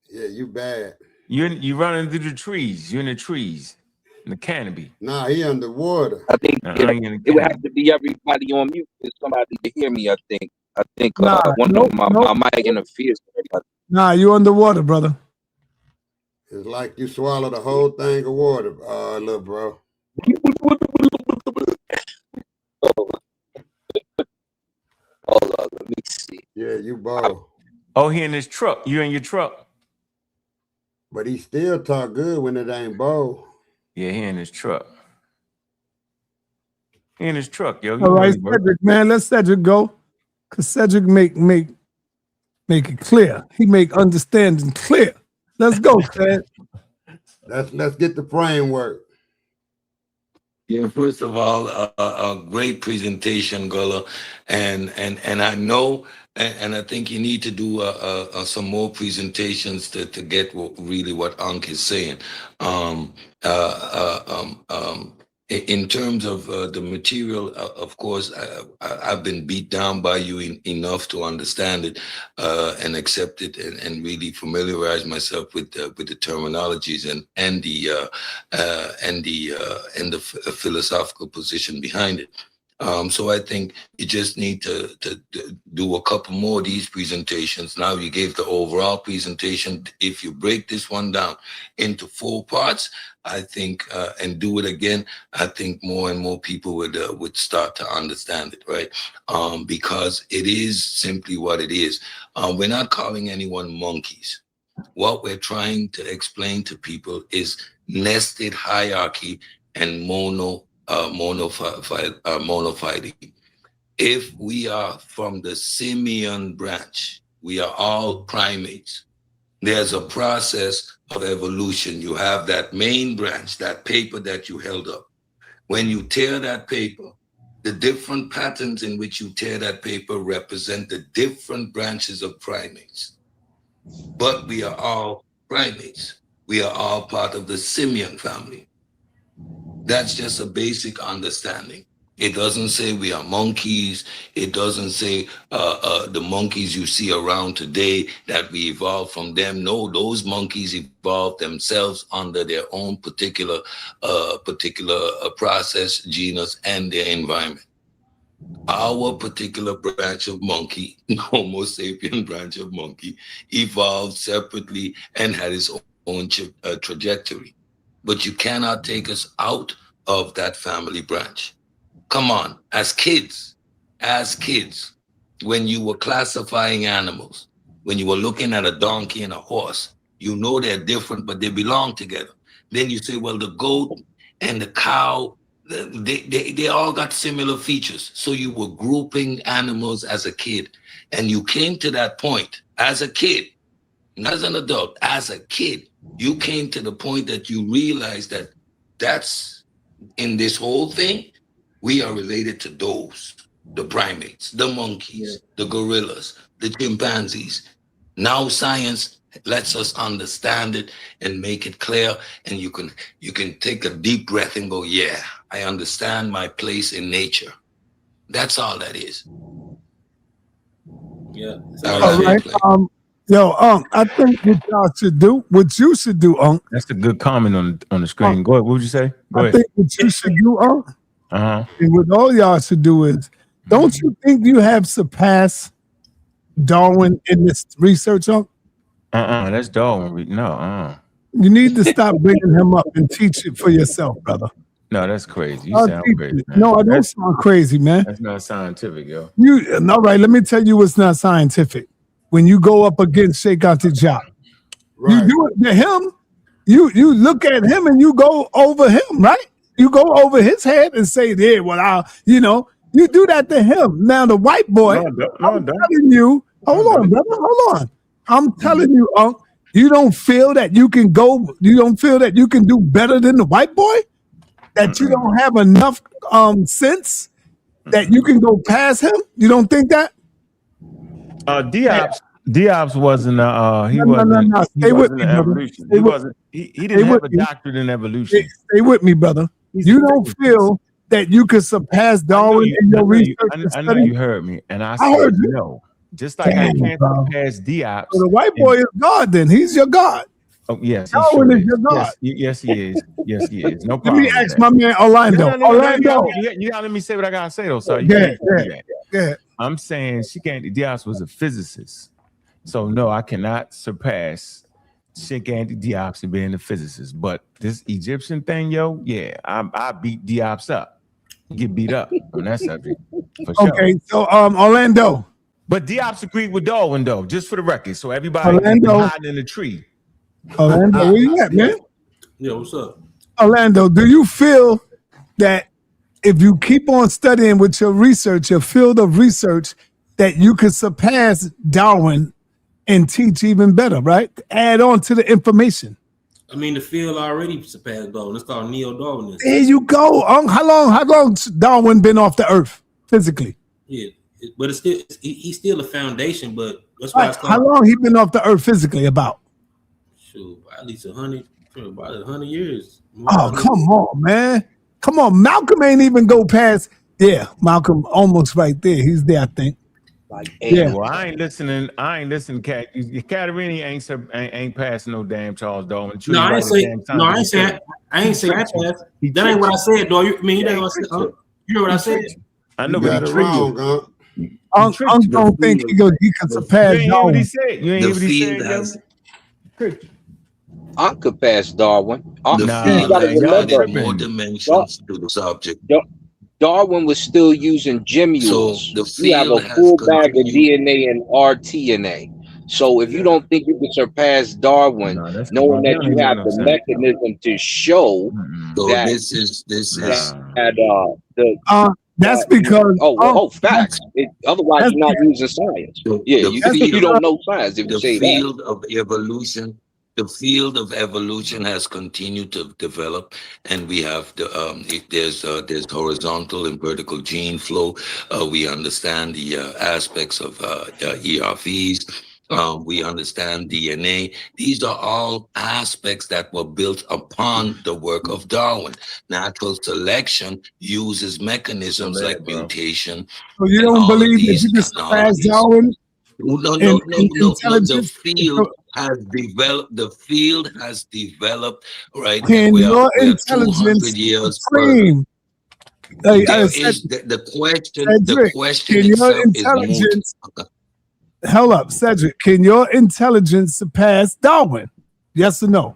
Yeah, you bad. You running through the trees. You're in the trees. In the canopy. Nah, he underwater. I think it would have to be everybody on mute for somebody to hear me. I think my mic interferes. Nah, you underwater, brother. It's like you swallowed a whole thing of water, little bro. Hold on, let me see. Yeah, you both. Oh, he in his truck. You in your truck. But he still talk good when it ain't bold. Yeah, he in his truck. He in his truck, yo. All right, Cedric, man, let Cedric go. Cause Cedric make it clear. He make understanding clear. Let's go, Ced. Let's get the framework. Yeah, first of all, a great presentation, Gullah, and I know, and I think you need to do some more presentations to get really what Ankh is saying. In terms of the material, of course, I've been beat down by you enough to understand it and accept it, and really familiarize myself with the terminologies and the philosophical position behind it. So I think you just need to do a couple more of these presentations. Now you gave the overall presentation. If you break this one down into 4 parts, I think, and do it again, I think more and more people would start to understand it, right? Because it is simply what it is. We're not calling anyone monkeys. What we're trying to explain to people is nested hierarchy and monophyly. If we are from the simian branch, we are all primates. There's a process of evolution. You have that main branch, that paper that you held up. When you tear that paper, the different patterns in which you tear that paper represent the different branches of primates. But we are all primates. We are all part of the simian family. That's just a basic understanding. It doesn't say we are monkeys. It doesn't say the monkeys you see around today that we evolved from them. No, those monkeys evolved themselves under their own particular process, genus, and their environment. Our particular branch of monkey, Homo sapien branch of monkey, evolved separately and had its own trajectory. But you cannot take us out of that family branch. Come on, as kids, when you were classifying animals, when you were looking at a donkey and a horse, you know they're different, but they belong together. Then you say, well, the goat and the cow, they all got similar features. So you were grouping animals as a kid, and you came to that point as a kid, not as an adult, as a kid. You came to the point that you realized that that's in this whole thing, we are related to those, the primates, the monkeys, the gorillas, the chimpanzees. Now science lets us understand it and make it clear, and you can take a deep breath and go, yeah, I understand my place in nature. That's all that is. Yeah. All right. I think what you should do, That's a good comment on the screen. Go ahead. What would you say? Go ahead. I think what you should do, and what all y'all should do is, don't you think you have surpassed Darwin in this research, That's Darwin. No, You need to stop bringing him up and teach it for yourself, brother. No, that's crazy. You sound crazy, man. No, I don't sound crazy, man. That's not scientific, yo. All right, let me tell you what's not scientific. When you go up against Sheikh Ati-Jah, you do it to him, you look at him and you go over him, right? You go over his head and say, yeah, well, you do that to him. Now the white boy, I'm telling you, hold on, brother, hold on. I'm telling you, you don't feel that you can do better than the white boy? That you don't have enough sense that you can go past him? You don't think that? Diop's wasn't no. Stay with me, evolution. He didn't have a doctorate in evolution. Stay with me, brother. You don't feel that you could surpass Darwin in your research? I know you heard me, and I said no. Just like I can't surpass Diop. So the white boy is God, then he's your God. Oh yes, Darwin is your God. Yes, he is. Yes, he is. No problem. Let me ask my man Orlando. Orlando, you gotta let me say what I gotta say though. So yeah. I'm saying Diop was a physicist, so no, I cannot surpass Sheikh Anta Diop and being a physicist. But this Egyptian thing, yo, yeah, I beat Diop's up. Get beat up on that subject for sure. Okay, so Orlando. But Diop's agreed with Darwin though, just for the record, so everybody hiding in the tree. Orlando, where you at, man? Yeah, what's up? Orlando, do you feel that if you keep on studying with your research, your field of research, that you could surpass Darwin and teach even better, right? Add on to the information. I mean, the field already surpassed Darwin. It's called neo-Darwinism. There you go. How long Darwin been off the earth physically? Yeah, but it's still he's still a foundation. But that's why it's called. How long he been off the earth physically? About? Sure, at least 100 years. Oh, come on, man. Come on. Malcolm ain't even go past. Yeah, Malcolm almost right there. He's there, I think. Like, Yeah. Well, I ain't listening. Catarhini ain't passing no damn Charles Darwin. No, I ain't say. No, I ain't say. I ain't say I passed. That ain't what I said, though. You know what I said? I know, You but got he it tricked wrong, you. huh? I don't think he can surpass You ain't hear what Darwin. he said. You ain't hear The what he field said, has I could pass Darwin. the Nah, You field gotta has remember, added more dimensions to the subject. Darwin was still using So gemules. the You have field a has full bag of continued. DNA and RTNA. So if you don't think you can surpass Darwin, nah, that's knowing that don't you even have make no the sense. mechanism to show So that this is That's because facts. Otherwise, that's you're not using science. the Yeah, that's you because don't know science if you the say that. field of evolution. The field of evolution has continued to develop, and we have there's horizontal and vertical gene flow. We understand the aspects of ERVs. We understand DNA. These are all aspects that were built upon the work of Darwin. Natural selection uses mechanisms like mutation So you and don't all of believe that these you can surpass technologies. Darwin No. in The intelligence? field has developed. The field has developed, right? And Can we your are 200 intelligence years further. supreme? There is the question. The Cedric, question can your itself is moot. intelligence, hell up, Cedric, can your intelligence surpass Darwin? Yes or no?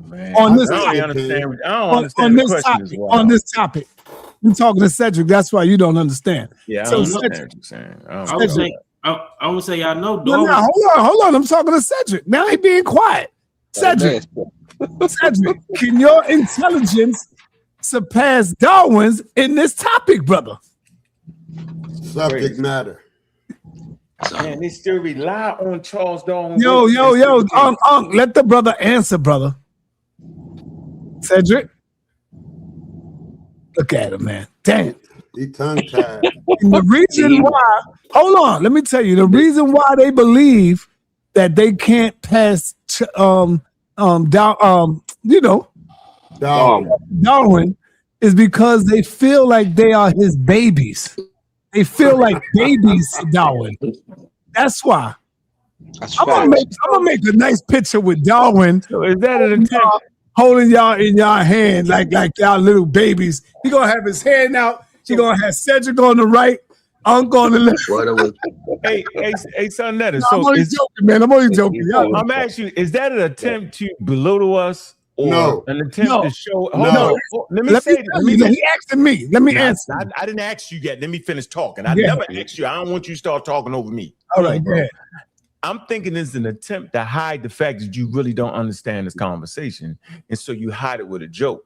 Man, On this I don't topic. understand. I don't On understand the this question topic. as well. On this topic. You're talking to Cedric. That's why you don't understand. Yeah, I So don't understand Cedric, what you're saying. I would say. I would say y'all know no, Darwin. hold on. I'm talking to Cedric. Now he being quiet. Cedric, Cedric, can your intelligence surpass Darwin's in this topic, brother? Subject matter. Man, they still rely on Charles Darwin. Yo, let the brother answer, brother. Cedric, look at him, man. Damn. He tongue-tied. And the reason why, hold on, let me tell you, the reason why they believe that they can't pass Darwin is because they feel like they are his babies. They feel like babies to Darwin. That's why. I'm gonna make a nice picture with Darwin. So is that an attempt? Holding y'all in y'all hand like y'all little babies. He gonna have his hand out. He gonna have Cedric on the right. I'm going to left. Hey, sa.neter. No, I'm only joking, man. I'm only joking. I'm asking you, is that an attempt to belittle us? Or an attempt to show. Hold on. Let me say this. He asked me. Let me answer. I didn't ask you yet. Let me finish talking. I never asked you. I don't want you to start talking over me. All right, bro. I'm thinking it's an attempt to hide the fact that you really don't understand this conversation, and so you hide it with a joke.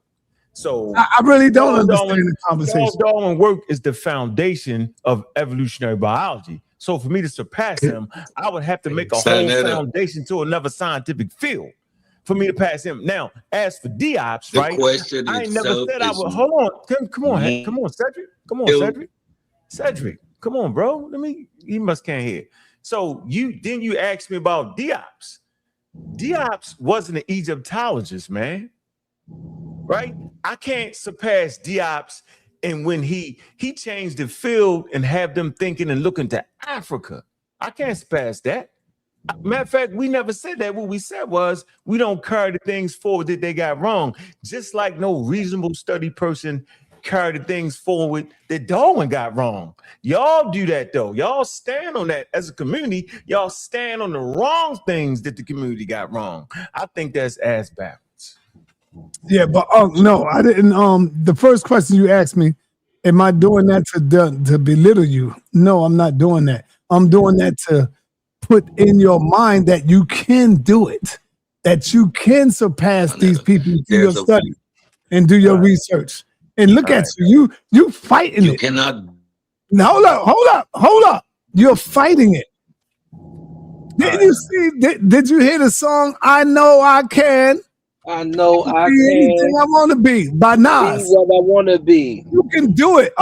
So I really don't understand the conversation. Charles Darwin's work is the foundation of evolutionary biology. So for me to surpass him, I would have to make a whole foundation to another scientific field for me to pass him. Now, as for Diops, right? I ain't never said I would. Hold on, come on, Cedric. Cedric, come on, bro. He must can't hear. So you asked me about Diops. Diops wasn't an Egyptologist, man. Right? I can't surpass Diops, and when he changed the field and have them thinking and looking to Africa, I can't surpass that. Matter of fact, we never said that. What we said was we don't carry the things forward that they got wrong, just like no reasonable study person carry the things forward that Darwin got wrong. Y'all do that though. Y'all stand on that as a community. Y'all stand on the wrong things that the community got wrong. I think that's ass backwards. Yeah, but no, I didn't. The first question you asked me, am I doing that to belittle you? No, I'm not doing that. I'm doing that put in your mind that you can do it, that you can surpass these people through your study and do your research. And look at you fighting it. Cannot. Now, hold up. You're fighting it. Didn't you see? Did you hear the song "I Know I Can"? I know I Be can. anything I want to be by Nas. Be what I want to be. You can do it,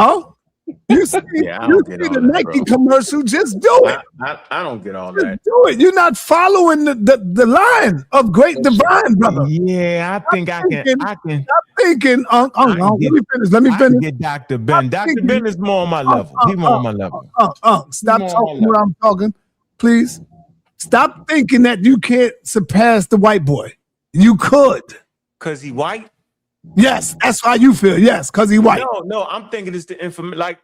You see, you see the Nike commercial, just do it. I don't get all Just that. do it. You're not following the line of great divine, brother. Yeah, I think I can. Stop thinking. Let me finish. Get Dr. Ben. Dr. Ben is more on my level. He's more on my level. Stop talking where I'm talking, please. Stop thinking that you can't surpass the white boy. You could. Cause he white? Yes, that's how you feel. Yes, because he white. No, I'm thinking it's the information. Like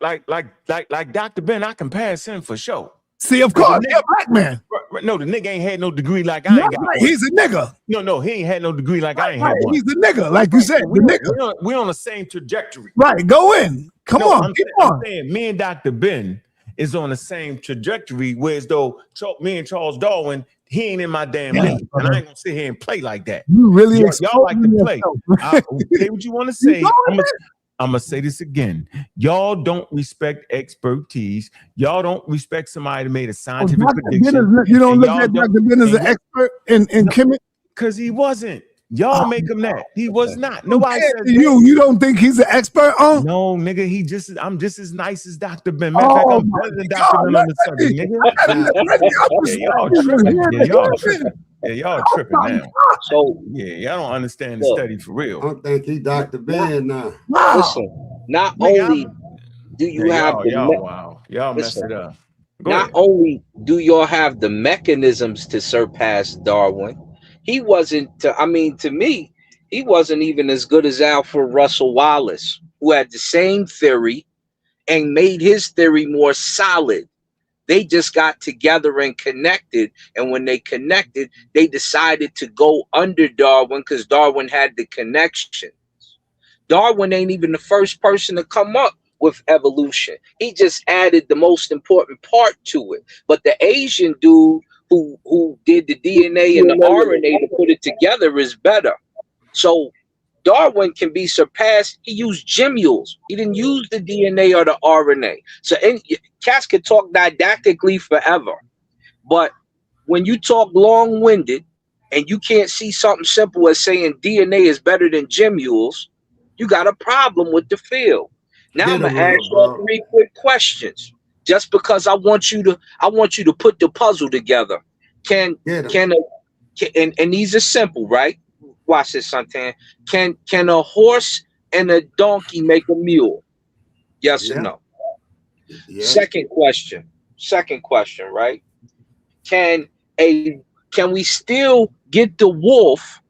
Dr. Ben, I can pass him for sure. See, of course, he's a black man. No, the nigga ain't had no degree like I ain't got one. He's a nigga. No, he ain't had no degree like I ain't had one. He's a nigga, like you said. We're on the same trajectory. Right, go in. Come on, keep on. I'm saying me and Dr. Ben is on the same trajectory, whereas though me and Charles Darwin, he ain't in my damn league. And I ain't gonna sit here and play like that. You really y'all like to play. Say what you want to say. I'm gonna say this again. Y'all don't respect expertise. Y'all don't respect somebody that made a scientific prediction. You don't look at Dr. Ben as an expert in chemistry? Because he wasn't. Y'all make him that. He was not. Nobody said you don't think he's an expert on? No, nigga, I'm just as nice as Dr. Ben. Matter of fact, I'm better than Dr. Ben on the subject, nigga. Y'all tripping. Y'all tripping now. So y'all don't understand the study for real. I don't think he Dr. Ben now. Listen, not only do you have y'all messed it up. Not only do y'all have the mechanisms to surpass Darwin, he wasn't, to me, he wasn't even as good as Alfred Russel Wallace, who had the same theory and made his theory more solid. They just got together and connected. And when they connected, they decided to go under Darwin because Darwin had the connections. Darwin ain't even the first person to come up with evolution. He just added the most important part to it. But the Asian dude who did the DNA and the RNA to put it together is better. So Darwin can be surpassed. He used gemmules. He didn't use the DNA or the RNA. So cats could talk didactically forever. But when you talk long-winded and you can't see something simple as saying DNA is better than gemmules, you got a problem with the field. Now I'm gonna ask you 3 quick questions. Just because I want you to put the puzzle together. And these are simple, right? Watch this, Santan. Can a horse and a donkey make a mule? Yes or no? Yeah. Second question, right? Can we still get the wolf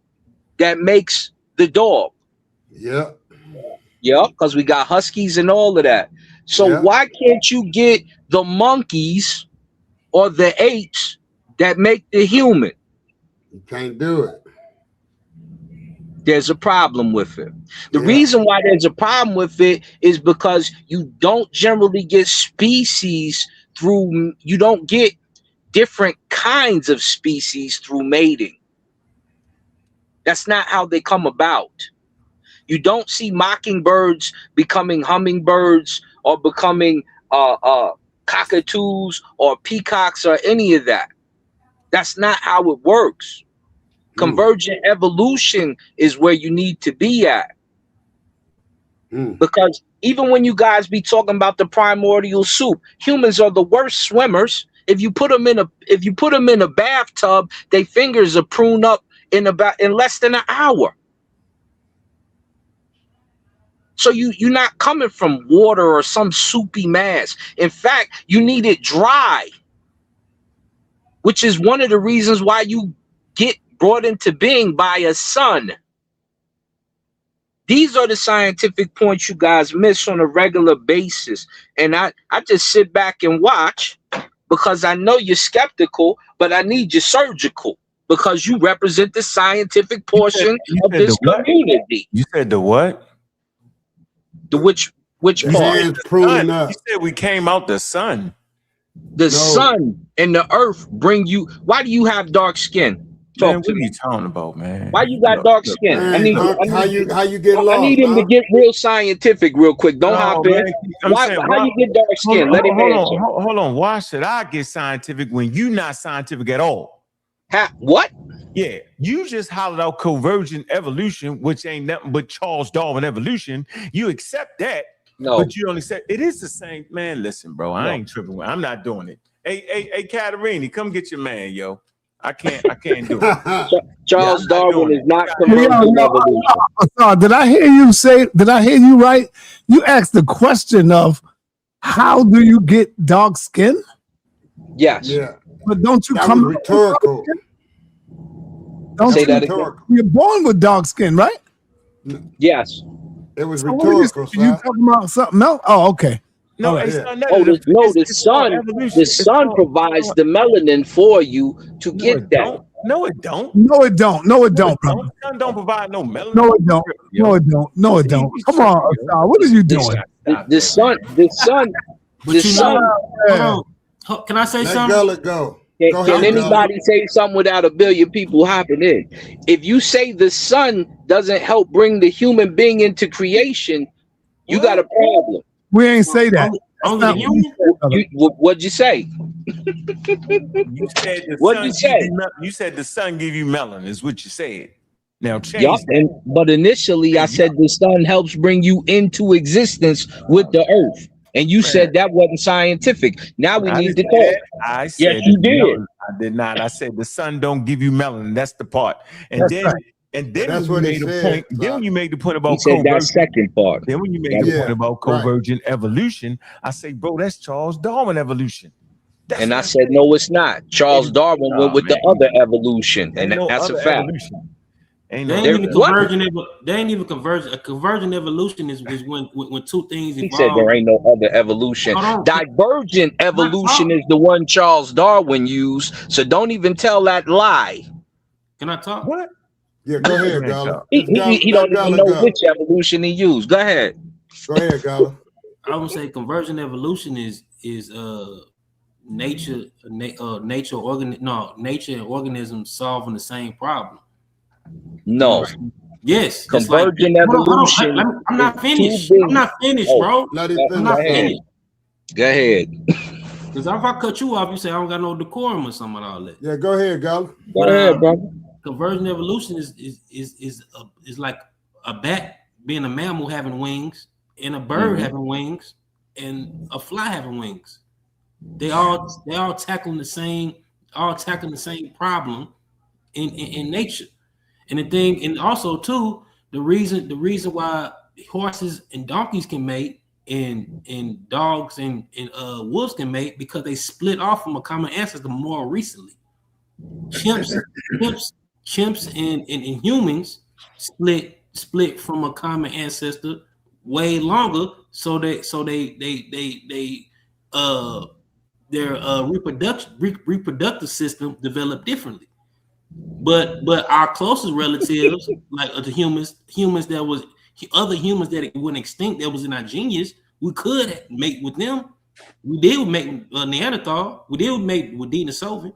that makes the dog? Yeah. Yeah, because we got huskies and all of that. So why can't you get the monkeys or the apes that make the human? You can't do it. There's a problem with it. The reason why there's a problem with it is because you don't generally get you don't get different kinds of species through mating. That's not how they come about. You don't see mockingbirds becoming hummingbirds or becoming cockatoos or peacocks or any of that. That's not how it works. Convergent evolution is where you need to be at. Because even when you guys be talking about the primordial soup, humans are the worst swimmers. If you put them in a bathtub, their fingers are pruned up in less than an hour. So you're not coming from water or some soupy mass. In fact, you need it dry, which is one of the reasons why you get brought into being by a sun. These are the scientific points you guys miss on a regular basis. And I just sit back and watch because I know you're skeptical, but I need you surgical because you represent the scientific portion of this community. You said the what? The which part? Proving up. You said we came out the sun. The sun and the earth bring you. Why do you have dark skin? Talk Man, to what are me. you talking about, man? Why you got dark skin? Man, I need how you get lost? I need him to get real scientific real quick. Don't hop in. How you get dark skin? Let him answer. Hold on. Why should I get scientific when you not scientific at all? What? Yeah, you just hollered out convergent evolution, which ain't nothing but Charles Darwin evolution. You accept that, but you only said it is the same. Man, listen, bro, I ain't tripping. I'm not doing it. Hey, Catarhini, come get your man, yo. I can't do it. Charles Darwin is not convergent evolution. Did I hear you say? Did I hear you right? You asked the question of how do you get dark skin? Yes. Yeah. But don't you that come was rhetorical? Don't say you, that again. You're born with dark skin, right? Yes. It was So rhetorical. you talking about something else? Oh, okay. No, right. The sun provides the melanin for you to get that. No, it don't. No, it don't. No, it don't, brother. The sun don't provide no melanin. No, it don't. No, it don't. No, it don't. Come on, Asad. What are you doing? The sun. Can I say Let something? Gullet go. Can anybody say something without a billion people hopping in? If you say the sun doesn't help bring the human being into creation, you got a problem. We ain't say that. What'd you say? You said What'd you say? You said the sun give you melanin, is what you said. Now change but initially I said the sun helps bring you into existence with the earth. And you said that wasn't scientific. Now we need to talk. I said yes, you did. I did not. I said the sun don't give you melanin. That's the part. And then that's when you made a point. Then when you made the point about that second part. Then when you made the point about convergent evolution, I say, bro, that's Charles Darwin evolution. And I said, no, it's not. Charles Darwin went with the other evolution, and that's a fact. They ain't even convergent. A convergent evolution is when two things evolve. He said there ain't no other evolution. Divergent evolution is the one Charles Darwin used. So don't even tell that lie. Can I talk? What? Yeah, go ahead, Gala. He don't even know which evolution he used. Go ahead. Go ahead, Gala. I would say convergent evolution is nature and organisms solving the same problem. No. Yes. Convergent evolution. I'm not finished. I'm not finished, bro. I'm not finished. Go ahead. Because if I cut you off, you say I don't got no decorum or something like all that. Yeah, go ahead, Gala. Go ahead, bro. Convergent evolution is like a bat being a mammal having wings, and a bird having wings, and a fly having wings. They all tackling the same problem in nature. And the thing, and also too, the reason why horses and donkeys can mate and dogs and wolves can mate, because they split off from a common ancestor more recently. Chimps and humans split from a common ancestor way longer, so their reproductive system developed differently. But our closest relatives, like the humans that was other humans that went extinct, that was in our genius, we could mate with them. We did make Neanderthal. We did make with Denisovan.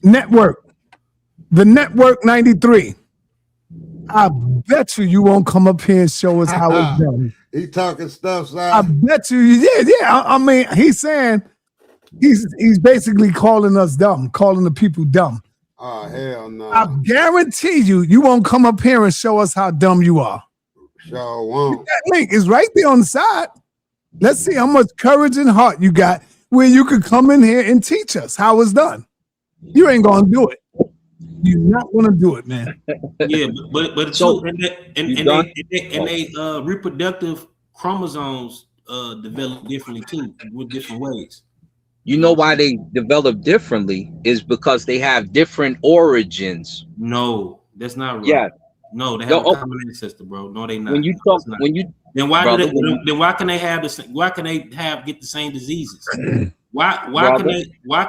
Network. The Network 93. I bet you won't come up here and show us how it's done. He talking stuff, son. I bet you, yeah. I mean, he's saying he's basically calling us dumb, calling the people dumb. Oh, hell no. I guarantee you won't come up here and show us how dumb you are. Sure won't. That link is right there on the side. Let's see how much courage and heart you got where you could come in here and teach us how it's done. You ain't gonna do it. You're not gonna do it, man. Yeah, but so they reproductive chromosomes develop differently too, with different ways. You know why they develop differently is because they have different origins. No, that's not right. Yeah. No, they have a common ancestor, bro. No, they not. When you talk, then why can they have the why can they get the same diseases? Why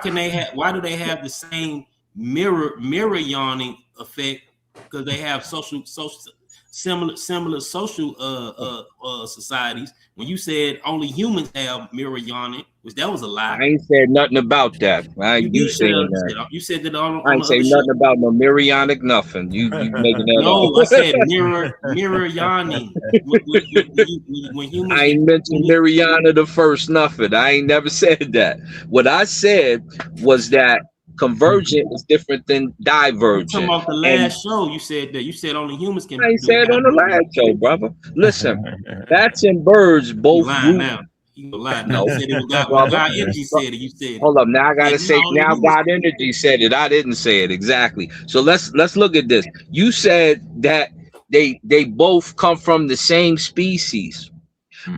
do they have the same mirror yawning effect? Because they have social similar social societies. When you said only humans have mirror yawning, which that was a lie. I ain't said nothing about that. You saying that? You said that on I ain't the say other nothing show. about no Mirionic nothing. You making that No, up. I said mirror yawning. When humans I ain't mentioned Miriana the first nothing. I ain't never said that. What I said was that convergent is different than talking divergent. about the And last show, you said that. You said only humans can. I ain't said on the last show, brother. Listen, bats and birds both lying group. now. You lying No, now. You said it was God. brother. God Energy said it. You said it. Hold up. Now I gotta say. only Now humans God Energy said it. I didn't say it exactly. So let's look at this. You said that they both come from the same species,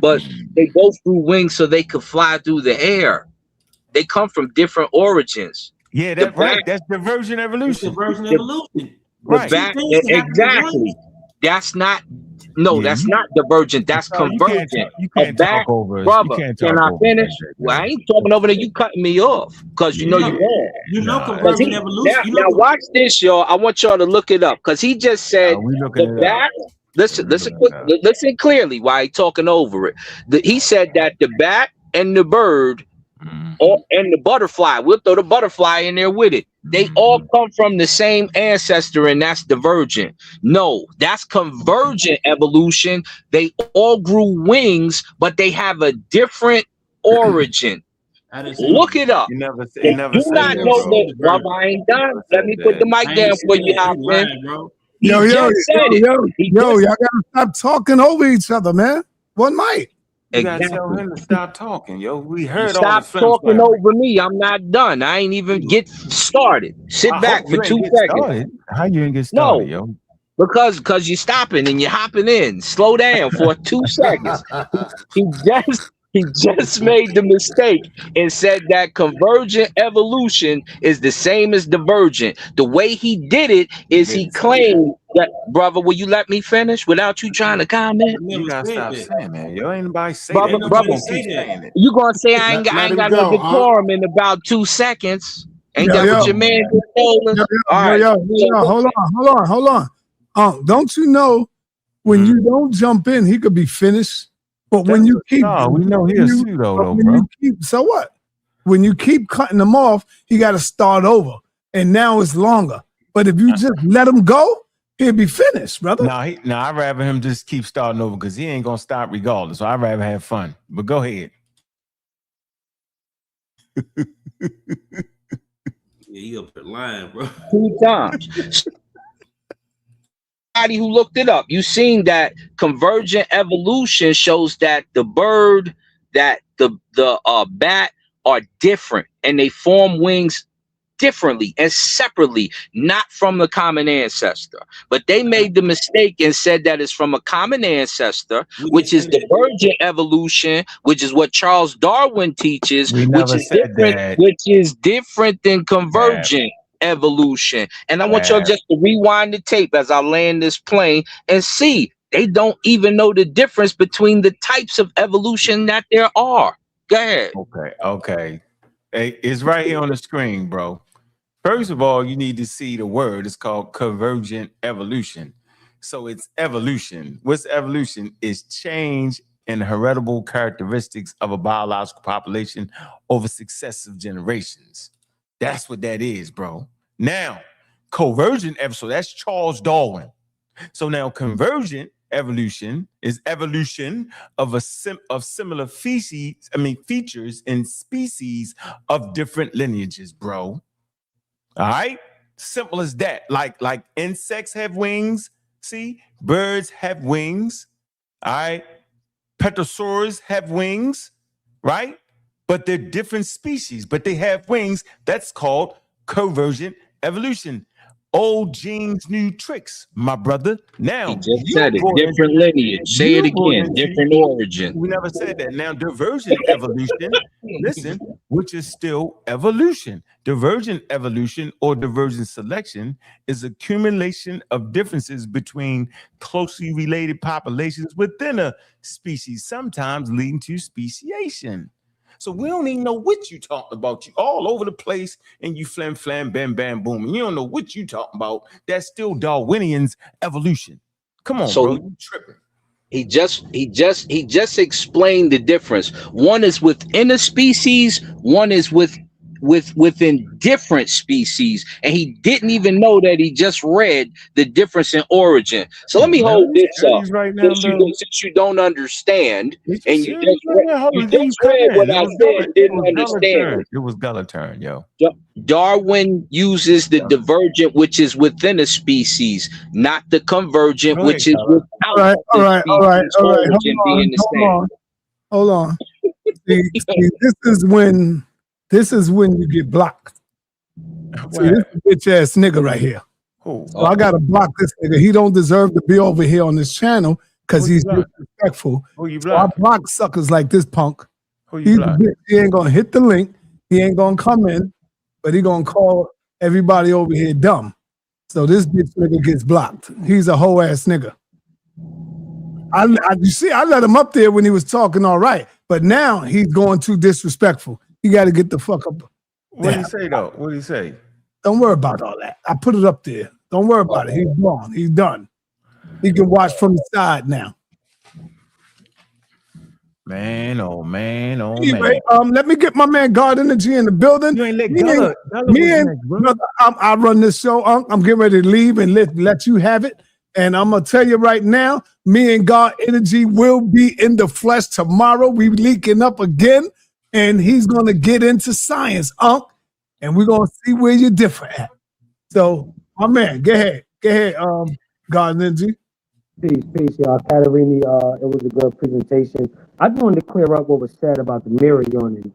but they both grew wings so they could fly through the air. They come from different origins. Yeah, that's right. That's divergent evolution. Divergent evolution. Right. Exactly. That's not. No, Yeah, that's not divergent. That's convergent. You can't talk over us. Brother, You can't can talk I over finish? us. Well, I ain't talking over there. You cutting me off because you know you're wrong. You know convergent evolution. Now watch this, y'all. I want y'all to look it up because he just said the bat. Listen clearly while he talking over it. He said that the bat and the bird and the butterfly, we'll throw the butterfly in there with it. They all come from the same ancestor, and that's divergent. No, that's convergent evolution. They all grew wings, but they have a different origin. Look it up. You never Do said not that, know bro. that. Brother, I ain't done. Let me put the mic down for you, hop in. Yo, y'all gotta stop talking over each other, man. One mic. You gotta tell him to stop talking, yo. We heard all Stop the talking over me. I'm not done. I ain't even get started. Sit back for 2 seconds. How you ain't get started, yo? Because you're stopping and you're hopping in. Slow down for 2 seconds. He just made the mistake and said that convergent evolution is the same as divergent. The way he did it is he claimed that, brother, will you let me finish without you trying to comment? You gotta stop saying that, yo. Ain't nobody say Brother, that. brother, Keep saying it. you gonna say I ain't Let him got go, no decorum in about 2 seconds? Ain't that what your man just told us? Hold on. Don't you know when you don't jump in, he could be finished. But when you keep, we know he a pseudo, bro. So what? When you keep cutting them off, he got to start over, and now it's longer. But if you just let him go, he'll be finished, brother. I'd rather him just keep starting over because he ain't gonna stop regardless. So I'd rather have fun. But go ahead. Yeah, you up there lying, bro. 2 times. Who looked it up, you seen that convergent evolution shows that the bird, that the bat are different and they form wings differently and separately, not from the common ancestor. But they made the mistake and said that it's from a common ancestor, which is divergent evolution, which is what Charles Darwin teaches, which is different than convergent evolution. And I want y'all just to rewind the tape as I land this plane and see they don't even know the difference between the types of evolution that there are. Go ahead. Okay. Hey, it's right here on the screen, bro. First of all, you need to see the word. It's called convergent evolution. So it's evolution. What's evolution? Is change in heritable characteristics of a biological population over successive generations. That's what that is, bro. Now, convergent evolution, that's Charles Darwin. So now convergent evolution is evolution of similar features in species of different lineages, bro. All right? Simple as that. Like insects have wings. See? Birds have wings. All right? Pterosaurs have wings, right? But they're different species, but they have wings. That's called convergent evolution. Old genes, new tricks, my brother. Now, he just said it. Different lineage. Say it again. Different origin. We never said that. Now, divergent evolution, listen, which is still evolution. Divergent evolution or divergent selection is accumulation of differences between closely related populations within a species, sometimes leading to speciation. So we don't even know what you talking about. You all over the place and you flam, bam, bam, boom. And you don't know what you talking about. That's still Darwinian's evolution. Come on, So bro. You tripping. he just explained the difference. One is within a species, one is within different species, and he didn't even know that he just read the difference in origin. So let me hold this up. Right now, Since you don't understand, and you just come read in. what I said and didn't understand. It was Gullah turn, yo. Darwin uses the divergent, which is within a species, not the convergent, which is without all right. origin being the same. Hold on. See, this is when you get blocked. See, this is a bitch ass nigga right here. So I gotta block this nigga. He don't deserve to be over here on this channel because he's disrespectful. So I block suckers like this punk. He's a bitch. He ain't gonna hit the link. He ain't gonna come in, but he gonna call everybody over here dumb. So this bitch nigga gets blocked. He's a hoe ass nigga. You see, I let him up there when he was talking all right, but now he's going too disrespectful. You got to get the fuck up. What did he say though? What did he say? Don't worry about all that. I put it up there. Don't worry about it. He's gone. He's done. He can watch from the side now. Man, oh man, oh anyway, man. Let me get my man God Energy in the building. You ain't let brother, I run this show. I'm getting ready to leave and let you have it. And I'm gonna tell you right now, me and God Energy will be in the flesh tomorrow. We leaking up again, and he's gonna get into science, and we're gonna see where you're different at. So, my man, go ahead, God Energy. Peace, y'all. Catarhini, it was a good presentation. I just wanted to clear up what was said about the mirror yawning.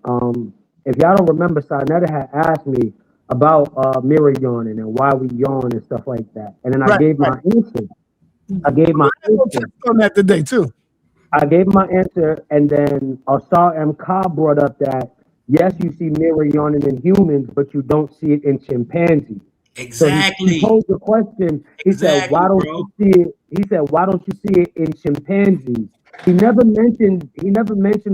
If y'all don't remember, sa.neter had asked me about mirror yawning and why we yawn and stuff like that. And then I gave my answer. I gave my answer on that today too. I gave my answer, and then Asar M. Ka brought up that yes, you see mirror yawning in humans, but you don't see it in chimpanzees. Exactly. So he posed the question. He said, "Why don't you see it?" He said, "Why don't you see it in chimpanzees?" He never mentioned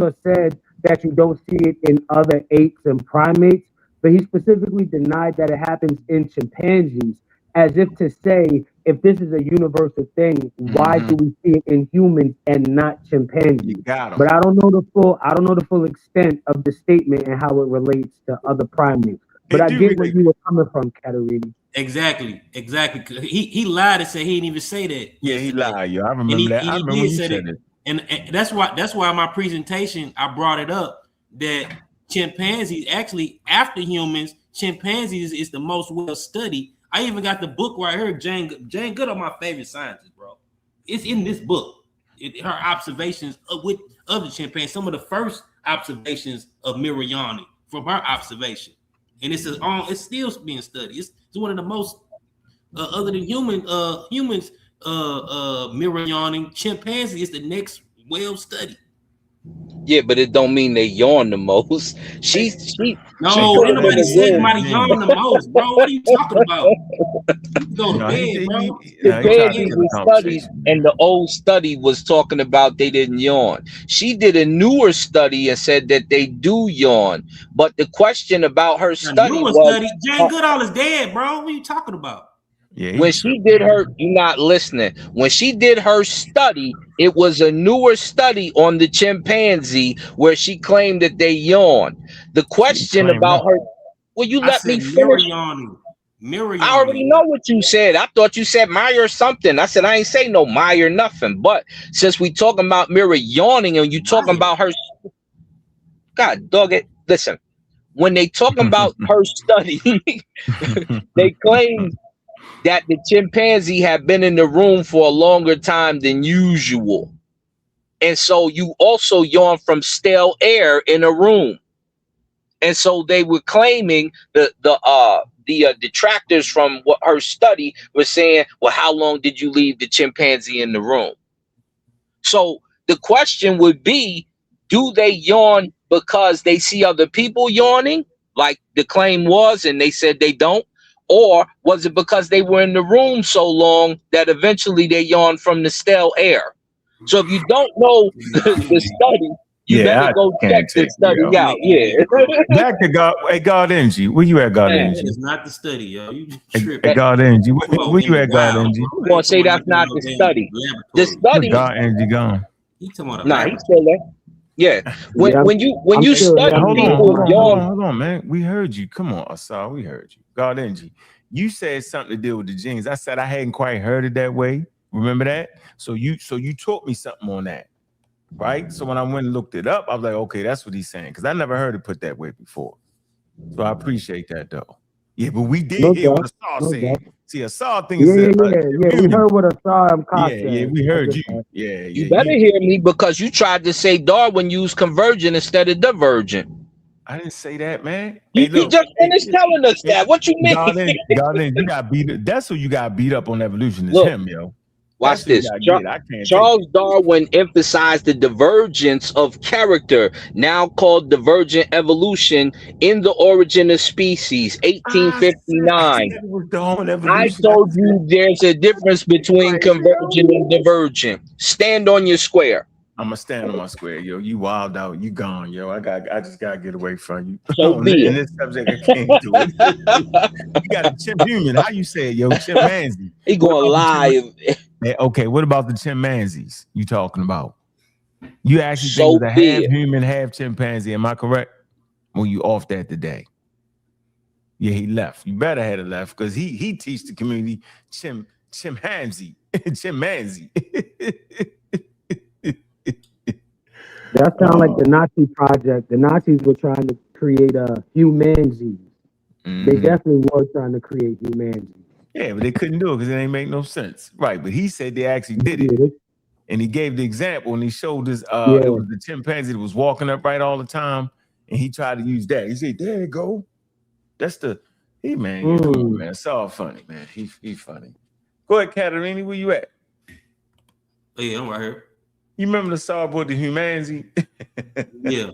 or said that you don't see it in other apes and primates. But he specifically denied that it happens in chimpanzees, as if to say, if this is a universal thing, why do we see it in humans and not chimpanzees? But I don't know the full extent of the statement and how it relates to other primates. But I get where you were coming from, Catarhini. Exactly. He lied and said he didn't even say that. Yeah, he lied, yo. I remember that. I remember when you said it. And that's why my presentation I brought it up that chimpanzees actually after humans, chimpanzees is the most well studied. I even got the book right here. Jane Goodall, my favorite scientist, bro. It's in this book. Her observations of the chimpanzee, some of the first observations of mirror yawning from her observation, and it's still being studied. It's one of the most other than humans mirror yawning. Chimpanzee is the next well studied. Yeah, but it don't mean they yawn the most. She ain't nobody said anybody yawn the most, bro. What are you talking about? Go to bed, bro. And the old study was talking about they didn't yawn. She did a newer study and said that they do yawn. But the question about her study was, Jane Goodall is dead, bro. What are you talking about? Yeah, when she did her, you're not listening. When she did her study, it was a newer study on the chimpanzee where she claimed that they yawn. The question about her, will you let me finish? Mirror yawning. I already know what you said. I thought you said Meyer or something. I said I ain't say no Meyer nothing. But since we talking about mirror yawning and you talking about her, God dog it. Listen, when they talking about her study, they claim that the chimpanzee had been in the room for a longer time than usual. And so you also yawn from stale air in a room. And so they were claiming the detractors from what her study was saying, well, how long did you leave the chimpanzee in the room? So the question would be, do they yawn because they see other people yawning, like the claim was, and they said they don't? Or was it because they were in the room so long that eventually they yawned from the stale air? So if you don't know the study, You better go check the study out. Yeah. Back to God. Hey, God Energy. Where you at, God Man, Energy? That is not the study, yo. You Hey, tripping. God Energy. Come on, Where you in at, the God wild, Energy? bro. you gonna say Talking that's about not no the damn study. The laboratory. study. God Energy gone. He talking about a Nah, he's laboratory. still there. Yeah. When Yeah, when you I'm still study here. people, Hold on, man. We heard you. Come on, Asar. We heard you. God Energy. You said something to deal with the genes. I said I hadn't quite heard it that way. Remember that? So you taught me something on that. Right? So when I went and looked it up, I was like, okay, that's what he's saying. Because I never heard it put that way before. So I appreciate that though. Yeah, but we did No hear what doubt. Asar No said. doubt. See, Asar thing Yeah, is yeah, yeah, yeah. We heard what Asar yeah, we heard you. Yeah, you better hear me because you tried to say Darwin used convergent instead of divergent. I didn't say that, man. He just finished telling us that. What you mean? Darling, you got beat. That's who you got beat up on evolution. Is Look, him, yo. Watch That's who you this. gotta get. I can't Charles Darwin emphasized the divergence of character, now called divergent evolution, in The Origin of Species, 1859. I told you there's a difference between convergent and divergent. Stand on your square. I'm gonna stand on my square, yo. You wild out. You gone, yo. I just gotta get away from you. So be in it. this subject, I can't do it. You got a chimpanzee. How you say it, yo? Chimpanzee. He gonna lie. Okay, what about the chimpanzees you talking about? You actually So think it's a be half it. human, half chimpanzee? Am I correct? When you off that today? Yeah, he left. You better had it left because he teach the community chimpanzee. Chimpanzee. That sounds like the Nazi project. The Nazis were trying to create a humanity. They definitely were trying to create humanity. Yeah, but they couldn't do it because it ain't make no sense. Right, but he said they actually did it. And he gave the example and he showed us it was the chimpanzee that was walking upright all the time. And he tried to use that. He said, there you go. That's the man. Come on, man. It's all funny, man. He's funny. Go ahead, Catarhini, where you at? Oh, yeah, I'm right here. You remember the song about the humanity? Yeah.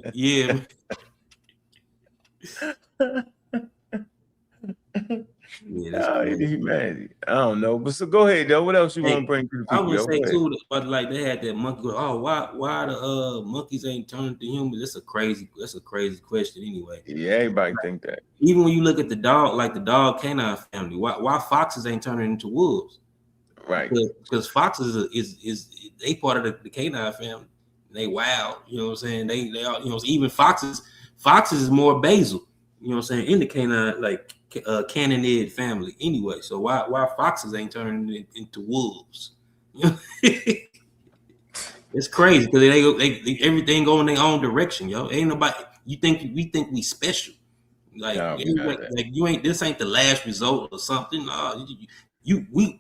Yeah, the humanity. I don't know. But so go ahead, though. What else you want to bring to the people? I would say too, but like they had that monkey. Oh, why the monkeys ain't turning to humans? That's a crazy question anyway. Yeah, everybody think that. Even when you look at the dog, like the dog canine family, why foxes ain't turning into wolves? Right. Because foxes is they part of the canine family. They wild, you know what I'm saying? They are, you know, even foxes is more basal, you know what I'm saying, in the canine like canid family anyway. So why foxes ain't turning into wolves? You know? It's crazy because they everything go in their own direction, yo. Ain't nobody. We think we special. Like, you ain't. This ain't the last result or something.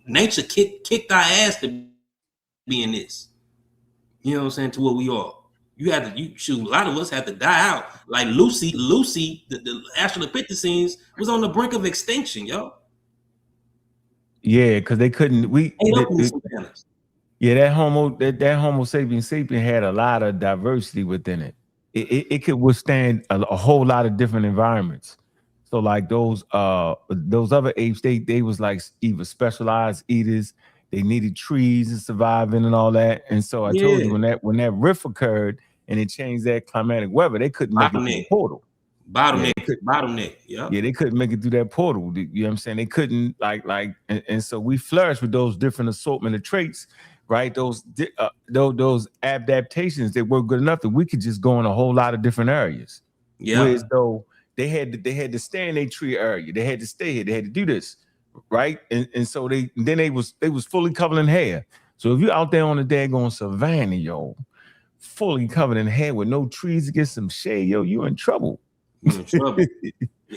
Nature kicked our ass to be in this. You know what I'm saying? To what we are. A lot of us had to die out. Like Lucy, the Australopithecines was on the brink of extinction, yo. Yeah, because they couldn't. That Homo sapien had a lot of diversity within it. It could withstand a whole lot of different environments. So like those other apes, they was like either specialized eaters. They needed trees and surviving and all that. And so I told you when that rift occurred and it changed that climatic weather, they couldn't make it through the portal. Bottleneck. Yeah. Yeah, they couldn't make it through that portal. You know what I'm saying? They couldn't and so we flourished with those different assortment of traits, right? Those adaptations that were good enough that we could just go in a whole lot of different areas. Yeah. Whereas though they had to stay in their tree area. They had to stay here. They had to do this. Right, and so they was fully covered in hair. So if you're out there on the daggone savannah, yo, fully covered in hair with no trees to get some shade, yo, you in trouble. You're in trouble.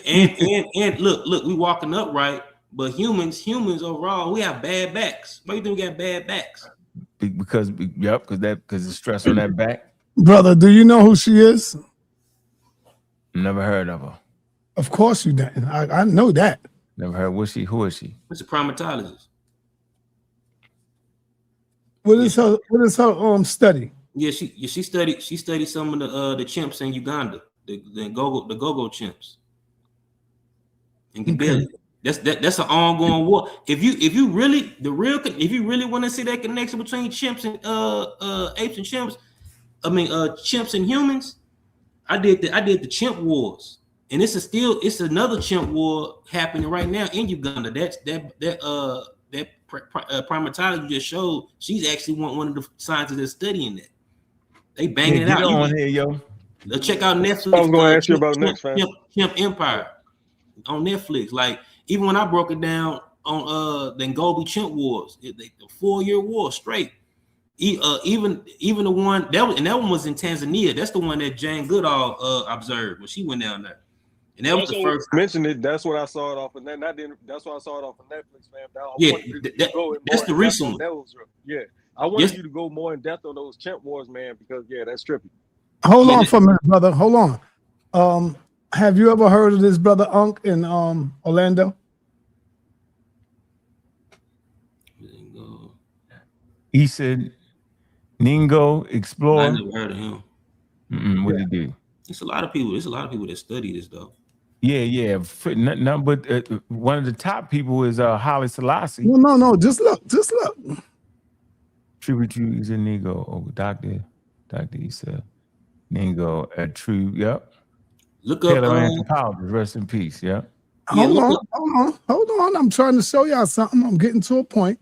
and look, we walking upright, but humans overall, we have bad backs. Why you think we got bad backs? Because the stress on that back. Brother, do you know who she is? Never heard of her. Of course you didn't. I know that. Never heard. Who is she? It's a primatologist. What is her study? Yeah, she studied some of the chimps in Uganda, the go-go chimps. And that's an ongoing war. If you really want to see that connection between chimps and apes and chimps, chimps and humans. I did the chimp wars, and it's another chimp war happening right now in Uganda. That primatology you just showed. She's actually one of the scientists that's studying that. They banging it out. Get on here, yo. Check out Netflix. I was going to ask you about next, fam. Chimp Empire on Netflix. Like even when I broke it down on the Ngobi Chimp Wars, the 4-year war straight. Even the one that one was in Tanzania. That's the one that Jane Goodall observed when she went down there. And that was the first. Mentioned it. That's what I saw it off of that. That's why I saw it off of Netflix, man. That's the recent one. Yeah, I wanted you to go more in depth on those chimp wars, man, because that's trippy. Hold on for a minute, brother. Hold on. Have you ever heard of this brother Unk in Orlando? He said, Ningo Explorer. I never heard of him. What did he do? It's a lot of people. There's a lot of people that study this though. Yeah. None but one of the top people is Haile Selassie. No. Just look. Tribute to Ningo. Oh, Dr. Issa Ningo, a true. Yep. Look up. Paleoanthropologist. Rest in peace. Yep. Hold on. I'm trying to show y'all something. I'm getting to a point.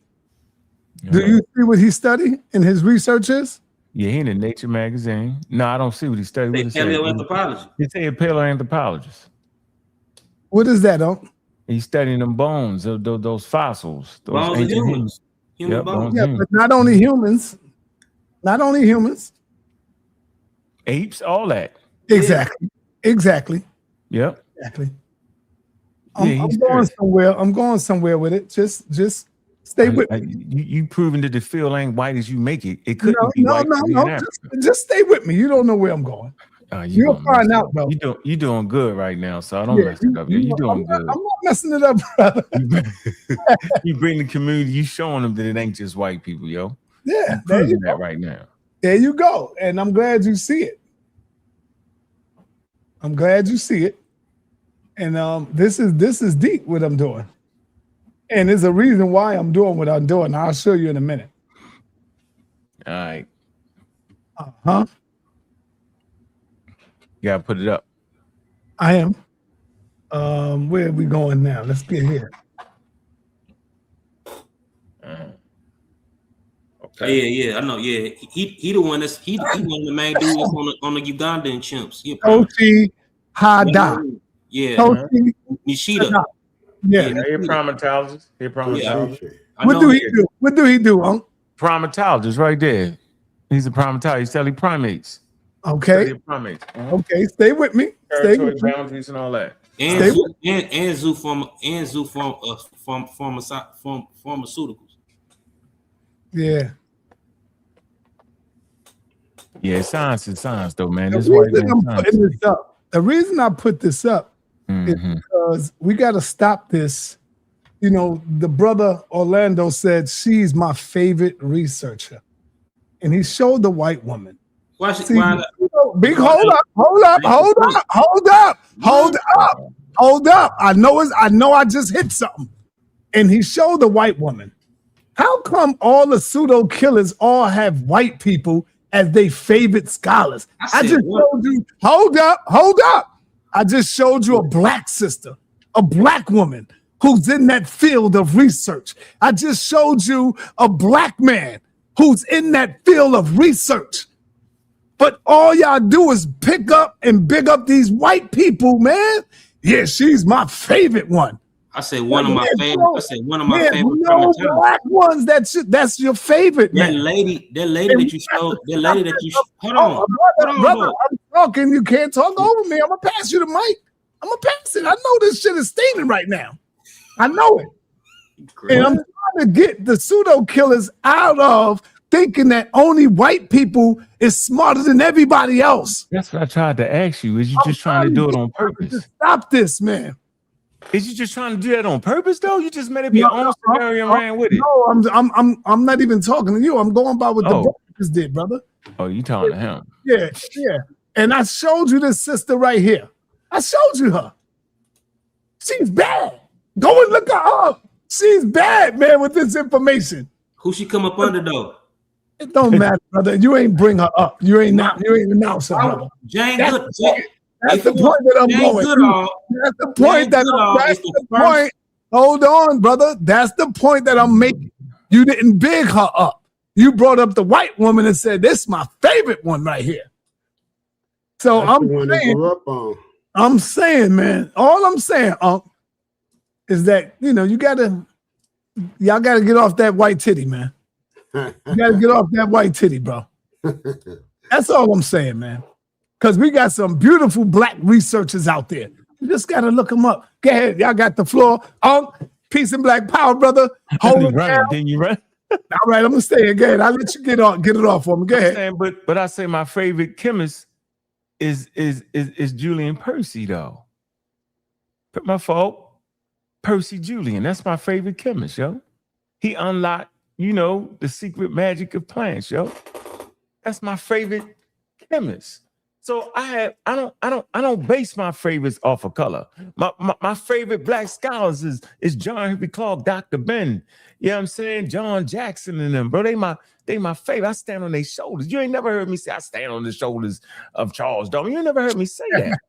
Do you see what he studied in his research is? Yeah, he in the Nature magazine. No, I don't see what he studied. Paleoanthropologist. He say a paleoanthropologist. What is that, Unc? He's studying them bones, those fossils. Those bones of humans. Human bones. Yeah, but not only humans. Apes, all that. Exactly. Yep. Exactly. I'm going somewhere with it. Just stay with me. You proving that the field ain't white as you make it. It couldn't be white. No. Just stay with me. You don't know where I'm going. You'll find out, bro. You doing good right now, so I don't mess it up. You doing good. I'm not messing it up, brother. You bring the community. You showing them that it ain't just white people, yo. Yeah, there you that right now. There you go, and I'm glad you see it. And this is deep what I'm doing. And there's a reason why I'm doing what I'm doing. I'll show you in a minute. All right. Uh-huh. You gotta put it up. I am. Where are we going now? Let's get here. Okay. Yeah, I know. Yeah, he the one that's he one of the main dudes on the Ugandan chimps. Tochi Hada. Yeah. Tochi Nishida. Yeah. He a primatologist. What do he do, Unc? Primatologist right there. He's a primatologist. He study primates. Okay. Primates. Okay, stay with me. Territory boundaries and all that. And pharmaceuticals. Yeah. Yeah, science is science though, man. The reason I put this up is because we got to stop this. You know, the brother Orlando said she's my favorite researcher, and he showed the white woman. Hold up. I know I just hit something. And he showed the white woman. How come all the pseudo killers all have white people as their favorite scholars? I just showed you. Hold up. I just showed you a black sister, a black woman who's in that field of research. I just showed you a black man who's in that field of research. But all y'all do is pick up and big up these white people, man. Yeah, she's my favorite one. I said one of my favorite. No black ones. That's your favorite, man. That lady that you showed. Hold on, brother. I'm talking. You can't talk over me. I'm gonna pass you the mic. I'm gonna pass it. I know this shit is steaming right now. I know it. Great. And I'm trying to get the pseudo killers out of thinking that only white people is smarter than everybody else. That's what I tried to ask you. Is you just trying to do it on purpose? Stop this, man. Is you just trying to do that on purpose, though? You just made up your own scenario and ran with it. No, I'm not even talking to you. I'm going by what the brothers did, brother. Oh, you talking to him? Yeah. And I showed you this sister right here. I showed you her. She's bad. Go and look her up. She's bad, man, with this information. Who she come up under though? It don't matter, brother. You ain't bring her up. You ain't announce her, brother. Jane That's Good. That's the point that I'm Jane going. Goodall. That's the point that That's the point. Hold on, brother. That's the point that I'm making. You didn't big her up. You brought up the white woman and said, "This is my favorite one right here." So I'm saying, man, all I'm saying, is that y'all gotta get off that white titty, man. You gotta get off that white titty, bro. That's all I'm saying, man. Because we got some beautiful black researchers out there. You just gotta look them up. Go ahead, y'all got the floor. Peace and black power, brother. Hold it down. Then you run. All right, I'm gonna stay again. I'll let you get it off for me. Go ahead. But I say my favorite chemist is Julian Percy, though. But my fault, Percy Julian. That's my favorite chemist, yo. He unlocked, the secret magic of plants, yo. That's my favorite chemist. So I don't base my favorites off of color. My favorite black scholars is John Henry Clark, Dr. Ben. You know what I'm saying? John Jackson and them, bro. They my favorite. I stand on their shoulders. You ain't never heard me say I stand on the shoulders of Charles Darwin. You ain't never heard me say that.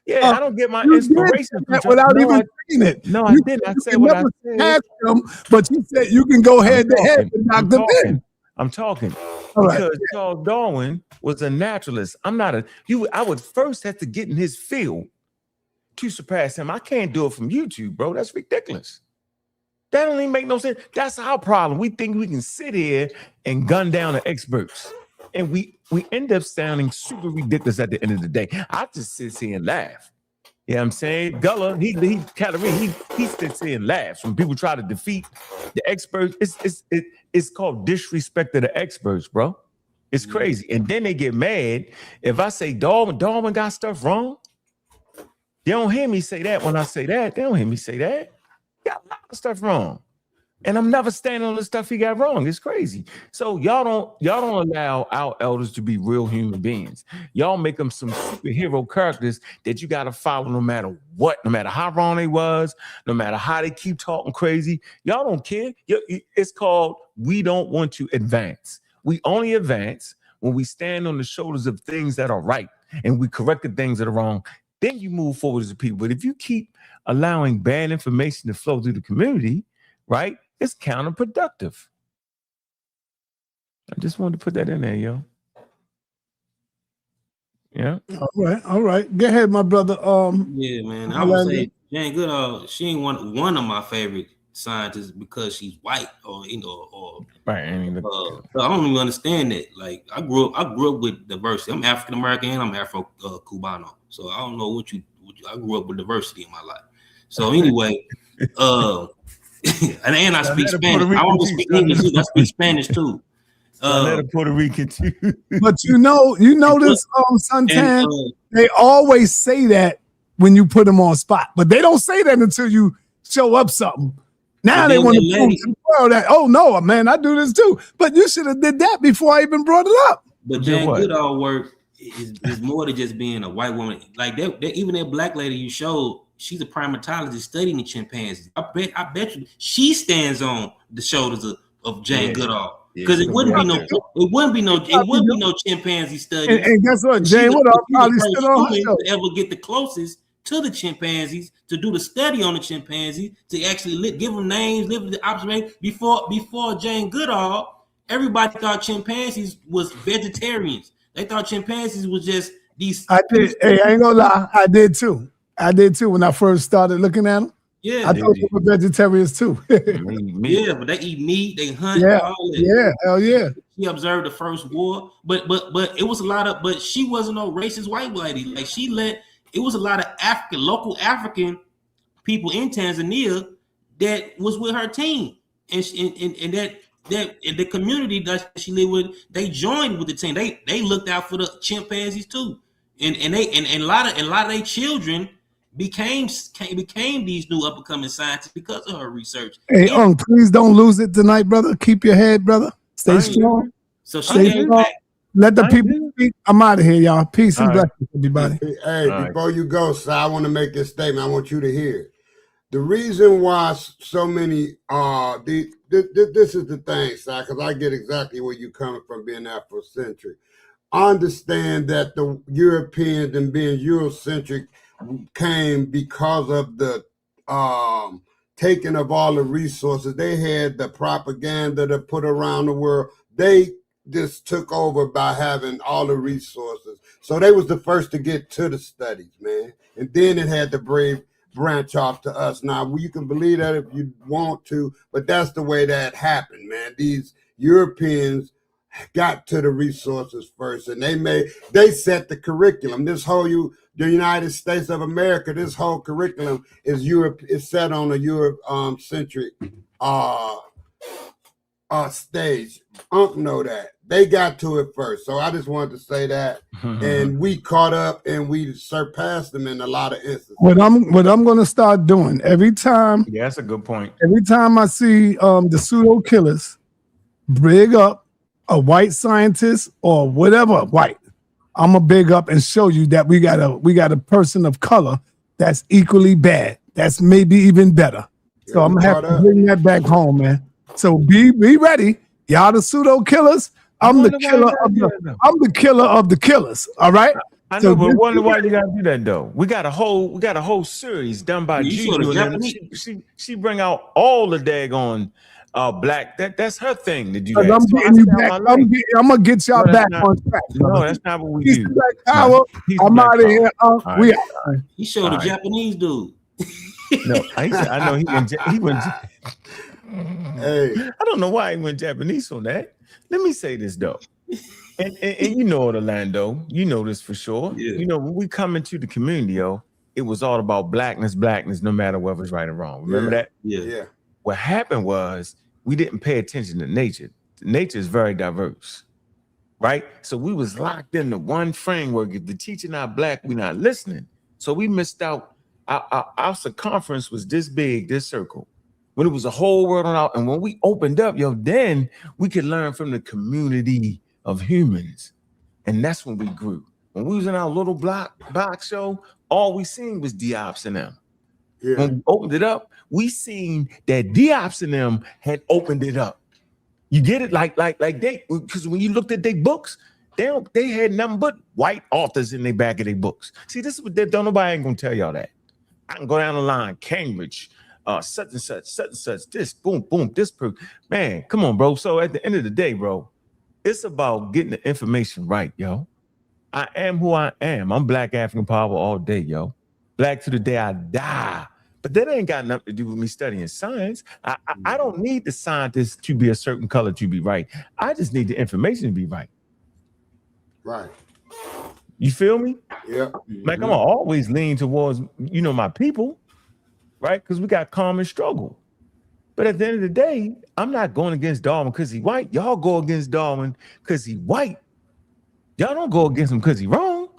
Yeah, I don't get my inspiration from without even saying it. No, I didn't. I said what I said. But you said you can go head to head with Dr. Ben. I'm talking All because right. Charles Darwin was a naturalist. I'm not I would first have to get in his field to surpass him. I can't do it from YouTube, bro. That's ridiculous. That don't even make no sense. That's our problem. We think we can sit here and gun down the experts, and we end up sounding super ridiculous at the end of the day. I just sit here and laugh. You know what I'm saying? Gullah, Catarhini, he sits here and laughs when people try to defeat the experts. It's called disrespect of the experts, bro. It's crazy. And then they get mad if I say Darwin got stuff wrong. They don't hear me say that when I say that. They don't hear me say that. He got a lot of stuff wrong. And I'm never standing on the stuff he got wrong. It's crazy. So y'all don't allow our elders to be real human beings. Y'all make them some superhero characters that you got to follow no matter what, no matter how wrong they was, no matter how they keep talking crazy. Y'all don't care. It's called we don't want to advance. We only advance when we stand on the shoulders of things that are right and we correct the things that are wrong. Then you move forward as a people. But if you keep allowing bad information to flow through the community, right? It's counterproductive. I just wanted to put that in there, yo. Yeah. All right. Go ahead, my brother. Yeah, man. I would say Jane Goodall, she ain't one of my favorite scientists because she's white or right. So I don't even understand that. Like I grew up with diversity. I'm African American and I'm Afro Cubano. So I don't know what I grew up with diversity in my life. So anyway, and I speak Spanish. I don't speak English too. I speak Spanish too. Puerto Rican too. But you know this, Suntan. They always say that when you put them on spot, but they don't say that until you show up something. Now they want to prove to the world that, oh no, man, I do this too. But you should have did that before I even brought it up. But Jane Goodall work is more than just being a white woman. Like even that black lady you showed. She's a primatologist studying the chimpanzees. I bet you she stands on the shoulders of Jane Goodall because it wouldn't be no chimpanzee study. And guess what, Jane Goodall probably stood on her to ever get the closest to the chimpanzees to do the study on the chimpanzees to actually give them names, live the observation. Before Jane Goodall, everybody thought chimpanzees was vegetarians. They thought chimpanzees was just these. I did. Hey, I ain't gonna lie, I did too when I first started looking at them. Yeah, I thought they were vegetarians too. Yeah, but they eat meat, they hunt. Yeah, all that. Yeah, hell yeah. She observed the first war, but it was a lot of. But she wasn't no racist white lady. Like it was a lot of local African people in Tanzania that was with her team, and that the community that she lived with, they joined with the team. They looked out for the chimpanzees too, and a lot of their children became these new up and coming scientists because of her research. Hey, please don't lose it tonight, brother. Keep your head, brother. Stay strong. So stay strong. Let the people speak. I'm out of here, y'all. Peace and blessings, everybody. Hey, before you go, sir, I want to make this statement. I want you to hear it. The reason why so many this this is the thing, Si, because I get exactly where you're coming from being Afrocentric. I understand that the Europeans and being Eurocentric came because of the taking of all the resources. They had the propaganda to put around the world. They just took over by having all the resources. So they was the first to get to the studies, man. And then it had the brave branch off to us. Now, you can believe that if you want to, but that's the way that happened, man. These Europeans got to the resources first, and they set the curriculum. The United States of America, this whole curriculum is set on a Eurocentric stage. Know that. They got to it first. So I just wanted to say that. And we caught up and we surpassed them in a lot of instances. What I'm gonna start doing every time. Yeah, that's a good point. Every time I see the pseudo killers brig up a white scientist or whatever white, I'm gonna big up and show you that we got a person of color that's equally bad. That's maybe even better. So I'm gonna have to bring that back home, man. So be ready. Y'all the pseudo killers. I'm the killer of the killers. All right. I know, but wonder why you gotta do that though. We got a whole series done by Juju, and she bring out all the daggone black. That's her thing to do that. I'm getting you back. I'm gonna get y'all back on track. No, that's not what we do. Black power. I'm out of here. He showed a Japanese dude. No, I know he went. Hey, I don't know why he went Japanese on that. Let me say this though, and you know it, Orlando. You know this for sure. Yeah. You know when we come into the community, yo, it was all about blackness, no matter whether it's right or wrong. Remember that? Yeah. What happened was we didn't pay attention to nature. Nature is very diverse, right? So we was locked into one framework. If the teacher not black, we not listening. So we missed out. Our circumference was this big, this circle. When it was a whole world on out, and when we opened up, then we could learn from the community of humans, and that's when we grew. When we was in our little box show, all we seen was Diops and them. Yeah. When we opened it up, we seen that Diops and them had opened it up. You get it, like they, because when you looked at their books, they had nothing but white authors in the back of their books. See, this is what don't nobody ain't gonna tell y'all that. I can go down the line, Cambridge. Such and such, this, boom, this, man, come on, bro. So at the end of the day, bro, it's about getting the information right, yo. I am who I am. I'm Black African power all day, yo. Black to the day I die. But that ain't got nothing to do with me studying science. I don't need the scientist to be a certain color to be right. I just need the information to be right. Right. You feel me? Yeah. Like I'm always lean towards, my people. Right? Because we got common struggle. But at the end of the day, I'm not going against Darwin because he's white. Y'all go against Darwin because he's white. Y'all don't go against him because he's wrong.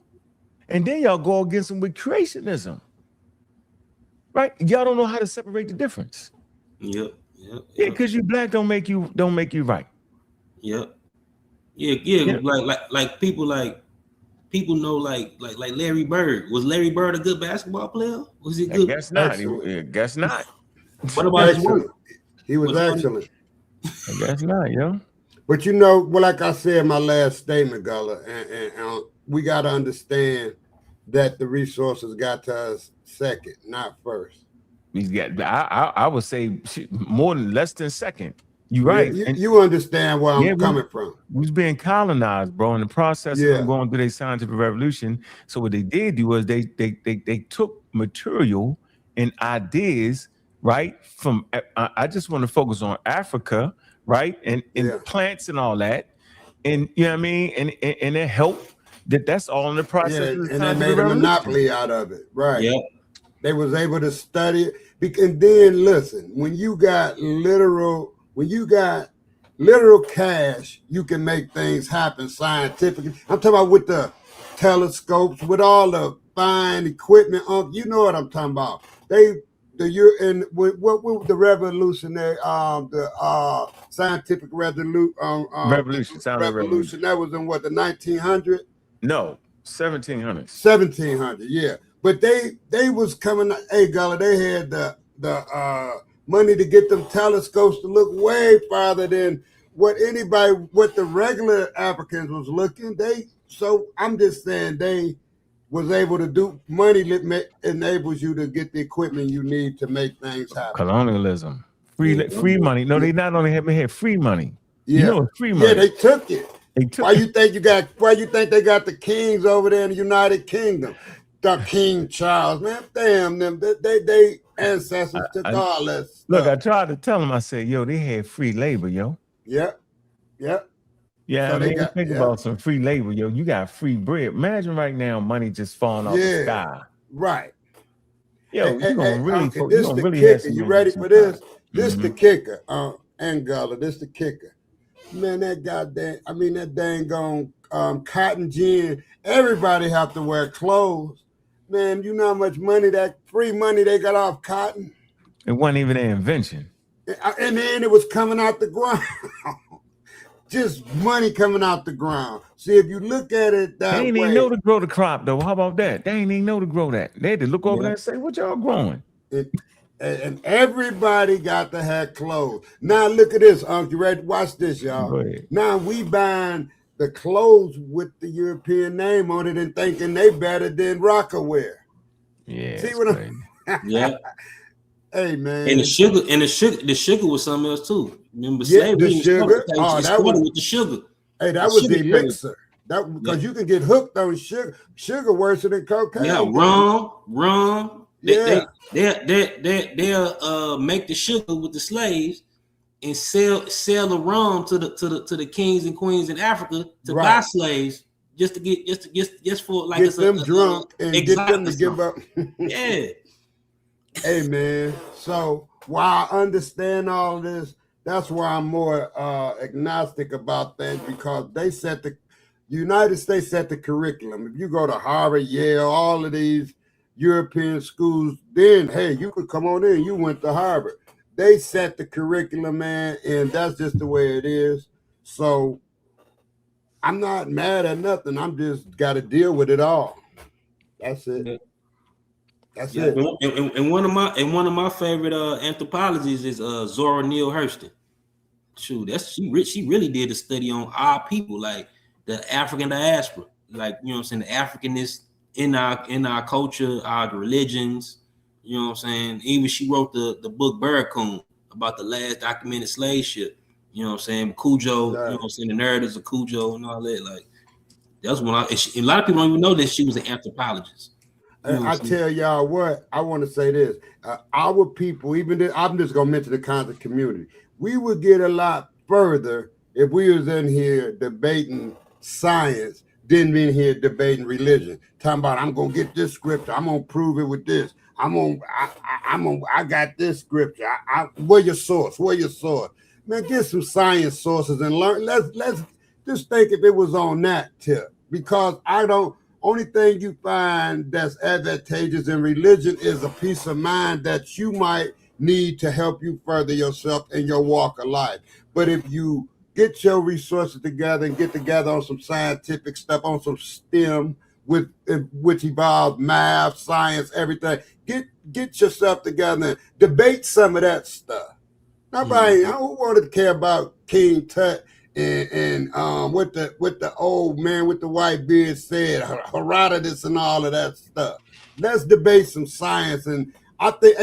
And then y'all go against him with creationism. Right? Y'all don't know how to separate the difference. Yep. Yeah, because you black don't make you right. Yep. Yeah. Like people know like Larry Bird. Was Larry Bird a good basketball player? Was he good? I guess not. What about his work? He was excellent. I guess not, yo. But like I said in my last statement, Gullah, and we got to understand that the resources got to us second, not first. I would say less than second. You're right. Yeah, you understand where I'm coming from. We was being colonized, bro, in the process of going through their scientific revolution. So what they did do was they took material and ideas, right? From I just want to focus on Africa, right? And plants and all that. And you know what I mean? And it helped that's all in the process. Yeah, and they made a monopoly out of it. Right. Yeah. They was able to study it. And then listen, when you got literal cash, you can make things happen scientifically. I'm talking about with the telescopes, with all the fine equipment. You know what I'm talking about. What the revolutionary, the scientific revolution. That was in what, the 1900s? No, 1700s. 1700, yeah. But they was coming. Hey, Gullah, they had the money to get them telescopes to look way farther than what the regular Africans was looking. So I'm just saying they was able to do money that enables you to get the equipment you need to make things happen. Colonialism, free money. No, they not only had free money. Yeah. You know, it's free money. Yeah, they took it. Why you think they got the kings over there in the United Kingdom? The King Charles, man, damn them. They ancestors took all that stuff. Look, I tried to tell them. I said, yo, they had free labor, yo. Yep. Yeah, so I mean, think about some free labor, yo. You got free bread. Imagine right now, money just falling off the sky. Right. Yo, you gonna really have some. You ready for this? This the kicker, Angela. This the kicker. Man, that dang on cotton gin. Everybody have to wear clothes. Man, you know how much money, that free money they got off cotton? It wasn't even an invention. And then it was coming out the ground. Just money coming out the ground. See, if you look at it that way. They ain't even know to grow the crop, though. How about that? They ain't even know to grow that. They had to look over there and say, what y'all growing? And everybody got to have clothes. Now look at this, Unc. You ready? Watch this, y'all. Now we buying the clothes with the European name on it and thinking they better than Rockaware. Yeah. See what I'm Yeah. Hey man. And the sugar was something else too. Remember the sugar? Oh, that was with the sugar. Hey, that was the elixir. That because you can get hooked on sugar. Sugar worse than cocaine. Yeah, rum. They'll make the sugar with the slaves and sell the rum to the kings and queens in Africa to buy slaves just for like get them drunk and get them to give up. Yeah. Hey man, so while I understand all this, that's why I'm more agnostic about things, because the United States set the curriculum. If you go to Harvard, Yale, all of these European schools, then hey, you could come on in. You went to Harvard. They set the curriculum, man, and that's just the way it is. So I'm not mad at nothing. I'm just got to deal with it all. That's it. That's it. And one of my favorite anthropologists is Zora Neale Hurston. Shoot, she really did a study on our people, like the African diaspora, like, you know what I'm saying, the Africanness in our culture, our religions, you know what I'm saying. Even she wrote the book Barracoon about the last documented slave ship, you know what I'm saying, Cujo, you know what I'm saying, the narratives of Cujo and all that. Like that's when a lot of people don't even know that she was an anthropologist. I tell y'all what, I want to say this. Our people, I'm just going to mention the concept community. We would get a lot further if we was in here debating science, than in here debating religion. Talking about, I'm going to get this scripture. I'm going to prove it with this. I got this scripture. Where your source? Man, get some science sources and learn. Let's just think if it was on that tip, because only thing you find that's advantageous in religion is a peace of mind that you might need to help you further yourself in your walk of life. But if you get your resources together and get together on some scientific stuff, on some STEM, which involves math, science, everything, get yourself together and debate some of that stuff. Nobody who wanted to care about King Tut and what the old man with the white beard said, Herodotus and all of that stuff. Let's debate some science. And I think,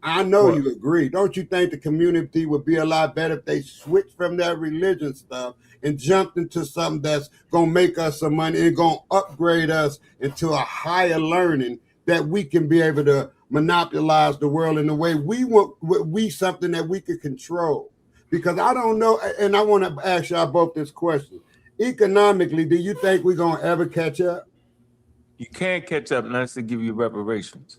I know you agree. Don't you think the community would be a lot better if they switched from that religion stuff and jumped into something that's going to make us some money and going to upgrade us into a higher learning that we can be able to monopolize the world in the way we want, something that we could control? Because I don't know, and I want to ask y'all both this question. Economically, do you think we're going to ever catch up? You can't catch up unless they give you reparations.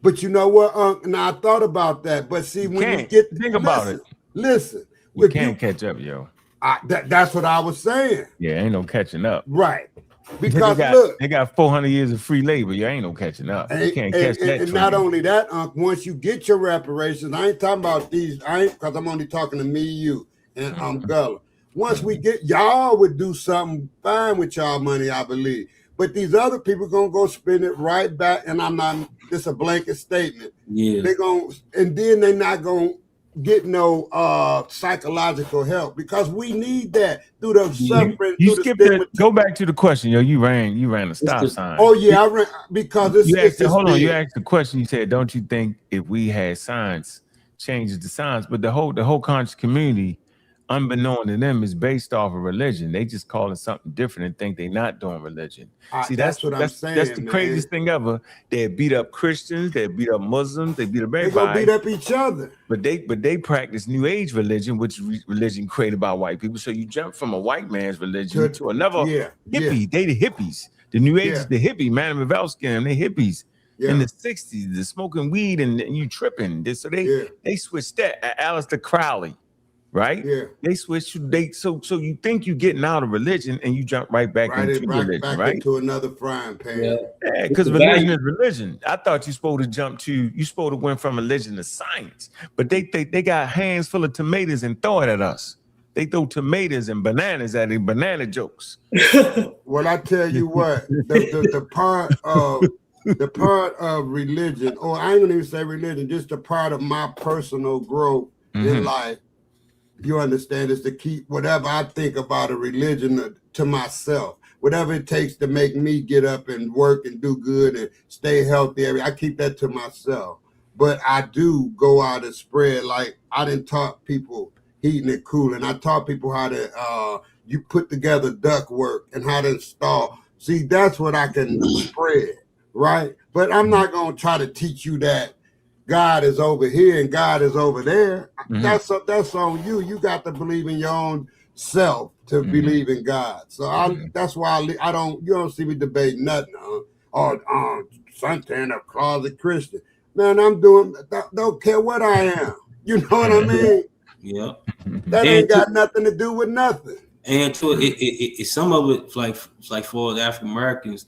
But you know what, now I thought about that. But see, think about it. Listen. You can't catch up, yo. That's what I was saying. Yeah, ain't no catching up. Right. Because they got 400 years of free labor. You ain't no catching up. You can't catch that. And not only that, once you get your reparations, I ain't talking about these. Because I'm only talking to me, you, and Gullah. Once we get, y'all would do something fine with y'all money, I believe. But these other people gonna go spin it right back, and I'm not. This a blanket statement. Yeah. They're gonna, and then they're not gonna get no psychological help because we need that through the suffering. You through skipped the it. Go back to the question, yo. You ran a stop sign. Oh yeah, I ran because it's. You asked, hold on. big. You asked the question. You said, "Don't you think if we had signs, changes the signs?" But the whole conscious community, unbeknown to them, is based off of religion. They just call it something different and think they're not doing religion. See, that's what I'm saying. That's the craziest thing ever. They beat up Christians, they beat up Muslims, they beat up everybody. They gonna beat up each other. But they practice New Age religion, which is religion created by white people. So you jump from a white man's religion to another hippie. They the hippies. The New Age is the hippie. Madame Pavelski and they hippies. In the 60s, the smoking weed and you tripping. So they switched that. Aleister Crowley, right? Yeah. They switched. So you think you're getting out of religion and you jump right back into religion, right? Into another frying pan. Yeah, because religion is religion. I thought you supposed to went from religion to science, but they got hands full of tomatoes and throw it at us. They throw tomatoes and bananas at it, banana jokes. Well, I tell you what, the part of religion, or I ain't gonna even say religion, just a part of my personal growth in life. You understand, is to keep whatever I think about a religion to myself. Whatever it takes to make me get up and work and do good and stay healthy, I keep that to myself. But I do go out and spread, like I done taught people heating and cooling. I taught people how to you put together ductwork and how to install. See, that's what I can spread, right? But I'm not gonna try to teach you that God is over here and God is over there. That's on you. You got to believe in your own self to believe in God. So that's why I don't. You don't see me debate nothing or suntan or closet Christian. Man, I'm doing. Don't care what I am. You know what I mean? Yeah. That ain't got nothing to do with nothing. And to it some of it like for the African Americans,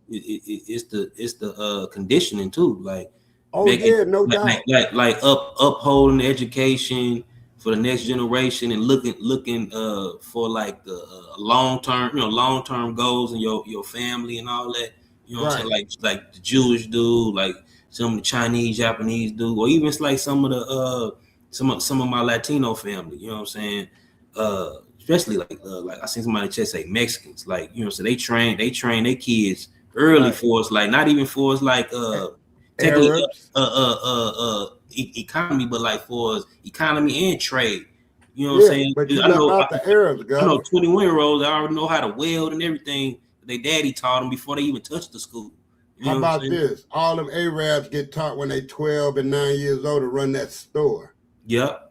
it's the conditioning too, like. No doubt. Like upholding education for the next generation and looking for like the long term goals in your family and all that. You know what I'm saying? Like the Jewish do, like some of the Chinese, Japanese do, or even it's like some of the some of my Latino family. You know what I'm saying? Especially like I seen somebody just say Mexicans, like so they train their kids early for us, like not even for us like technically economy, but like for economy and trade. You know what I'm saying? But you know about the Arabs, guys. I know 21-year-olds that already know how to weld and everything. Their daddy taught them before they even touched the school. How about this? All them Arabs get taught when they 12 and 9 years old to run that store. Yep.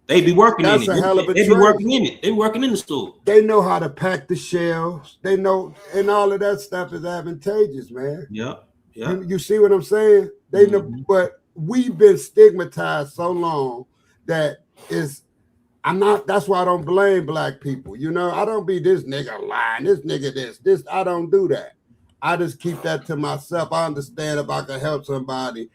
They be working in it. That's a hell of a They be working in it. They working in the store. They know how to pack the shelves. They know, and all of that stuff is advantageous, man. Yep. You see what I'm saying? They know, but we've been stigmatized so long that that's why I don't blame black people. I don't be this nigga lying, this nigga this. I don't do that. I just keep that to myself. I understand if I can help somebody,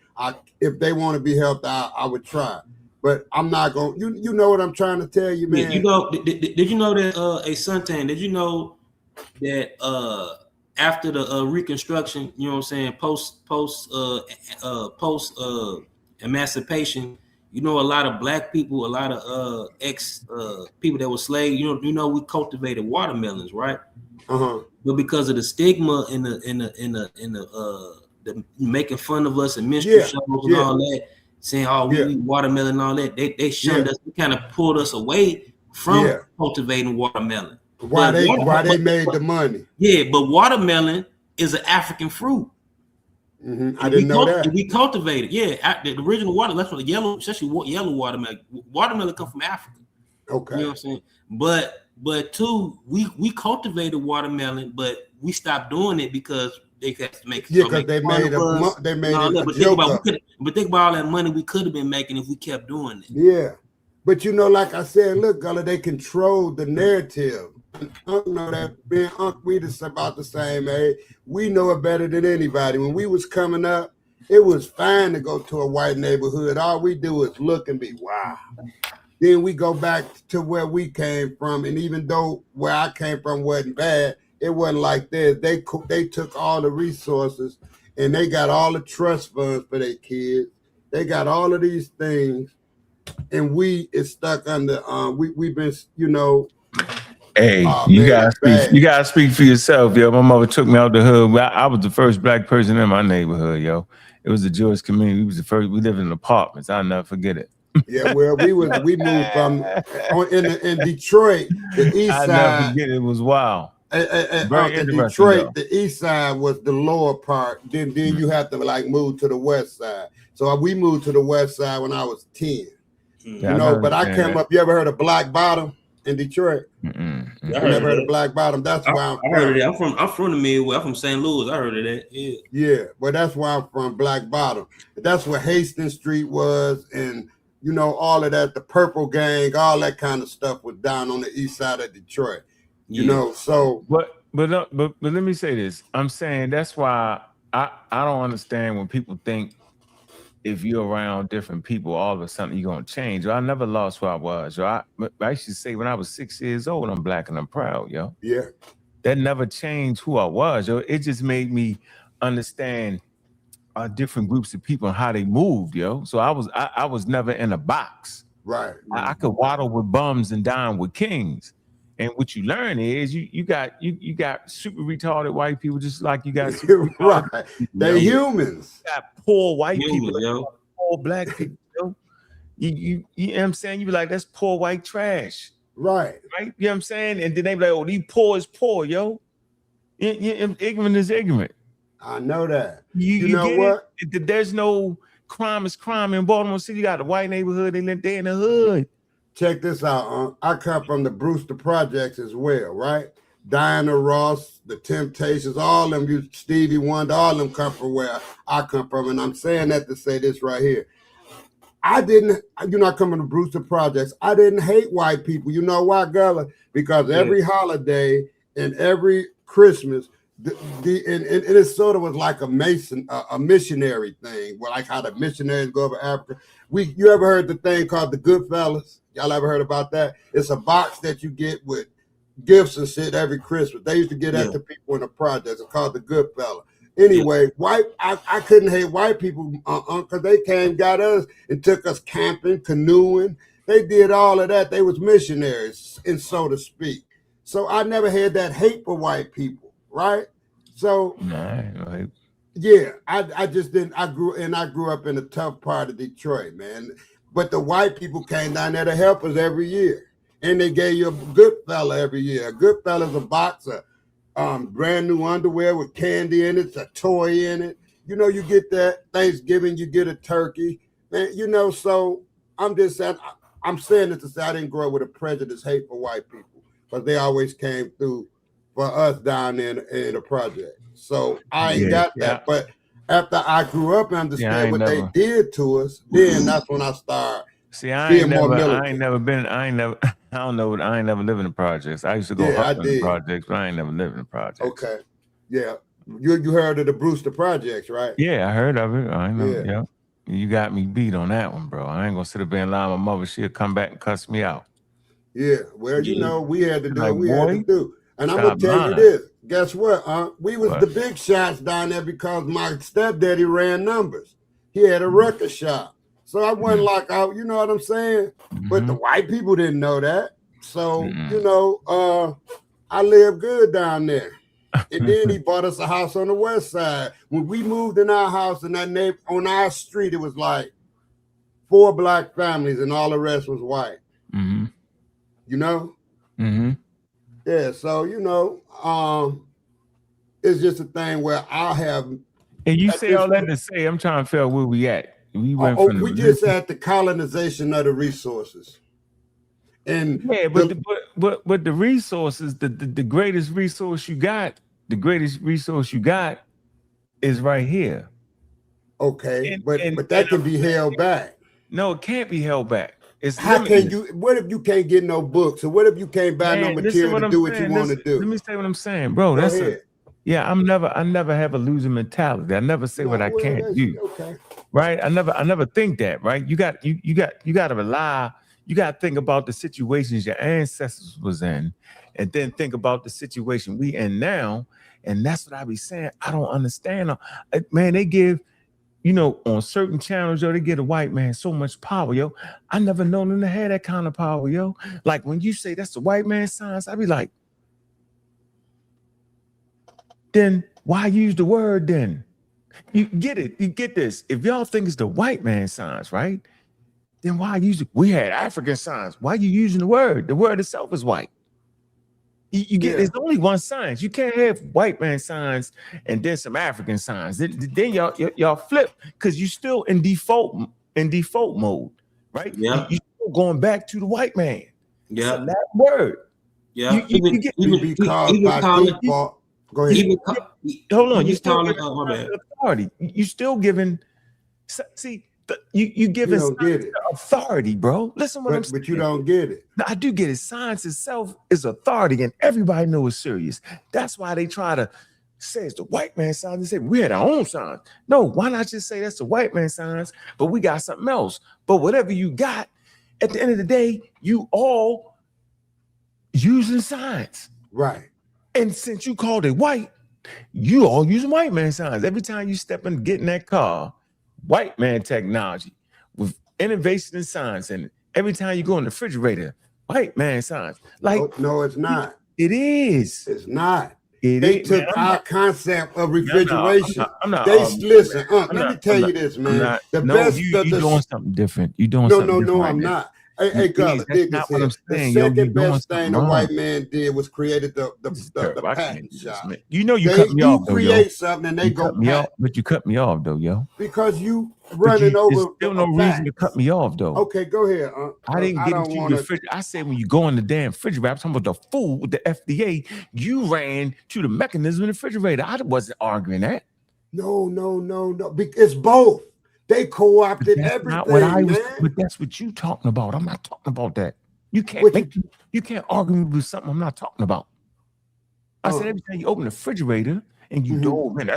if they want to be helped, I would try. But I'm not going to, you know what I'm trying to tell you, man. Did you know that Suntan, did you know that after the Reconstruction, you know what I'm saying, post emancipation, a lot of black people, a lot of ex people that were slaves, we cultivated watermelons, right? But because of the stigma in the making fun of us and minstrel shows and all that, saying we eat watermelon and all that, they shunned us. They kind of pulled us away from cultivating watermelon. Why they made the money? Yeah, but watermelon is an African fruit. I didn't know that. We cultivated. The original water. That's what the yellow, especially yellow watermelon. Watermelon come from Africa. Okay, you know what I'm saying. But too, we cultivated watermelon, but we stopped doing it because they had to make. Because they made a joke. But think about all that money we could have been making if we kept doing it. Yeah, but like I said, look, Gullah, they controlled the narrative. Unc know that being Unc, we just about the same age. We know it better than anybody. When we was coming up, it was fine to go to a white neighborhood. All we do is look and be wow. Then we go back to where we came from, and even though where I came from wasn't bad, it wasn't like this. They took all the resources and they got all the trust funds for their kids. They got all of these things, and we is stuck under. We've been, you know. Hey, you gotta speak for yourself, yo. My mother took me out the hood. I was the first black person in my neighborhood, yo. It was the Jewish community. We was the first. We lived in apartments. I'll never forget it. Yeah, well, we moved from in Detroit, the east side. I never forget it. It was wild. In Detroit, the east side was the lower part. Then you have to like move to the west side. So we moved to the west side when I was 10. Yeah, you know, but I came up. You ever heard of Black Bottom in Detroit? I never heard of Black Bottom. That's why I heard of that. I'm from the Midwest. I'm from St. Louis. I heard of that. Yeah. Well, that's why I'm from, Black Bottom. That's where Hastings Street was, and you know, all of that, the Purple Gang, all that kind of stuff was down on the east side of Detroit. You know, so but let me say this. I'm saying that's why I don't understand when people think if you're around different people, all of a sudden you're gonna change. I never lost who I was. I used to say when I was 6 years old, I'm black and I'm proud, yo. Yeah. That never changed who I was, yo. It just made me understand different groups of people and how they moved, yo. So I was never in a box. Right. I could waddle with bums and dine with kings. And what you learn is you got super retarded white people just like you got super right. They're humans. You got poor white people, yo. Poor black people, yo. You know what I'm saying? You be like, that's poor white trash. Right. Right? You know what I'm saying? And then they be like, oh, these poor is poor, yo. Ignorant is ignorant. I know that. You know what? There's no crime is crime in Baltimore City. You got the white neighborhood, they in the hood. Check this out. I come from the Brewster Projects as well, right? Diana Ross, the Temptations, all of them, Stevie Wonder, all of them come from where I come from. And I'm saying that to say this right here. I come from the Brewster Projects. I didn't hate white people. You know why, Gullah? Because every holiday and every Christmas, and it sort of was like a missionary thing, where like how the missionaries go over Africa. You ever heard the thing called the Goodfellas? Y'all ever heard about that? It's a box that you get with gifts and shit every Christmas. They used to get that to people in the projects. It's called the Goodfella. Anyway, I couldn't hate white people because they came, got us, and took us camping, canoeing. They did all of that. They was missionaries, and so to speak. So I never had that hate for white people, right? So yeah, I just didn't. I grew up in a tough part of Detroit, man. But the white people came down there to help us every year, and they gave you a good fella every year. A good fella's a box of brand new underwear with candy in it, a toy in it. You know, you get that Thanksgiving, you get a turkey, man. You know, so I'm just saying. I'm saying this to say I didn't grow up with a prejudice, hate for white people, but they always came through for us down there in the project. So I ain't got that, but after I grew up and understand what they did to us, then that's when I started. See, I ain't never lived in the projects. I used to go up in the projects, but I ain't never lived in the projects. Okay. Yeah. You heard of the Brewster Projects, right? Yeah, I heard of it. I know. Yeah. You got me beat on that one, bro. I ain't gonna sit up there and lie to my mother. She'll come back and cuss me out. Yeah. Well, you know, we had to do what we had to do. And I'm gonna tell you this. Guess what? We was the big shots down there because my stepdaddy ran numbers. He had a record shop. So I wasn't like out, you know what I'm saying? But the white people didn't know that. So, you know, I lived good down there. And then he bought us a house on the west side. When we moved in our house in that on our street, it was like 4 black families and all the rest was white. You know? Yeah, so you know, it's just a thing where I'll have. And you say all that to say, I'm trying to figure out where we at. We went from we just at the colonization of the resources. And yeah, but the resources, the greatest resource you got, is right here. Okay, but that can be held back. No, it can't be held back. How can you? What if you can't get no books, or what if you can't buy no material to do what you want to do? Let me say what I'm saying, bro. I never have a losing mentality. I never say what I can't do. Okay. Right? I never think that. Right? You got to rely. You got to think about the situations your ancestors was in, and then think about the situation we in now. And that's what I be saying. I don't understand. Man, they give, you know, on certain channels, yo, they give a white man so much power, yo. I never known them to have that kind of power, yo. Like when you say that's the white man's science, I be like, then why use the word then? You get it. You get this. If y'all think it's the white man's science, right? Then why use it? We had African science. Why are you using the word? The word itself is white. You get, there's only one science. You can't have white man science and then some African science. Then y'all flip because you still in default mode, right? Yeah. You still going back to the white man. Yeah. It's a Latin word. Yeah. You get Go ahead. Hold on. You still giving authority. You still giving. See, you giving authority, bro. Listen what I'm saying. But you don't get it. I do get it. Science itself is authority, and everybody knows it's serious. That's why they try to say it's the white man's science. They say we had our own science. No, why not just say that's the white man's science, but we got something else. But whatever you got, at the end of the day, you all using science. Right. And since you called it white, you all using white man science. Every time you step in, get in that car, white man technology with innovation in science. And every time you go in the refrigerator, white man science. Like, no, it's not. It is. It's not. They took our concept of refrigeration. Listen, let me tell you this, man. You're doing something different. You're doing something different. No, I'm not. Hey, Gullah, dig this here. The second best thing the white man did was created the patent shop. You know, you cut me off, though, yo. You create something and they go patent. But you cut me off, though, yo. Because you running over. There's still no reason to cut me off, though. Okay, go ahead. I didn't get into the refrigerator. I said when you go in the damn refrigerator, I'm talking about the food, the FDA, you ran to the mechanism in the refrigerator. I wasn't arguing that. No. It's both. They co-opted everything, not what I was, man. but that's what you talking about. I'm not talking about that. You can't argue with something I'm not talking about. I said every time you open the refrigerator and you do, man,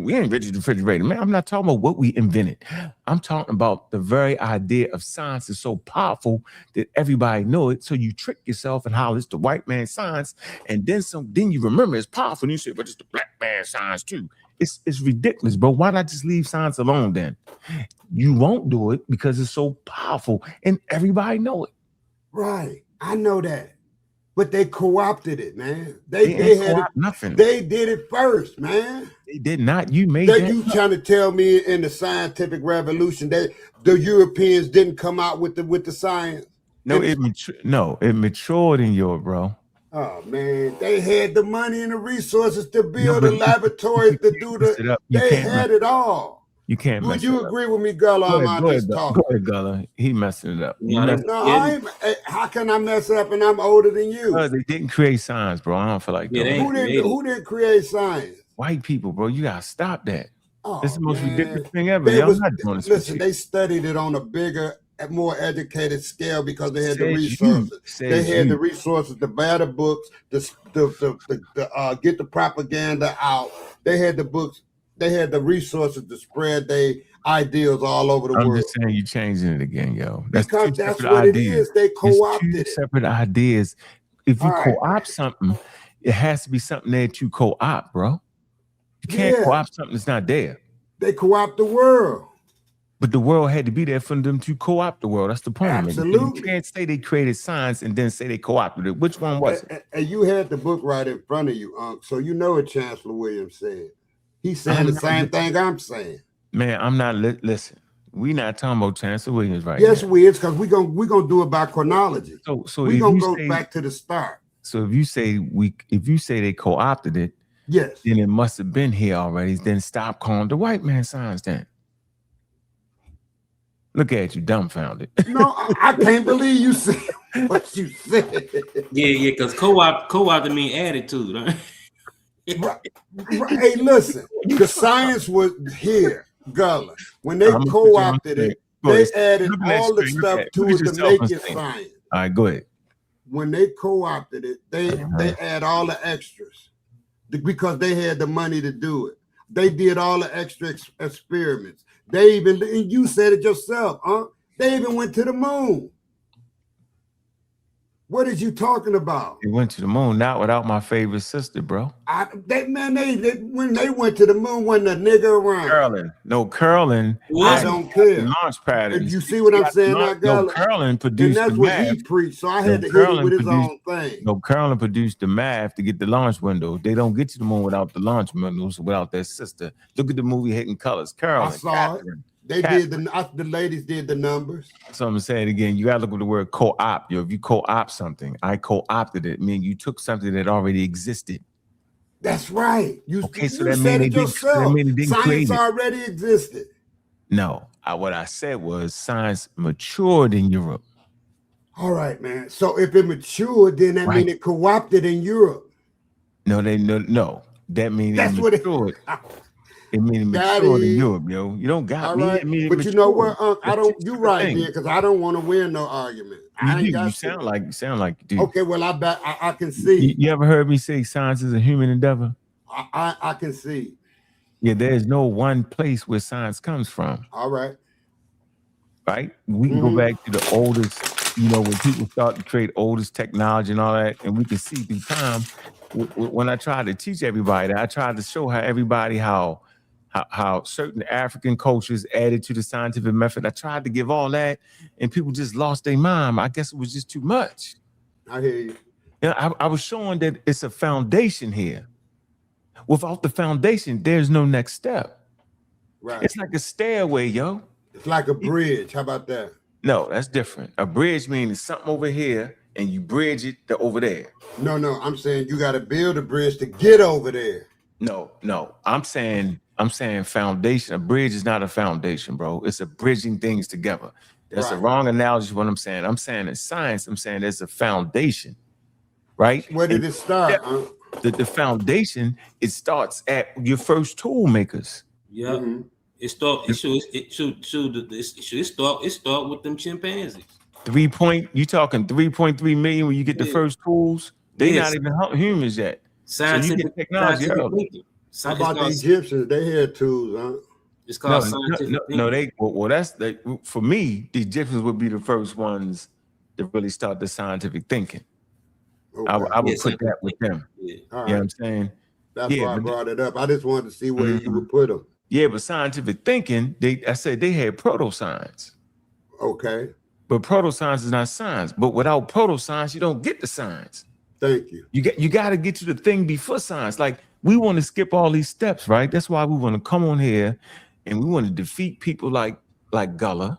we invented the refrigerator, man. I'm not talking about what we invented. I'm talking about the very idea of science is so powerful that everybody know it. So you trick yourself and how it's the white man's science, and then you remember it's powerful. And you say, but it's the black man's science too. It's ridiculous, bro. Why not just leave science alone then? You won't do it because it's so powerful and everybody know it. Right. I know that. But they co-opted it, man. They had nothing. They did it first, man. They did not. You made that. You trying to tell me in the scientific revolution that the Europeans didn't come out with the science? No, it matured in Europe, bro. Oh man, they had the money and the resources to build the laboratories to do they had it all. You can't. Would you agree with me, Gullah? Go ahead, Gullah. He messing it up. How can I mess up and I'm older than you? Because they didn't create science, bro. I don't feel like that. Who didn't create science? White people, bro. You gotta stop that. Oh, it's the most ridiculous thing ever. They studied it on a bigger, more educated scale because they had the resources. They had the resources to buy the books, to get the propaganda out. They had the books. They had the resources to spread their ideals all over the world. I'm just saying you're changing it again, yo. That's what it is. They co-opted it. Separate ideas. If you co-opt something, it has to be something that you co-opt, bro. You can't co-opt something that's not there. They co-opt the world. But the world had to be there for them to co-opt the world. That's the point. Absolutely. You can't say they created science and then say they co-opted it. Which one was it? And you had the book right in front of you, Unc. So you know what Chancellor Williams said. He's saying the same thing I'm saying. Man, I'm not listen. We're not talking about Chancellor Williams right yes, now. we is, because we're gonna do it by chronology. So we're gonna go back to the start. So if you say they co-opted it, yes, then it must have been here already. Then stop calling the white man science then. Look at you, dumbfounded. No, I can't believe you said what you said. Yeah, because co-opted mean added to, right? Right. Hey, listen, the science was here, Gullah. When they co-opted it, they added all the stuff to it to make it science. All right, go ahead. When they co-opted it, they add all the extras because they had the money to do it. They did all the extra experiments. They even, and you said it yourself, huh? They even went to the moon. What is you talking about? They went to the moon, not without my favorite sister, bro. They when they went to the moon, wasn't a nigga around. Curling. I don't care. Launch pad. You see what I'm saying? No, Curling produced and that's the what math. he preached. So I had to hit it with his own thing. No, Curling produced the math to get the launch window. They don't get to the moon without the launch windows, without their sister. Look at the movie Hidden Colors. Curling. I saw it. They did the ladies did the numbers. So I'm saying again, you gotta look at the word co-opt. If you co-opt something, I co-opted it, meaning you took something that already existed. That's right. So that said it yourself. Science already existed. No, what I said was science matured in Europe. All right, man. So if it matured, then that means it co-opted in Europe. No. That means that's it what matured. It means matured in Europe, yo. You don't got me. Right. But you know what, I don't. You right there, because I don't want to win no argument. You sound like you do. Okay, well I can see. You ever heard me say science is a human endeavor? I can see. Yeah, there's no one place where science comes from. All right. Right? We can go back to the oldest, when people start to create oldest technology and all that, and we can see through time. When I tried to teach everybody, I tried to show how certain African cultures added to the scientific method. I tried to give all that, and people just lost their mind. I guess it was just too much. I hear you. I was showing that it's a foundation here. Without the foundation, there's no next step. Right. It's like a stairway, yo. It's like a bridge. How about that? No, that's different. A bridge means something over here, and you bridge it to over there. No, I'm saying you got to build a bridge to get over there. No. I'm saying foundation. A bridge is not a foundation, bro. It's a bridging things together. That's a wrong analogy for what I'm saying. I'm saying in science, there's a foundation, right? Where did it start? The foundation, it starts at your first tool makers. Yeah. Mm-hmm. It start with them chimpanzees. You talking 3.3 million when you get the first tools? They're not even humans yet. Scientific, so you get technology early. How about the Egyptians? They had tools, huh? It's called scientific. For me, the Egyptians would be the first ones to really start the scientific thinking. Okay. I would put that with them. Yeah. You know what I'm saying? That's why I brought it up. I just wanted to see where you would put them. Yeah, but scientific thinking, I said they had proto-science. Okay. But proto-science is not science. But without proto-science, you don't get the science. Thank you. You got to get to the thing before science. Like, we want to skip all these steps, right? That's why we want to come on here and we want to defeat people like Gullah,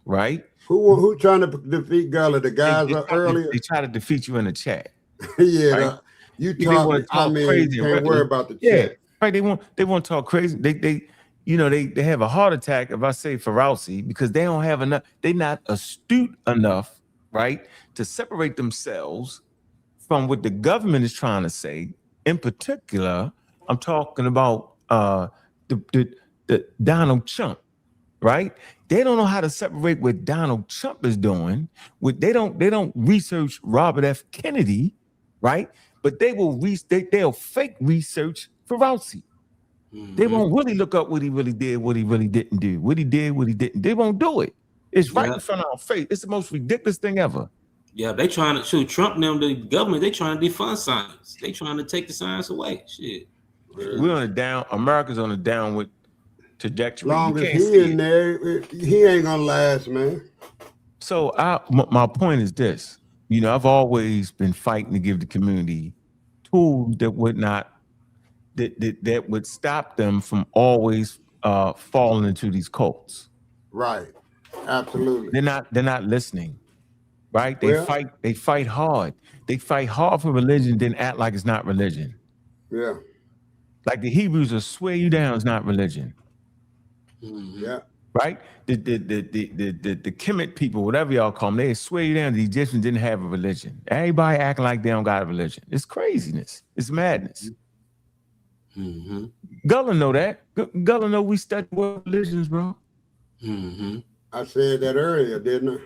right? Who trying to defeat Gullah? The guys earlier? They try to defeat you in the chat. Yeah, right? You talk crazy. Can't worry about the chat. Right? They want to talk crazy. They have a heart attack if I say Feralsi because they don't have enough. They're not astute enough, right, to separate themselves from what the government is trying to say. In particular, I'm talking about the Donald Trump, right? They don't know how to separate what Donald Trump is doing. They don't research Robert F. Kennedy, right? But they'll fake research Feralsi. Mm-hmm. They won't really look up what he really did, what he really didn't do, what he did, what he didn't. They won't do it. It's right in front of our face. It's the most ridiculous thing ever. Yeah, they trying to show Trump and them, the government, they trying to defund science. They trying to take the science away. Shit. We're on a down, America's on a downward trajectory. Long as he in there, he ain't gonna last, man. So my point is this. I've always been fighting to give the community tools that would stop them from always falling into these cults. Right. Absolutely. They're not listening. Right? They fight hard. They fight hard for religion, then act like it's not religion. Yeah. Like the Hebrews will swear you down it's not religion. Mm-hmm. Yeah. Right? The Kemet people, whatever y'all call them, they swear you down the Egyptians didn't have a religion. Everybody acting like they don't got a religion. It's craziness. It's madness. Mm-hmm. Gullah know that. Gullah know we study world religions, bro. Mm-hmm. I said that earlier, didn't I?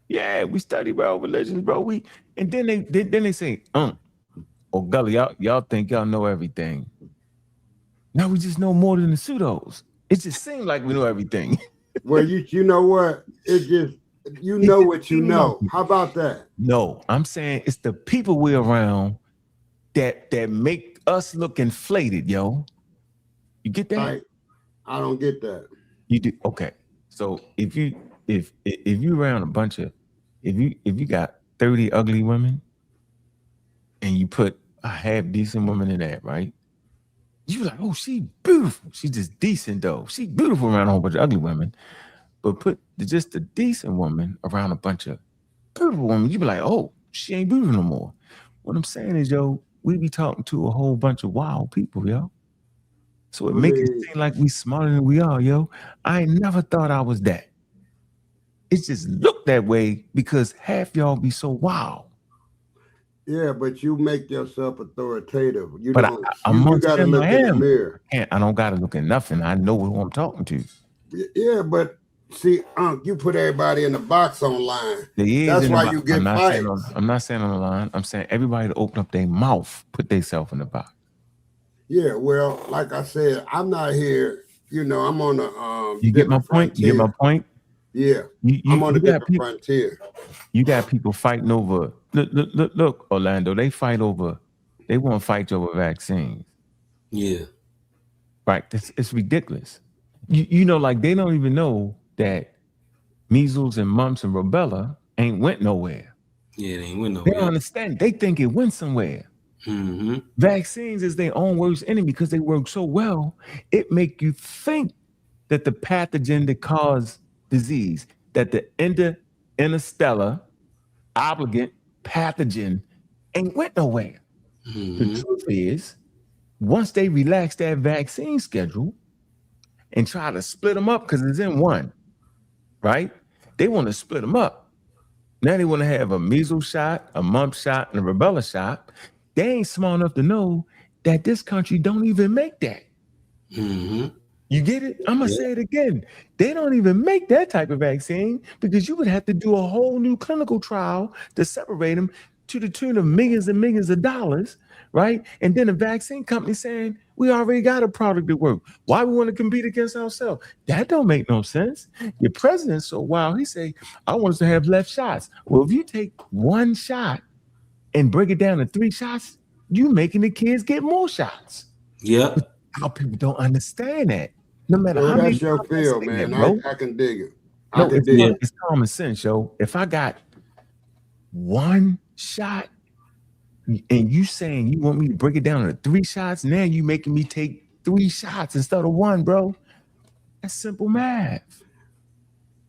Yeah, we study world religions, bro. And then they say, Gullah, y'all think y'all know everything. Now we just know more than the pseudos. It just seems like we know everything. Well, you know what? It's You know what you know. How about that? No, I'm saying it's the people we're around that make us look inflated, yo. You get that? Like, I don't get that. You do. Okay. So if you around a bunch of if you got 30 ugly women and you put a half decent woman in that, right? You like, oh, she beautiful. She's just decent though. She's beautiful around a whole bunch of ugly women. But put just a decent woman around a bunch of beautiful women, you be like, oh, she ain't beautiful no more. What I'm saying is, yo, we be talking to a whole bunch of wild people, yo. So it makes it seem like we smarter than we are, yo. I never thought I was that. It just looked that way because half y'all be so wild. Yeah, but you make yourself authoritative. You but don't. You got to look in the mirror. I don't got to look at nothing. I know who I'm talking to. Yeah, but see, you put everybody in the box online. That's why you get fights. I'm not saying on the line. I'm saying everybody to open up their mouth, put themselves in the box. Yeah, well, like I said, I'm not here. You know, I'm on a you get my point. Frontier. You get my point. Yeah, I'm on a different frontier. You got people fighting over. Look, Orlando. They fight over. They want to fight over vaccines. Yeah, right. It's ridiculous. You know, like they don't even know that measles and mumps and rubella ain't went nowhere. Yeah, they ain't went nowhere. They don't understand. They think it went somewhere. Mm-hmm. Vaccines is their own worst enemy because they work so well. It make you think that the pathogen that cause disease, that the interstellar obligate pathogen ain't went nowhere. Mm-hmm. The truth is, once they relax that vaccine schedule and try to split them up because it's in one, right? They want to split them up. Now they want to have a measles shot, a mump shot, and a rubella shot. They ain't smart enough to know that this country don't even make that. Mm-hmm. You get it? I'm going to say it again. They don't even make that type of vaccine because you would have to do a whole new clinical trial to separate them to the tune of millions and millions of dollars, right? And then a vaccine company saying, we already got a product that works. Why we want to compete against ourselves? That don't make no sense. Your president's so wild. He say, I want us to have less shots. Well, if you take one shot and break it down to 3 shots, you making the kids get more shots. Yeah. How people don't understand that. No matter So how many that's your field, man. I can dig it. It's common sense, yo. If I got one shot and you saying you want me to break it down to 3 shots, now you making me take 3 shots instead of 1, bro. That's simple math.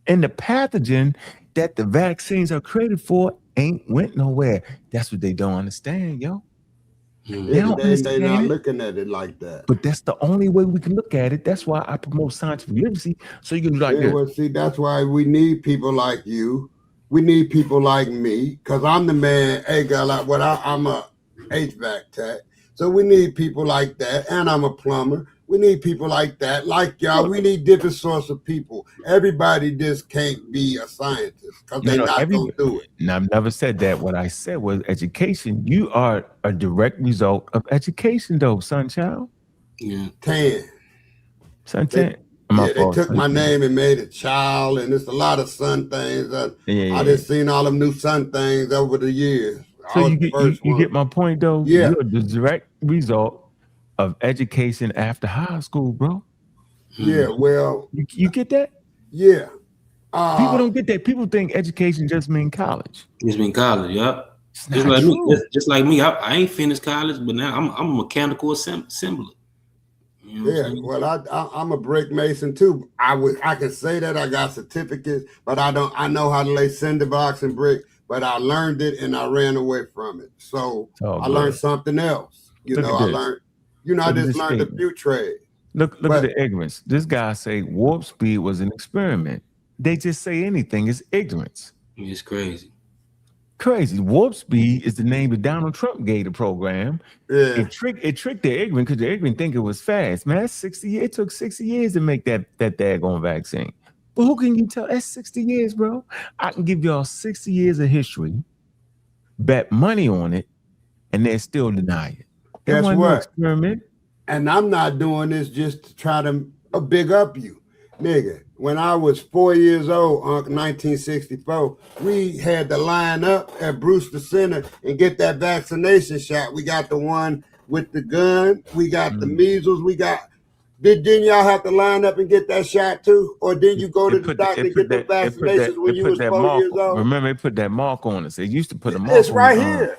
And the pathogen that the vaccines are created for ain't went nowhere. That's what they don't understand, yo. They're not looking at it like that. But that's the only way we can look at it. That's why I promote scientific literacy. So you can do like this. Well, see, that's why we need people like you. We need people like me, because I'm the man. Hey, girl, I'm a HVAC tech. So we need people like that. And I'm a plumber. We need people like that, like y'all. We need different sorts of people. Everybody just can't be a scientist because they're not going to do it. Now, I've never said that. What I said was education. You are a direct result of education, though, Sunchild. Yeah. Tan. Suntan. They took my name and made it child, and it's a lot of sun things. I just seen all them new sun things over the years. So you get my point, though? Yeah. You're the direct result of education after high school, bro. Yeah, well, you get that? Yeah. People don't get that. People think education just mean college. Just mean college, yep. Just like me. I ain't finished college, but now I'm a mechanical assembler. You know well, I'm a brick mason too. I can say that I got certificates, but I know how to lay cinder blocks and brick. But I learned it and I ran away from it. So I learned something else. I just learned a few trades. Look at the ignorance. This guy say warp speed was an experiment. They just say anything is ignorance. It's crazy. Crazy. Warp speed is the name of Donald Trump gave the program. Yeah. It tricked the ignorant because the ignorant think it was fast. Man, that's 60 years. It took 60 years to make that daggone vaccine. But who can you tell? That's 60 years, bro. I can give y'all 60 years of history, bet money on it, and they still deny it. Guess what? Experiment. And I'm not doing this just to try to big up you. Nigga, when I was 4 years old, 1964, we had to line up at Brewster Center and get that vaccination shot. We got the one with the gun. We got the measles. We got. Didn't y'all have to line up and get that shot too? Or did you go to the doctor and get the vaccinations when you was 4 years old? Remember, they put that mark on us. They used to put a mark It's on right the here.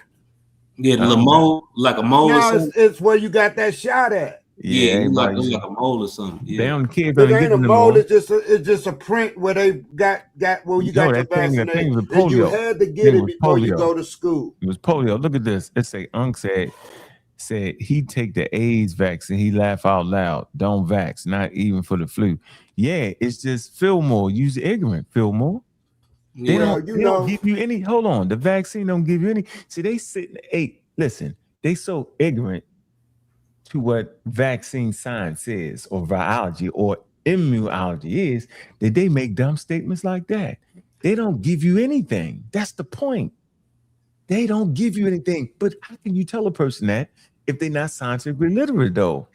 Yeah, the mole, like a mole or No, something. it's where you got that shot at. Yeah, it's like a mole or something. Yeah. They don't kids It don't ain't get a them mole. more. It's just a print where they got where you got your vaccination. That thing was And you polio. had to get it before you polio. go to school. It was polio. Look at this. It say Unc said he take the AIDS vaccine. He laugh out loud. Don't vax, not even for the flu. Yeah, it's just Fillmore. Use ignorant, Fillmore. They don't give you any. Hold on, the vaccine don't give you any. See, they sit. Hey, listen, they so ignorant to what vaccine science is, or virology, or immunology is, that they make dumb statements like that. They don't give you anything. That's the point. They don't give you anything. But how can you tell a person that if they're not scientifically literate, though?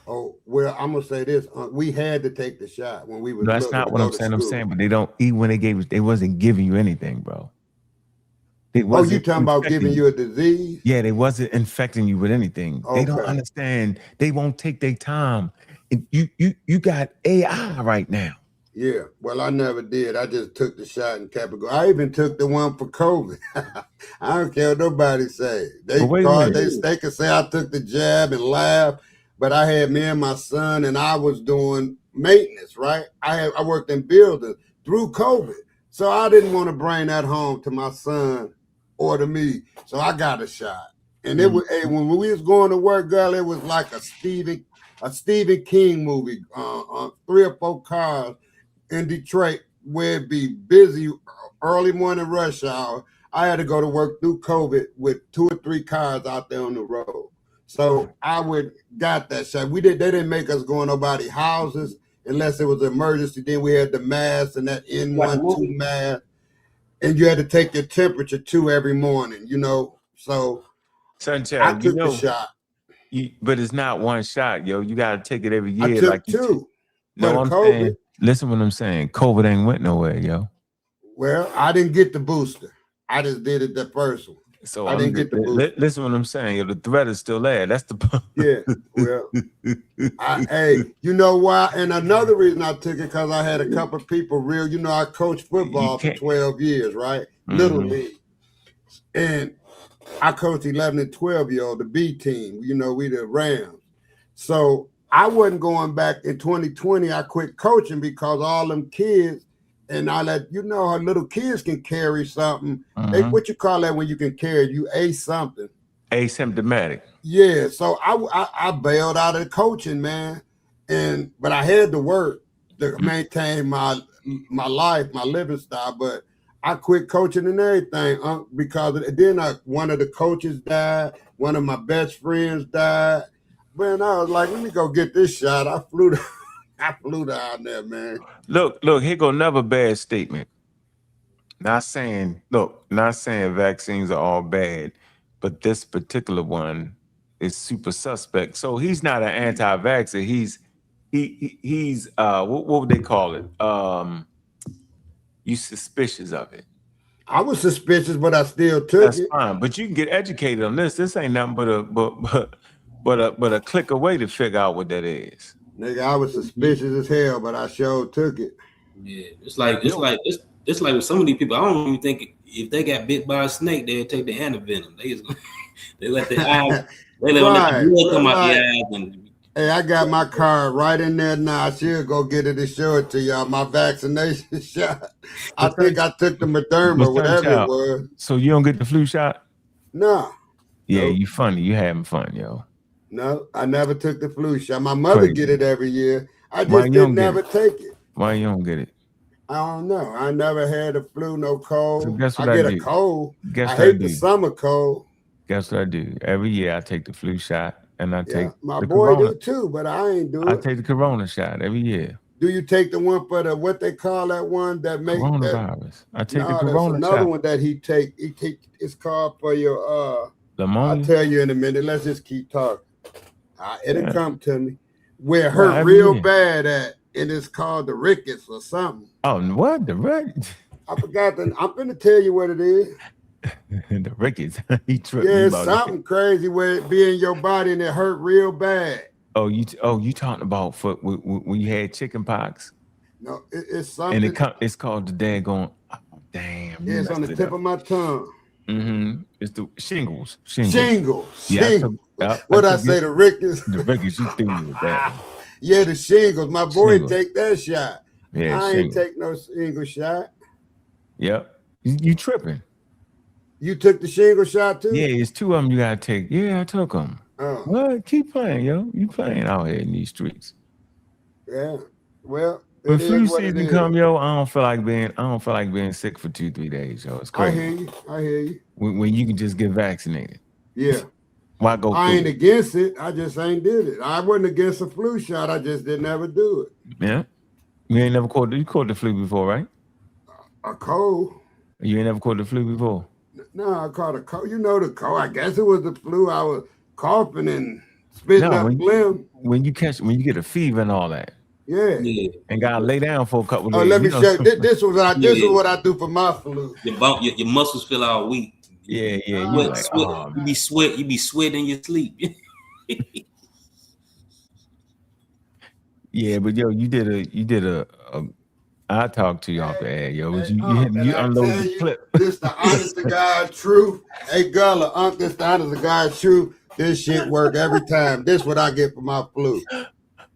Oh, well, I'm gonna say this. We had to take the shot when we were. No, that's not what I'm saying. I'm saying, but they don't, even when they gave us, they wasn't giving you anything, bro. Oh, you talking about giving you a disease? Yeah, they wasn't infecting you with anything. Okay. They don't understand. They won't take their time. You got AI right now. Yeah, well, I never did. I just took the shot and kept it going. I even took the one for COVID. I don't care what nobody say. They can say I took the jab and laugh, but I had me and my son, and I was doing maintenance, right? I worked in buildings through COVID, so I didn't want to bring that home to my son or to me, so I got a shot. And it was when we was going to work, girl, it was like a Stephen King movie, 3 or 4 cars in Detroit, where it'd be busy early morning rush hour. I had to go to work through COVID with 2 or 3 cars out there on the road. So I got that shot. They didn't make us go in nobody's houses unless it was an emergency. Then we had the mask and that N12 mask. And you had to take your temperature too every morning, So Sunchild, I took the shot. But it's not one shot, yo. You got to take it every year. I took 2. No, I'm saying, listen what I'm saying. COVID ain't went nowhere, yo. Well, I didn't get the booster. I just did it the first one. So I didn't get the booster. Listen what I'm saying. Yo, the threat is still there. That's the yeah. Well, hey, you know why? And another reason I took it because I had a couple of people I coached football for 12 years, right? Little league. And I coached 11 and 12-year-old, the B team. We the Rams. So I wasn't going back in 2020. I quit coaching because all them kids, and I let how little kids can carry something. What you call that when you can carry? You something. Asymptomatic. Yeah. So I bailed out of coaching, man. But I had to work to maintain my life, my living style. But I quit coaching and everything because then one of the coaches died. One of my best friends died. Man, I was like, let me go get this shot. I flew down there, man. Look, here go another bad statement. Not saying vaccines are all bad, but this particular one is super suspect. So he's not an anti-vaxxer. He's what would they call it? You suspicious of it. I was suspicious, but I still took it. That's fine, but you can get educated on this. This ain't nothing but a click away to figure out what that is. Nigga, I was suspicious as hell, but I sure took it. Yeah, it's like with some of these people. I don't even think if they got bit by a snake, they'll take the antivenom. They let the eyes, let the blood come out the eyes. And hey, I got my card right in there now. I should go get it and show it to y'all. My vaccination shot. I think I took the Moderna, whatever it was. So you don't get the flu shot? No. Yeah, you funny. You having fun, yo. No, I never took the flu shot. My mother get it every year. I just didn't never take it. Why you don't get it? I don't know. I never had a flu, no cold. So guess what I get a cold. I hate the summer cold. Guess what I do? Every year I take the flu shot and I take my the boy corona. do too, but I ain't do it. I take the corona shot every year. Do you take the one for the what they call that one that makes coronavirus? I take the corona another shot. one that he take. It's called for your pneumonia. I'll tell you in a minute. Let's just keep talking. It'll come to me. Where it hurt real bad at and it's called the rickets or something. Oh, what? The rickets? I forgot I'm gonna tell you what it is. The rickets. He tripped Yeah, me it's about something crazy where it be in your body and it hurt real bad. Oh, you talking about when you had chicken pox? No, it's something. And it's called the daggone. Oh, damn. Yeah, it's on the tip of my tongue. Mm-hmm. It's the shingles. Yeah, what I say, the rickets? The rickets, you threw me with that. Yeah, the shingles. My boy take that shot. Yeah, I ain't take no shingle shot. Yep. You tripping. You took the shingle shot too? Yeah, it's 2 of them you gotta take. Yeah, I took them. Oh. What? Keep playing, yo. You playing out here in these streets. Yeah. Well, when flu season come, yo, I don't feel like being sick for 2-3 days, yo. It's crazy. I hear you. When you can just get vaccinated. Yeah. Why go? I ain't against it. I just ain't did it. I wasn't against a flu shot. I just didn't ever do it. Yeah. You ain't never caught the flu before, right? A cold. You ain't never caught the flu before? No, I caught a cold. You know the cold. I guess it was the flu. I was coughing and spitting up phlegm. When you get a fever and all that. Yeah. And gotta lay down for a couple of days. Oh, let me show you. This was what I do for my flu. Your muscles feel all weak. Yeah. You be sweating in your sleep. Yeah, but yo, you did a I talked to you off the air, yo. You unload the clip. This the honest to God truth. Hey, Gullah, this the honest to God truth. This shit work every time. This what I get for my flu.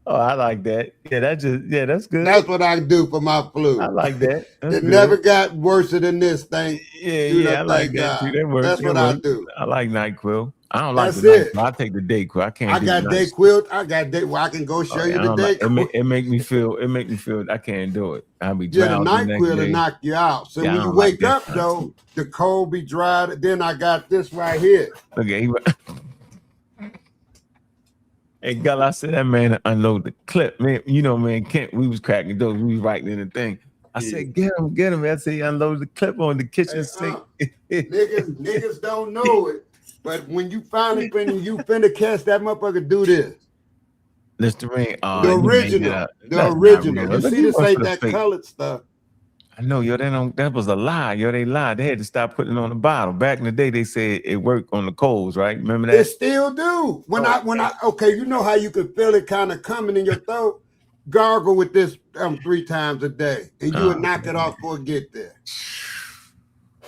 Oh, I like that. Yeah, that's good. That's what I do for my flu. I like that. It never got worse than this thing. Yeah, I like that too. That works. That's what I do. I like NyQuil. I don't like That's the it. NyQuil. I take the Dayquil. I can't. I got Dayquil. I can go show you the Dayquil. It make me feel I can't do it. I'll be the drowsy. NyQuil will knock you out. So when you wake up though, the cold be dried. Then I got this right here. Okay. Hey, girl, I said that man unload the clip, man. You know, man, Kent, we was cracking those. We was writing in the thing. I said, get him. I said, he unloaded the clip on the kitchen sink. Niggas don't know it, but when you finally finna catch that motherfucker, do this. Listerine. The original. You see, this ain't that colored stuff. I know, yo, that was a lie. Yo, they lied. They had to stop putting it on the bottle. Back in the day, they said it worked on the colds, right? Remember that? They still do. Okay, you know how you could feel it kind of coming in your throat? Gargle with this 3 times a day, and you would knock it off before it get there.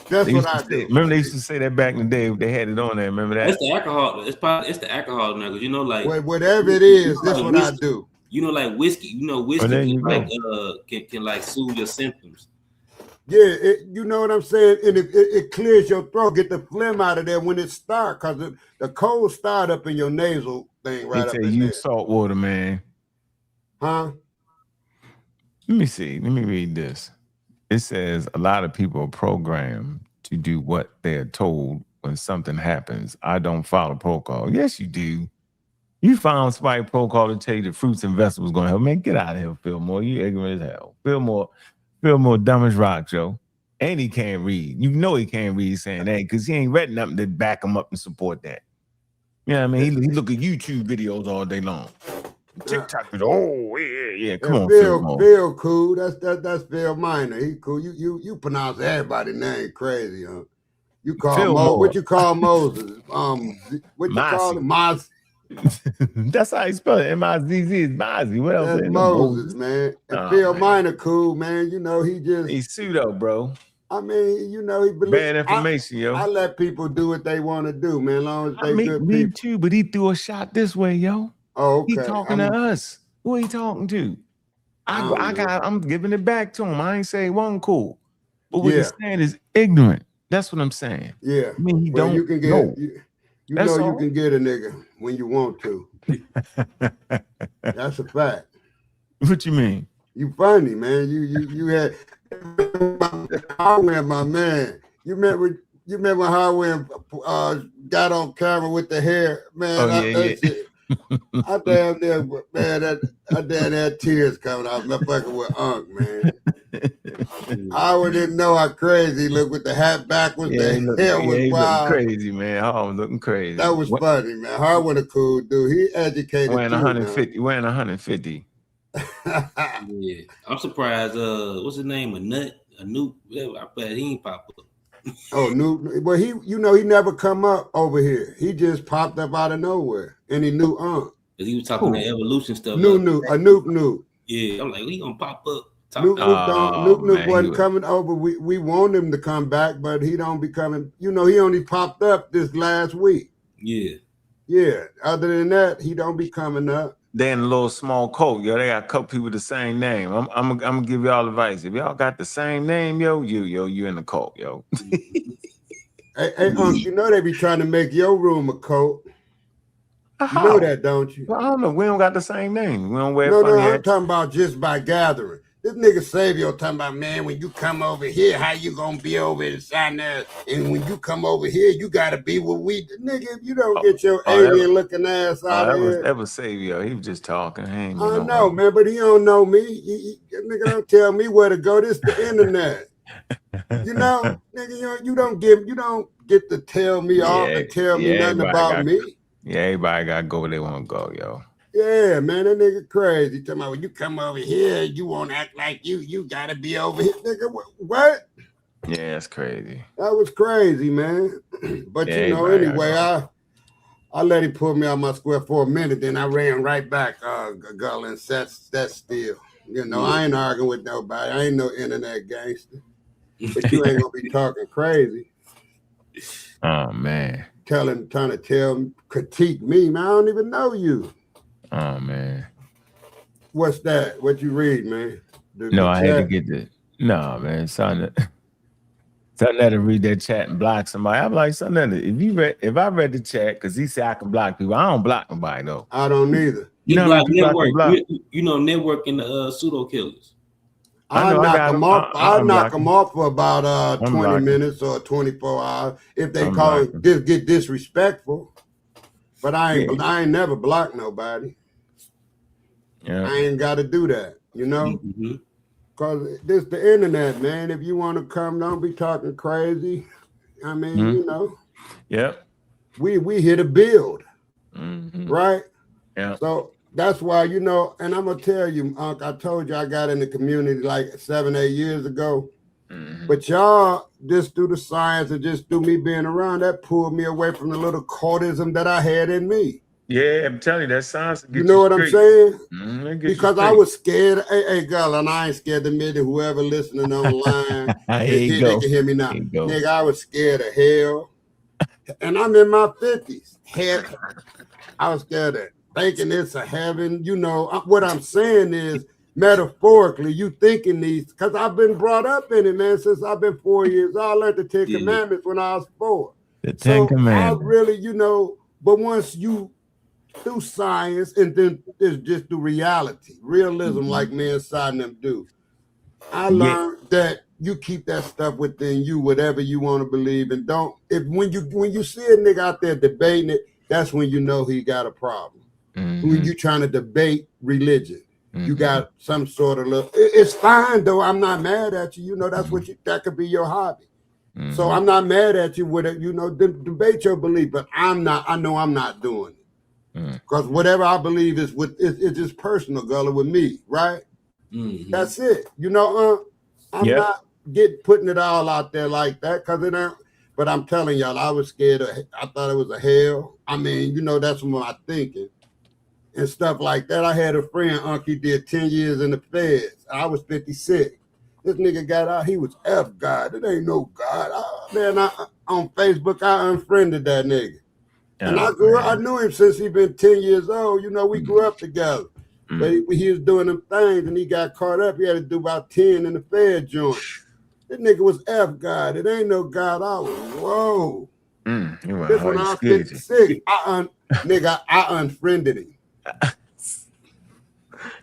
That's what I do. Remember they used to say that back in the day. They had it on there. Remember that? It's the alcohol. It's the alcohol now, because you know, like whatever it is, that's what I do. You know, like whiskey. You know, whiskey can like soothe your symptoms. Yeah, you know what I'm saying? And it clears your throat, get the phlegm out of there when it starts, because the cold start up in your nasal thing right up in there. Use salt water, man. Huh? Let me see. Let me read this. It says a lot of people are programmed to do what they're told when something happens. I don't follow protocol. Yes, you do. You found spike protocol to tell you the fruits and vegetables going to help. Man, get out of here, Fillmore. You ignorant as hell. Fillmore dumb as rock, Joe. And he can't read. You know he can't read saying that because he ain't read nothing to back him up and support that. You know what I mean? He look at YouTube videos all day long. TikTok videos. Yeah. Come on, Phil cool. That's Phil Minor. He cool. You pronounce everybody's name crazy, huh? You call what you call Moses? What you call him? Maz. That's how you spell it. M-I-Z-Z is Mozzie. What else? That's Moses, man. And Phil Minor cool, man. You know, he's pseudo, bro. I mean, you know, he believes bad information, yo. I let people do what they want to do, man. As long as they good me people. Too, but he threw a shot this way, yo. Oh, okay. He talking to us. Who he talking to? I'm giving it back to him. I ain't saying one cool. But what he's saying is ignorant. That's what I'm saying. Yeah. I mean, you can get you can get a nigga when you want to. That's a fact. What you mean? You funny, man. You had Hardware, my man. You remember Hardware got on camera with the hair, man. I damn near, man, I damn had tears coming out. My fucking with Unc, man. Howard didn't know how crazy he looked with the hat backwards. The hair was wild. Crazy, man. Oh, looking crazy. That was funny, man. Howard a cool dude. He educated. Wearing 150. Wearing 150. Yeah, I'm surprised. What's his name? Anoop. I bet he ain't pop up. Oh, new. Well, he never come up over here. He just popped up out of nowhere, and he knew Cause he was talking the evolution stuff. Anoop. Yeah, I'm like, he gonna pop up. Nuke wasn't coming over. We want him to come back, but he don't be coming. He only popped up this last week. Yeah. Other than that, he don't be coming up. They in a little small cult, yo. They got a couple people with the same name. I'm gonna give y'all advice. If y'all got the same name, you in the cult, yo. Hey, they be trying to make your room a cult. You know that, don't you? Well, I don't know. We don't got the same name. We don't wear No, funny I'm hats. talking about just by gathering. This nigga Savior talking about, man, when you come over here, how you gonna be over inside there? And when you come over here, you gotta be what we nigga. If you don't get your alien looking ass out of here. That was Savior. He was just talking. I know, man, but he don't know me. Nigga don't tell me where to go. This the internet. Nigga, you don't get to tell me off and tell me nothing about me. Yeah, everybody gotta go where they want to go, yo. Yeah, man, that nigga crazy. Talking about when you come over here, you won't act like you gotta be over here, nigga. What? Yeah, that's crazy. That was crazy, man. But anyway, I let him pull me out my square for a minute, then I ran right back, girl, and sat still. I ain't arguing with nobody. I ain't no internet gangster. But you ain't gonna be talking crazy. Oh man. Trying to critique me, man. I don't even know you. Oh man. What's that? What you read, man? I had to get the man. sa.neter read that chat and block somebody. I'm like, sa.neter, if I read the chat, because he said I can block people, I don't block nobody though. I don't either. Network. Networking the pseudo killers. I knock them off. I knock them off for about 20 minutes or 24 hours if they get disrespectful. But I ain't never blocked nobody. Yeah. I ain't got to do that, because this the internet, man. If you want to come, don't be talking crazy. I mean, Yep. We here to build, right? Yeah. So that's why, and I'm gonna tell you, Unc, I told you I got in the community like 7-8 years ago. But y'all, just through the science and just through me being around, that pulled me away from the little cultism that I had in me. Yeah, I'm telling you, that science. You know what I'm saying? Because I was scared. Hey, girl, and I ain't scared to admit it. Whoever listening online, they can hear me now. Nigga, I was scared of hell. And I'm in my 50s. I was scared of thinking it's a heaven. What I'm saying is, metaphorically, you thinking these, because I've been brought up in it, man, since I've been 4 years old. I learned the 10 Commandments when I was 4. The 10 Commandments. I really, but once you through science and then it's just through realism, like me and sa.neter do, I learned that you keep that stuff within you, whatever you want to believe, and when you see a nigga out there debating it, that's when you know he got a problem. When you trying to debate religion. You got some sort of it's fine though. I'm not mad at you. That's that could be your hobby. So I'm not mad at you with it. Debate your belief, but I know I'm not doing it. Because whatever I believe is it's just personal, girl, with me, right? That's it. I'm not putting it all out there like that, because it ain't. But I'm telling y'all, I was scared I thought it was a hell. I mean, that's what I'm thinking. And stuff like that. I had a friend, he did 10 years in the feds. I was 56. This nigga got out, he was God. It ain't no God. On Facebook, I unfriended that nigga. And I knew him since he been 10 years old. We grew up together. But he was doing them things and he got caught up. He had to do about 10 in the Fed joint. This nigga was God. It ain't no God. I was, whoa. This when I was 56. I unfriended him.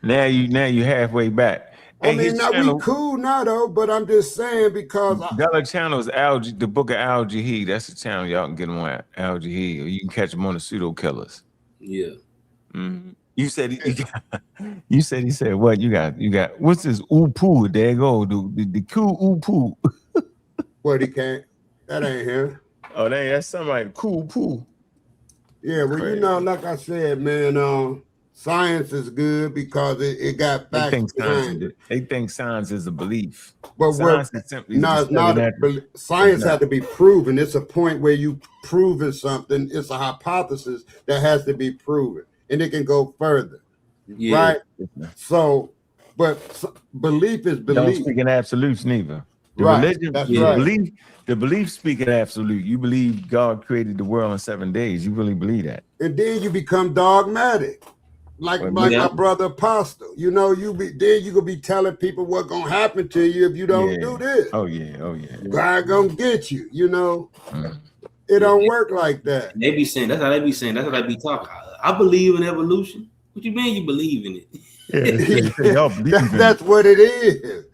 Now you halfway back. I mean, we cool now though, but I'm just saying because the other channel is the book of Al-Jahid. That's the channel y'all can get him on Al-Jahid, or you can catch him on the pseudo killers. Yeah. You said he said what you got? What's this Upu? There you go. The cool Upu. What he can't? That ain't him. Oh, that's somebody cool poo. Yeah, well, like I said, man, Science is good because it got They facts think behind it. they think science is a belief. But Science is simply no, it's not. Science has to be proven. It's a point where you proven something. It's a hypothesis that has to be proven, and it can go further, right? So, but belief is belief. Don't speak in absolutes neither. The Right. religion, That's the right. belief speak in absolute. You believe God created the world in 7 days. You really believe that. And then you become dogmatic. Like my brother Apostle, you know, then you gonna be telling people what's gonna happen to you if you don't do this. Oh yeah. God gonna get you, you know. It don't work like that. They be saying that's how they be saying. That's how they be talking. I believe in evolution. What you mean you believe in it? That's what it is.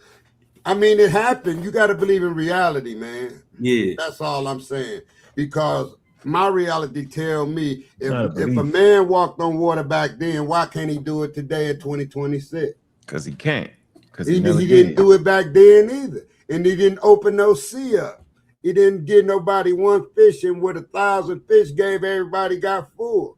I mean, it happened. You got to believe in reality, man. Yeah, that's all I'm saying. Because my reality tell me if a man walked on water back then, why can't he do it today in 2026? Because he can't. Because he didn't do it back then either, and he didn't open no sea up. He didn't give nobody one fish, and with 1,000 fish gave everybody got full.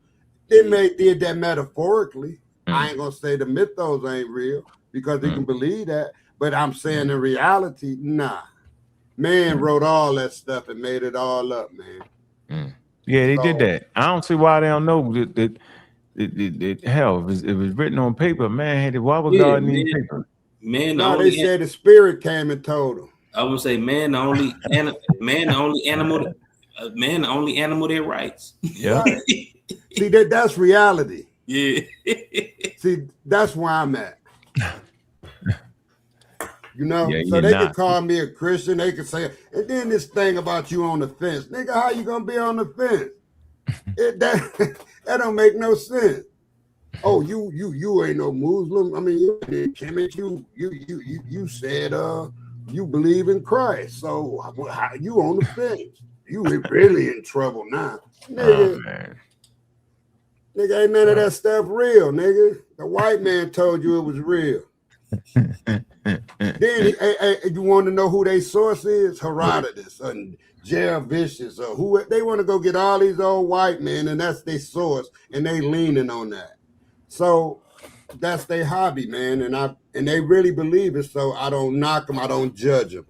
They did that metaphorically. I ain't gonna say the mythos ain't real because you can believe that, but I'm saying in reality, nah. Man wrote all that stuff and made it all up, man. Yeah, they did that. I don't see why they don't know that hell, if it was written on paper, man, why would God need paper? Man, they said the spirit came and told him. I would say man, the only animal that writes. Yeah. See, that's reality. Yeah. See, that's where I'm at. You know, so they can call me a Christian. They can say, and then this thing about you on the fence, nigga. How you gonna be on the fence? That don't make no sense. Oh, you ain't no Muslim. I mean, you said you believe in Christ, so how you on the fence? You really in trouble now, nigga. Oh, man. Nigga, ain't none of that stuff real, nigga. The white man told you it was real. Then you want to know who their source is? Herodotus and Jervicius or who they want to go get all these old white men, and that's their source, and they leaning on that. So that's their hobby, man, and they really believe it. So I don't knock them, I don't judge them.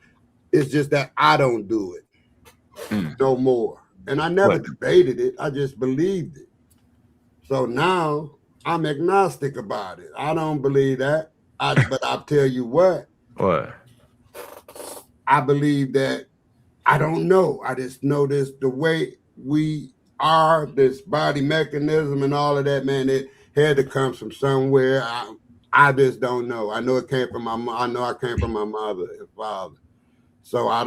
It's just that I don't do it no more, and I never debated it. I just believed it. So now I'm agnostic about it. I don't believe that. But I'll tell you what. What? I believe that I don't know. I just know this, the way we are, this body mechanism and all of that, man, it had to come from somewhere. I just don't know. I know it came from I know I came from my mother and father. So I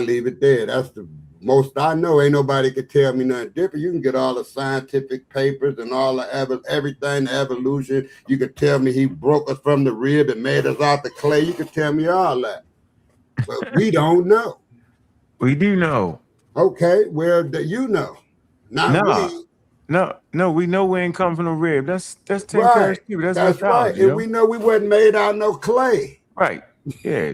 leave it there. That's the most I know. Ain't nobody can tell me nothing different. You can get all the scientific papers and all the everything, the evolution. You can tell me he broke us from the rib and made us out the clay. You can tell me all that. But we don't know. We do know. Okay, well, you know. No, we know we ain't come from the rib. That's 10 right. That's right. And we know we wasn't made out of no clay. Right. Yeah.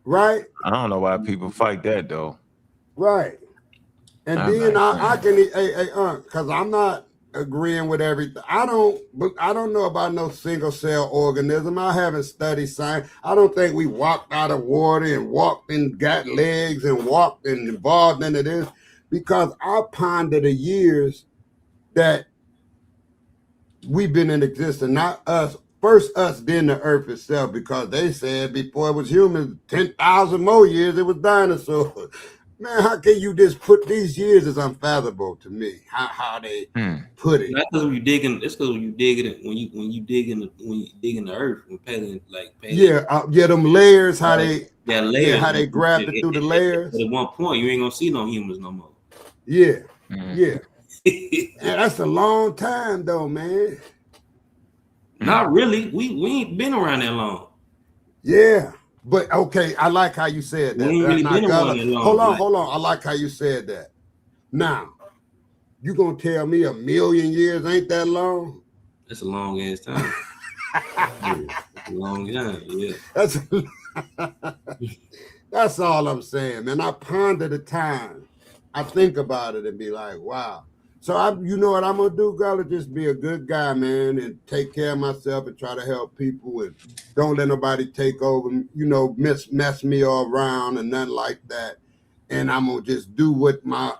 Right. I don't know why people fight that though. Right. And then I can because I'm not agreeing with everything. I don't know about no single cell organism. I haven't studied science. I don't think we walked out of water and walked and got legs and walked and evolved into this, because I pondered the years that we've been in existence, not us. First us, then the earth itself, because they said before it was humans, 10,000 more years, it was dinosaurs. Man, how can you just put these years is unfathomable to me? How they put it? Not because you digging. It's because you digging it when you dig in the earth when them layers. How they layers. How they grabbed it through the layers. But at one point, you ain't gonna see no humans no more. Yeah, yeah. And that's a long time though, man. Not really. We ain't been around that long. Yeah. But okay, I like how you said that. We ain't really been around that long. Hold on. I like how you said that. Now, you gonna tell me 1,000,000 years ain't that long? That's a long ass time. That's a long time, yeah. That's all I'm saying, man. I ponder the time. I think about it and be like, wow. So you know what I'm gonna do, Gullah? Just be a good guy, man, and take care of myself and try to help people and don't let nobody take over, you know, mess me all around and nothing like that. And I'm gonna just do what the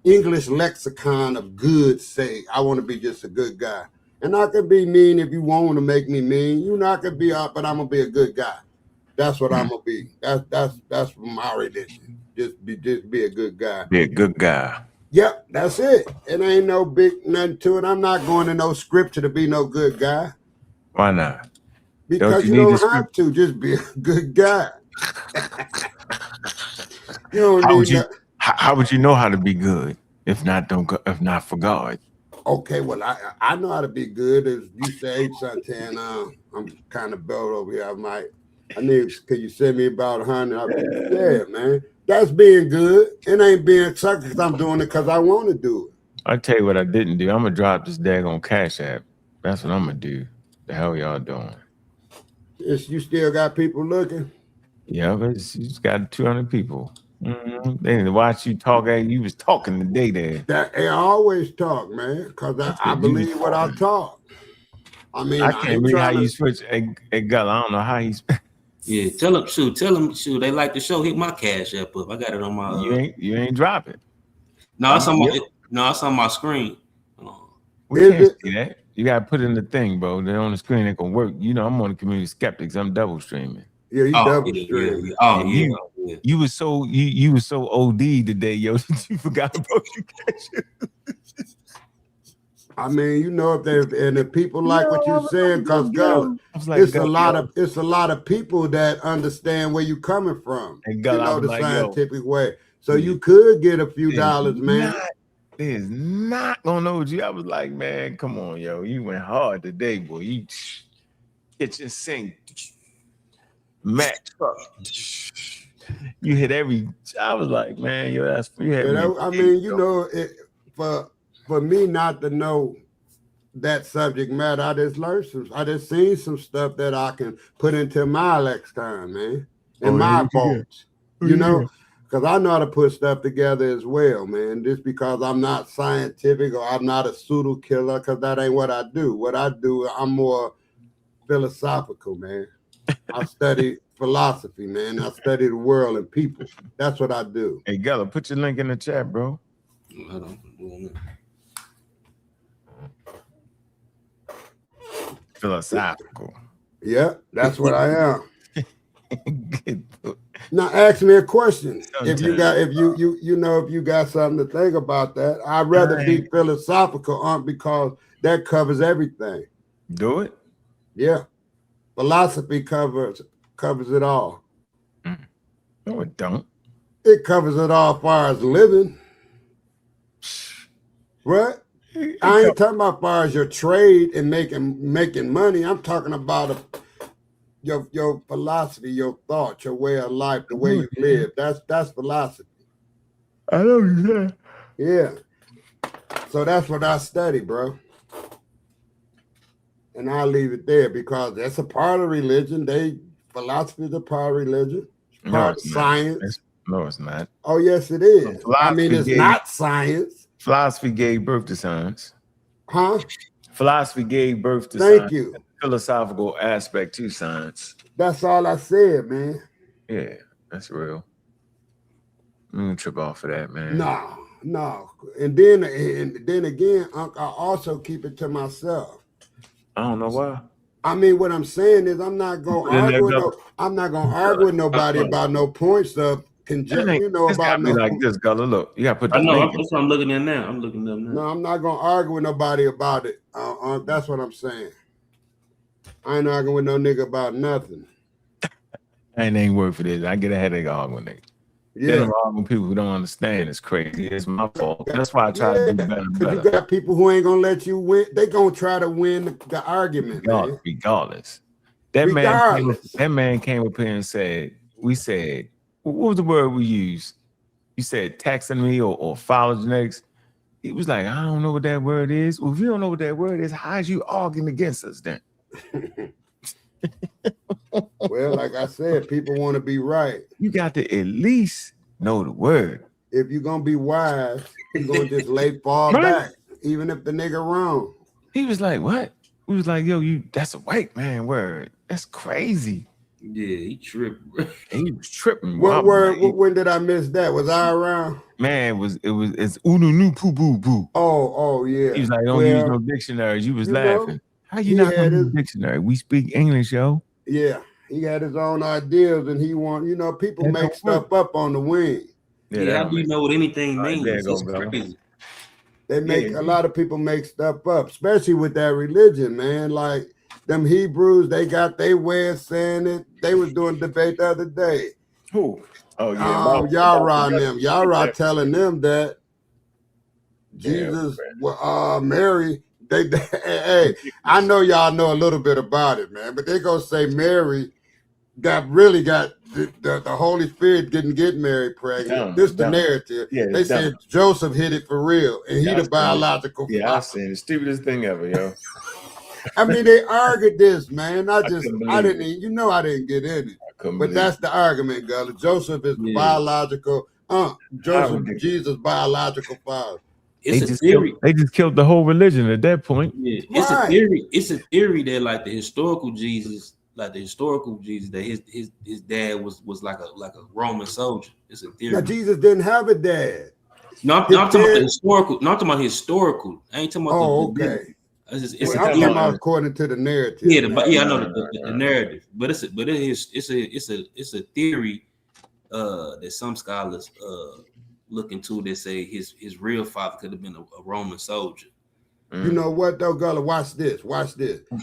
English lexicon of good say. I want to be just a good guy. And I can be mean if you want to make me mean. You know, I could be out, but I'm gonna be a good guy. That's what I'm gonna be. That's my religion. Just be a good guy. Be a good guy. Yep, that's it. It ain't no big nothing to it. I'm not going to no scripture to be no good guy. Why not? Because you don't have to. Just be a good guy. You don't need that. How would you know how to be good if not for God? Okay, well, I know how to be good. As you say, Santana, I'm kind of bored over here. Could you send me about 100? Yeah, man. That's being good. It ain't being sucker because I'm doing it because I want to do it. I'll tell you what I didn't do. I'm going to drop this daggone Cash App. That's what I'm going to do. The hell y'all doing? You still got people looking? Yeah, but you just got 200 people. Mm-hmm. They didn't watch you talk. You was talking today there. I always talk, man, because I believe what I talk. I mean, I can't believe how you switch. Hey, Gullah, I don't know how he's. Yeah, tell them, they like the show. Hit my Cash App up. I got it on my. You ain't drop it. No, it's on my screen. We can't see that. You gotta put in the thing, bro. They're on the screen. It gonna work. You know, I'm on the Community Skeptics. I'm double streaming. Yeah, you double streaming. Yeah. Oh yeah. You was so you was so OD today, yo. You forgot about your Cash App. I mean, you know, if people like what you're saying, because it's a lot of people that understand where you're coming from. And you know, the scientific way. So you could get a few dollars, man. There's not gonna know you. I was like, man, come on, yo. You went hard today, boy. You kitchen sink, match up. You hit every. I was like, man, yo, that's you had. I mean, you know, for me not to know that subject matter, I just seen some stuff that I can put into my lexicon, man, and my vaults, you know, because I know how to put stuff together as well, man. Just because I'm not scientific or I'm not a pseudo killer, because that ain't what I do. What I do, I'm more philosophical, man. I study philosophy, man. I study the world and people. That's what I do. Hey, Gullah, put your link in the chat, bro. Philosophical. Yeah, that's what I am. Now ask me a question. If you got something to think about that, I'd rather be philosophical because that covers everything. Do it? Yeah. Philosophy covers it all. No, it don't. It covers it all as far as living. Right? I ain't talking about as far as your trade and making money. I'm talking about your philosophy, your thoughts, your way of life, the way you live. That's philosophy. I know you. Yeah. So that's what I study, bro. And I'll leave it there because that's a part of religion. Philosophy is a part of religion. It's part of science. No, it's not. Oh, yes, it is. I mean, it's not science. Philosophy gave birth to science. Huh? Philosophy gave birth to science. Thank you. Philosophical aspect to science. That's all I said, man. Yeah, that's real. I'm gonna trip off of that, man. No. And then again, Unc, I also keep it to myself. I don't know why. I mean, what I'm saying is I'm not gonna argue with nobody about no points of conjecture, about no like this, Gullah. Look, you gotta put the I know that's what I'm looking at now. I'm looking at them now. No, I'm not gonna argue with nobody about it. That's what I'm saying. I ain't arguing with no nigga about nothing. Ain't worth for this. I get a headache arguing niggas. Yeah, arguing people who don't understand. It's crazy. It's my fault. That's why I try to do better and better. You got people who ain't gonna let you win. They gonna try to win the argument, regardless. That man came up here and said, what was the word we used? You said taxonomy or phylogenetics. He was like, I don't know what that word is. Well, if you don't know what that word is, how's you arguing against us then? Well, like I said, people want to be right. You got to at least know the word. if you're gonna be wise, you're gonna just lay far back, even if the nigga wrong. He was like, what? We was like, yo, that's a white man word. That's crazy. Yeah, he tripping. He was tripping. What word? When did I miss that? Was I around? Man, it's ununu poo boo boo. Oh yeah. He was like, don't use no dictionaries. You was laughing. How you not gonna use a dictionary? We speak English, yo. Yeah, he had his own ideas, and he want, people make stuff up on the wing. Yeah, how do you know what anything means? It's crazy. They make a lot of people make stuff up, especially with that religion, man. Like them Hebrews, they got their way of saying it. They was doing debate the other day. Who? Oh yeah, Yara and them. Yara telling them that Jesus, Mary. Hey, I know y'all know a little bit about it, man, but they gonna say Mary got the Holy Spirit didn't get Mary pregnant. This the narrative. Yeah, they said Joseph hit it for real, and he the biological father. Yeah, I seen the stupidest thing ever, yo. I mean, they argued this, man. I didn't get in it, but that's the argument, Gully. Joseph is biological. Jesus' biological father. It's a theory. They just killed the whole religion at that point. Yeah, it's a theory. It's a theory that like the historical Jesus, that his dad was like a Roman soldier. It's a theory. Now Jesus didn't have a dad. No, I'm talking about the historical. Not talking about historical. I ain't talking about. Okay. It's I'm talking about according to the narrative. Yeah, I know the narrative, but it's a theory that some scholars look into. They say his real father could have been a Roman soldier. You know what though, Gullah? Watch this.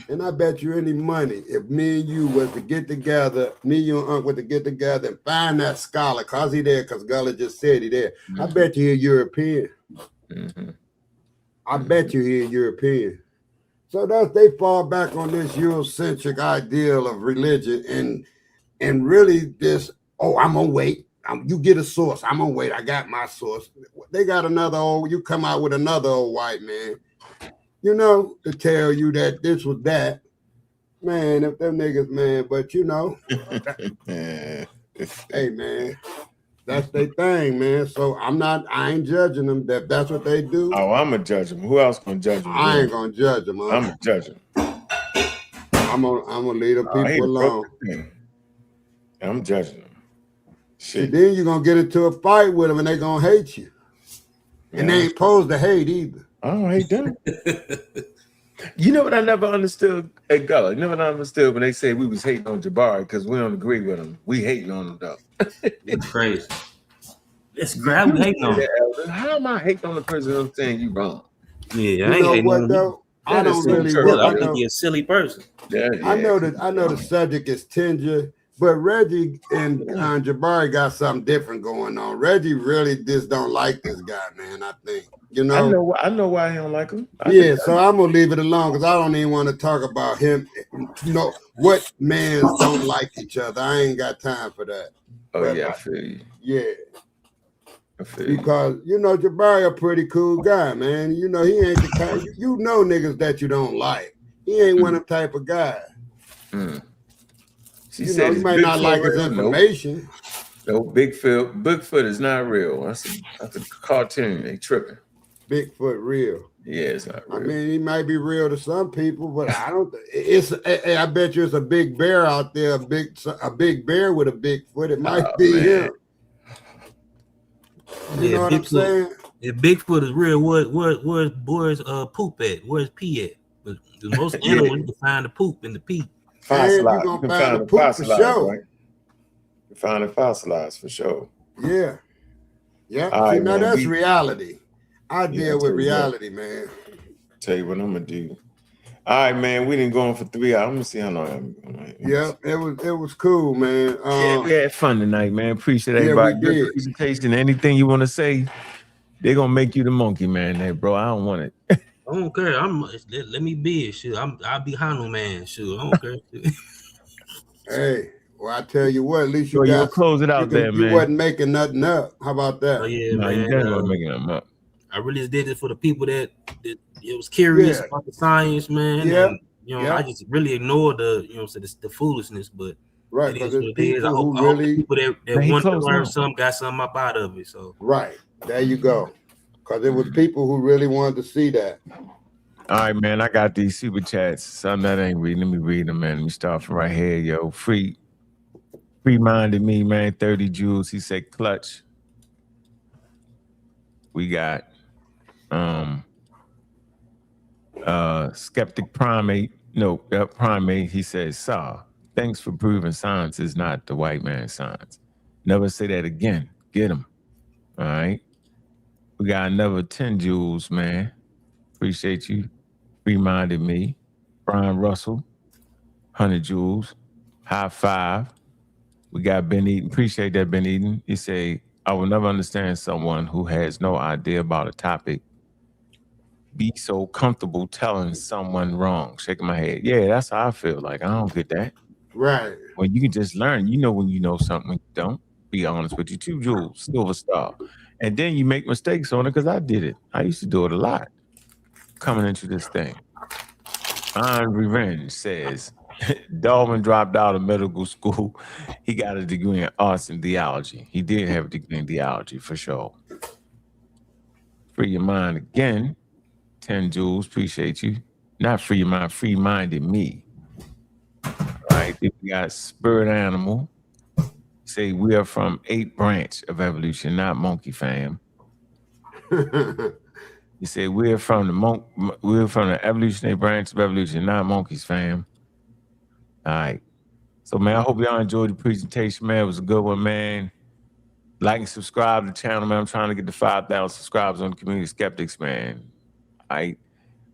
And I bet you any money if me and you was to get together, me, you and Unc was to get together and find that scholar, cause he there, cause Gullah just said he there. Mm-hmm. I bet you he's European. Mm-hmm. I bet you he's European. So they fall back on this Eurocentric ideal of religion and really this, I'm gonna wait. You get a source. I'm gonna wait. I got my source. They got you come out with another old white man. To tell you that this was that, man, if them niggas, man, but hey, man, that's their thing, man. So I ain't judging them. That's what they do. Oh, I'm gonna judge them. Who else gonna judge them? I ain't gonna judge them. I'm gonna judge them. I'm gonna leave them people alone. I'm judging them. Shit. And then you're gonna get into a fight with them and they gonna hate you. And they ain't supposed to hate either. I don't hate them. You know what I never understood? Hey, Gullah, you know what I understood when they say we was hating on Jabari because we don't agree with him. We hating on him, though. It's crazy. It's grab hating on him. How am I hating on the person I'm saying you wrong? Yeah, I ain't hating on him. I don't really. I think you're a silly person. Yeah. I know the subject is tender, but Reggie and Jabari got something different going on. Reggie really just don't like this guy, man. I think. I know why he don't like him. So I'm gonna leave it alone because I don't even want to talk about him. What mans don't like each other. I ain't got time for that. I feel you. Yeah. I feel because Jabari a pretty cool guy, man. He ain't the kind niggas that you don't like. He ain't one of them type of guy. She said you might not like his information. No, Bigfoot is not real. That's a cartoon. They tripping. Bigfoot real. Yeah, it's not real. I mean, he might be real to some people, but I don't. I bet you it's a big bear out there, a big bear with a Bigfoot. It might be him. You know what I'm saying? If Bigfoot is real, where's poop at? Where's pee at? Because most animals you can find the poop in the pee. You're gonna find the poop for sure. Right? You find it fossilized for sure. Yeah. Yeah. Right, now that's reality. I deal with reality, man. Tell you what I'm gonna do. All right, man. We didn't go on for 3 hours. I'm gonna see how long I'm going. Yeah, it was cool, man. We had fun tonight, man. Appreciate everybody. Good presentation. Anything you want to say? They're gonna make you the monkey man, there, bro. I don't want it. I don't care. Let me be it. Shoot, I'll be Hanu man. Shoot, I don't care. Hey. Well, I tell you what, at least you'll close it out there, man. You wasn't making nothing up. How about that? Oh, yeah, no, man. You definitely wasn't making nothing up. I really just did it for the people that it was curious about the science, man. Yeah. And, I just really ignored the foolishness, but Right, It because is it's what it is. I people hope, who I hope the really people that Man, he want to closed learn now. something got something up out of it. So right. There you go. Because it was people who really wanted to see that. All right, man. I got these super chats. Some that ain't reading. Let me read them, man. Let me start from right here, yo. Free-minded me, man. 30 Jules. He said clutch. We got Skeptic Primate. No, Primate. He says, Saw, thanks for proving science is not the white man's science. Never say that again. Get him. All right. We got another 10 Jules, man. Appreciate you. Reminded me. Brian Russell, 100 Jules. High five. We got Ben Eden. Appreciate that, Ben Eden. He say, I will never understand someone who has no idea about a topic be so comfortable telling someone wrong. Shaking my head. Yeah, that's how I feel. Like, I don't get that. Right. When you can just learn, you know when you know something, when you don't. Be honest with you. 2 Jules, Silver Star. And then you make mistakes on it because I did it. I used to do it a lot coming into this thing. Iron Revenge says, Darwin dropped out of medical school. He got a degree in arts and theology. He did have a degree in theology for sure. Free your mind again. 10 Jules, appreciate you. Not free your mind, free-minded me. All right, then we got Spirit Animal. Say we are from 8th branch of evolution, not monkey fam. You say we're from the evolutionary branch of evolution, not monkeys fam. All right. So man, I hope y'all enjoyed the presentation, man. It was a good one, man. Like and subscribe to the channel, man. I'm trying to get to 5,000 subscribers on the Community Skeptics, man. All right.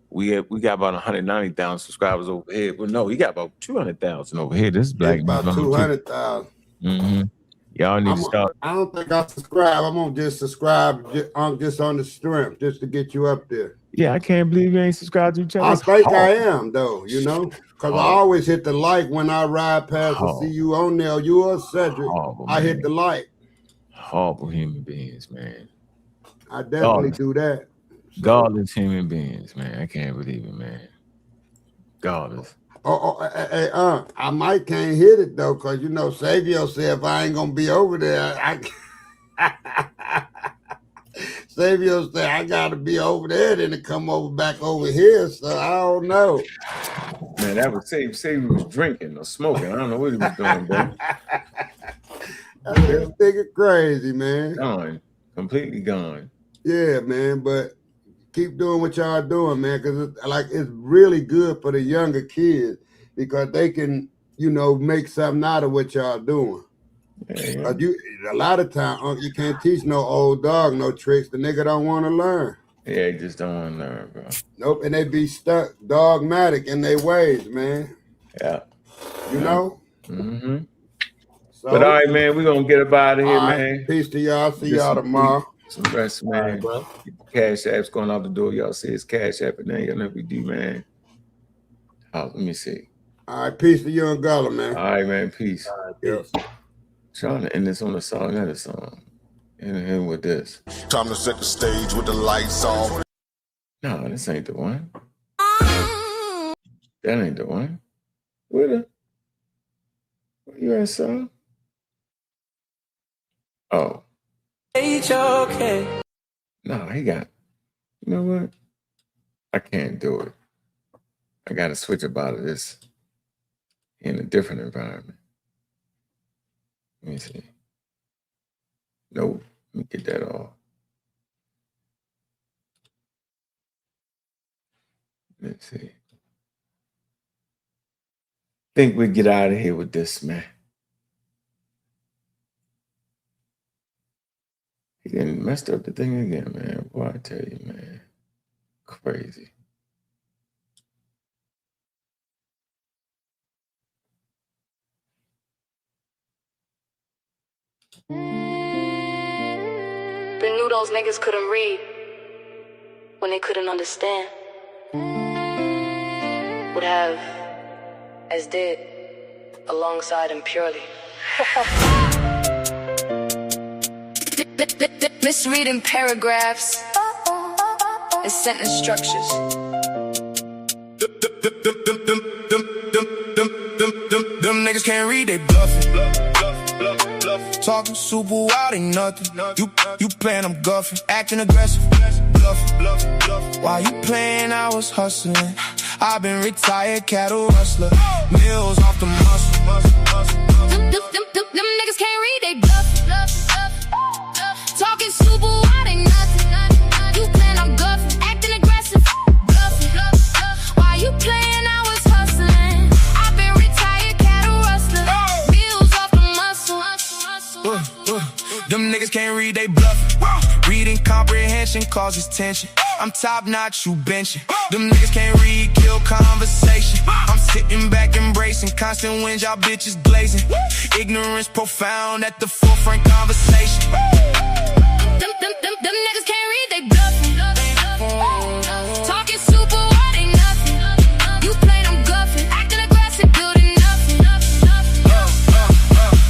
We got about 190,000 subscribers over here. Well, no, we got about 200,000 over here. This is Black It's about 200,000. Mm-hmm. Y'all need to start. I don't think I'll subscribe. I'm gonna just subscribe just on the strength, just to get you up there. Yeah, I can't believe you ain't subscribed to each other. I think I am though, you know, because I always hit the like when I ride past to see you on there. You or Cedric, I hit the like. Horrible human beings, man. I definitely do that. So. Godless human beings, man. I can't believe it, man. Godless. I might can't hit it though, cause you know Savio said if I ain't gonna be over there, Savio said I gotta be over there then to come back over here. So I don't know. Man, that was Savio was drinking or smoking. I don't know what he was doing, bro. This nigga crazy, man. Gone, completely gone. Yeah, man, but. Keep doing what y'all doing, man, because it's really good for the younger kids because they can, you know, make something out of what y'all doing. Yeah. A lot of time you can't teach no old dog no tricks. The nigga don't want to learn. Yeah, he just don't want to learn, bro. Nope, and they be stuck dogmatic in their ways, man. Yeah. You know? Mm-hmm. So, but all right, man, we're going to get up out of here, man. Peace to y'all. See y'all tomorrow. Some rest, man. Right, bro. Cash App's going out the door. Y'all see his Cash App and then y'all know we do, man. Oh, let me see. All right, peace to you and Gullah, man. All right, man, peace. All right, peace. Trying to end this on a song, another song. And with this. Time to set the stage with the lights off. No, this ain't the one. That ain't the one. Where you at, son? Oh. Okay. No, he got. You know what? I can't do it. I got to switch up out of this in a different environment. Let me see. Nope. Let me get that off. Let's see. Think we get out of here with this, man. He done messed up the thing again, man. Boy, I tell you, man. Crazy. They knew those niggas couldn't read when they couldn't understand. Would have, as did, alongside him purely. Misreading paragraphs and sentence structures. Them niggas niggas can't read, they bluffing. Talking super wild, ain't nothing. You playing, I'm guffing. Acting aggressive, bluffing. While you playing, I was hustling. I've been retired cattle rustler. Mills off the muscle. Them niggas can't read, they bluffing. Talking super wild, ain't nothing. You playing, I'm guffing. Acting aggressive, bluffing. While you playing, I was hustling. I've been retired cattle rustler. Mills off the muscle. Them niggas can't read, they bluffing. Reading comprehension causes tension. I'm top notch, you benching. Them niggas can't read, kill conversation. I'm sitting back embracing constant winds, y'all bitches glazing. Ignorance profound at the forefront conversation. Them niggas can't read, they bluffing. Talking super wild, ain't nothing. You playing, I'm guffing. Acting aggressive, building nothing.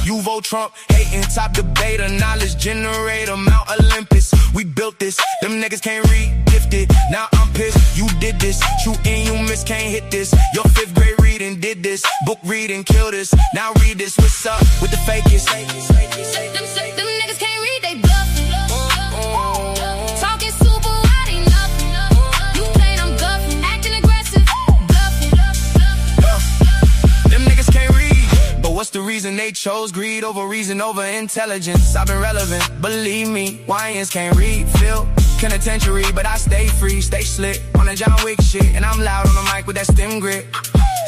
You vote Trump, hating, top debater, knowledge generator, Mount Olympus. We built this, them niggas can't read, gifted. Now I'm pissed, you did this. Shoot in, you miss, can't hit this. Your 5th grade reading did this. Book reading, kill this. Now read this, what's up with the fakest? Them niggas can't read, they bluffing. Talking super wild, ain't nothing. You playing, I'm guffing. Acting aggressive, bluffing. Them niggas can't read, but what's the reason they chose greed over reason over intelligence? I've been relevant, believe me. YNs can't read, feel penitentiary, but I stay free, stay slick on the John Wick shit, and I'm loud on the mic with that stem grip.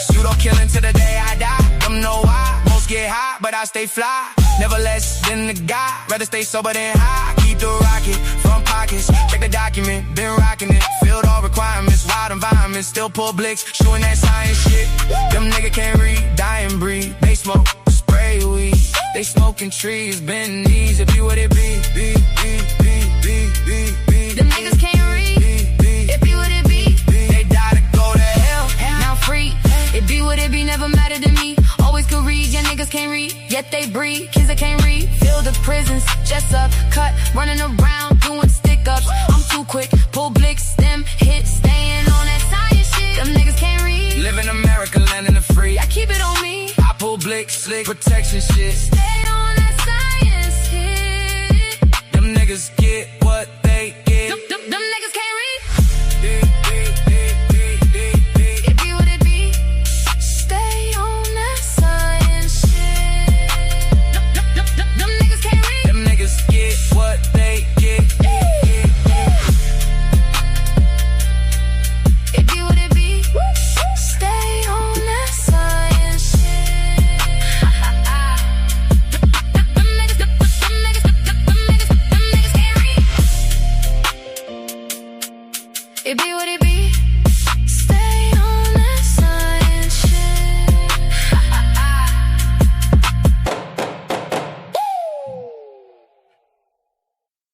Pseudo killing till the day I die. Them know why. Most get high, but I stay fly. Never less than the guy. Rather stay sober than high. Keep the rocket from pockets. Check the document, been rocking it. Filled all requirements, wild environments. Still pull blicks, shooting that science shit. Them nigga can't read, die and breathe. They smoke, spray weed. They smoking trees, bend knees. It be what it be. Them niggas can't read. It be what it be. They die to go to hell. Now free. It be what it be, never mattered to me. Always could read, yeah, niggas can't read. Yet they breed, kids that can't read. Fill the prisons, just up, cut, running around, doing stick-ups. I'm too quick, pull blicks, stem, hit, staying on that science shit. Them niggas can't read. Live in America, land in the free. I keep it on me. I pull blick, slick, protection shit. Stay on that science hit. Them niggas get what they get. Them niggas can't read. It be what it be. Stay on that science shit. Them niggas can't read. Them niggas get what they get. It be what it be. Stay on that science shit. Them niggas can't read. It be what it be.